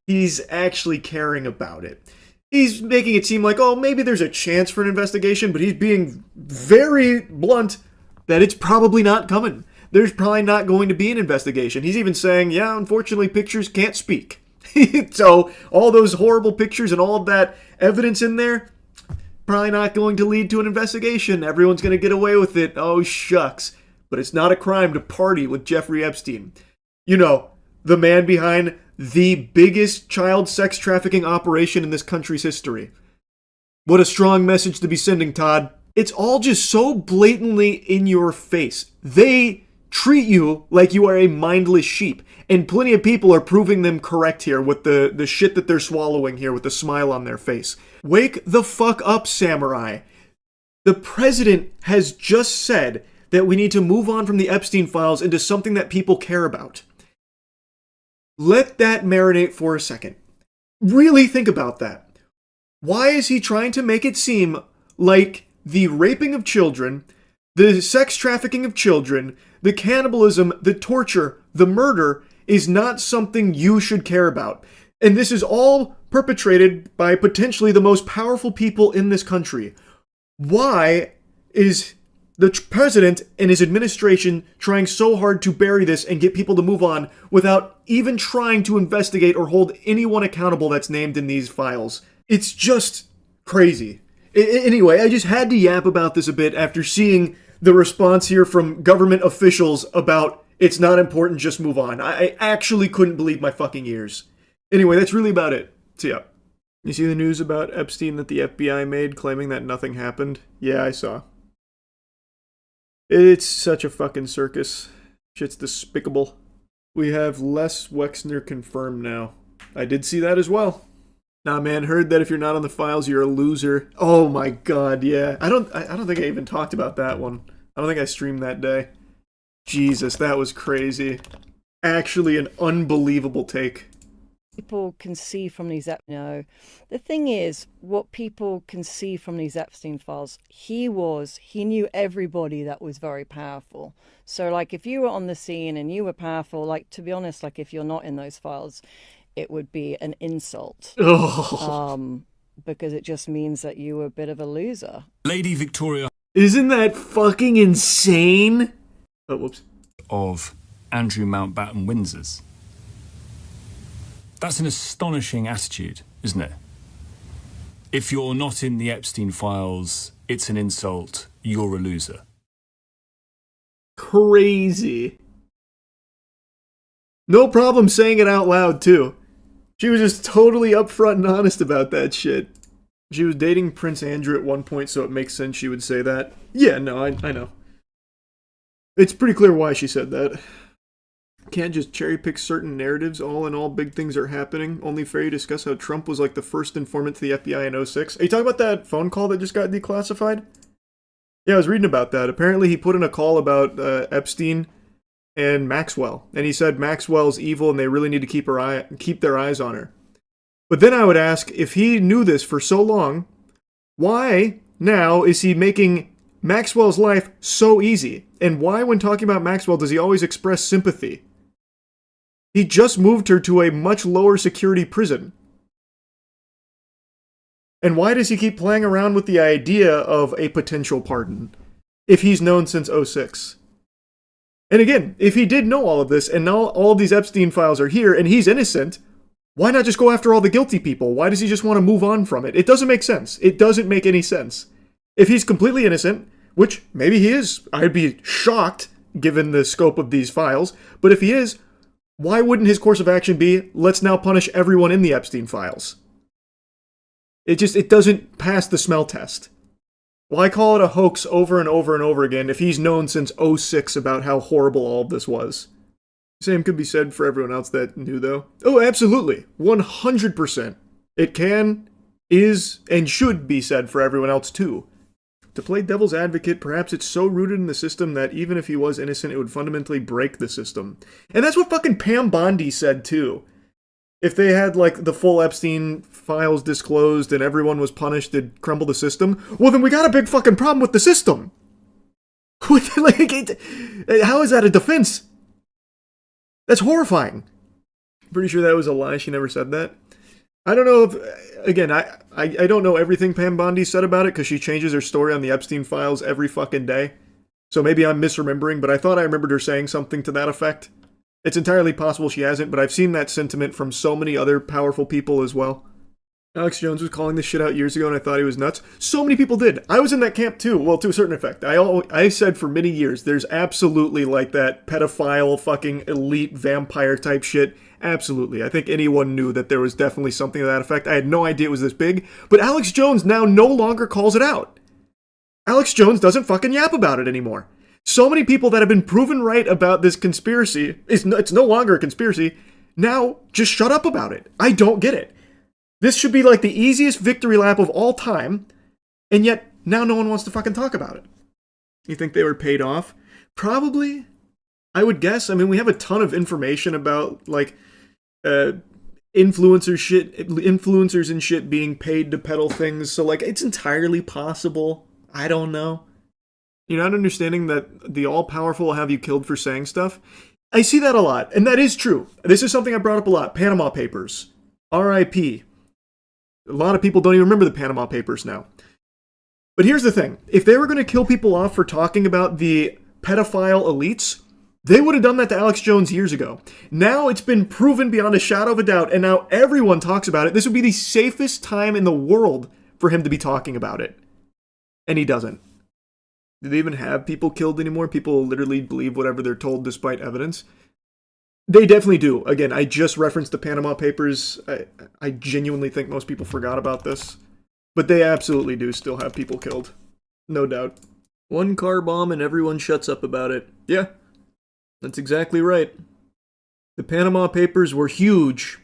he's actually caring about it. He's making it seem like, maybe there's a chance for an investigation, but he's being very blunt that it's probably not coming. There's probably not going to be an investigation. He's even saying, yeah, unfortunately, pictures can't speak. So all those horrible pictures and all of that evidence in there, probably not going to lead to an investigation. Everyone's going to get away with it. Oh, shucks. But it's not a crime to party with Jeffrey Epstein. The man behind the biggest child sex trafficking operation in this country's history. What a strong message to be sending, Todd. It's all just so blatantly in your face. They treat you like you are a mindless sheep. And plenty of people are proving them correct here with the shit that they're swallowing here with the smile on their face. Wake the fuck up, samurai. The president has just said that we need to move on from the Epstein files into something that people care about. Let that marinate for a second. Really think about that. Why is he trying to make it seem like the raping of children, the sex trafficking of children, the cannibalism, the torture, the murder is not something you should care about? And this is all perpetrated by potentially the most powerful people in this country. Why is the president and his administration trying so hard to bury this and get people to move on without even trying to investigate or hold anyone accountable that's named in these files? It's just crazy. Anyway, I just had to yap about this a bit after seeing the response here from government officials about it's not important, just move on. I actually couldn't believe my fucking ears. Anyway, that's really about it. So yeah. You see the news about Epstein that the FBI made claiming that nothing happened? Yeah, I saw. It's such a fucking circus. Shit's despicable. We have Les Wexner confirmed now. I did see that as well. Nah, man, heard that if you're not on the files, you're a loser. Oh my god, yeah. I don't think I even talked about that one. I don't think I streamed that day. Jesus, that was crazy. Actually, an unbelievable take. People can see from these, the thing is, what people can see from these Epstein files, he knew everybody that was very powerful. So, like, if you were on the scene and you were powerful, like, to be honest, like, if you're not in those files, it would be an insult. Because it just means that you were a bit of a loser. Lady Victoria. Isn't that fucking insane? Oh, whoops. Of Andrew Mountbatten Windsor's. That's an astonishing attitude, isn't it? If you're not in the Epstein files, it's an insult, you're a loser. Crazy. No problem saying it out loud, too. She was just totally upfront and honest about that shit. She was dating Prince Andrew at one point, so it makes sense she would say that. Yeah, no, I know. It's pretty clear why she said that. Can't just cherry pick certain narratives. All in all, big things are happening. Only fair you discuss how Trump was like the first informant to the FBI in 06. Are you talking about that phone call that just got declassified? Yeah, I was reading about that. Apparently he put in a call about Epstein and Maxwell. And he said Maxwell's evil and they really need to keep their eyes on her. But then I would ask, if he knew this for so long, why now is he making Maxwell's life so easy? And why, when talking about Maxwell, does he always express sympathy? He just moved her to a much lower security prison. And why does he keep playing around with the idea of a potential pardon if he's known since 06? And again, if he did know all of this and now all of these Epstein files are here and he's innocent, why not just go after all the guilty people? Why does he just want to move on from it? It doesn't make sense. It doesn't make any sense. If he's completely innocent, which maybe he is, I'd be shocked given the scope of these files, but if he is, why wouldn't his course of action be, let's now punish everyone in the Epstein files? It doesn't pass the smell test. Why call it a hoax over and over and over again if he's known since 06 about how horrible all of this was? Same could be said for everyone else that knew, though. Oh, absolutely. 100%. It can, is, and should be said for everyone else, too. To play devil's advocate, perhaps it's so rooted in the system that even if he was innocent, it would fundamentally break the system. And that's what fucking Pam Bondi said, too. If they had, like, the full Epstein files disclosed and everyone was punished, it'd crumble the system. Well, then we got a big fucking problem with the system. How is that a defense? That's horrifying. Pretty sure that was a lie. She never said that. I don't know if, again, I don't know everything Pam Bondi said about it because she changes her story on the Epstein files every fucking day. So maybe I'm misremembering, but I thought I remembered her saying something to that effect. It's entirely possible she hasn't, but I've seen that sentiment from so many other powerful people as well. Alex Jones was calling this shit out years ago and I thought he was nuts. So many people did. I was in that camp too. Well, to a certain effect. I said for many years, there's absolutely like that pedophile fucking elite vampire type shit. Absolutely. I think anyone knew that there was definitely something to that effect. I had no idea it was this big, but Alex Jones now no longer calls it out. Alex Jones doesn't fucking yap about it anymore. So many people that have been proven right about this conspiracy, it's no longer a conspiracy, now just shut up about it. I don't get it. This should be like the easiest victory lap of all time, and yet now no one wants to fucking talk about it. You think they were paid off? Probably. I would guess. I mean, we have a ton of information about, like, influencers and shit being paid to peddle things, so, like, it's entirely possible. I don't know. You're not understanding that the all-powerful will have you killed for saying stuff? I see that a lot, and that is true. This is something I brought up a lot. Panama Papers. R.I.P. A lot of people don't even remember the Panama Papers now. But here's the thing. If they were going to kill people off for talking about the pedophile elites, they would have done that to Alex Jones years ago. Now it's been proven beyond a shadow of a doubt, and now everyone talks about it. This would be the safest time in the world for him to be talking about it. And he doesn't. Do they even have people killed anymore? People literally believe whatever they're told despite evidence? They definitely do. Again, I just referenced the Panama Papers. I genuinely think most people forgot about this. But they absolutely do still have people killed. No doubt. One car bomb and everyone shuts up about it. Yeah, that's exactly right. The Panama Papers were huge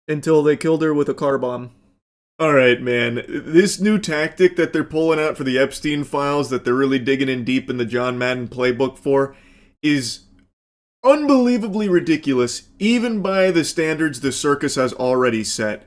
until they killed her with a car bomb. Alright, man. This new tactic that they're pulling out for the Epstein Files, that they're really digging in deep in the John Madden playbook for, is unbelievably ridiculous, even by the standards the circus has already set.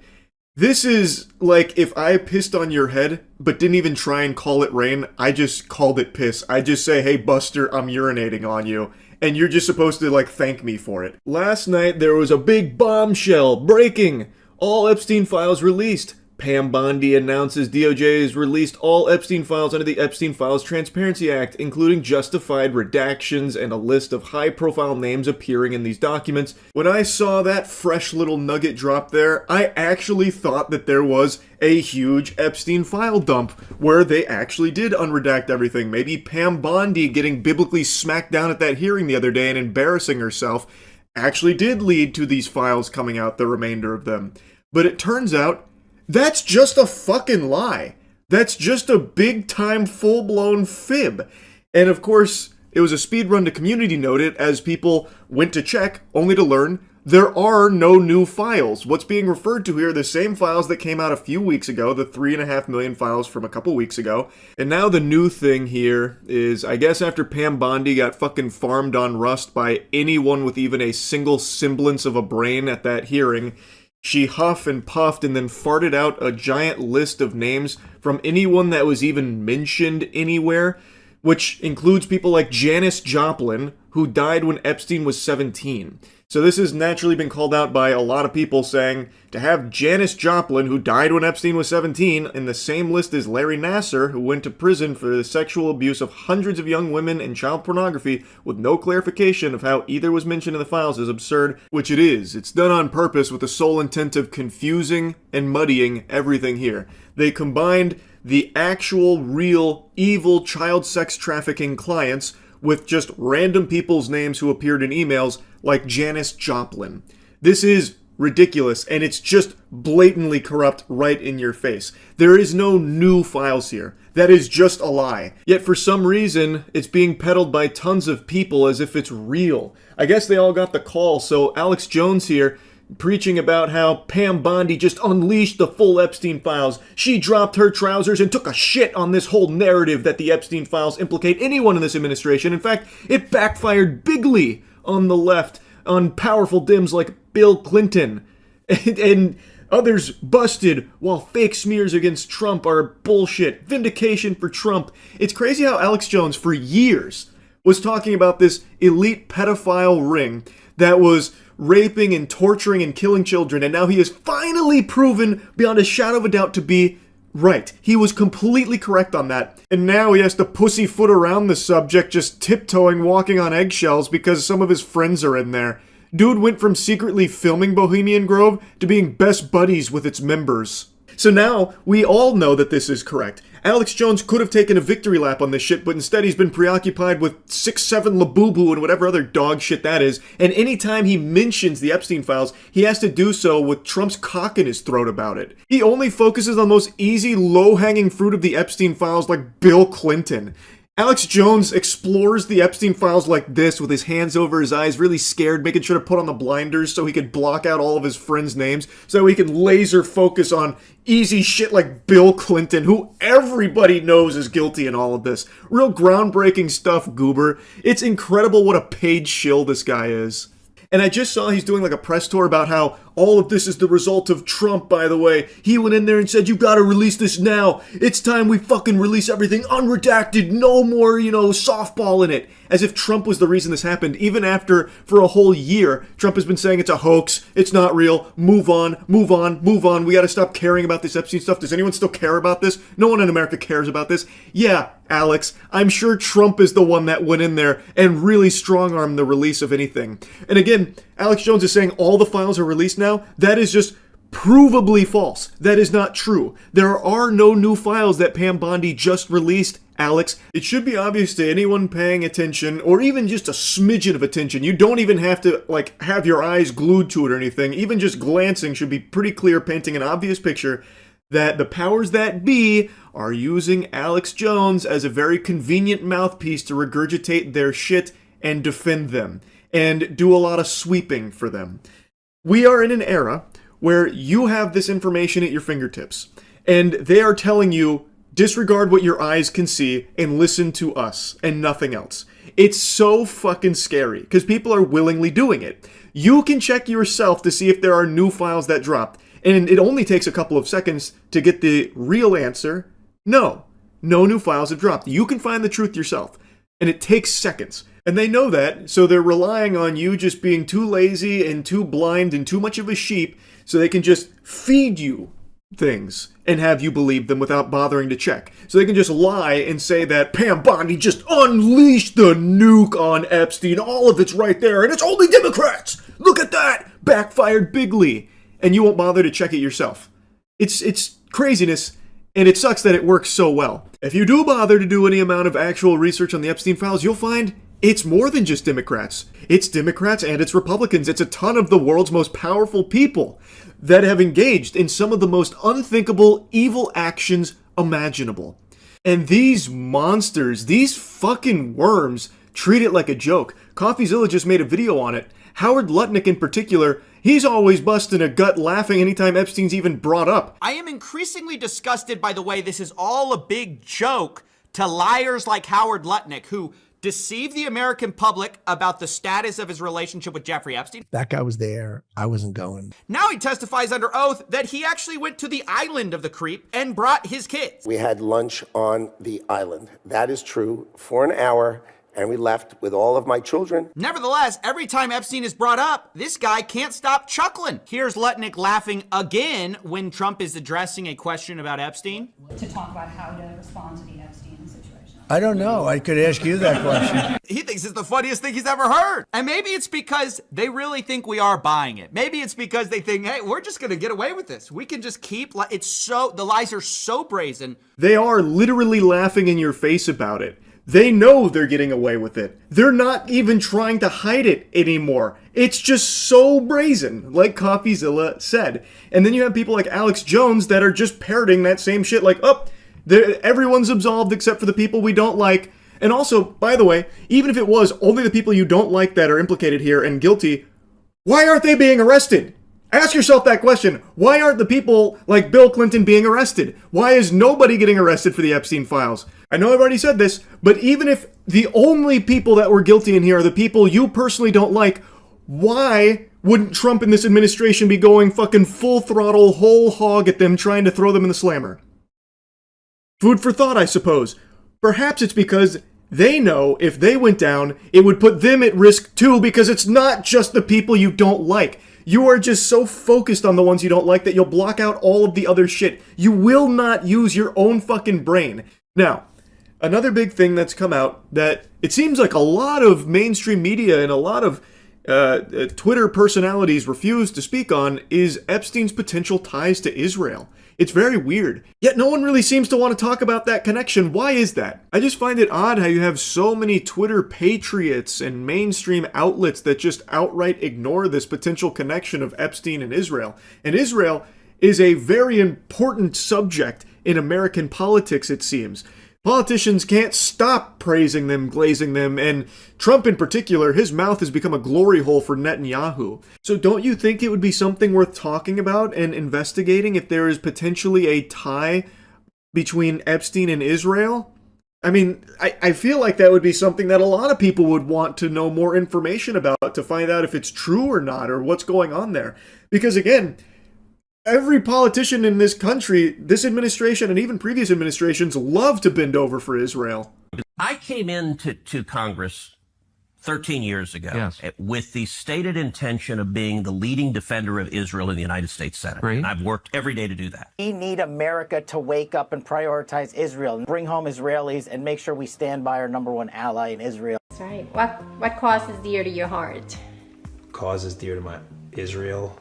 This is like if I pissed on your head, but didn't even try and call it rain, I just called it piss. I just say, hey Buster, I'm urinating on you. And you're just supposed to, like, thank me for it. Last night, there was a big bombshell breaking. All Epstein files released. Pam Bondi announces DOJ has released all Epstein files under the Epstein Files Transparency Act, including justified redactions and a list of high-profile names appearing in these documents. When I saw that fresh little nugget drop there, I actually thought that there was a huge Epstein file dump where they actually did unredact everything. Maybe Pam Bondi getting biblically smacked down at that hearing the other day and embarrassing herself actually did lead to these files coming out, the remainder of them. But it turns out that's just a fucking lie. That's just a big-time, full-blown fib. And of course, it was a speed run to Community Note it as people went to check, only to learn there are no new files. What's being referred to here are the same files that came out a few weeks ago, the 3.5 million files from a couple weeks ago. And now the new thing here is, I guess after Pam Bondi got fucking farmed on Rust by anyone with even a single semblance of a brain at that hearing, she huffed and puffed and then farted out a giant list of names from anyone that was even mentioned anywhere, which includes people like Janis Joplin, who died when Epstein was 17. So this has naturally been called out by a lot of people saying, to have Janis Joplin, who died when Epstein was 17, in the same list as Larry Nassar, who went to prison for the sexual abuse of hundreds of young women and child pornography, with no clarification of how either was mentioned in the files, is absurd, which it is. It's done on purpose with the sole intent of confusing and muddying everything here. They combined the actual, real, evil child sex trafficking clients with just random people's names who appeared in emails like Janis Joplin. This is ridiculous, and it's just blatantly corrupt right in your face. There is no new files here. That is just a lie. Yet for some reason, it's being peddled by tons of people as if it's real. I guess they all got the call, so Alex Jones here preaching about how Pam Bondi just unleashed the full Epstein files. She dropped her trousers and took a shit on this whole narrative that the Epstein files implicate anyone in this administration. In fact, it backfired bigly on the left, on powerful Dems like Bill Clinton. And others busted while fake smears against Trump are bullshit. Vindication for Trump. It's crazy how Alex Jones, for years, was talking about this elite pedophile ring that was raping and torturing and killing children, and now he is finally proven beyond a shadow of a doubt to be right. He was completely correct on that, and now he has to pussyfoot around the subject, just tiptoeing, walking on eggshells because some of his friends are in there. Dude went from secretly filming Bohemian Grove to being best buddies with its members. So now, we all know that this is correct. Alex Jones could have taken a victory lap on this shit, but instead he's been preoccupied with 6'7" Labubu and whatever other dog shit that is, and anytime he mentions the Epstein files, he has to do so with Trump's cock in his throat about it. He only focuses on those easy, low-hanging fruit of the Epstein files like Bill Clinton. Alex Jones explores the Epstein files like this, with his hands over his eyes, really scared, making sure to put on the blinders so he could block out all of his friends' names, so he can laser focus on easy shit like Bill Clinton, who everybody knows is guilty in all of this. Real groundbreaking stuff, goober. It's incredible what a paid shill this guy is. And I just saw he's doing like a press tour about how all of this is the result of Trump, by the way. He went in there and said, you gotta release this now. It's time we fucking release everything unredacted. No more, softball in it. As if Trump was the reason this happened, even after, for a whole year, Trump has been saying it's a hoax, it's not real, move on, move on, move on, we gotta stop caring about this Epstein stuff. Does anyone still care about this? No one in America cares about this. Yeah, Alex, I'm sure Trump is the one that went in there and really strong-armed the release of anything. And again, Alex Jones is saying all the files are released now. That is just provably false. That is not true. There are no new files that Pam Bondi just released, Alex. It should be obvious to anyone paying attention, or even just a smidgen of attention. You don't even have to, like, have your eyes glued to it or anything. Even just glancing should be pretty clear, painting an obvious picture that the powers that be are using Alex Jones as a very convenient mouthpiece to regurgitate their shit and defend them, and do a lot of sweeping for them. We are in an era where you have this information at your fingertips, and they are telling you, disregard what your eyes can see and listen to us and nothing else. It's so fucking scary because people are willingly doing it. You can check yourself to see if there are new files that dropped, and it only takes a couple of seconds to get the real answer. No new files have dropped. You can find the truth yourself, and it takes seconds. And they know that, so they're relying on you just being too lazy and too blind and too much of a sheep so they can just feed you things and have you believe them without bothering to check. So they can just lie and say that Pam Bondi just unleashed the nuke on Epstein. All of it's right there, and it's only Democrats. Look at that. Backfired bigly. And you won't bother to check it yourself. It's craziness, and it sucks that it works so well. If you do bother to do any amount of actual research on the Epstein files, you'll find it's more than just Democrats. It's Democrats and it's Republicans. It's a ton of the world's most powerful people that have engaged in some of the most unthinkable evil actions imaginable. And these monsters, these fucking worms, treat it like a joke. CoffeeZilla just made a video on it. Howard Lutnick in particular, he's always busting a gut laughing anytime Epstein's even brought up. I am increasingly disgusted by the way this is all a big joke to liars like Howard Lutnick, who deceive the American public about the status of his relationship with Jeffrey Epstein. That guy was there. I wasn't going. Now he testifies under oath that he actually went to the island of the creep and brought his kids. We had lunch on the island. That is true, for an hour, and we left with all of my children. Nevertheless, every time Epstein is brought up, this guy can't stop chuckling. Here's Lutnick laughing again when Trump is addressing a question about Epstein. To talk about how to respond to the Epstein situation. I don't know. I could ask you that question. He thinks it's the funniest thing he's ever heard. And maybe it's because they really think we are buying it. Maybe it's because they think, hey, we're just going to get away with this. We can just keep, the lies are so brazen. They are literally laughing in your face about it. They know they're getting away with it. They're not even trying to hide it anymore. It's just so brazen, like CoffeeZilla said. And then you have people like Alex Jones that are just parroting that same shit like, oh, everyone's absolved except for the people we don't like. And also, by the way, even if it was only the people you don't like that are implicated here and guilty, why aren't they being arrested? Ask yourself that question. Why aren't the people like Bill Clinton being arrested? Why is nobody getting arrested for the Epstein files? I know I've already said this, but even if the only people that were guilty in here are the people you personally don't like, why wouldn't Trump and this administration be going fucking full throttle, whole hog at them, trying to throw them in the slammer? Food for thought, I suppose. Perhaps it's because they know if they went down, it would put them at risk too, because it's not just the people you don't like. You are just so focused on the ones you don't like that you'll block out all of the other shit. You will not use your own fucking brain. Now, another big thing that's come out that it seems like a lot of mainstream media and a lot of Twitter personalities refuse to speak on is Epstein's potential ties to Israel. It's very weird. Yet no one really seems to want to talk about that connection. Why is that? I just find it odd how you have so many Twitter patriots and mainstream outlets that just outright ignore this potential connection of Epstein and Israel. And Israel is a very important subject in American politics, it seems. Politicians can't stop praising them, glazing them, and Trump in particular, his mouth has become a glory hole for Netanyahu. So don't you think it would be something worth talking about and investigating if there is potentially a tie between Epstein and Israel? I mean, I feel like that would be something that a lot of people would want to know more information about to find out if it's true or not or what's going on there. Because again, every politician in this country, this administration and even previous administrations love to bend over for Israel. I came into Congress 13 years ago with the stated intention of being the leading defender of Israel in the United States Senate. And I've worked every day to do that. We need America to wake up and prioritize Israel and bring home Israelis and make sure we stand by our #1 ally in Israel. That's right. What cause is dear to your heart? Cause is dear to my Israel.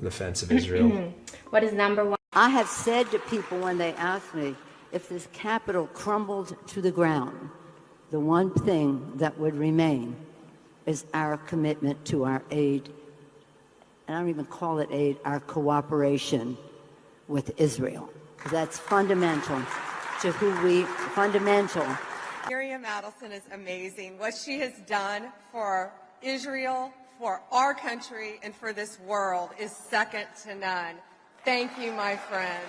defense of Israel. What is number one? I have said to people when they ask me if this Capitol crumbled to the ground, the one thing that would remain is our commitment to our aid, and I don't even call it aid, our cooperation with Israel. Because that's fundamental to fundamental. Miriam Adelson is amazing. What she has done for Israel, for our country, and for this world is second to none. Thank you, my friend.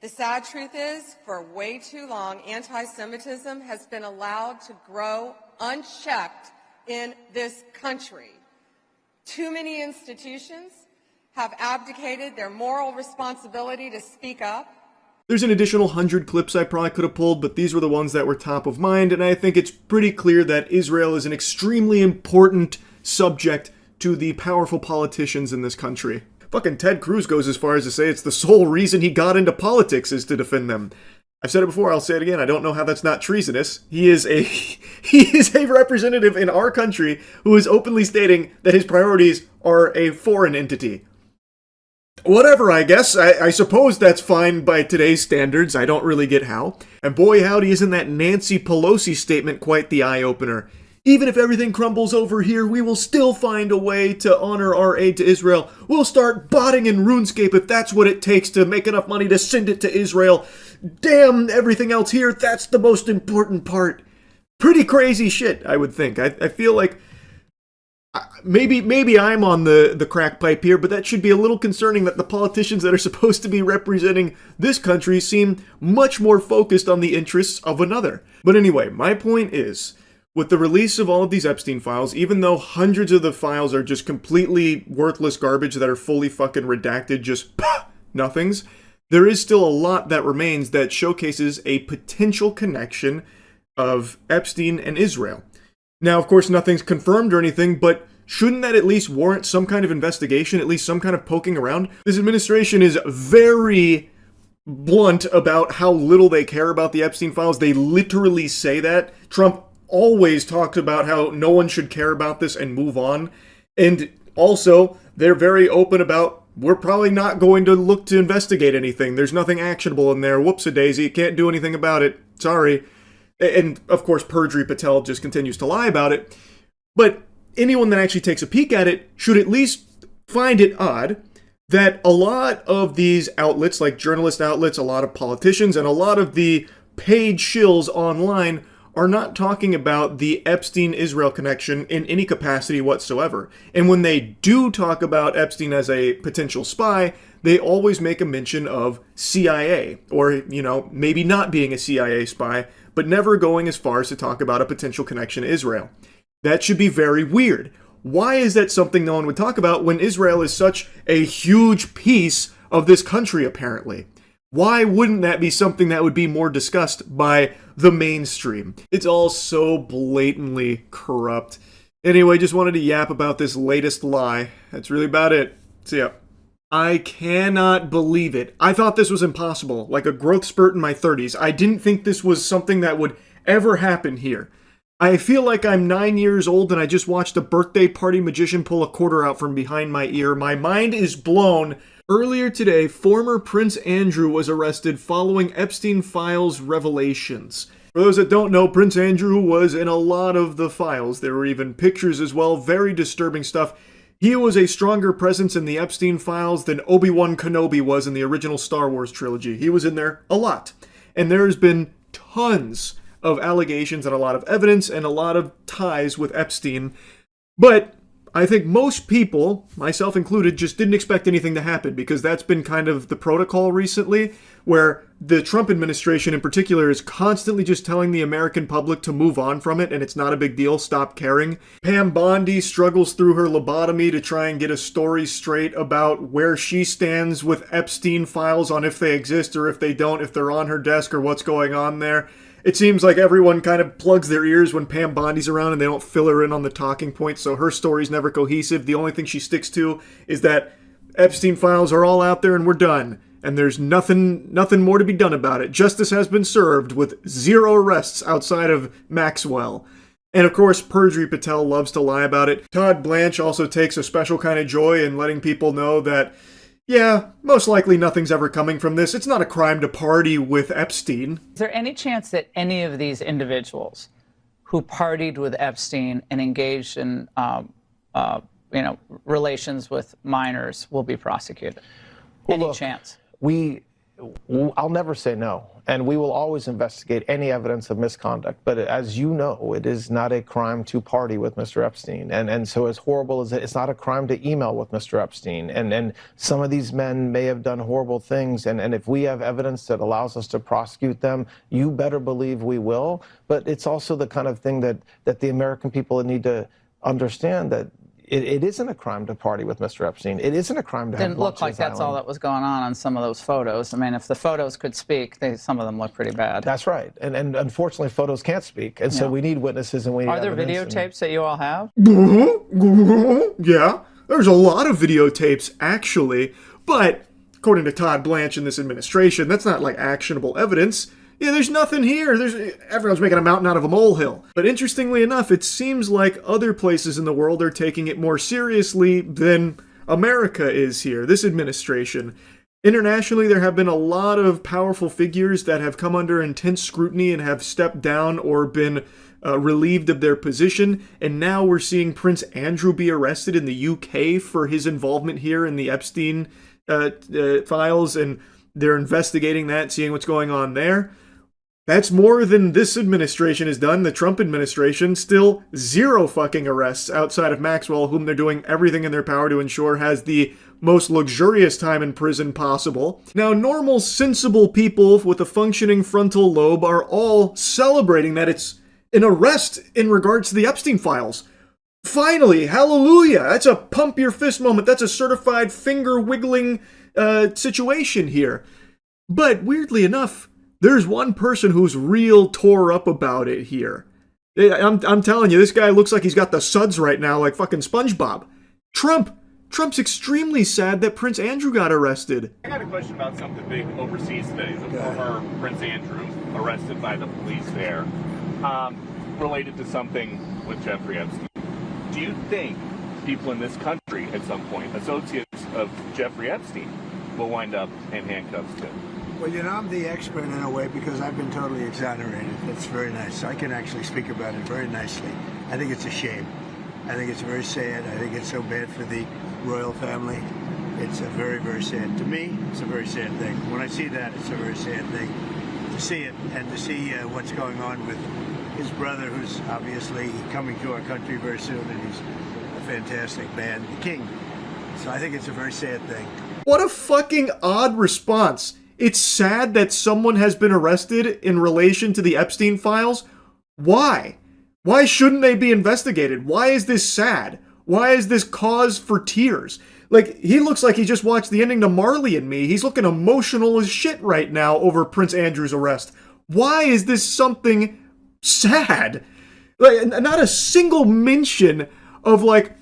The sad truth is, for way too long, anti-Semitism has been allowed to grow unchecked in this country. Too many institutions have abdicated their moral responsibility to speak up. There's an additional 100 clips I probably could have pulled, but these were the ones that were top of mind, and I think it's pretty clear that Israel is an extremely important subject to the powerful politicians in this country. Fucking Ted Cruz goes as far as to say it's the sole reason he got into politics is to defend them. I've said it before, I'll say it again, I don't know how that's not treasonous. He is a representative in our country who is openly stating that his priorities are a foreign entity. Whatever, I guess. I suppose that's fine by today's standards. I don't really get how. And boy howdy, isn't that Nancy Pelosi statement quite the eye-opener. Even if everything crumbles over here, we will still find a way to honor our aid to Israel. We'll start botting in RuneScape if that's what it takes to make enough money to send it to Israel. Damn everything else here, that's the most important part. Pretty crazy shit, I would think. I feel like maybe I'm on the crack pipe here, but that should be a little concerning that the politicians that are supposed to be representing this country seem much more focused on the interests of another. But anyway, my point is, with the release of all of these Epstein files, even though hundreds of the files are just completely worthless garbage that are fully fucking redacted, just nothings, there is still a lot that remains that showcases a potential connection of Epstein and Israel. Now, of course, nothing's confirmed or anything, but shouldn't that at least warrant some kind of investigation, at least some kind of poking around? This administration is very blunt about how little they care about the Epstein files. They literally say that. Trump always talked about how no one should care about this and move on. And also, they're very open about, we're probably not going to look to investigate anything. There's nothing actionable in there. Whoops-a-daisy. Can't do anything about it. Sorry. And, of course, Perjury Patel just continues to lie about it. But anyone that actually takes a peek at it should at least find it odd that a lot of these outlets, like journalist outlets, a lot of politicians, and a lot of the paid shills online are not talking about the Epstein-Israel connection in any capacity whatsoever. And when they do talk about Epstein as a potential spy, they always make a mention of CIA, or, maybe not being a CIA spy, but never going as far as to talk about a potential connection to Israel. That should be very weird. Why is that something no one would talk about when Israel is such a huge piece of this country, apparently? Why wouldn't that be something that would be more discussed by the mainstream? It's all so blatantly corrupt. Anyway, just wanted to yap about this latest lie. That's really about it. See ya. I cannot believe it. I thought this was impossible, like a growth spurt in my 30s. I didn't think this was something that would ever happen here. I feel like I'm 9 years old and I just watched a birthday party magician pull a quarter out from behind my ear. My mind is blown. Earlier today, former Prince Andrew was arrested following Epstein Files revelations. For those that don't know, Prince Andrew was in a lot of the files. There were even pictures as well, very disturbing stuff. He was a stronger presence in the Epstein Files than Obi-Wan Kenobi was in the original Star Wars trilogy. He was in there a lot. And there's been tons of allegations and a lot of evidence and a lot of ties with Epstein. But I think most people, myself included, just didn't expect anything to happen because that's been kind of the protocol recently, where the Trump administration in particular is constantly just telling the American public to move on from it and it's not a big deal, stop caring. Pam Bondi struggles through her lobotomy to try and get a story straight about where she stands with Epstein files on if they exist or if they don't, if they're on her desk or what's going on there. It seems like everyone kind of plugs their ears when Pam Bondi's around and they don't fill her in on the talking points, so her story's never cohesive. The only thing she sticks to is that Epstein files are all out there and we're done. And there's nothing more to be done about it. Justice has been served with 0 arrests outside of Maxwell. And of course, Perjury Patel loves to lie about it. Todd Blanche also takes a special kind of joy in letting people know that, yeah, most likely nothing's ever coming from this. It's not a crime to party with Epstein. Is there any chance that any of these individuals who partied with Epstein and engaged in, relations with minors will be prosecuted? Any chance? I'll never say no, and we will always investigate any evidence of misconduct. But as you know, it is not a crime to party with Mr. Epstein, and so as horrible as it's not a crime to email with Mr. Epstein. And some of these men may have done horrible things, and if we have evidence that allows us to prosecute them, you better believe we will. But it's also the kind of thing that the American people need to understand, that it isn't a crime to party with Mr. Epstein. It isn't a crime to have Didn't look like that's all that was going on some of those photos. I mean, if the photos could speak, some of them look pretty bad. That's right. And unfortunately, photos can't speak. And so we need witnesses and we need Are there videotapes that you all have? Yeah, there's a lot of videotapes, actually. But according to Todd Blanche and this administration, that's not like actionable evidence. Yeah, there's nothing here. Everyone's making a mountain out of a molehill. But interestingly enough, it seems like other places in the world are taking it more seriously than America is here, this administration. Internationally, there have been a lot of powerful figures that have come under intense scrutiny and have stepped down or been relieved of their position. And now we're seeing Prince Andrew be arrested in the UK for his involvement here in the Epstein files. And they're investigating that, seeing what's going on there. That's more than this administration has done. The Trump administration, still 0 fucking arrests outside of Maxwell, whom they're doing everything in their power to ensure has the most luxurious time in prison possible. Now, normal, sensible people with a functioning frontal lobe are all celebrating that it's an arrest in regards to the Epstein files. Finally, hallelujah! That's a pump your fist moment. That's a certified finger-wiggling situation here. But weirdly enough, there's one person who's real tore up about it here. I'm telling you, this guy looks like he's got the suds right now, like fucking SpongeBob. Trump's extremely sad that Prince Andrew got arrested. I got a question about something big overseas today. The former Prince Andrew arrested by the police there, related to something with Jeffrey Epstein. Do you think people in this country at some point, associates of Jeffrey Epstein, will wind up in handcuffs too? Well, I'm the expert in a way because I've been totally exonerated. That's very nice. I can actually speak about it very nicely. I think it's a shame. I think it's very sad. I think it's so bad for the royal family. It's a very, very sad. To me, it's a very sad thing. When I see that, it's a very sad thing to see it and to see what's going on with his brother, who's obviously coming to our country very soon, and he's a fantastic man, the king. So I think it's a very sad thing. What a fucking odd response. It's sad that someone has been arrested in relation to the Epstein files. Why? Why shouldn't they be investigated? Why is this sad? Why is this cause for tears? Like, he looks like he just watched the ending to Marley and Me. He's looking emotional as shit right now over Prince Andrew's arrest. Why is this something sad? Like, not a single mention of, like,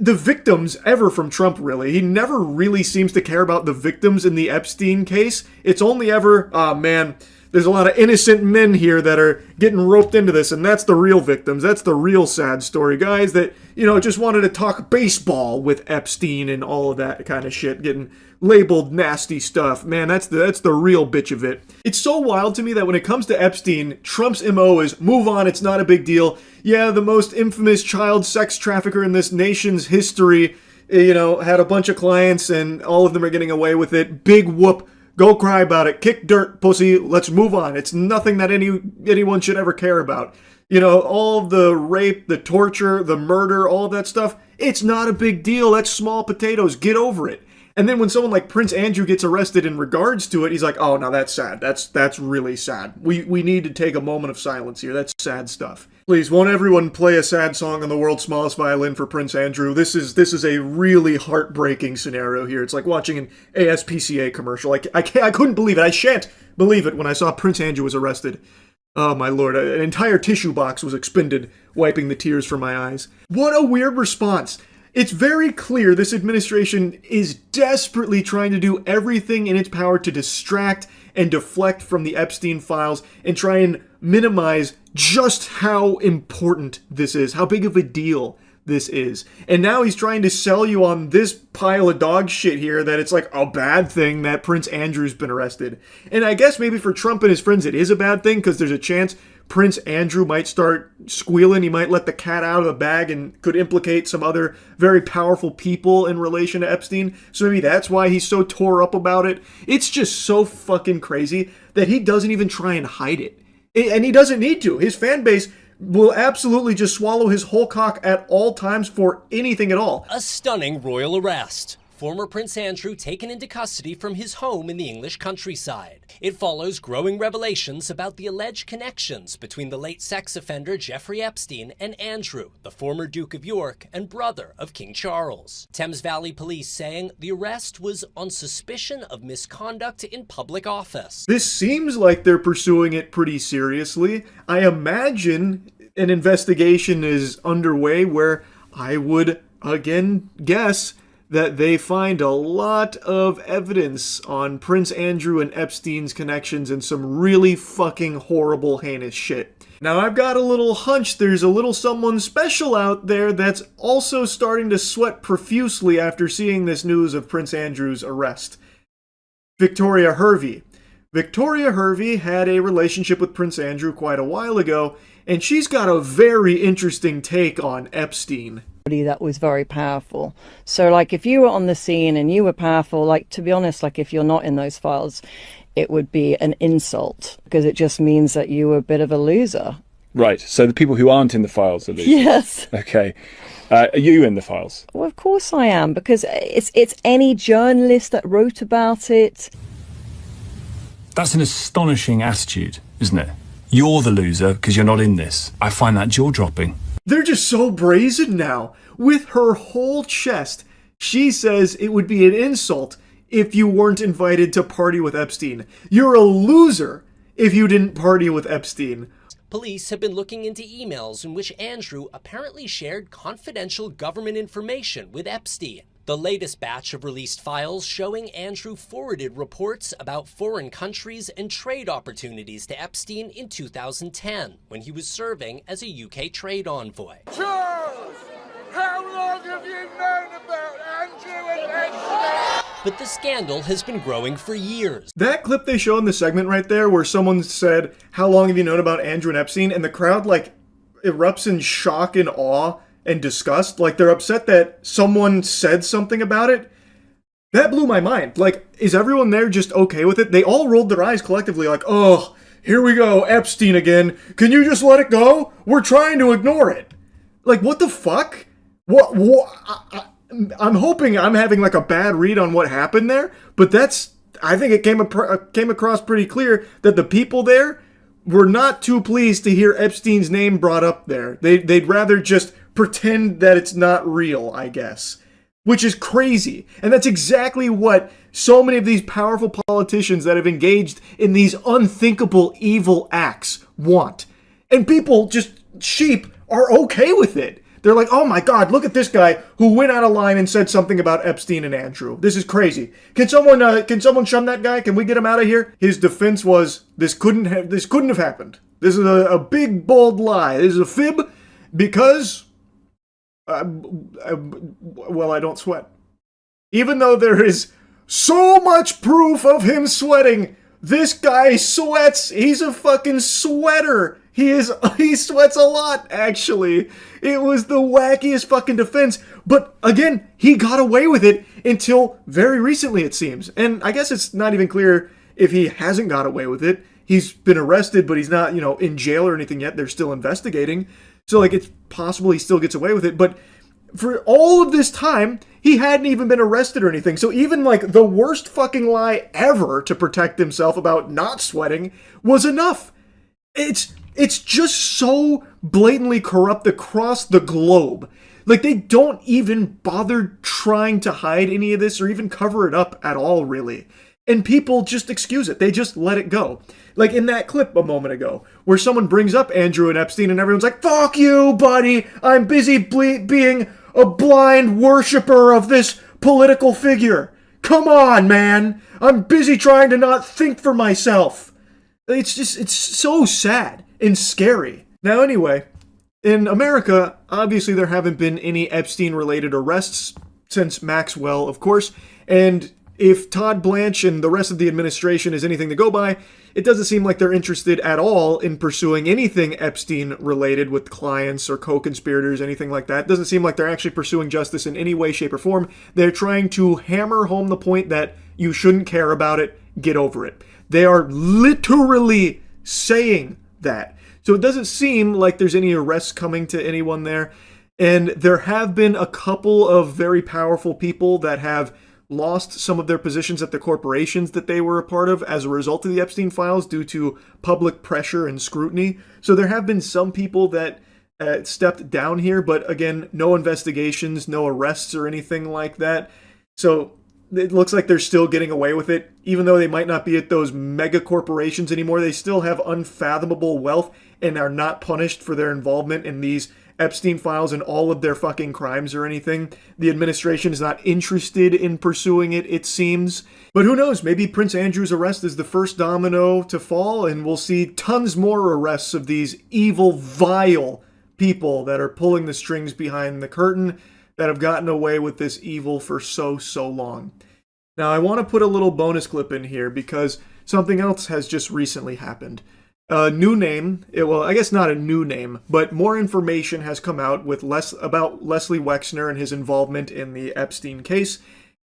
the victims ever from Trump, really. He never really seems to care about the victims in the Epstein case. It's only ever, oh man, there's a lot of innocent men here that are getting roped into this, and that's the real victims. That's the real sad story. Guys that, just wanted to talk baseball with Epstein and all of that kind of shit, getting labeled nasty stuff. Man, that's the real bitch of it. It's so wild to me that when it comes to Epstein, Trump's MO is move on, it's not a big deal. Yeah, the most infamous child sex trafficker in this nation's history, had a bunch of clients and all of them are getting away with it. Big whoop. Go cry about it. Kick dirt, pussy. Let's move on. It's nothing that anyone should ever care about. All of the rape, the torture, the murder, all of that stuff, it's not a big deal. That's small potatoes. Get over it. And then when someone like Prince Andrew gets arrested in regards to it, he's like, oh, no, that's sad. That's really sad. We need to take a moment of silence here. That's sad stuff. Please, won't everyone play a sad song on the world's smallest violin for Prince Andrew? This is a really heartbreaking scenario here. It's like watching an ASPCA commercial. I couldn't believe it. I shan't believe it when I saw Prince Andrew was arrested. Oh, my lord. An entire tissue box was expended, wiping the tears from my eyes. What a weird response. It's very clear this administration is desperately trying to do everything in its power to distract and deflect from the Epstein files and try and minimize just how important this is, how big of a deal this is. And now he's trying to sell you on this pile of dog shit here that it's like a bad thing that Prince Andrew's been arrested. And I guess maybe for Trump and his friends it is a bad thing because there's a chance Prince Andrew might start squealing. He might let the cat out of the bag and could implicate some other very powerful people in relation to Epstein. So maybe that's why he's so tore up about it. It's just so fucking crazy that he doesn't even try and hide it. And he doesn't need to. His fan base will absolutely just swallow his whole cock at all times for anything at all. A stunning royal arrest. Former Prince Andrew taken into custody from his home in the English countryside. It follows growing revelations about the alleged connections between the late sex offender Jeffrey Epstein and Andrew, the former Duke of York and brother of King Charles. Thames Valley Police saying the arrest was on suspicion of misconduct in public office. This seems like they're pursuing it pretty seriously. I imagine an investigation is underway where I would, again, guess that they find a lot of evidence on Prince Andrew and Epstein's connections and some really fucking horrible, heinous shit. Now, I've got a little hunch there's a little someone special out there that's also starting to sweat profusely after seeing this news of Prince Andrew's arrest. Victoria Hervey. Victoria Hervey had a relationship with Prince Andrew quite a while ago, and she's got a very interesting take on Epstein. That was very powerful. So like if you were on the scene and you were powerful, like to be honest, like if you're not in those files, it would be an insult because it just means that you were a bit of a loser. Right. So the people who aren't in the files are losers. Yes. Okay. Are you in the files? Well, of course I am, because it's any journalist that wrote about it. That's an astonishing attitude, isn't it? You're the loser because you're not in this. I find that jaw-dropping. They're just so brazen now. With her whole chest, she says it would be an insult if you weren't invited to party with Epstein. You're a loser if you didn't party with Epstein. Police have been looking into emails in which Andrew apparently shared confidential government information with Epstein. The latest batch of released files showing Andrew forwarded reports about foreign countries and trade opportunities to Epstein in 2010, when he was serving as a UK trade envoy. Charles, how long have you known about Andrew and Epstein? But the scandal has been growing for years. That clip they show in the segment right there where someone said, "How long have you known about Andrew and Epstein?" and the crowd like erupts in shock and awe and disgust, like they're upset that someone said something about it. That blew my mind. Like, is everyone there just okay with it? They all rolled their eyes collectively like, "Oh, here we go, Epstein again. Can you just let it go? We're trying to ignore it." Like, what the fuck? I'm hoping I'm having like a bad read on what happened there, but I think it came across pretty clear that the people there were not too pleased to hear Epstein's name brought up there. They'd rather just pretend that it's not real, I guess. Which is crazy. And that's exactly what so many of these powerful politicians that have engaged in these unthinkable evil acts want. And people, just sheep, are okay with it. They're like, "Oh my God, look at this guy who went out of line and said something about Epstein and Andrew. This is crazy. Can someone shun that guy? Can we get him out of here?" His defense was, this couldn't have happened. This is a big bold lie. This is a fib because well, I don't sweat. Even though there is so much proof of him sweating, this guy sweats. He's a fucking sweater. He sweats a lot, actually. It was the wackiest fucking defense. But again, he got away with it until very recently, it seems. And I guess it's not even clear if he hasn't got away with it. He's been arrested, but he's not, in jail or anything yet. They're still investigating. So, like, it's possible he still gets away with it. But for all of this time, he hadn't even been arrested or anything. So even, like, the worst fucking lie ever to protect himself about not sweating was enough. It's just so blatantly corrupt across the globe. Like, they don't even bother trying to hide any of this or even cover it up at all, really. And people just excuse it. They just let it go. Like in that clip a moment ago, where someone brings up Andrew and Epstein and everyone's like, "Fuck you, buddy. I'm busy being a blind worshiper of this political figure. Come on, man. I'm busy trying to not think for myself." It's so sad. and scary. Now, anyway, in America, obviously there haven't been any Epstein-related arrests since Maxwell, of course, and if Todd Blanche and the rest of the administration is anything to go by, it doesn't seem like they're interested at all in pursuing anything Epstein-related with clients or co-conspirators, anything like that. It doesn't seem like they're actually pursuing justice in any way, shape, or form. They're trying to hammer home the point that you shouldn't care about it, get over it. They are literally saying that. So it doesn't seem like there's any arrests coming to anyone there. And there have been a couple of very powerful people that have lost some of their positions at the corporations that they were a part of as a result of the Epstein files due to public pressure and scrutiny. So there have been some people that stepped down here, but again, no investigations, no arrests or anything like that. So it looks like they're still getting away with it. Even though they might not be at those mega corporations anymore, they still have unfathomable wealth and are not punished for their involvement in these Epstein files and all of their fucking crimes or anything. The administration is not interested in pursuing it, it seems. But who knows? Maybe Prince Andrew's arrest is the first domino to fall, and we'll see tons more arrests of these evil, vile people that are pulling the strings behind the curtain that have gotten away with this evil for so long. Now, I want to put a little bonus clip in here because something else has just recently happened. A new name, well, I guess not a new name, but more information has come out with about Leslie Wexner and his involvement in the Epstein case,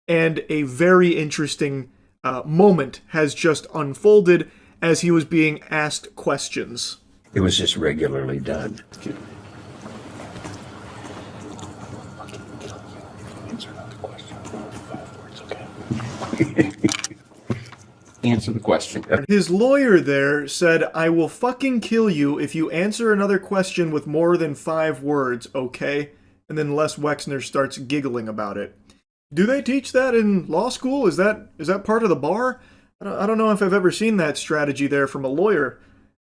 and a very interesting moment has just unfolded as he was being asked questions. It was just regularly done. Answer the question. His lawyer there said, "I will fucking kill you if you answer another question with more than 5 words, okay?" And then Les Wexner starts giggling about it. Do they teach that in law school? Is that part of the bar? I don't know if I've ever seen that strategy there from a lawyer.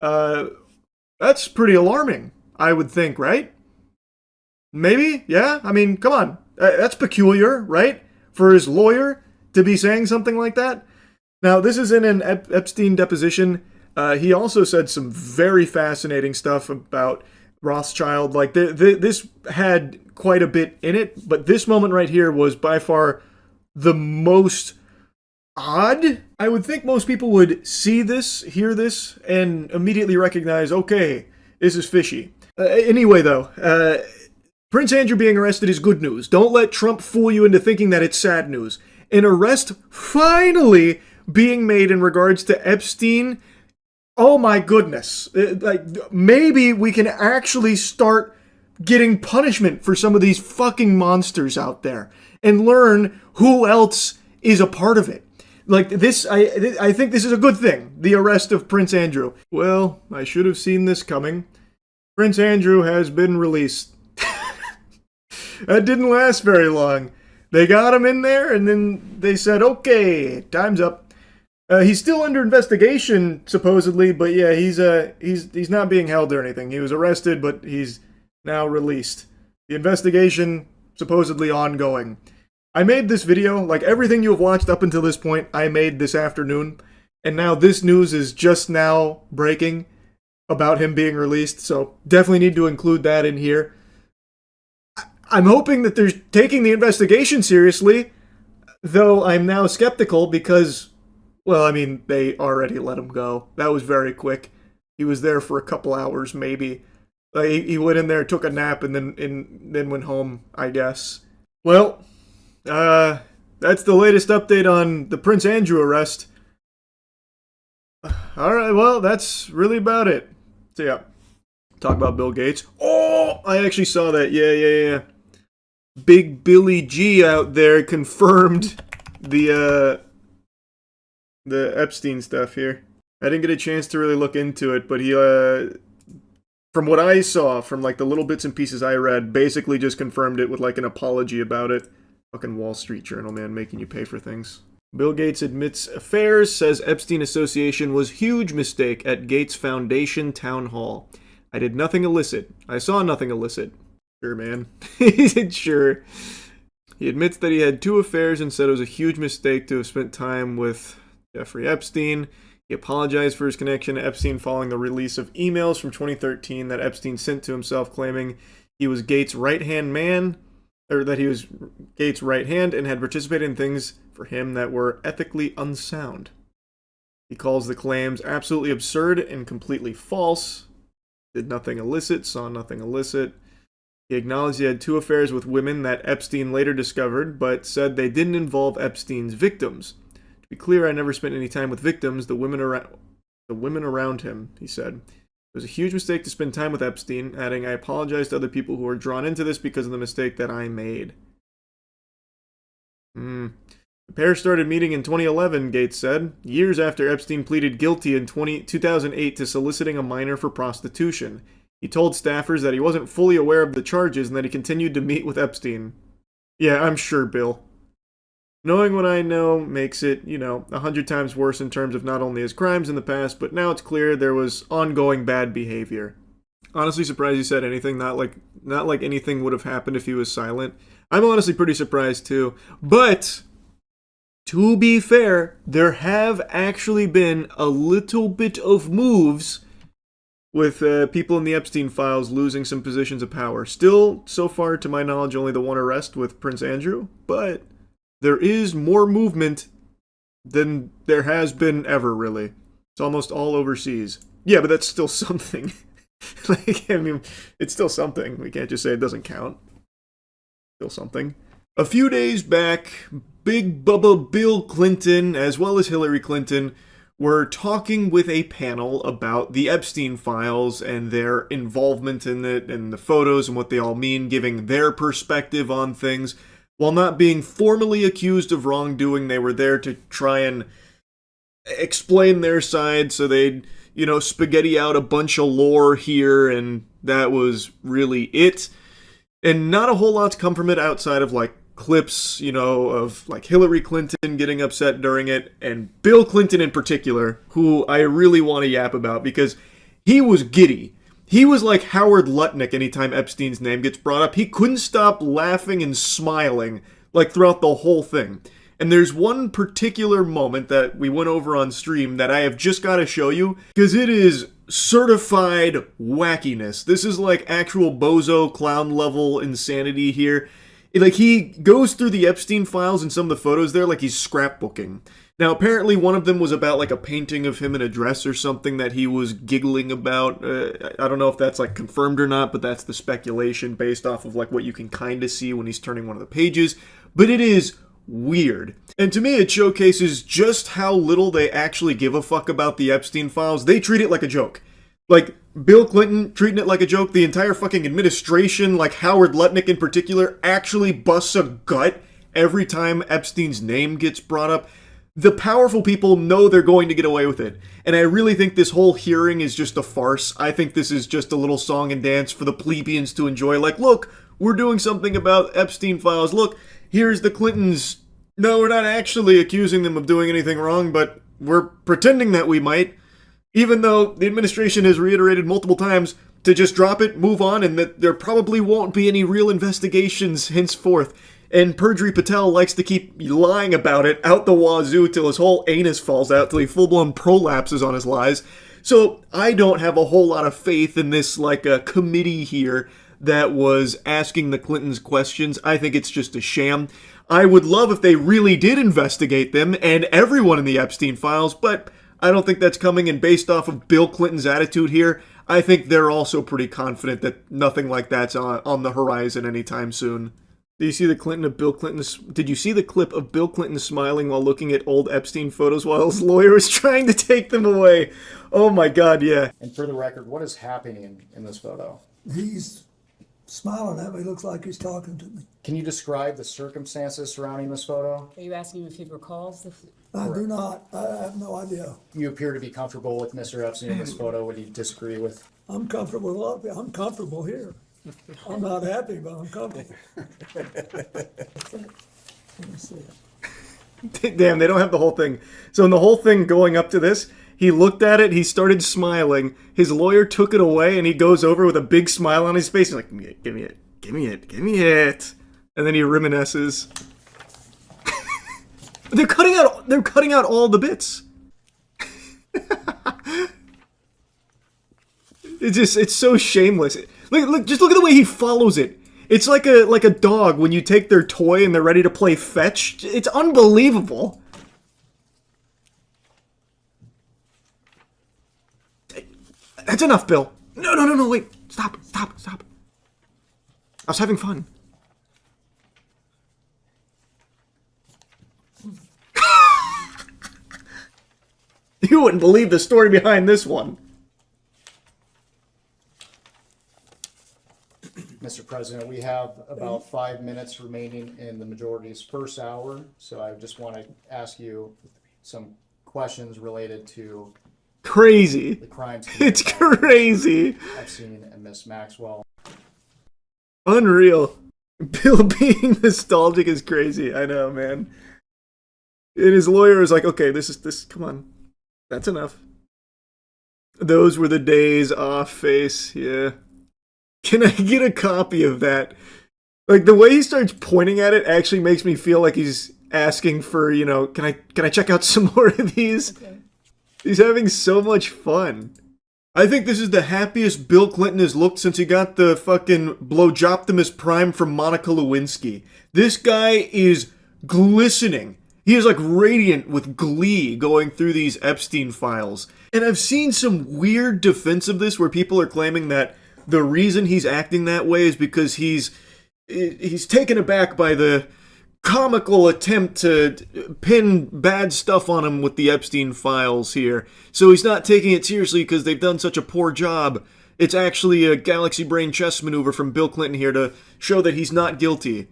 That's pretty alarming, I would think, right? Maybe? Yeah? I mean, come on. That's peculiar, right? For his lawyer to be saying something like that? Now, this is in an Epstein deposition. He also said some very fascinating stuff about Rothschild. Like, this had quite a bit in it, but this moment right here was by far the most odd. I would think most people would see this, hear this, and immediately recognize, okay, this is fishy. Anyway, though, Prince Andrew being arrested is good news. Don't let Trump fool you into thinking that it's sad news. An arrest finally being made in regards to Epstein. Oh my goodness. Maybe we can actually start getting punishment for some of these fucking monsters out there and learn who else is a part of it. Like this, I think this is a good thing, the arrest of Prince Andrew. Well, I should have seen this coming. Prince Andrew has been released. That didn't last very long. They got him in there and then they said, okay, time's up. He's still under investigation, supposedly, but yeah, he's not being held or anything. He was arrested, but he's now released. The investigation, supposedly ongoing. I made this video, like everything you have watched up until this point, I made this afternoon, and now this news is just now breaking about him being released, so definitely need to include that in here. I'm hoping that they're taking the investigation seriously, though I'm now skeptical because, well, I mean, they already let him go. That was very quick. He was there for a couple hours, maybe. He went in there, took a nap, and then went home, I guess. Well, that's the latest update on the Prince Andrew arrest. All right, well, that's really about it. So yeah, talk about Bill Gates. Oh, I actually saw that. Yeah. Big Billy G out there confirmed the Epstein stuff here. I didn't get a chance to really look into it, but he, from what I saw, from like the little bits and pieces I read, basically just confirmed it with like an apology about it. Fucking Wall Street Journal, man, making you pay for things. Bill Gates admits affairs, says Epstein Association was huge mistake at Gates Foundation Town Hall. I did nothing illicit. I saw nothing illicit. Sure, man. Sure. He admits that he had 2 affairs and said it was a huge mistake to have spent time with Jeffrey Epstein. He apologized for his connection to Epstein following the release of emails from 2013 that Epstein sent to himself claiming he was Gates' right-hand man, or that he was Gates' right hand and had participated in things for him that were ethically unsound. He calls the claims absolutely absurd and completely false. Did nothing illicit, saw nothing illicit. He acknowledged he had 2 affairs with women that Epstein later discovered, but said they didn't involve Epstein's victims. To be clear, I never spent any time with victims, the women around him, he said. It was a huge mistake to spend time with Epstein, adding, I apologize to other people who were drawn into this because of the mistake that I made. The pair started meeting in 2011, Gates said, years after Epstein pleaded guilty in 2008 to soliciting a minor for prostitution. He told staffers that he wasn't fully aware of the charges and that he continued to meet with Epstein. Yeah, I'm sure, Bill. Knowing what I know makes it, 100 times worse in terms of not only his crimes in the past, but now it's clear there was ongoing bad behavior. Honestly surprised he said anything, not like anything would have happened if he was silent. I'm honestly pretty surprised too. But, to be fair, there have actually been a little bit of moves with people in the Epstein files losing some positions of power. Still, so far, to my knowledge, only the one arrest with Prince Andrew, but there is more movement than there has been ever, really. It's almost all overseas. Yeah, but that's still something. It's still something. We can't just say it doesn't count. Still something. A few days back, Big Bubba Bill Clinton, as well as Hillary Clinton, were talking with a panel about the Epstein files and their involvement in it and the photos and what they all mean, giving their perspective on things. While not being formally accused of wrongdoing, they were there to try and explain their side, so they'd, spaghetti out a bunch of lore here, and that was really it. And not a whole lot's come from it outside of, clips, of, Hillary Clinton getting upset during it, and Bill Clinton in particular, who I really want to yap about, because he was giddy. He was like Howard Lutnick anytime Epstein's name gets brought up. He couldn't stop laughing and smiling, throughout the whole thing. And there's one particular moment that we went over on stream that I have just got to show you, because it is certified wackiness. This is actual bozo clown level insanity here. He goes through the Epstein files and some of the photos there like he's scrapbooking. Now, apparently one of them was about a painting of him in a dress or something that he was giggling about. I don't know if that's confirmed or not, but that's the speculation based off of what you can kind of see when he's turning one of the pages. But it is weird. And to me, it showcases just how little they actually give a fuck about the Epstein files. They treat it like a joke. Bill Clinton treating it like a joke. The entire fucking administration, Howard Lutnick in particular, actually busts a gut every time Epstein's name gets brought up. The powerful people know they're going to get away with it. And I really think this whole hearing is just a farce. I think this is just a little song and dance for the plebeians to enjoy. Look, we're doing something about Epstein files. Look, here's the Clintons. No, we're not actually accusing them of doing anything wrong, but we're pretending that we might. Even though the administration has reiterated multiple times to just drop it, move on, and that there probably won't be any real investigations henceforth. And Perjury Patel likes to keep lying about it out the wazoo till his whole anus falls out, till he full-blown prolapses on his lies. So I don't have a whole lot of faith in this, a committee here that was asking the Clintons questions. I think it's just a sham. I would love if they really did investigate them and everyone in the Epstein files, but I don't think that's coming, and based off of Bill Clinton's attitude here, I think they're also pretty confident that nothing like that's on the horizon anytime soon. Did you see the Did you see the clip of Bill Clinton smiling while looking at old Epstein photos while his lawyer was trying to take them away? Oh my God, yeah. And for the record, what is happening in this photo? He's smiling at me. Looks like he's talking to me. Can you describe the circumstances surrounding this photo? Are you asking him if he recalls the... I do not. I have no idea. You appear to be comfortable with Mr. Epstein in this photo. What do you disagree with? I'm comfortable with a lot of people. I'm comfortable here. I'm not happy, but I'm comfortable. Let me see it. Damn, they don't have the whole thing. So in the whole thing going up to this, he looked at it, he started smiling, his lawyer took it away, and he goes over with a big smile on his face. He's like, give me it, give me it, give me it. And then he reminisces. They're cutting out all the bits. It's so shameless. Just look at the way he follows it. It's like a dog when you take their toy and they're ready to play fetch. It's unbelievable. That's enough, Bill. No, wait. Stop. I was having fun. You wouldn't believe the story behind this one. Mr. President, we have about 5 minutes remaining in the majority's first hour, so I just want to ask you some questions related to crazy. The crimes. It's crazy. Epstein and Miss Maxwell. Unreal. Bill being nostalgic is crazy. I know, man. And his lawyer is like, okay, this. Come on, that's enough. Those were the days. Off face. Yeah. Can I get a copy of that? Like, the way he starts pointing at it actually makes me feel like he's asking for, can I check out some more of these? Okay. He's having so much fun. I think this is the happiest Bill Clinton has looked since he got the fucking Blowjoptimus Prime from Monica Lewinsky. This guy is glistening. He is like radiant with glee going through these Epstein files. And I've seen some weird defense of this where people are claiming that the reason he's acting that way is because he's taken aback by the comical attempt to pin bad stuff on him with the Epstein files here. So he's not taking it seriously because they've done such a poor job. It's actually a galaxy brain chess maneuver from Bill Clinton here to show that he's not guilty.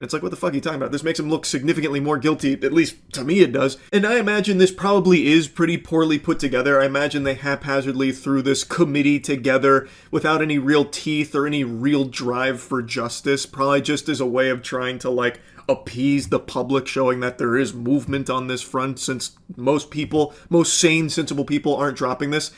It's like, what the fuck are you talking about? This makes him look significantly more guilty, at least to me it does. And I imagine this probably is pretty poorly put together. I imagine they haphazardly threw this committee together without any real teeth or any real drive for justice. Probably just as a way of trying to, appease the public, showing that there is movement on this front, since most sane, sensible people aren't dropping this.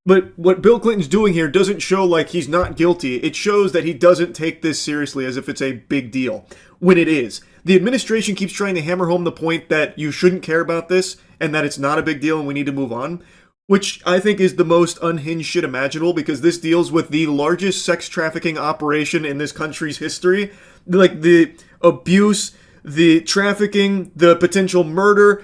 But what Bill Clinton's doing here doesn't show like he's not guilty. It shows that he doesn't take this seriously as if it's a big deal, when it is. The administration keeps trying to hammer home the point that you shouldn't care about this and that it's not a big deal and we need to move on, which I think is the most unhinged shit imaginable, because this deals with the largest sex trafficking operation in this country's history. Like, the abuse, the trafficking, the potential murder,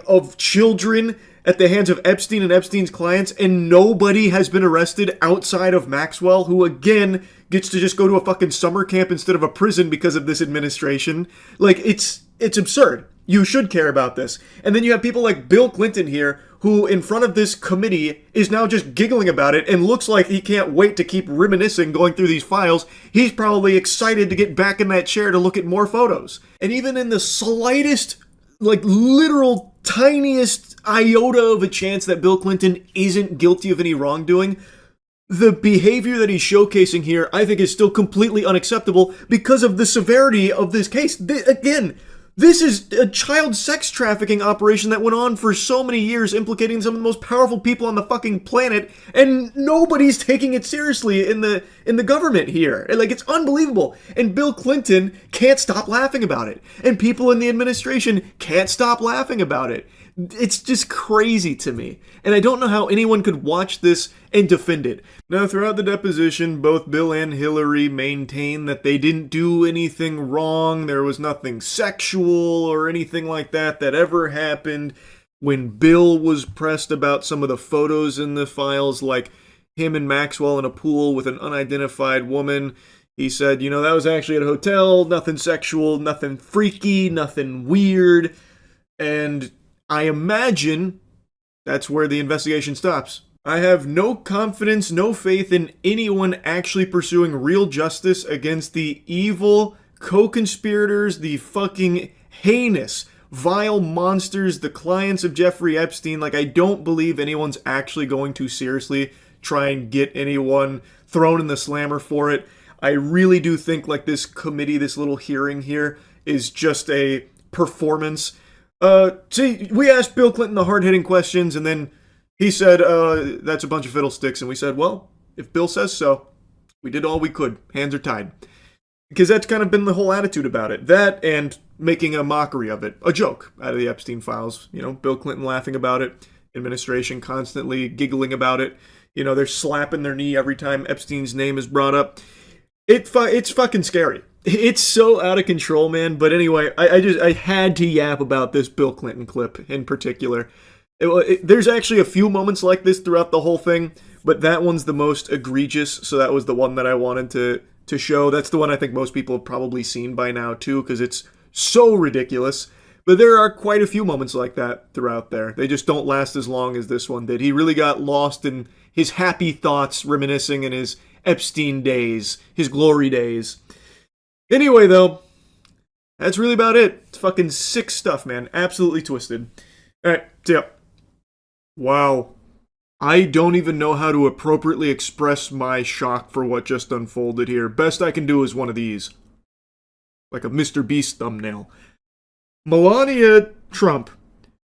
of children at the hands of Epstein and Epstein's clients, and nobody has been arrested outside of Maxwell, who again gets to just go to a fucking summer camp instead of a prison because of this administration. It's absurd. You should care about this. And then you have people like Bill Clinton here, who in front of this committee is now just giggling about it and looks like he can't wait to keep reminiscing going through these files. He's probably excited to get back in that chair to look at more photos. And even in the slightest, literal tiniest iota of a chance that Bill Clinton isn't guilty of any wrongdoing, the behavior that he's showcasing here, I think, is still completely unacceptable because of the severity of this case. This is a child sex trafficking operation that went on for so many years, implicating some of the most powerful people on the fucking planet, and nobody's taking it seriously in the government here. It's unbelievable. And Bill Clinton can't stop laughing about it. And people in the administration can't stop laughing about it. It's just crazy to me. And I don't know how anyone could watch this and defend it. Now, throughout the deposition, both Bill and Hillary maintain that they didn't do anything wrong. There was nothing sexual or anything like that ever happened. When Bill was pressed about some of the photos in the files, like him and Maxwell in a pool with an unidentified woman, he said, that was actually at a hotel, nothing sexual, nothing freaky, nothing weird. And I imagine that's where the investigation stops. I have no confidence, no faith in anyone actually pursuing real justice against the evil co-conspirators, the fucking heinous, vile monsters, the clients of Jeffrey Epstein. I don't believe anyone's actually going to seriously try and get anyone thrown in the slammer for it. I really do think this committee, this little hearing here, is just a performance. We asked Bill Clinton the hard-hitting questions, and then he said, that's a bunch of fiddlesticks. And we said, well, if Bill says so, we did all we could. Hands are tied. Because that's kind of been the whole attitude about it. That and making a mockery of it. A joke out of the Epstein files. Bill Clinton laughing about it. administration constantly giggling about it. You know, they're slapping their knee every time Epstein's name is brought up. It's fucking scary. It's so out of control, man. But anyway, I had to yap about this Bill Clinton clip in particular. There's actually a few moments like this throughout the whole thing, but that one's the most egregious, so that was the one that I wanted to show. That's the one I think most people have probably seen by now, too, because it's so ridiculous. But there are quite a few moments like that throughout there. They just don't last as long as this one did. He really got lost in his happy thoughts, reminiscing in his Epstein days, his glory days. Anyway, though, that's really about it. It's fucking sick stuff, man. Absolutely twisted. Alright, see ya. Wow. I don't even know how to appropriately express my shock for what just unfolded here. Best I can do is one of these. Like a Mr. Beast thumbnail. Melania Trump,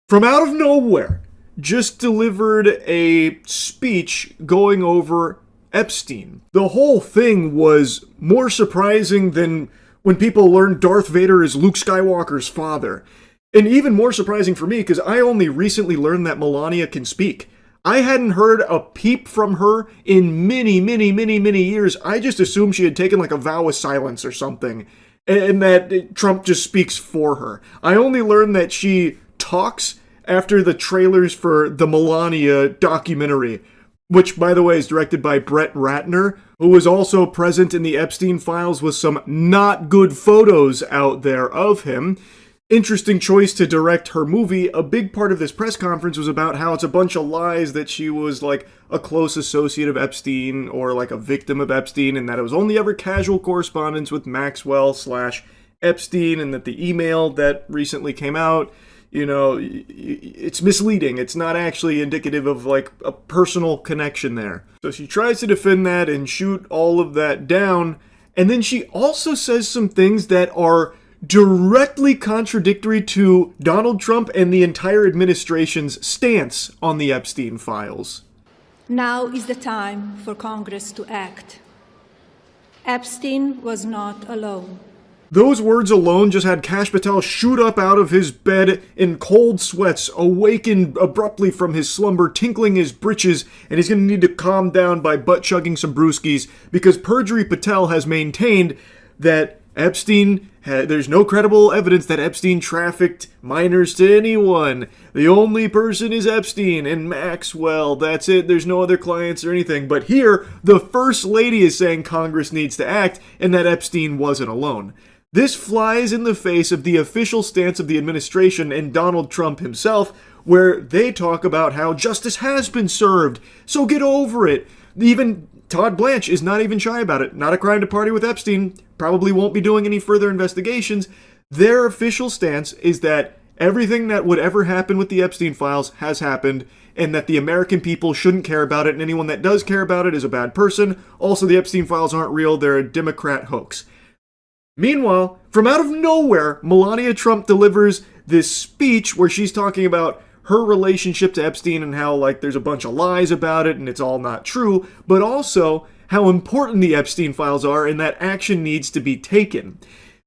from out of nowhere, just delivered a speech going over Epstein. The whole thing was more surprising than when people learned Darth Vader is Luke Skywalker's father. And even more surprising for me, because I only recently learned that Melania can speak. I hadn't heard a peep from her in many years. I just assumed she had taken like a vow of silence or something, and that Trump just speaks for her. I only learned that she talks after the trailers for the Melania documentary, which, by the way, is directed by Brett Ratner, who was also present in the Epstein Files with some not good photos out there of him. Interesting choice to direct her movie. A big part of this press conference was about how it's a bunch of lies that she was like a close associate of Epstein or like a victim of Epstein, and that it was only ever casual correspondence with Maxwell/Epstein, and that the email that recently came out, you know, it's misleading. It's not actually indicative of like a personal connection there. So she tries to defend that and shoot all of that down, and then she also says some things that are directly contradictory to Donald Trump and the entire administration's stance on the Epstein files. Now is the time for Congress to act. Epstein was not alone. Those words alone just had Kash Patel shoot up out of his bed in cold sweats, awaken abruptly from his slumber, tinkling his britches, and he's going to need to calm down by butt-chugging some brewskis, because Perjury Patel has maintained that Epstein, there's no credible evidence that Epstein trafficked minors to anyone. The only person is Epstein and Maxwell. That's it. There's no other clients or anything. But here, the First Lady is saying Congress needs to act and that Epstein wasn't alone. This flies in the face of the official stance of the administration and Donald Trump himself, where they talk about how justice has been served, so get over it. Even Todd Blanche is not even shy about it. Not a crime to party with Epstein. Probably won't be doing any further investigations. Their official stance is that everything that would ever happen with the Epstein files has happened, and that the American people shouldn't care about it, and anyone that does care about it is a bad person. Also, the Epstein files aren't real. They're a Democrat hoax. Meanwhile, from out of nowhere, Melania Trump delivers this speech where she's talking about her relationship to Epstein and how, like, there's a bunch of lies about it and it's all not true, but also how important the Epstein files are and that action needs to be taken,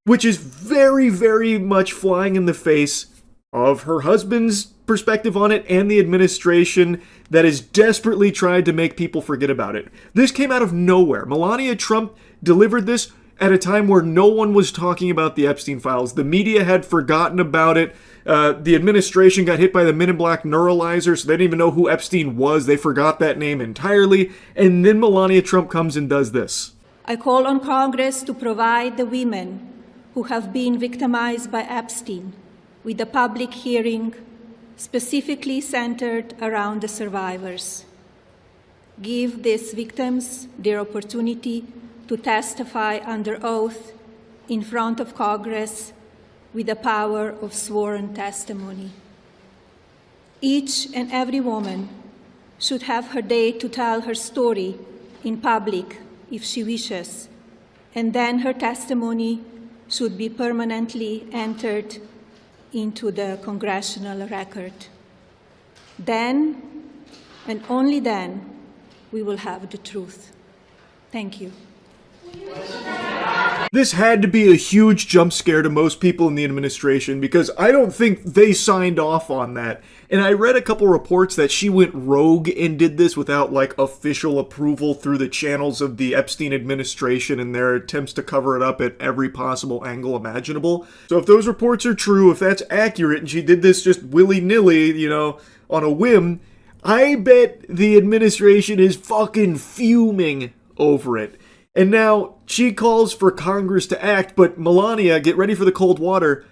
which is very much flying in the face of her husband's perspective on it and the administration that has desperately tried to make people forget about it. This came out of nowhere. Melania Trump delivered this at a time where no one was talking about the Epstein files. The media had forgotten about it. The administration got hit by the Men in Black neuralizer, so they didn't even know who Epstein was. They forgot that name entirely. And then Melania Trump comes and does this. I call on Congress to provide the women who have been victimized by Epstein with a public hearing specifically centered around the survivors. Give these victims their opportunity to testify under oath in front of Congress with the power of sworn testimony. Each and every woman should have her day to tell her story in public if she wishes, and then her testimony should be permanently entered into the congressional record. Then, and only then, we will have the truth. Thank you. This had to be a huge jump scare to most people in the administration because I don't think they signed off on that. And I read a couple reports that she went rogue and did this without like official approval through the channels of the Epstein administration and their attempts to cover it up at every possible angle imaginable. So if those reports are true, if that's accurate and she did this just willy-nilly, you know, on a whim, I bet the administration is fucking fuming over it. And now she calls for Congress to act, but Melania, get ready for the cold water.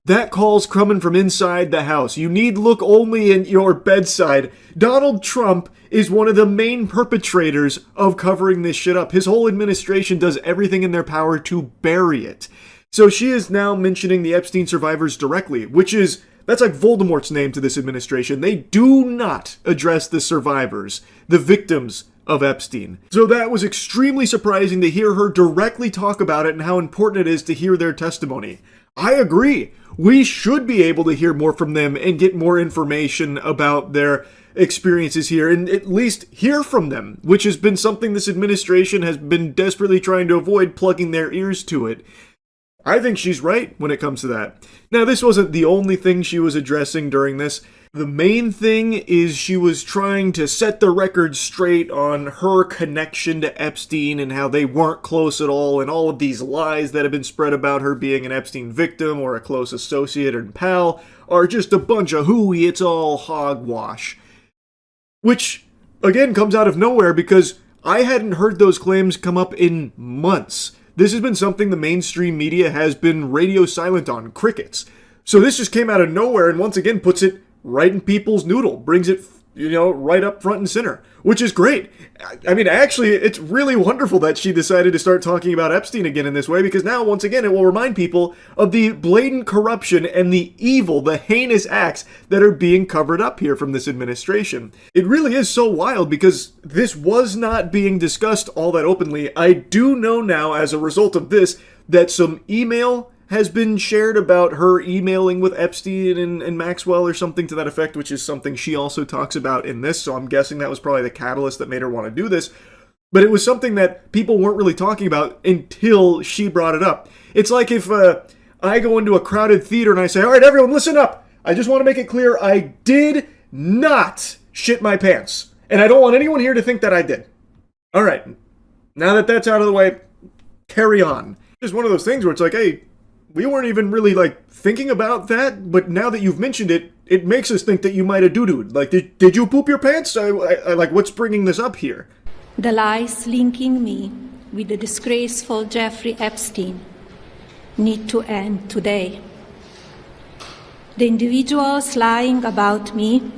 That call's coming from inside the house. You need look only in your bedside. Donald Trump is one of the main perpetrators of covering this shit up. His whole administration does everything in their power to bury it. So she is now mentioning the Epstein survivors directly, that's like Voldemort's name to this administration. They do not address the survivors, the victims of Epstein. So that was extremely surprising to hear her directly talk about it and how important it is to hear their testimony. I agree. We should be able to hear more from them and get more information about their experiences here and at least hear from them, which has been something this administration has been desperately trying to avoid, plugging their ears to it. I think she's right when it comes to that. Now, this wasn't the only thing she was addressing during this. The main thing is she was trying to set the record straight on her connection to Epstein and how they weren't close at all and all of these lies that have been spread about her being an Epstein victim or a close associate and pal are just a bunch of hooey, it's all hogwash. Which, again, comes out of nowhere because I hadn't heard those claims come up in months. This has been something the mainstream media has been radio silent on, crickets. So this just came out of nowhere and once again puts it right in people's noodle, brings it, right up front and center, which is great. I mean, actually, it's really wonderful that she decided to start talking about Epstein again in this way, because now, once again, it will remind people of the blatant corruption and the evil, the heinous acts that are being covered up here from this administration. It really is so wild because this was not being discussed all that openly. I do know now, as a result of this, that some email has been shared about her emailing with Epstein and Maxwell or something to that effect, which is something she also talks about in this, so I'm guessing that was probably the catalyst that made her want to do this. But it was something that people weren't really talking about until she brought it up. It's like if I go into a crowded theater and I say, all right, everyone, listen up. I just want to make it clear I did not shit my pants. And I don't want anyone here to think that I did. All right, now that that's out of the way, carry on. It's one of those things where it's like, hey, we weren't even really, thinking about that, but now that you've mentioned it, it makes us think that you might have doo-dooed. Did you poop your pants? I what's bringing this up here? The lies linking me with the disgraceful Jeffrey Epstein need to end today. The individuals lying about me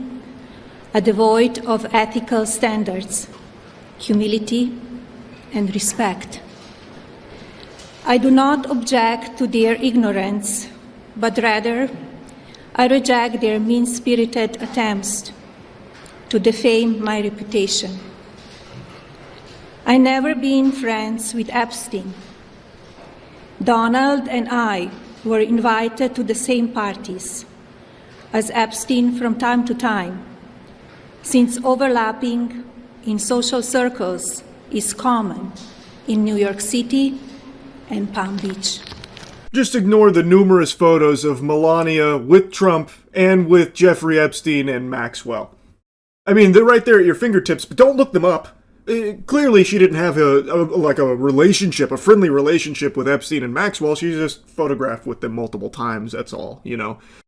are devoid of ethical standards, humility, and respect. I do not object to their ignorance, but rather I reject their mean-spirited attempts to defame my reputation. I never been friends with Epstein. Donald and I were invited to the same parties as Epstein from time to time, since overlapping in social circles is common in New York City and Palm Beach. Just ignore the numerous photos of Melania with Trump and with Jeffrey Epstein and Maxwell. I mean, they're right there at your fingertips, but don't look them up. Clearly, she didn't have a relationship, a friendly relationship with Epstein and Maxwell. She just photographed with them multiple times, that's all,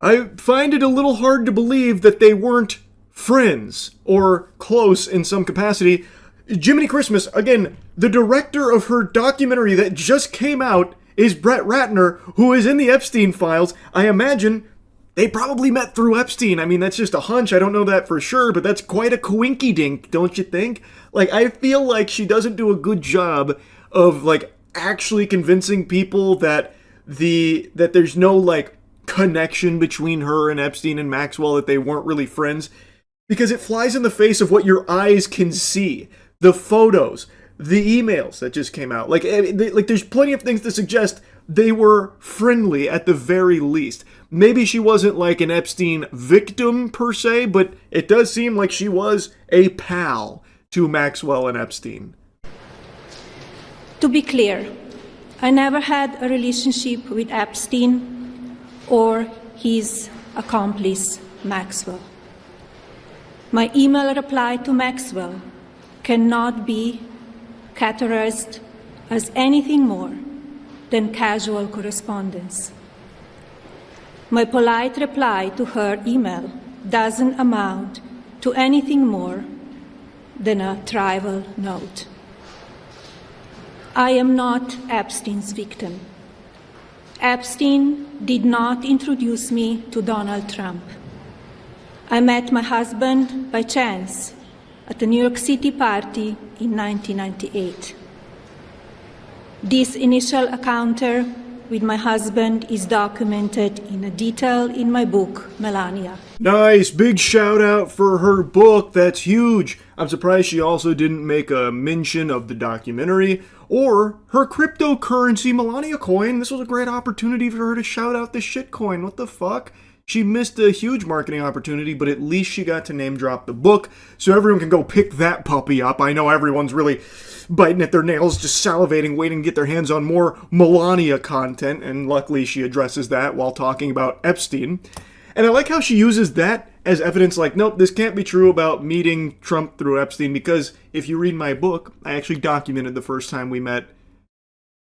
I find it a little hard to believe that they weren't friends or close in some capacity. Jiminy Christmas, again, the director of her documentary that just came out is Brett Ratner, who is in the Epstein Files. I imagine they probably met through Epstein. I mean, that's just a hunch. I don't know that for sure, but that's quite a coinky-dink, don't you think? I feel like she doesn't do a good job of, actually convincing people that there's no, connection between her and Epstein and Maxwell, that they weren't really friends, because it flies in the face of what your eyes can see. The photos, the emails that just came out. There's plenty of things to suggest they were friendly at the very least. Maybe she wasn't an Epstein victim per se, but it does seem like she was a pal to Maxwell and Epstein. To be clear, I never had a relationship with Epstein or his accomplice, Maxwell. My email reply to Maxwell cannot be categorized as anything more than casual correspondence. My polite reply to her email doesn't amount to anything more than a trivial note. I am not Epstein's victim. Epstein did not introduce me to Donald Trump. I met my husband by chance at a New York City party in 1998. This initial encounter with my husband is documented in detail in my book, Melania. Nice, big shout out for her book, that's huge. I'm surprised she also didn't make a mention of the documentary or her cryptocurrency Melania coin. This was a great opportunity for her to shout out the shitcoin, what the fuck? She missed a huge marketing opportunity, but at least she got to name drop the book, so everyone can go pick that puppy up. I know everyone's really biting at their nails, just salivating, waiting to get their hands on more Melania content, and luckily she addresses that while talking about Epstein. And I like how she uses that as evidence, like, nope, this can't be true about meeting Trump through Epstein, because if you read my book, I actually documented the first time we met.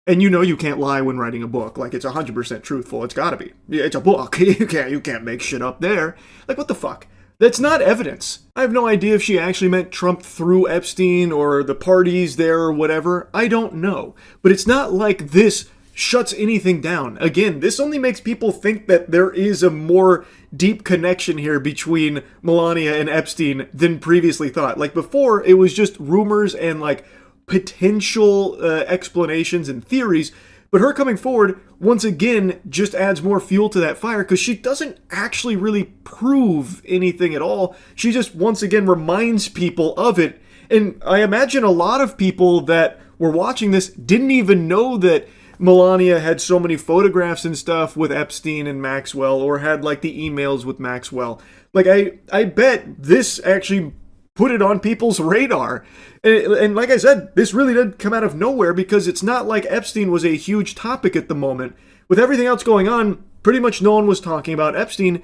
And you know you can't lie when writing a book. Like, it's 100% truthful. It's gotta be. It's a book. You can't make shit up there. Like, what the fuck? That's not evidence. I have no idea if she actually met Trump through Epstein or the parties there or whatever. I don't know. But it's not like this shuts anything down. Again, this only makes people think that there is a more deep connection here between Melania and Epstein than previously thought. Like, before, it was just rumors and, like, potential explanations and theories, but her coming forward once again just adds more fuel to that fire, because she doesn't actually really prove anything at all. She just once again reminds people of it. And I imagine a lot of people that were watching this didn't even know that Melania had so many photographs and stuff with Epstein and Maxwell, or had like the emails with Maxwell. Like, I bet this actually put it on people's radar. And like I said, this really did come out of nowhere, because it's not like Epstein was a huge topic at the moment. With everything else going on, pretty much no one was talking about Epstein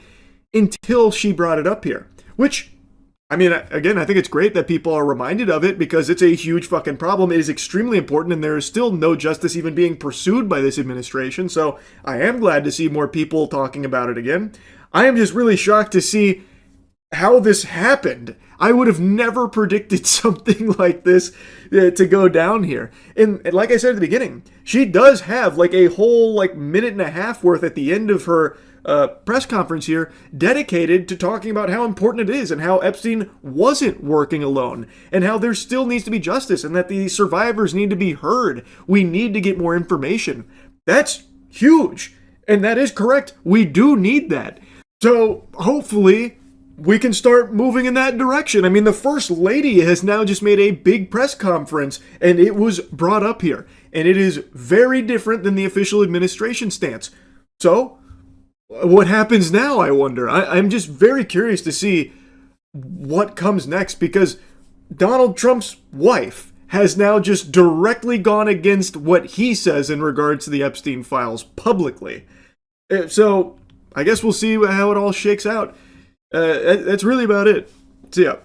until she brought it up here. Which, I mean, again, I think it's great that people are reminded of it, because it's a huge fucking problem. It is extremely important, and there is still no justice even being pursued by this administration. So I am glad to see more people talking about it again. I am just really shocked to see how this happened. I would have never predicted something like this to go down here. And like I said at the beginning, she does have like a whole like minute and a half worth at the end of her press conference here dedicated to talking about how important it is, and how Epstein wasn't working alone, and how there still needs to be justice, and that the survivors need to be heard. We need to get more information. That's huge. And that is correct. We do need that. So hopefully we can start moving in that direction. I mean, the First Lady has now just made a big press conference, and it was brought up here. And it is very different than the official administration stance. So, what happens now, I wonder? I'm just very curious to see what comes next, because Donald Trump's wife has now just directly gone against what he says in regards to the Epstein files publicly. So, I guess we'll see how it all shakes out. That's really about it. See ya.